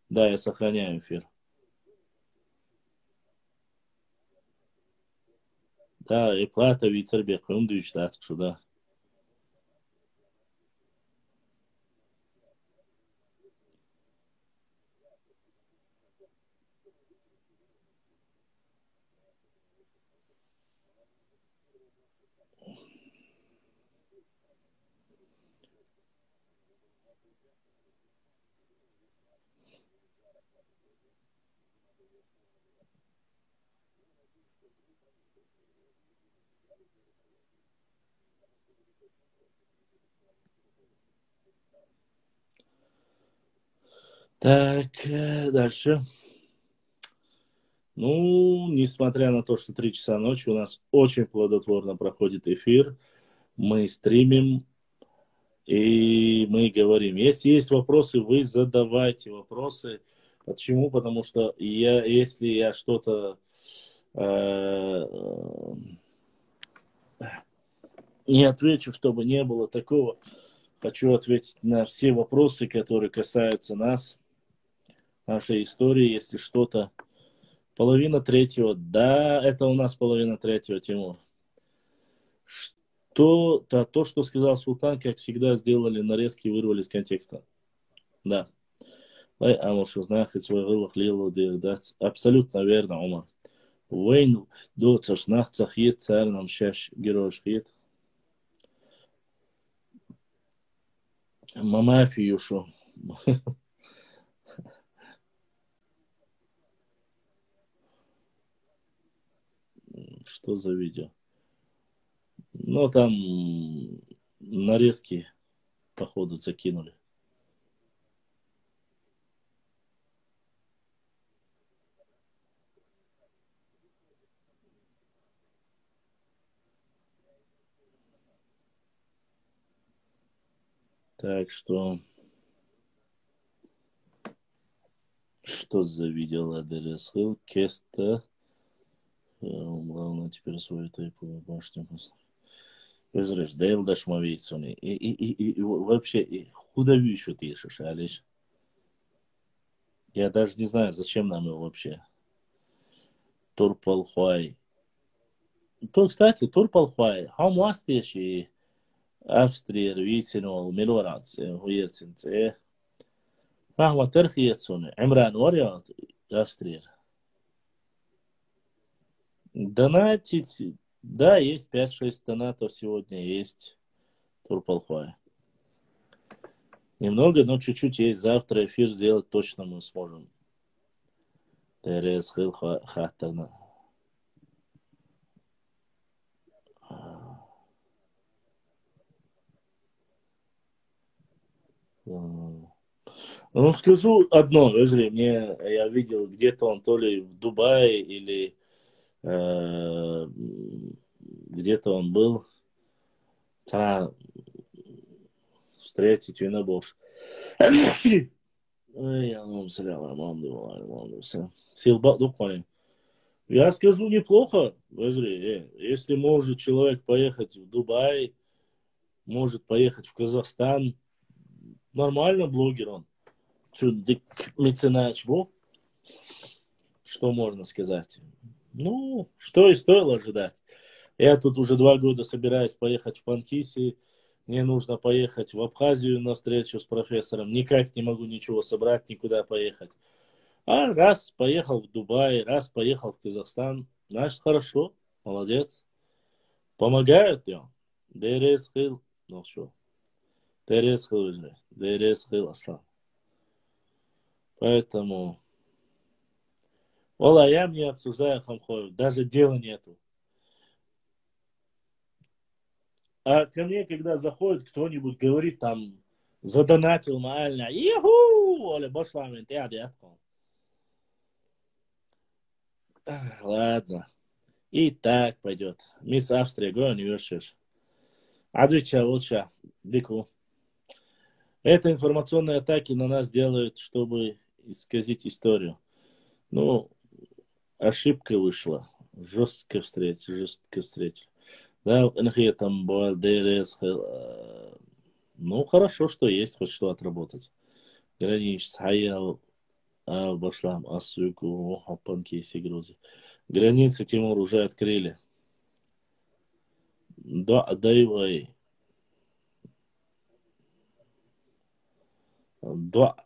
Да, я сохраняю эфир. Да, и плата вицербек, он дүйш, что да. Так, дальше. Ну, несмотря на то, что 3 часа ночи, у нас очень плодотворно проходит эфир. Мы стримим, и мы говорим. Если есть вопросы, вы задавайте вопросы. Почему? Потому что если я что-то не отвечу, чтобы не было такого, хочу ответить на все вопросы, которые касаются нас, нашей истории, если что-то. 2:30. Да, это у нас 2:30, Тимур. То, что сказал Султан, как всегда, сделали нарезки, вырвали из контекста. Да. Абсолютно верно, Умар. Войн до цашнах цахит, царь нам шаш героишхит. Мамафиюшу. Что за видео? Ну, там нарезки, походу, закинули. Так что за видео Ладересхил, Кеста. Главное теперь свою тайповую башню. Özreş, değil daşmavицуни. И вообще худовищу тишишь, Алиш. Я даже не знаю, зачем нам его вообще. Турпалхуай. То, кстати, Турпалхуай. Хамуастеш и Австрия, Вицину, Милорац, Хуерцинце. Фахма Терхиецуни. Имран Вариант, Австрия. Донатить. Да, есть 5-6 донатов сегодня, есть Турпалхуай. Немного, но чуть-чуть есть. Завтра эфир сделать точно мы сможем. Терес Хил Хаттерна. Ну, скажу одно, Эжри, я видел где-то он то ли в Дубае или где-то он был. Встретить Винобокс. Ой, я вам Я скажу неплохо, Эжри, если может человек поехать в Дубай, может поехать в Казахстан, нормально блогер он. Что можно сказать? Ну, что и стоило ожидать. Я тут уже 2 года собираюсь поехать в Панкиси. Мне нужно поехать в Абхазию на встречу с профессором. Никак не могу ничего собрать, никуда поехать. А раз поехал в Дубай, раз поехал в Казахстан. Значит, хорошо, молодец. Помогают им. Дерес хил. Ну что? Дерес хил уже. Дерес хил аслан. Поэтому... Ола, я не обсуждаю Хамхоев. Даже дела нету. А ко мне, когда заходит кто-нибудь, говорит там задонатил мальня. Иху! Оля, башлам, ты адиатком. Ладно. И так пойдет. Мисс Австрия, гон юршиш. Адвича лучше. Дику. Это информационные атаки на нас делают, чтобы исказить историю. Ну, ошибка вышла. Жестко встретили. Да, там был ДРС. Ну, хорошо, что есть хоть что отработать. Гранич схаял, башлам, асуйку, апанки и грузи. Границы, Тимур, уже открыли. Да, отдаивай. Да,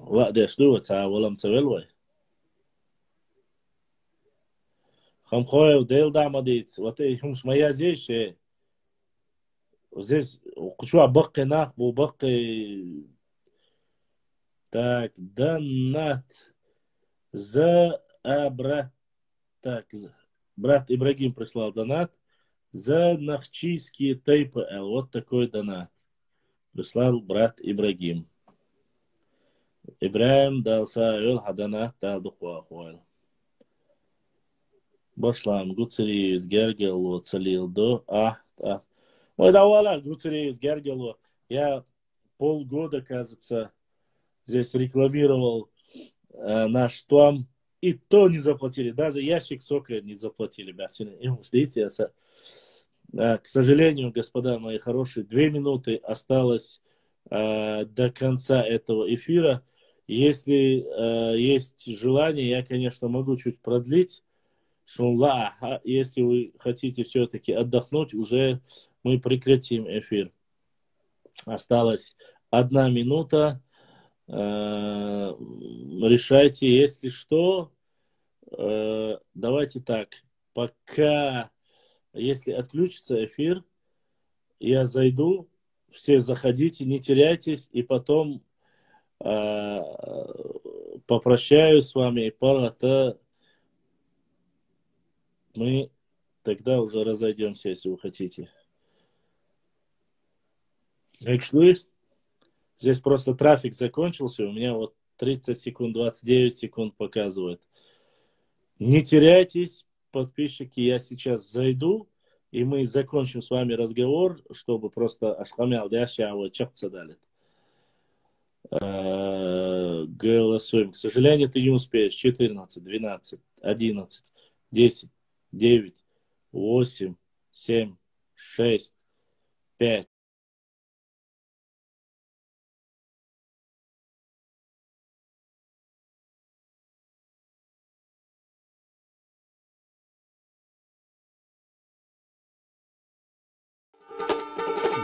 ладно, что это, а волам цевелвай. Хамхоев, дейл дамадиц, вот это хумш моя здесь, здесь, кучу бакки нах, бу бакки, так, донат, за, брат, так, брат Ибрагим прислал донат, за нахчийские тейпы, вот такой донат, прислал брат Ибрагим. Ибраим дал сайл, донат дал духуа хуайл. Башлам, Гуцериус, Гергелу, Цалилдо, Ой, давала, Гуцериус, Гергелу. Я полгода, кажется, здесь рекламировал наш том, и то не заплатили. Даже ящик сока не заплатили. К сожалению, господа мои хорошие, 2 минуты осталось до конца этого эфира. Если есть желание, я, конечно, могу чуть продлить. Если вы хотите все-таки отдохнуть, уже мы прекратим эфир. Осталась 1 минута. Решайте, если что. Давайте так. Пока, если отключится эфир, я зайду. Все заходите, не теряйтесь. И потом попрощаюсь с вами. И пара-то мы тогда уже разойдемся, если вы хотите. Здесь просто трафик закончился. У меня вот 30 секунд, 29 секунд показывает. Не теряйтесь, подписчики. Я сейчас зайду, и мы закончим с вами разговор, чтобы просто ашхамял дящава чапца дали. Голосуем. К сожалению, ты не успеешь. 14, 12, 11, 10. 9, 8, 7, 6, 5.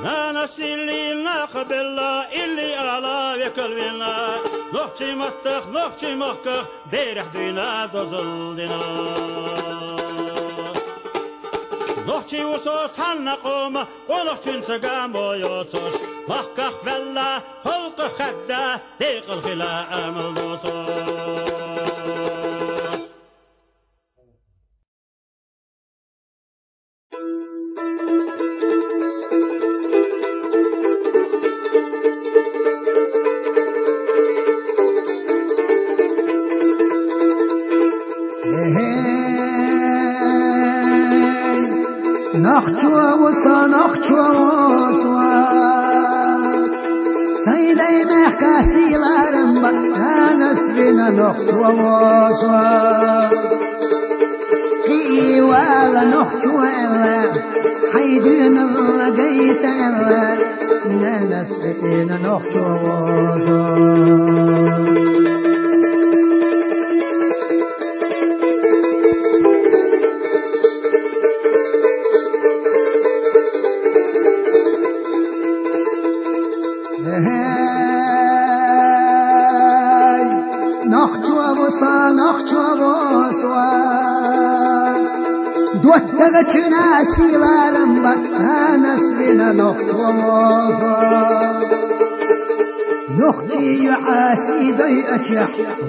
أنا سيلي ناقبلا اللي على بكلبنا نحكي متخ نحكي مخخ بيرح دينا دزلدنا نحكي وصوت هالنقوم ونحكي نسقام ويوتوش مخخ فلا خلق خدا ديق الخلاء ملدوتوش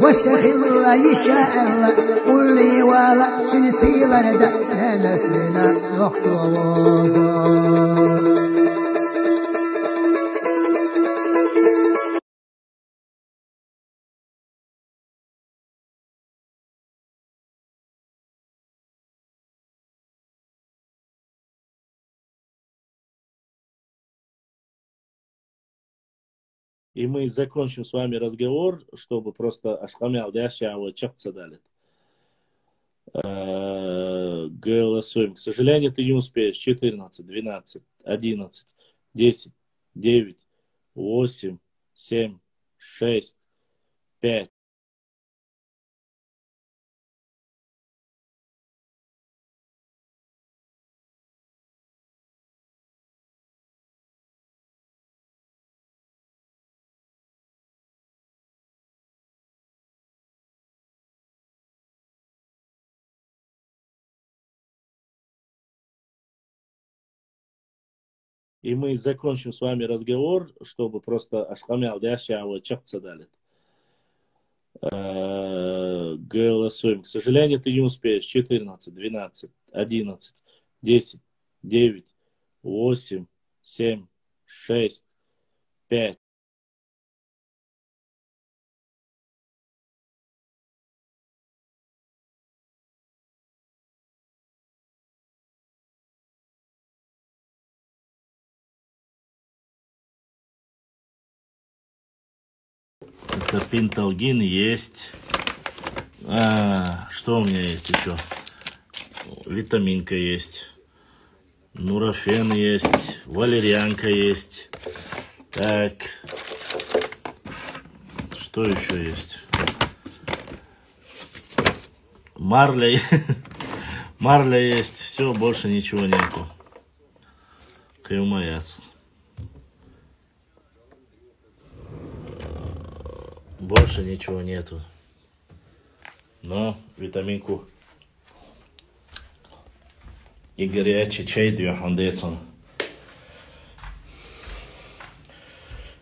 وشغل الله يشاء الله قل لي ولا سلسلة ردأ نسلنا نخطوة И мы закончим с вами разговор, чтобы просто ашхамял дящаwa чакца далит. Голосуем. К сожалению, ты не успеешь. 14, 12, 11, 10, 9, 8, 7, 6, 5. И мы закончим с вами разговор, чтобы просто ашхамял дящаwa чакца далит. Голосуем. К сожалению, ты не успеешь. 14, 12, 11, 10, 9, 8, 7, 6, 5. Это пенталгин есть. Что у меня есть еще? Витаминка есть. Нурофен есть. Валерьянка есть. Так. Что еще есть? Марля. Марля есть. Все, больше ничего нету. Каюмаяц. Больше ничего нету. Но витаминку и горячий чай дюхандецон.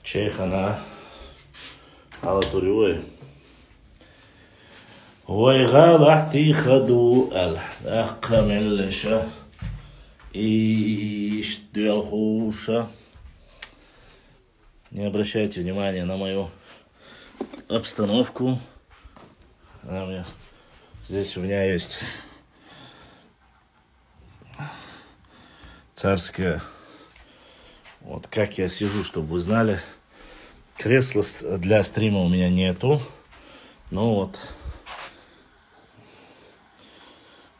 Чай хана алатурюэ. Ой гадахти хаду ал акамелша и штуалхуша. Не обращайте внимания на мою обстановку. Здесь у меня есть царская. Вот как я сижу, чтобы вы знали. Кресла для стрима у меня нету. Ну вот.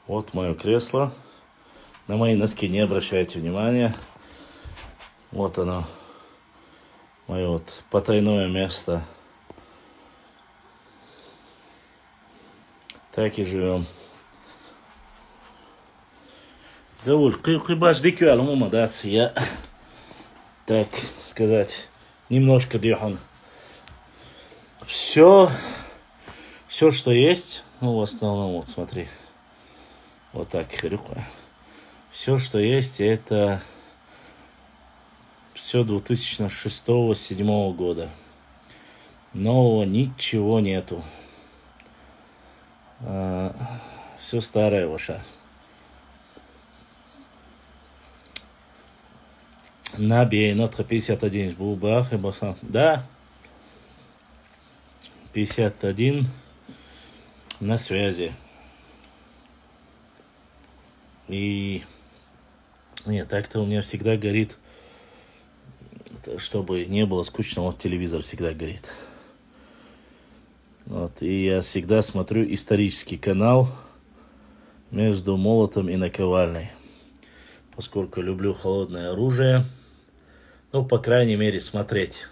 Вот мое кресло. На мои носки не обращайте внимания. Вот оно. Мое вот потайное место. Так и живем. Зауль, кыбаш дикю алумума даться я, так сказать, немножко дыхан. Все, что есть, ну в основном, вот смотри, вот так, все, что есть, это все 2006-2007 года. Нового ничего нету. Все старое ваша. Набей на 51 бубах и басан. Да. 51 на связи. И нет, так-то у меня всегда горит, чтобы не было скучно, вот телевизор всегда горит. Вот, и я всегда смотрю исторический канал между молотом и наковальней, поскольку люблю холодное оружие. Ну, по крайней мере, смотреть.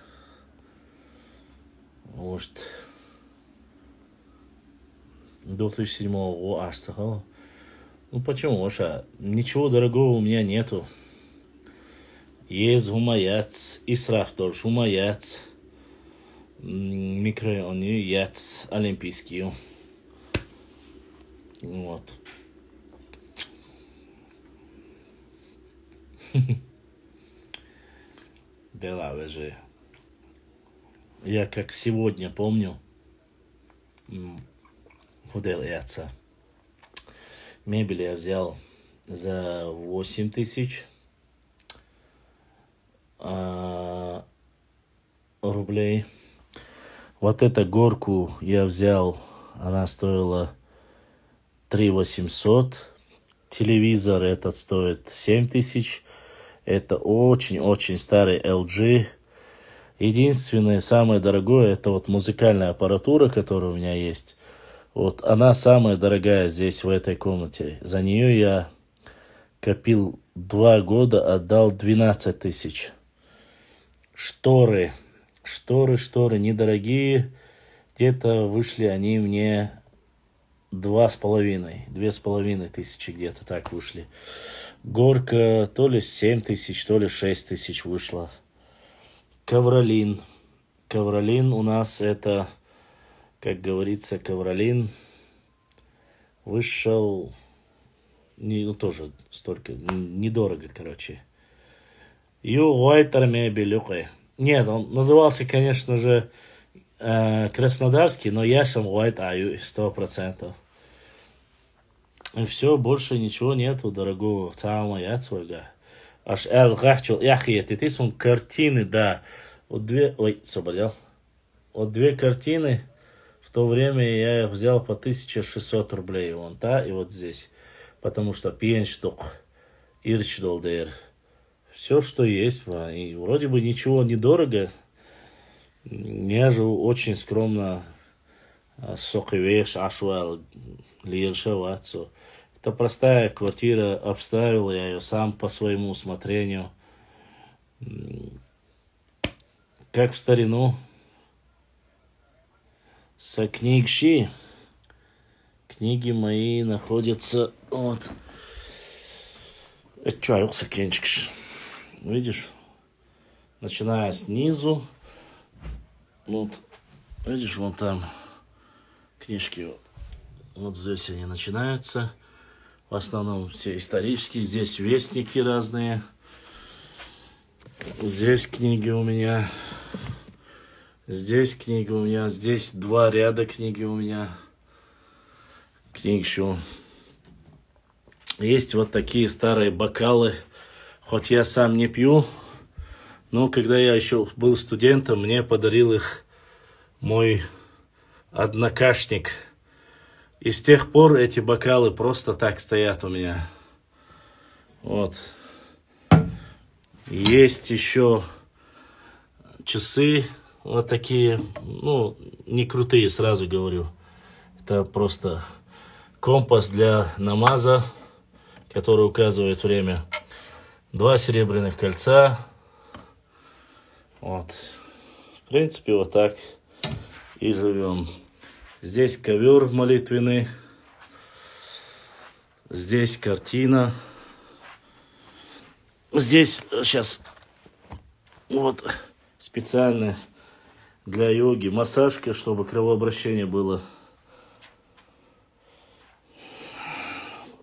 Может, до 2007-го аж сахал. Ну, почему, Оша? Ничего дорогого у меня нету. Есть гумаяц, исраф тоже гумаяц. Микроионы, яц, олимпийские. Вот. Дела же. Я как сегодня помню. Худел яца. Мебель я взял за 8 тысяч рублей. Вот эту горку я взял, она стоила 3800. Телевизор этот стоит 7000. Это очень-очень старый LG. Единственное, самое дорогое, это вот музыкальная аппаратура, которая у меня есть. Вот она самая дорогая здесь, в этой комнате. За нее я копил 2 года, отдал 12 тысяч. Шторы недорогие. Где-то вышли они мне 2,5 тысячи где-то так вышли. Горка то ли 7 тысяч, то ли 6 тысяч вышла. Ковролин. Ковролин у нас это, как говорится, ковролин вышел тоже столько, недорого, короче. Нет, он назывался, конечно же, краснодарский, но я сам White Аю 100%. И все, больше ничего нету дорогого. Самое свойга. Аж гахчул, ты сон картины, да. Вот две картины в то время я их взял по 1600 рублей. Вон та и вот здесь. Потому что пьянштук, ирчдолдер. Все, что есть. И вроде бы ничего недорого. Я живу очень скромно. Сокивеш, ашвал, лиршавацу. Это простая квартира, обставил я ее сам по своему усмотрению. Как в старину. Со книгши. Книги мои находятся вот. Видишь? Начиная снизу. Вот. Видишь, вон там книжки. Вот здесь они начинаются. В основном все исторические. Здесь вестники разные. Здесь книги у меня. Здесь книги у меня. Здесь 2 ряда книги у меня. Книг еще. Есть вот такие старые бокалы. Хоть я сам не пью. Но когда я еще был студентом, мне подарил их мой однокашник. И с тех пор эти бокалы просто так стоят у меня. Вот. Есть еще часы вот такие, ну, не крутые, сразу говорю. Это просто компас для намаза, который указывает время. 2 серебряных кольца. Вот. В принципе, вот так и живем. Здесь ковер молитвенный. Здесь картина. Здесь сейчас вот специально для йоги массажка, чтобы кровообращение было.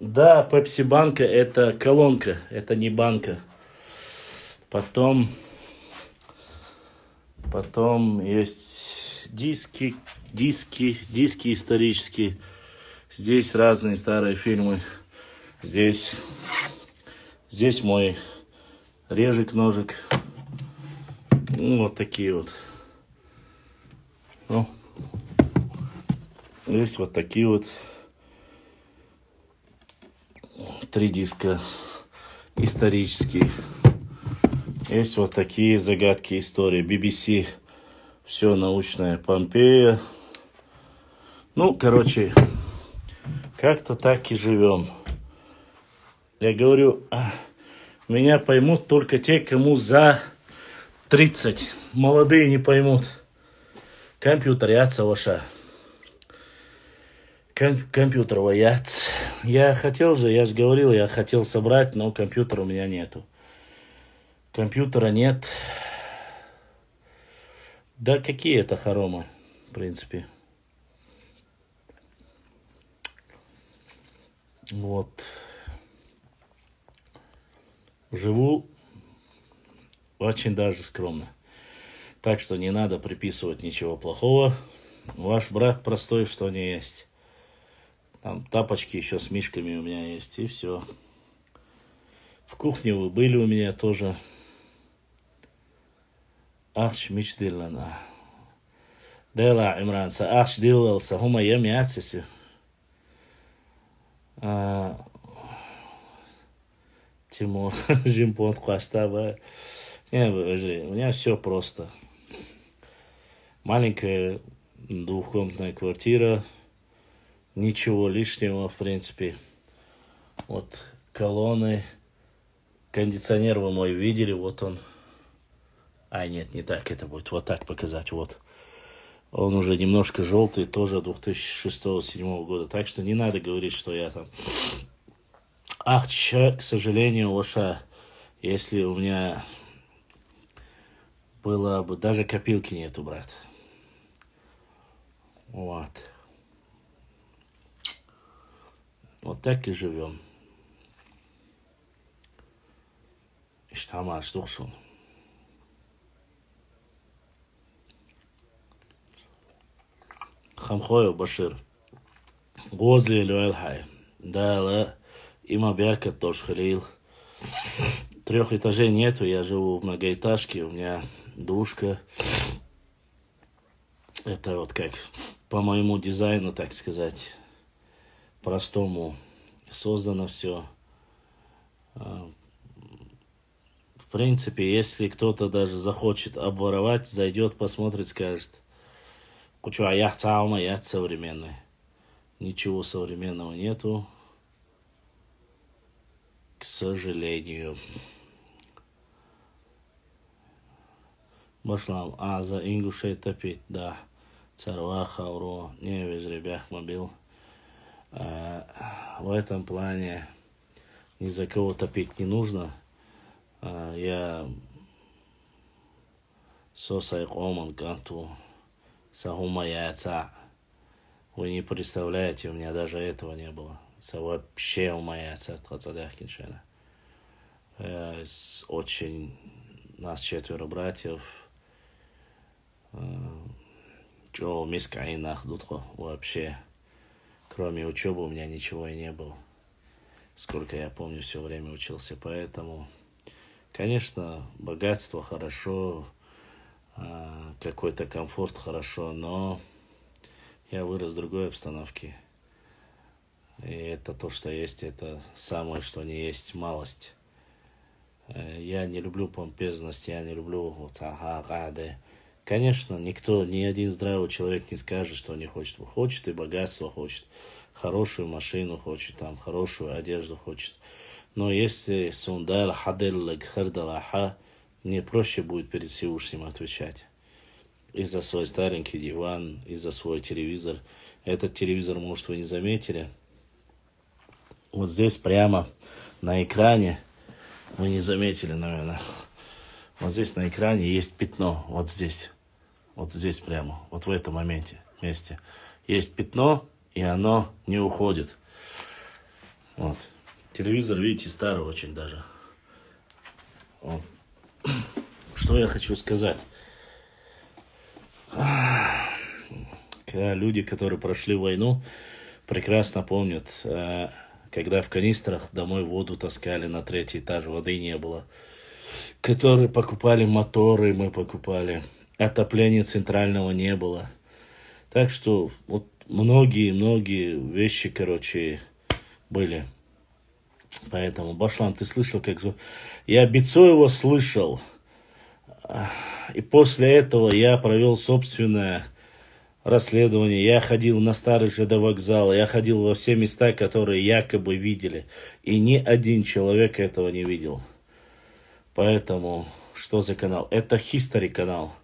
Да, Пепси банка это колонка, это не банка. Потом есть диски исторические. Здесь разные старые фильмы. Здесь мой режик-ножик. Ну, вот такие вот. Ну, есть вот такие вот 3 диска исторические. Есть вот такие загадки истории. BBC. Все научное. Помпея. Ну, короче, как-то так и живем. Я говорю, меня поймут только те, кому за 30. Молодые не поймут. Компьютер яца ваша. Компьютер вояц. Я же говорил, я хотел собрать, но компьютера у меня нету. Компьютера нет. Да какие это хоромы, в принципе. Вот. Живу очень даже скромно. Так что не надо приписывать ничего плохого. Ваш брат простой, что не есть. Там тапочки еще с мишками у меня есть, и все. В кухне вы были у меня тоже. Ахш мечтиллана. Дела Имранса. Ахш дилался. Хума ем яцисю. Тимур. Жимпонт хвастава. Не, у меня все просто. Маленькая двухкомнатная квартира, ничего лишнего, в принципе. Вот колонны, кондиционер вы мой видели, вот он. А, нет, не так это будет, вот так показать, вот. Он уже немножко желтый, тоже 2006-2007 года, так что не надо говорить, что я там... Ах, к сожалению, Лоша, если у меня было бы... Даже копилки нету, брат. Вот. Вот так и живем. Иштама, что шел? Хамхою Башир. Гозли Люэлхай. Да, има Беркат тоже халил. 3 этажей нету, я живу в многоэтажке, у меня душка. Это вот как по моему дизайну, так сказать, простому создано все. В принципе, если кто-то даже захочет обворовать, зайдет, посмотрит, скажет: «Кучу, а я современный». Ничего современного нету, к сожалению. Башлам, а за ингушей топить, да. Царва, хауро, не без ребят мобил. В этом плане ни за кого топить не нужно. Я сосай коман канту сагума яйца. Вы не представляете, у меня даже этого не было. Вообще у моя яйца Трацадяхкиншена. Очень... Нас 4 братьев. Джо Мискаинах Дудхо. Вообще, кроме учебы у меня ничего и не было. Сколько я помню, все время учился. Поэтому, конечно, богатство хорошо, какой-то комфорт хорошо, но я вырос в другой обстановке. И это то, что есть, это самое, что не есть, малость. Я не люблю помпезность, я не люблю вот ага-гады. Конечно, никто, ни один здравый человек не скажет, что не хочет. Хочет и богатство хочет, хорошую машину хочет, там, хорошую одежду хочет. Но если сундал хаделлаг хардалаха, мне проще будет перед Всевышним отвечать. И за свой старенький диван, и за свой телевизор. Этот телевизор, может, вы не заметили. Вот здесь прямо на экране, вы не заметили, наверное. Вот здесь на экране есть пятно, вот здесь прямо, вот в этом месте. Есть пятно, и оно не уходит. Вот. Телевизор, видите, старый очень даже. Вот. Что я хочу сказать? Когда люди, которые прошли войну, прекрасно помнят, когда в канистрах домой воду таскали на 3-й этаж, воды не было. Которые покупали моторы, мы покупали. Отопления центрального не было. Так что вот многие вещи, короче, были. Поэтому, Башлам, ты слышал, как... Я Бицоева слышал. И после этого я провел собственное расследование. Я ходил на старый ЖД вокзал. Я ходил во все места, которые якобы видели. И ни один человек этого не видел. Поэтому, что за канал? Это History канал,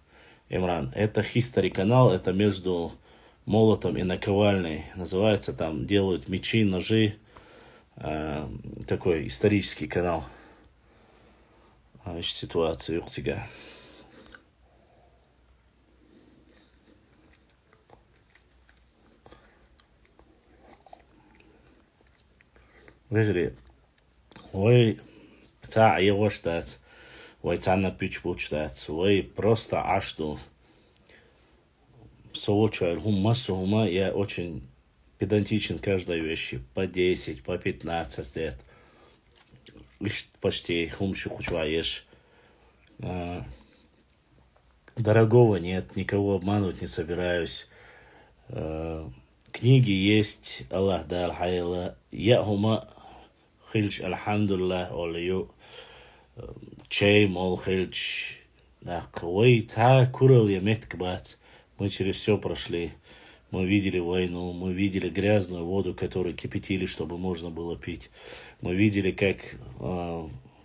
Имран. Это History канал, это между молотом и наковальней. Называется, там делают мечи, ножи. Такой исторический канал. Ситуация у тебя. Вежри, ой, та его штат, ой, та на пичбу штат, ой, просто ашту. Соочу, массу ума, я очень педантичен каждой вещи, по 10, по 15 лет. Почти хумшу хучваешь. Дорогого нет, никого обманывать не собираюсь. Книги есть, Аллах дал хайла, я хума хильч альхамдуллах, олью чей мол хильч. Ой, та курал я меткбат, Мы через все прошли. Мы видели войну, мы видели грязную воду, которую кипятили, чтобы можно было пить. Мы видели, как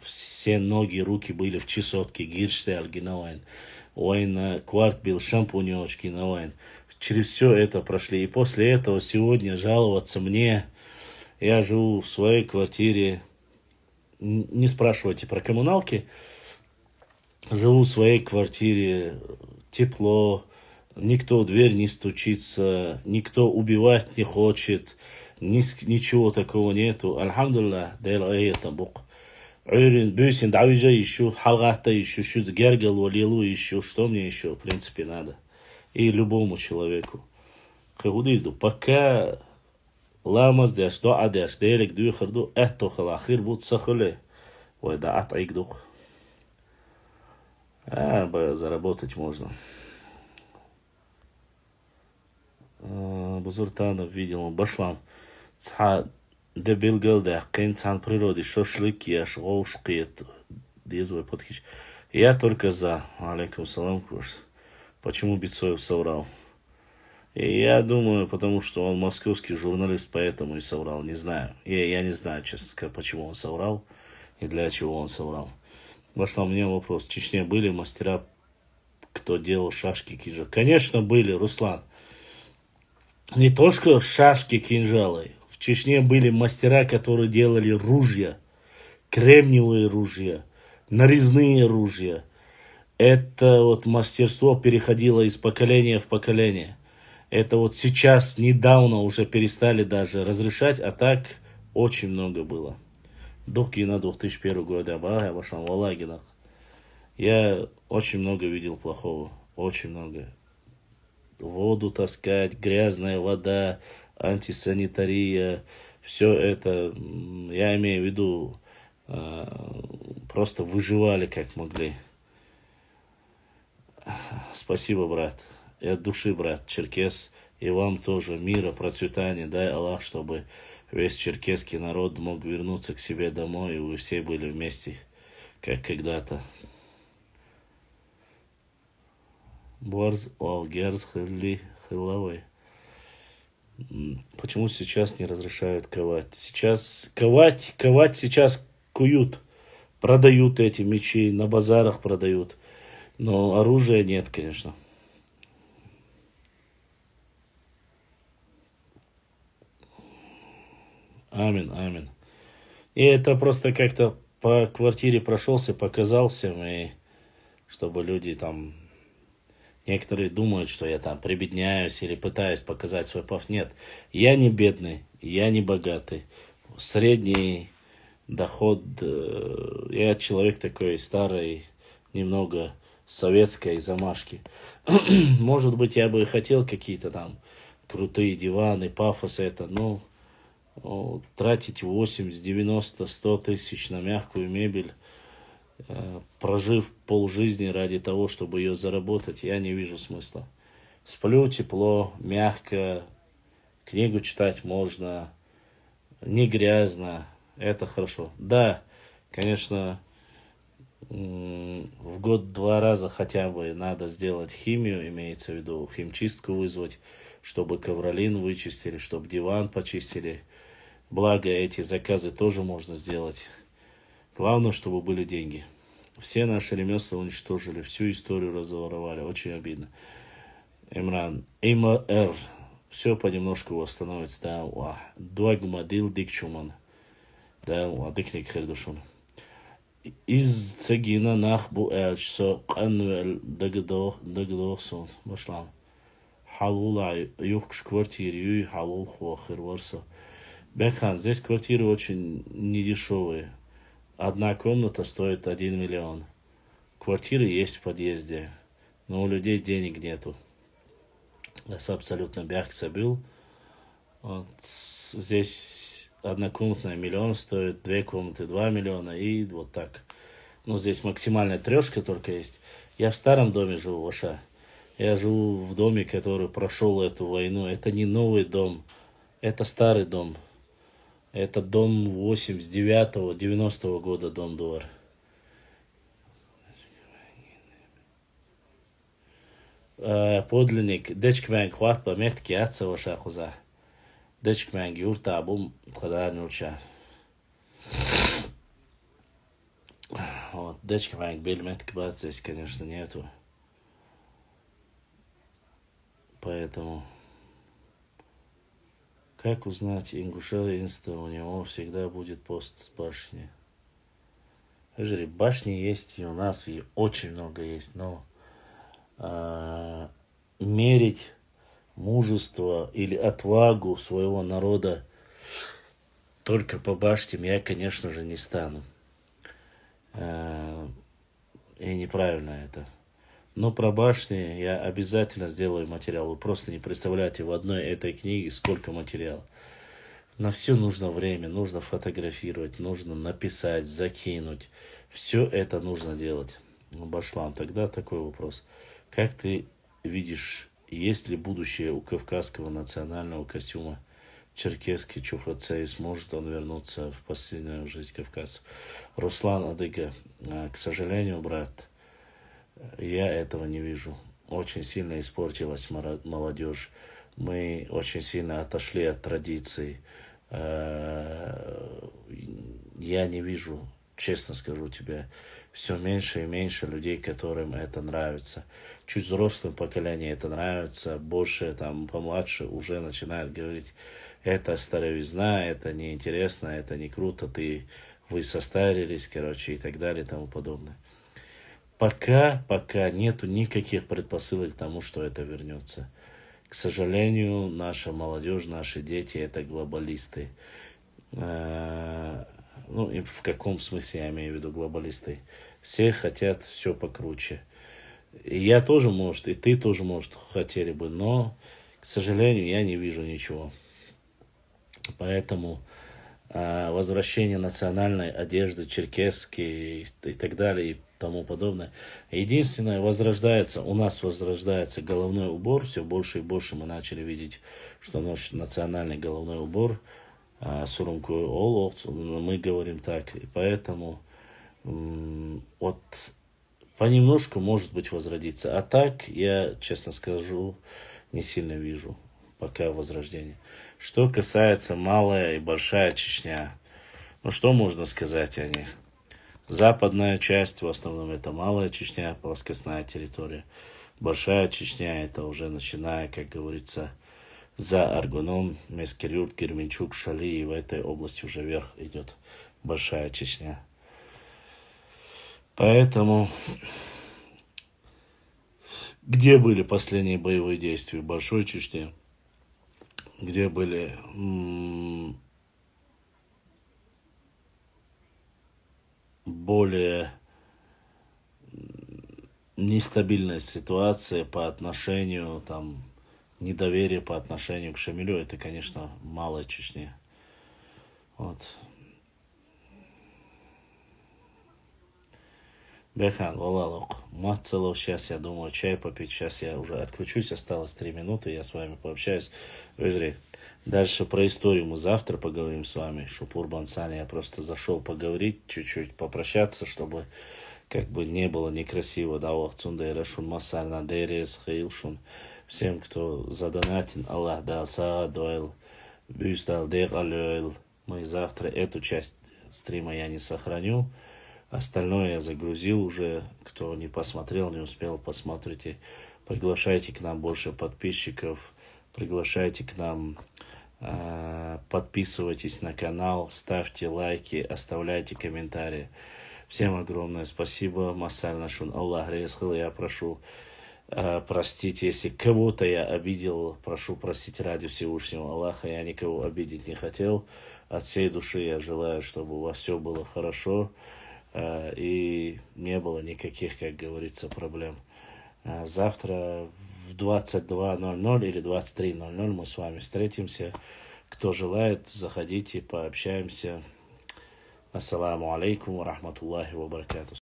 все ноги и руки были в чесотке, гирштель, геновайн. Война, кварт бил, шампунечки, геновайн. Через все это прошли. И после этого сегодня жаловаться мне, я живу в своей квартире, не спрашивайте про коммуналки, живу в своей квартире, тепло, никто в дверь не стучится, никто убивать не хочет, ничего такого нету. Альхамдулиллах, дэл айета бук. Уйрин, бюсин, давижа еще, халгата еще, шуц гергал, валилу еще, что мне еще, в принципе, надо. И любому человеку. Хагудиду, пока ламаз дяш, дуа дяш, делик дюхарду, эхто халахир буд сахуле. Ой, да, атайгдух. Заработать можно. Бузуртанов видел, башлам. Цха дебил галда, кайн цан природы, шашлыки, аж гоушкиет. Дезуй подхищ. Я только за. Алейкум салам, курс. Почему Бицоев соврал? И я думаю, потому что он московский журналист, поэтому и соврал. Не знаю. Я не знаю, честно, почему он соврал и для чего он соврал. Вошла мне вопрос. В Чечне были мастера, кто делал шашки, кинжалы? Конечно, были, Руслан. Не только шашки, кинжалы. В Чечне были мастера, которые делали ружья, кремниевые ружья, нарезные ружья. Это вот мастерство переходило из поколения в поколение. Это вот сейчас, недавно уже перестали даже разрешать, а так очень много было. На 2001 год я очень много видел плохого. Очень много. Воду таскать, грязная вода, антисанитария. Все это, я имею в виду, просто выживали как могли. Спасибо, брат. И от души, брат, черкес. И вам тоже мира, процветания. Дай Аллах, чтобы весь черкесский народ мог вернуться к себе домой, и вы все были вместе, как когда-то. Борз Алгерз Хиллавой. Почему сейчас не разрешают ковать? Сейчас ковать сейчас куют. Продают эти мечи, на базарах продают. Но оружия нет, конечно. Амин, амин. И это просто как-то по квартире прошелся, показал всем, и чтобы люди там... Некоторые думают, что я там прибедняюсь или пытаюсь показать свой пафос. Нет, я не бедный, я не богатый. Средний доход, я человек такой старый, немного советской замашки. Может быть, я бы хотел какие-то там крутые диваны, пафос это, но тратить 80, 90, 100 тысяч на мягкую мебель, прожив полжизни ради того, чтобы ее заработать, я не вижу смысла. Сплю тепло, мягко, книгу читать можно, не грязно, это хорошо. Да, конечно, в год 2 раза хотя бы надо сделать химию, имеется в виду химчистку вызвать, чтобы ковролин вычистили, чтобы диван почистили. Благо, эти заказы тоже можно сделать. Главное, чтобы были деньги. Все наши ремесла уничтожили, всю историю разворовали. Очень обидно. Имран, МР. Все понемножку восстановится. Да, дуагмадил дикчуман. Да, дикник хердушун. Из цагина нахбу эльчсо канвел дагдохсон. Башлам. Халула юхкш квартирию, халул хуахир варса. Бекхан, здесь квартиры очень недешевые. Одна комната стоит 1 миллион. Квартиры есть в подъезде, но у людей денег нету. Это абсолютно бягца был. Вот. Здесь однокомнатная 1 миллион стоит, 2 комнаты 2 миллиона и вот так. Ну, здесь максимальная трешка только есть. Я в старом доме живу, Ваша. Я живу в доме, который прошел эту войну. Это не новый дом, это старый дом. Это дом 89-го, 90-го года, дом Дуар. poddlik dečkmēng huatpa metki atsevošā huzā. Dečkmēng jurtā bum tradārņulčā. Вот, дечкмēng бельметки бацис, конечно, нету. Поэтому, как узнать ингушевинство, у него всегда будет пост с башни. Жри, башни есть и у нас, и очень много есть, но мерить мужество или отвагу своего народа только по башням я, конечно же, не стану. И неправильно это. Но про башни я обязательно сделаю материал. Вы просто не представляете в одной этой книге сколько материала. На все нужно время, нужно фотографировать, нужно написать, закинуть. Все это нужно делать. Башлам, тогда такой вопрос. Как ты видишь, есть ли будущее у кавказского национального костюма черкесский чухотца, и сможет он вернуться в последнюю жизнь Кавказа? Руслан Адыга, к сожалению, брат, я этого не вижу. Очень сильно испортилась молодежь. Мы очень сильно отошли от традиций. Я не вижу, честно скажу тебе, все меньше и меньше людей, которым это нравится. Чуть взрослым поколением это нравится, больше там помладше уже начинают говорить, это старовизна, это неинтересно, это не круто, вы состарились, короче, и так далее и тому подобное. Пока нету никаких предпосылок к тому, что это вернется. К сожалению, наша молодежь, наши дети — это глобалисты. Ну, и в каком смысле я имею в виду глобалисты? Все хотят все покруче. И я тоже, может, и ты тоже, может, хотели бы, но, к сожалению, я не вижу ничего. Поэтому возвращение национальной одежды, черкесской и так далее, и тому подобное. Единственное, у нас возрождается головной убор, все больше и больше мы начали видеть, что наш национальный головной убор, сурумкой оловц, мы говорим так, и поэтому вот понемножку, может быть, возродиться. А так, я, честно скажу, не сильно вижу пока возрождение. Что касается малая и большая Чечня, ну что можно сказать о них? Западная часть, в основном, это малая Чечня, плоскостная территория. Большая Чечня, это уже начиная, как говорится, за Аргуном, Мескерюрт, Герменчук, Шали, и в этой области уже вверх идет Большая Чечня. Поэтому, где были последние боевые действия в Большой Чечне? Где были более нестабильная ситуация по отношению, недоверие по отношению к Шамилю, это, конечно, Малая Чечня. Вот. Бехан, Валалок, Мацелов, сейчас я думаю чай попить, сейчас я уже отключусь, осталось 3 минуты, я с вами пообщаюсь. Вежри, дальше про историю мы завтра поговорим с вами. Шупур Бансани, я просто зашел поговорить, чуть-чуть попрощаться, чтобы как бы не было некрасиво. Да, Вахцундайрашун, Масальна, Дерес, Хейлшун. Всем, кто задонатен, Аллах да Саадуэл, Бюстал Дералюэл. Мы завтра эту часть стрима я не сохраню. Остальное я загрузил уже. Кто не посмотрел, не успел, посмотрите. Приглашайте к нам больше подписчиков. Приглашайте к нам. Подписывайтесь на канал. Ставьте лайки. Оставляйте комментарии. Всем огромное спасибо. Масаль нашун Аллах резхил. Я прошу простить, если кого-то я обидел. Прошу простить ради Всевышнего Аллаха. Я никого обидеть не хотел. От всей души я желаю, чтобы у вас все было хорошо. И не было никаких, как говорится, проблем. Завтра в 22:00 или 23:00 мы с вами встретимся. Кто желает, заходите, пообщаемся. Ассаламу алейкум ва рахматуллахи ва баракату.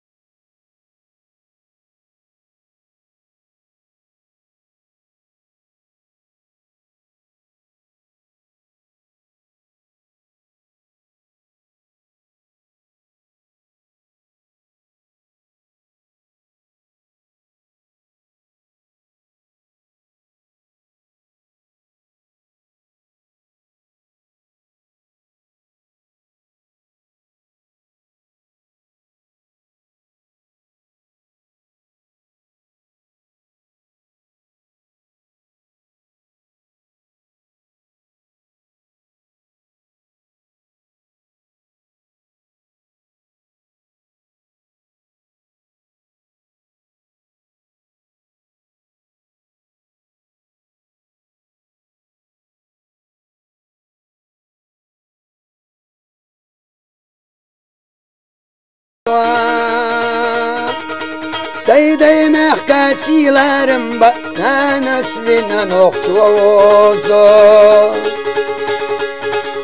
haydi mehkasilerim ba nanesline nokçuozo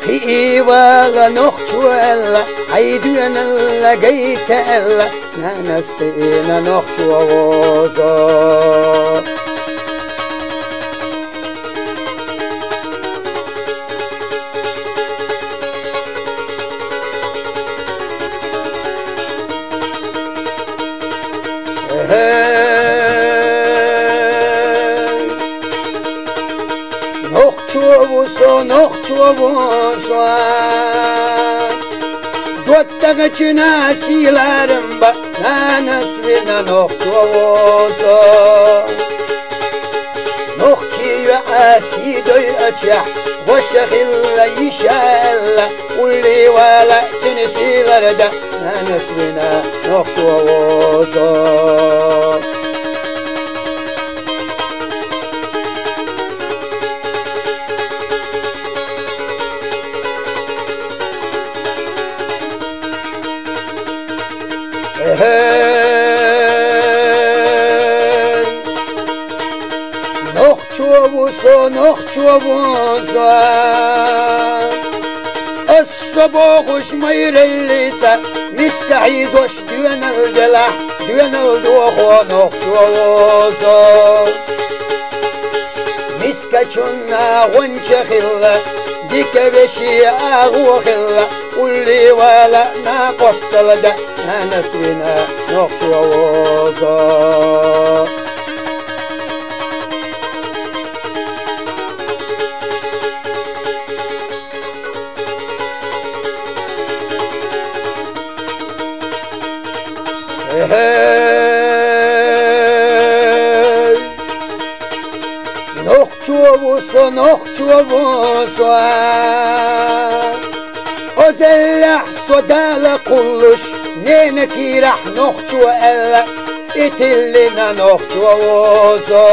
Kivala nokçuella hayduenella geytella nanesline nokçuozo Nokçuovuso Dottaga çinasilerim ba nanesline nokçuovuso Nokçiyo asidoy açya Voşahilla yişalla Ulli vala sinisilerde nanesline nokçuovuso Nokçuovuso As-saboğuş mayrellita Miskahizoş düeneldelah Düeneldoğu nokçuovuso Miskaçunna gonçahilla Dikeveşi ağuhilla Ulli vala naqostalada Nanesline nokçuovuso Nokçuovuso Ozellah sodala kulluş Nenekirah nokçuella Sitillina nokçuovuso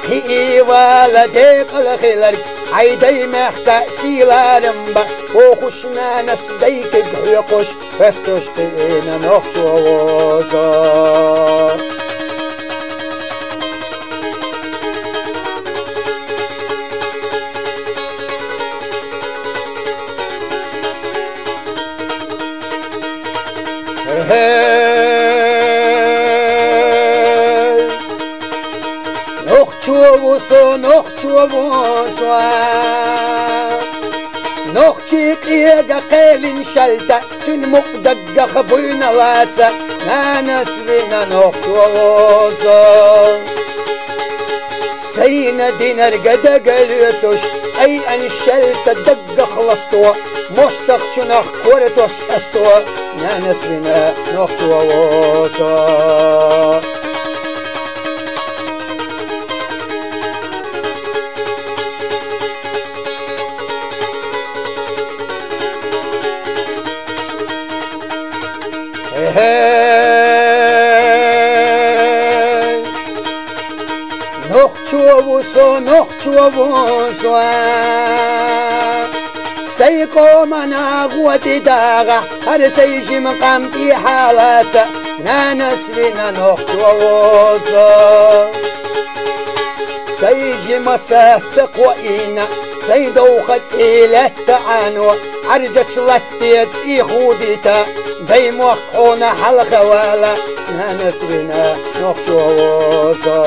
Kivala deqalakhilar Hayday mehka silarim ba Oxushna nasdayki gyoqush Vestoshkina nokçuovuso Nokçuovuso Nokçiqiga qelin shalta Tün muqdagga khabuyna latsa Nanesline nokçuovuso Sayna dinar gada galyotush Ay an shalta dagga khlastuwa Mostakçunaq koretosh astuwa Nanesline nokçuovuso Nokçuovuso Sayko mana guati daga Har sayjim qamti halata Nanesline nokçuovuso Sayjim saqwaina Saydowkhat ilata anwa Arjachlattiet ikhudita Daymoq ona halqawala Nanesline nokçuovuso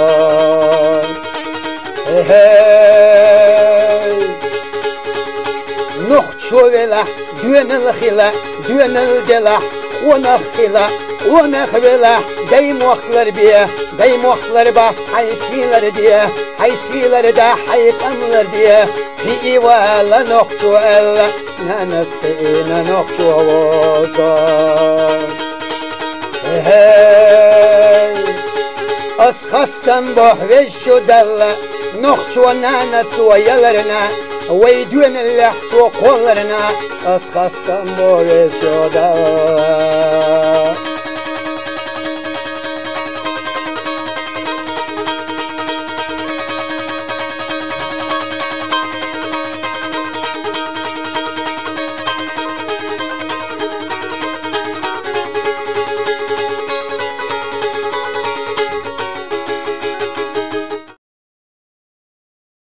Nokçuovuso Düenelkhila Düeneldela Onakhila Onakhvela Daymoqlar biya Daymoqlar ba Haysiler diye Haysiler da hayqanlar diye Fiivala nokçuella Nanesline nokçuovuso As khastan bohveşu dalla Nokçuo nanatsuoyalarına Weydüenella suoqollarına As khastan bohveşu dalla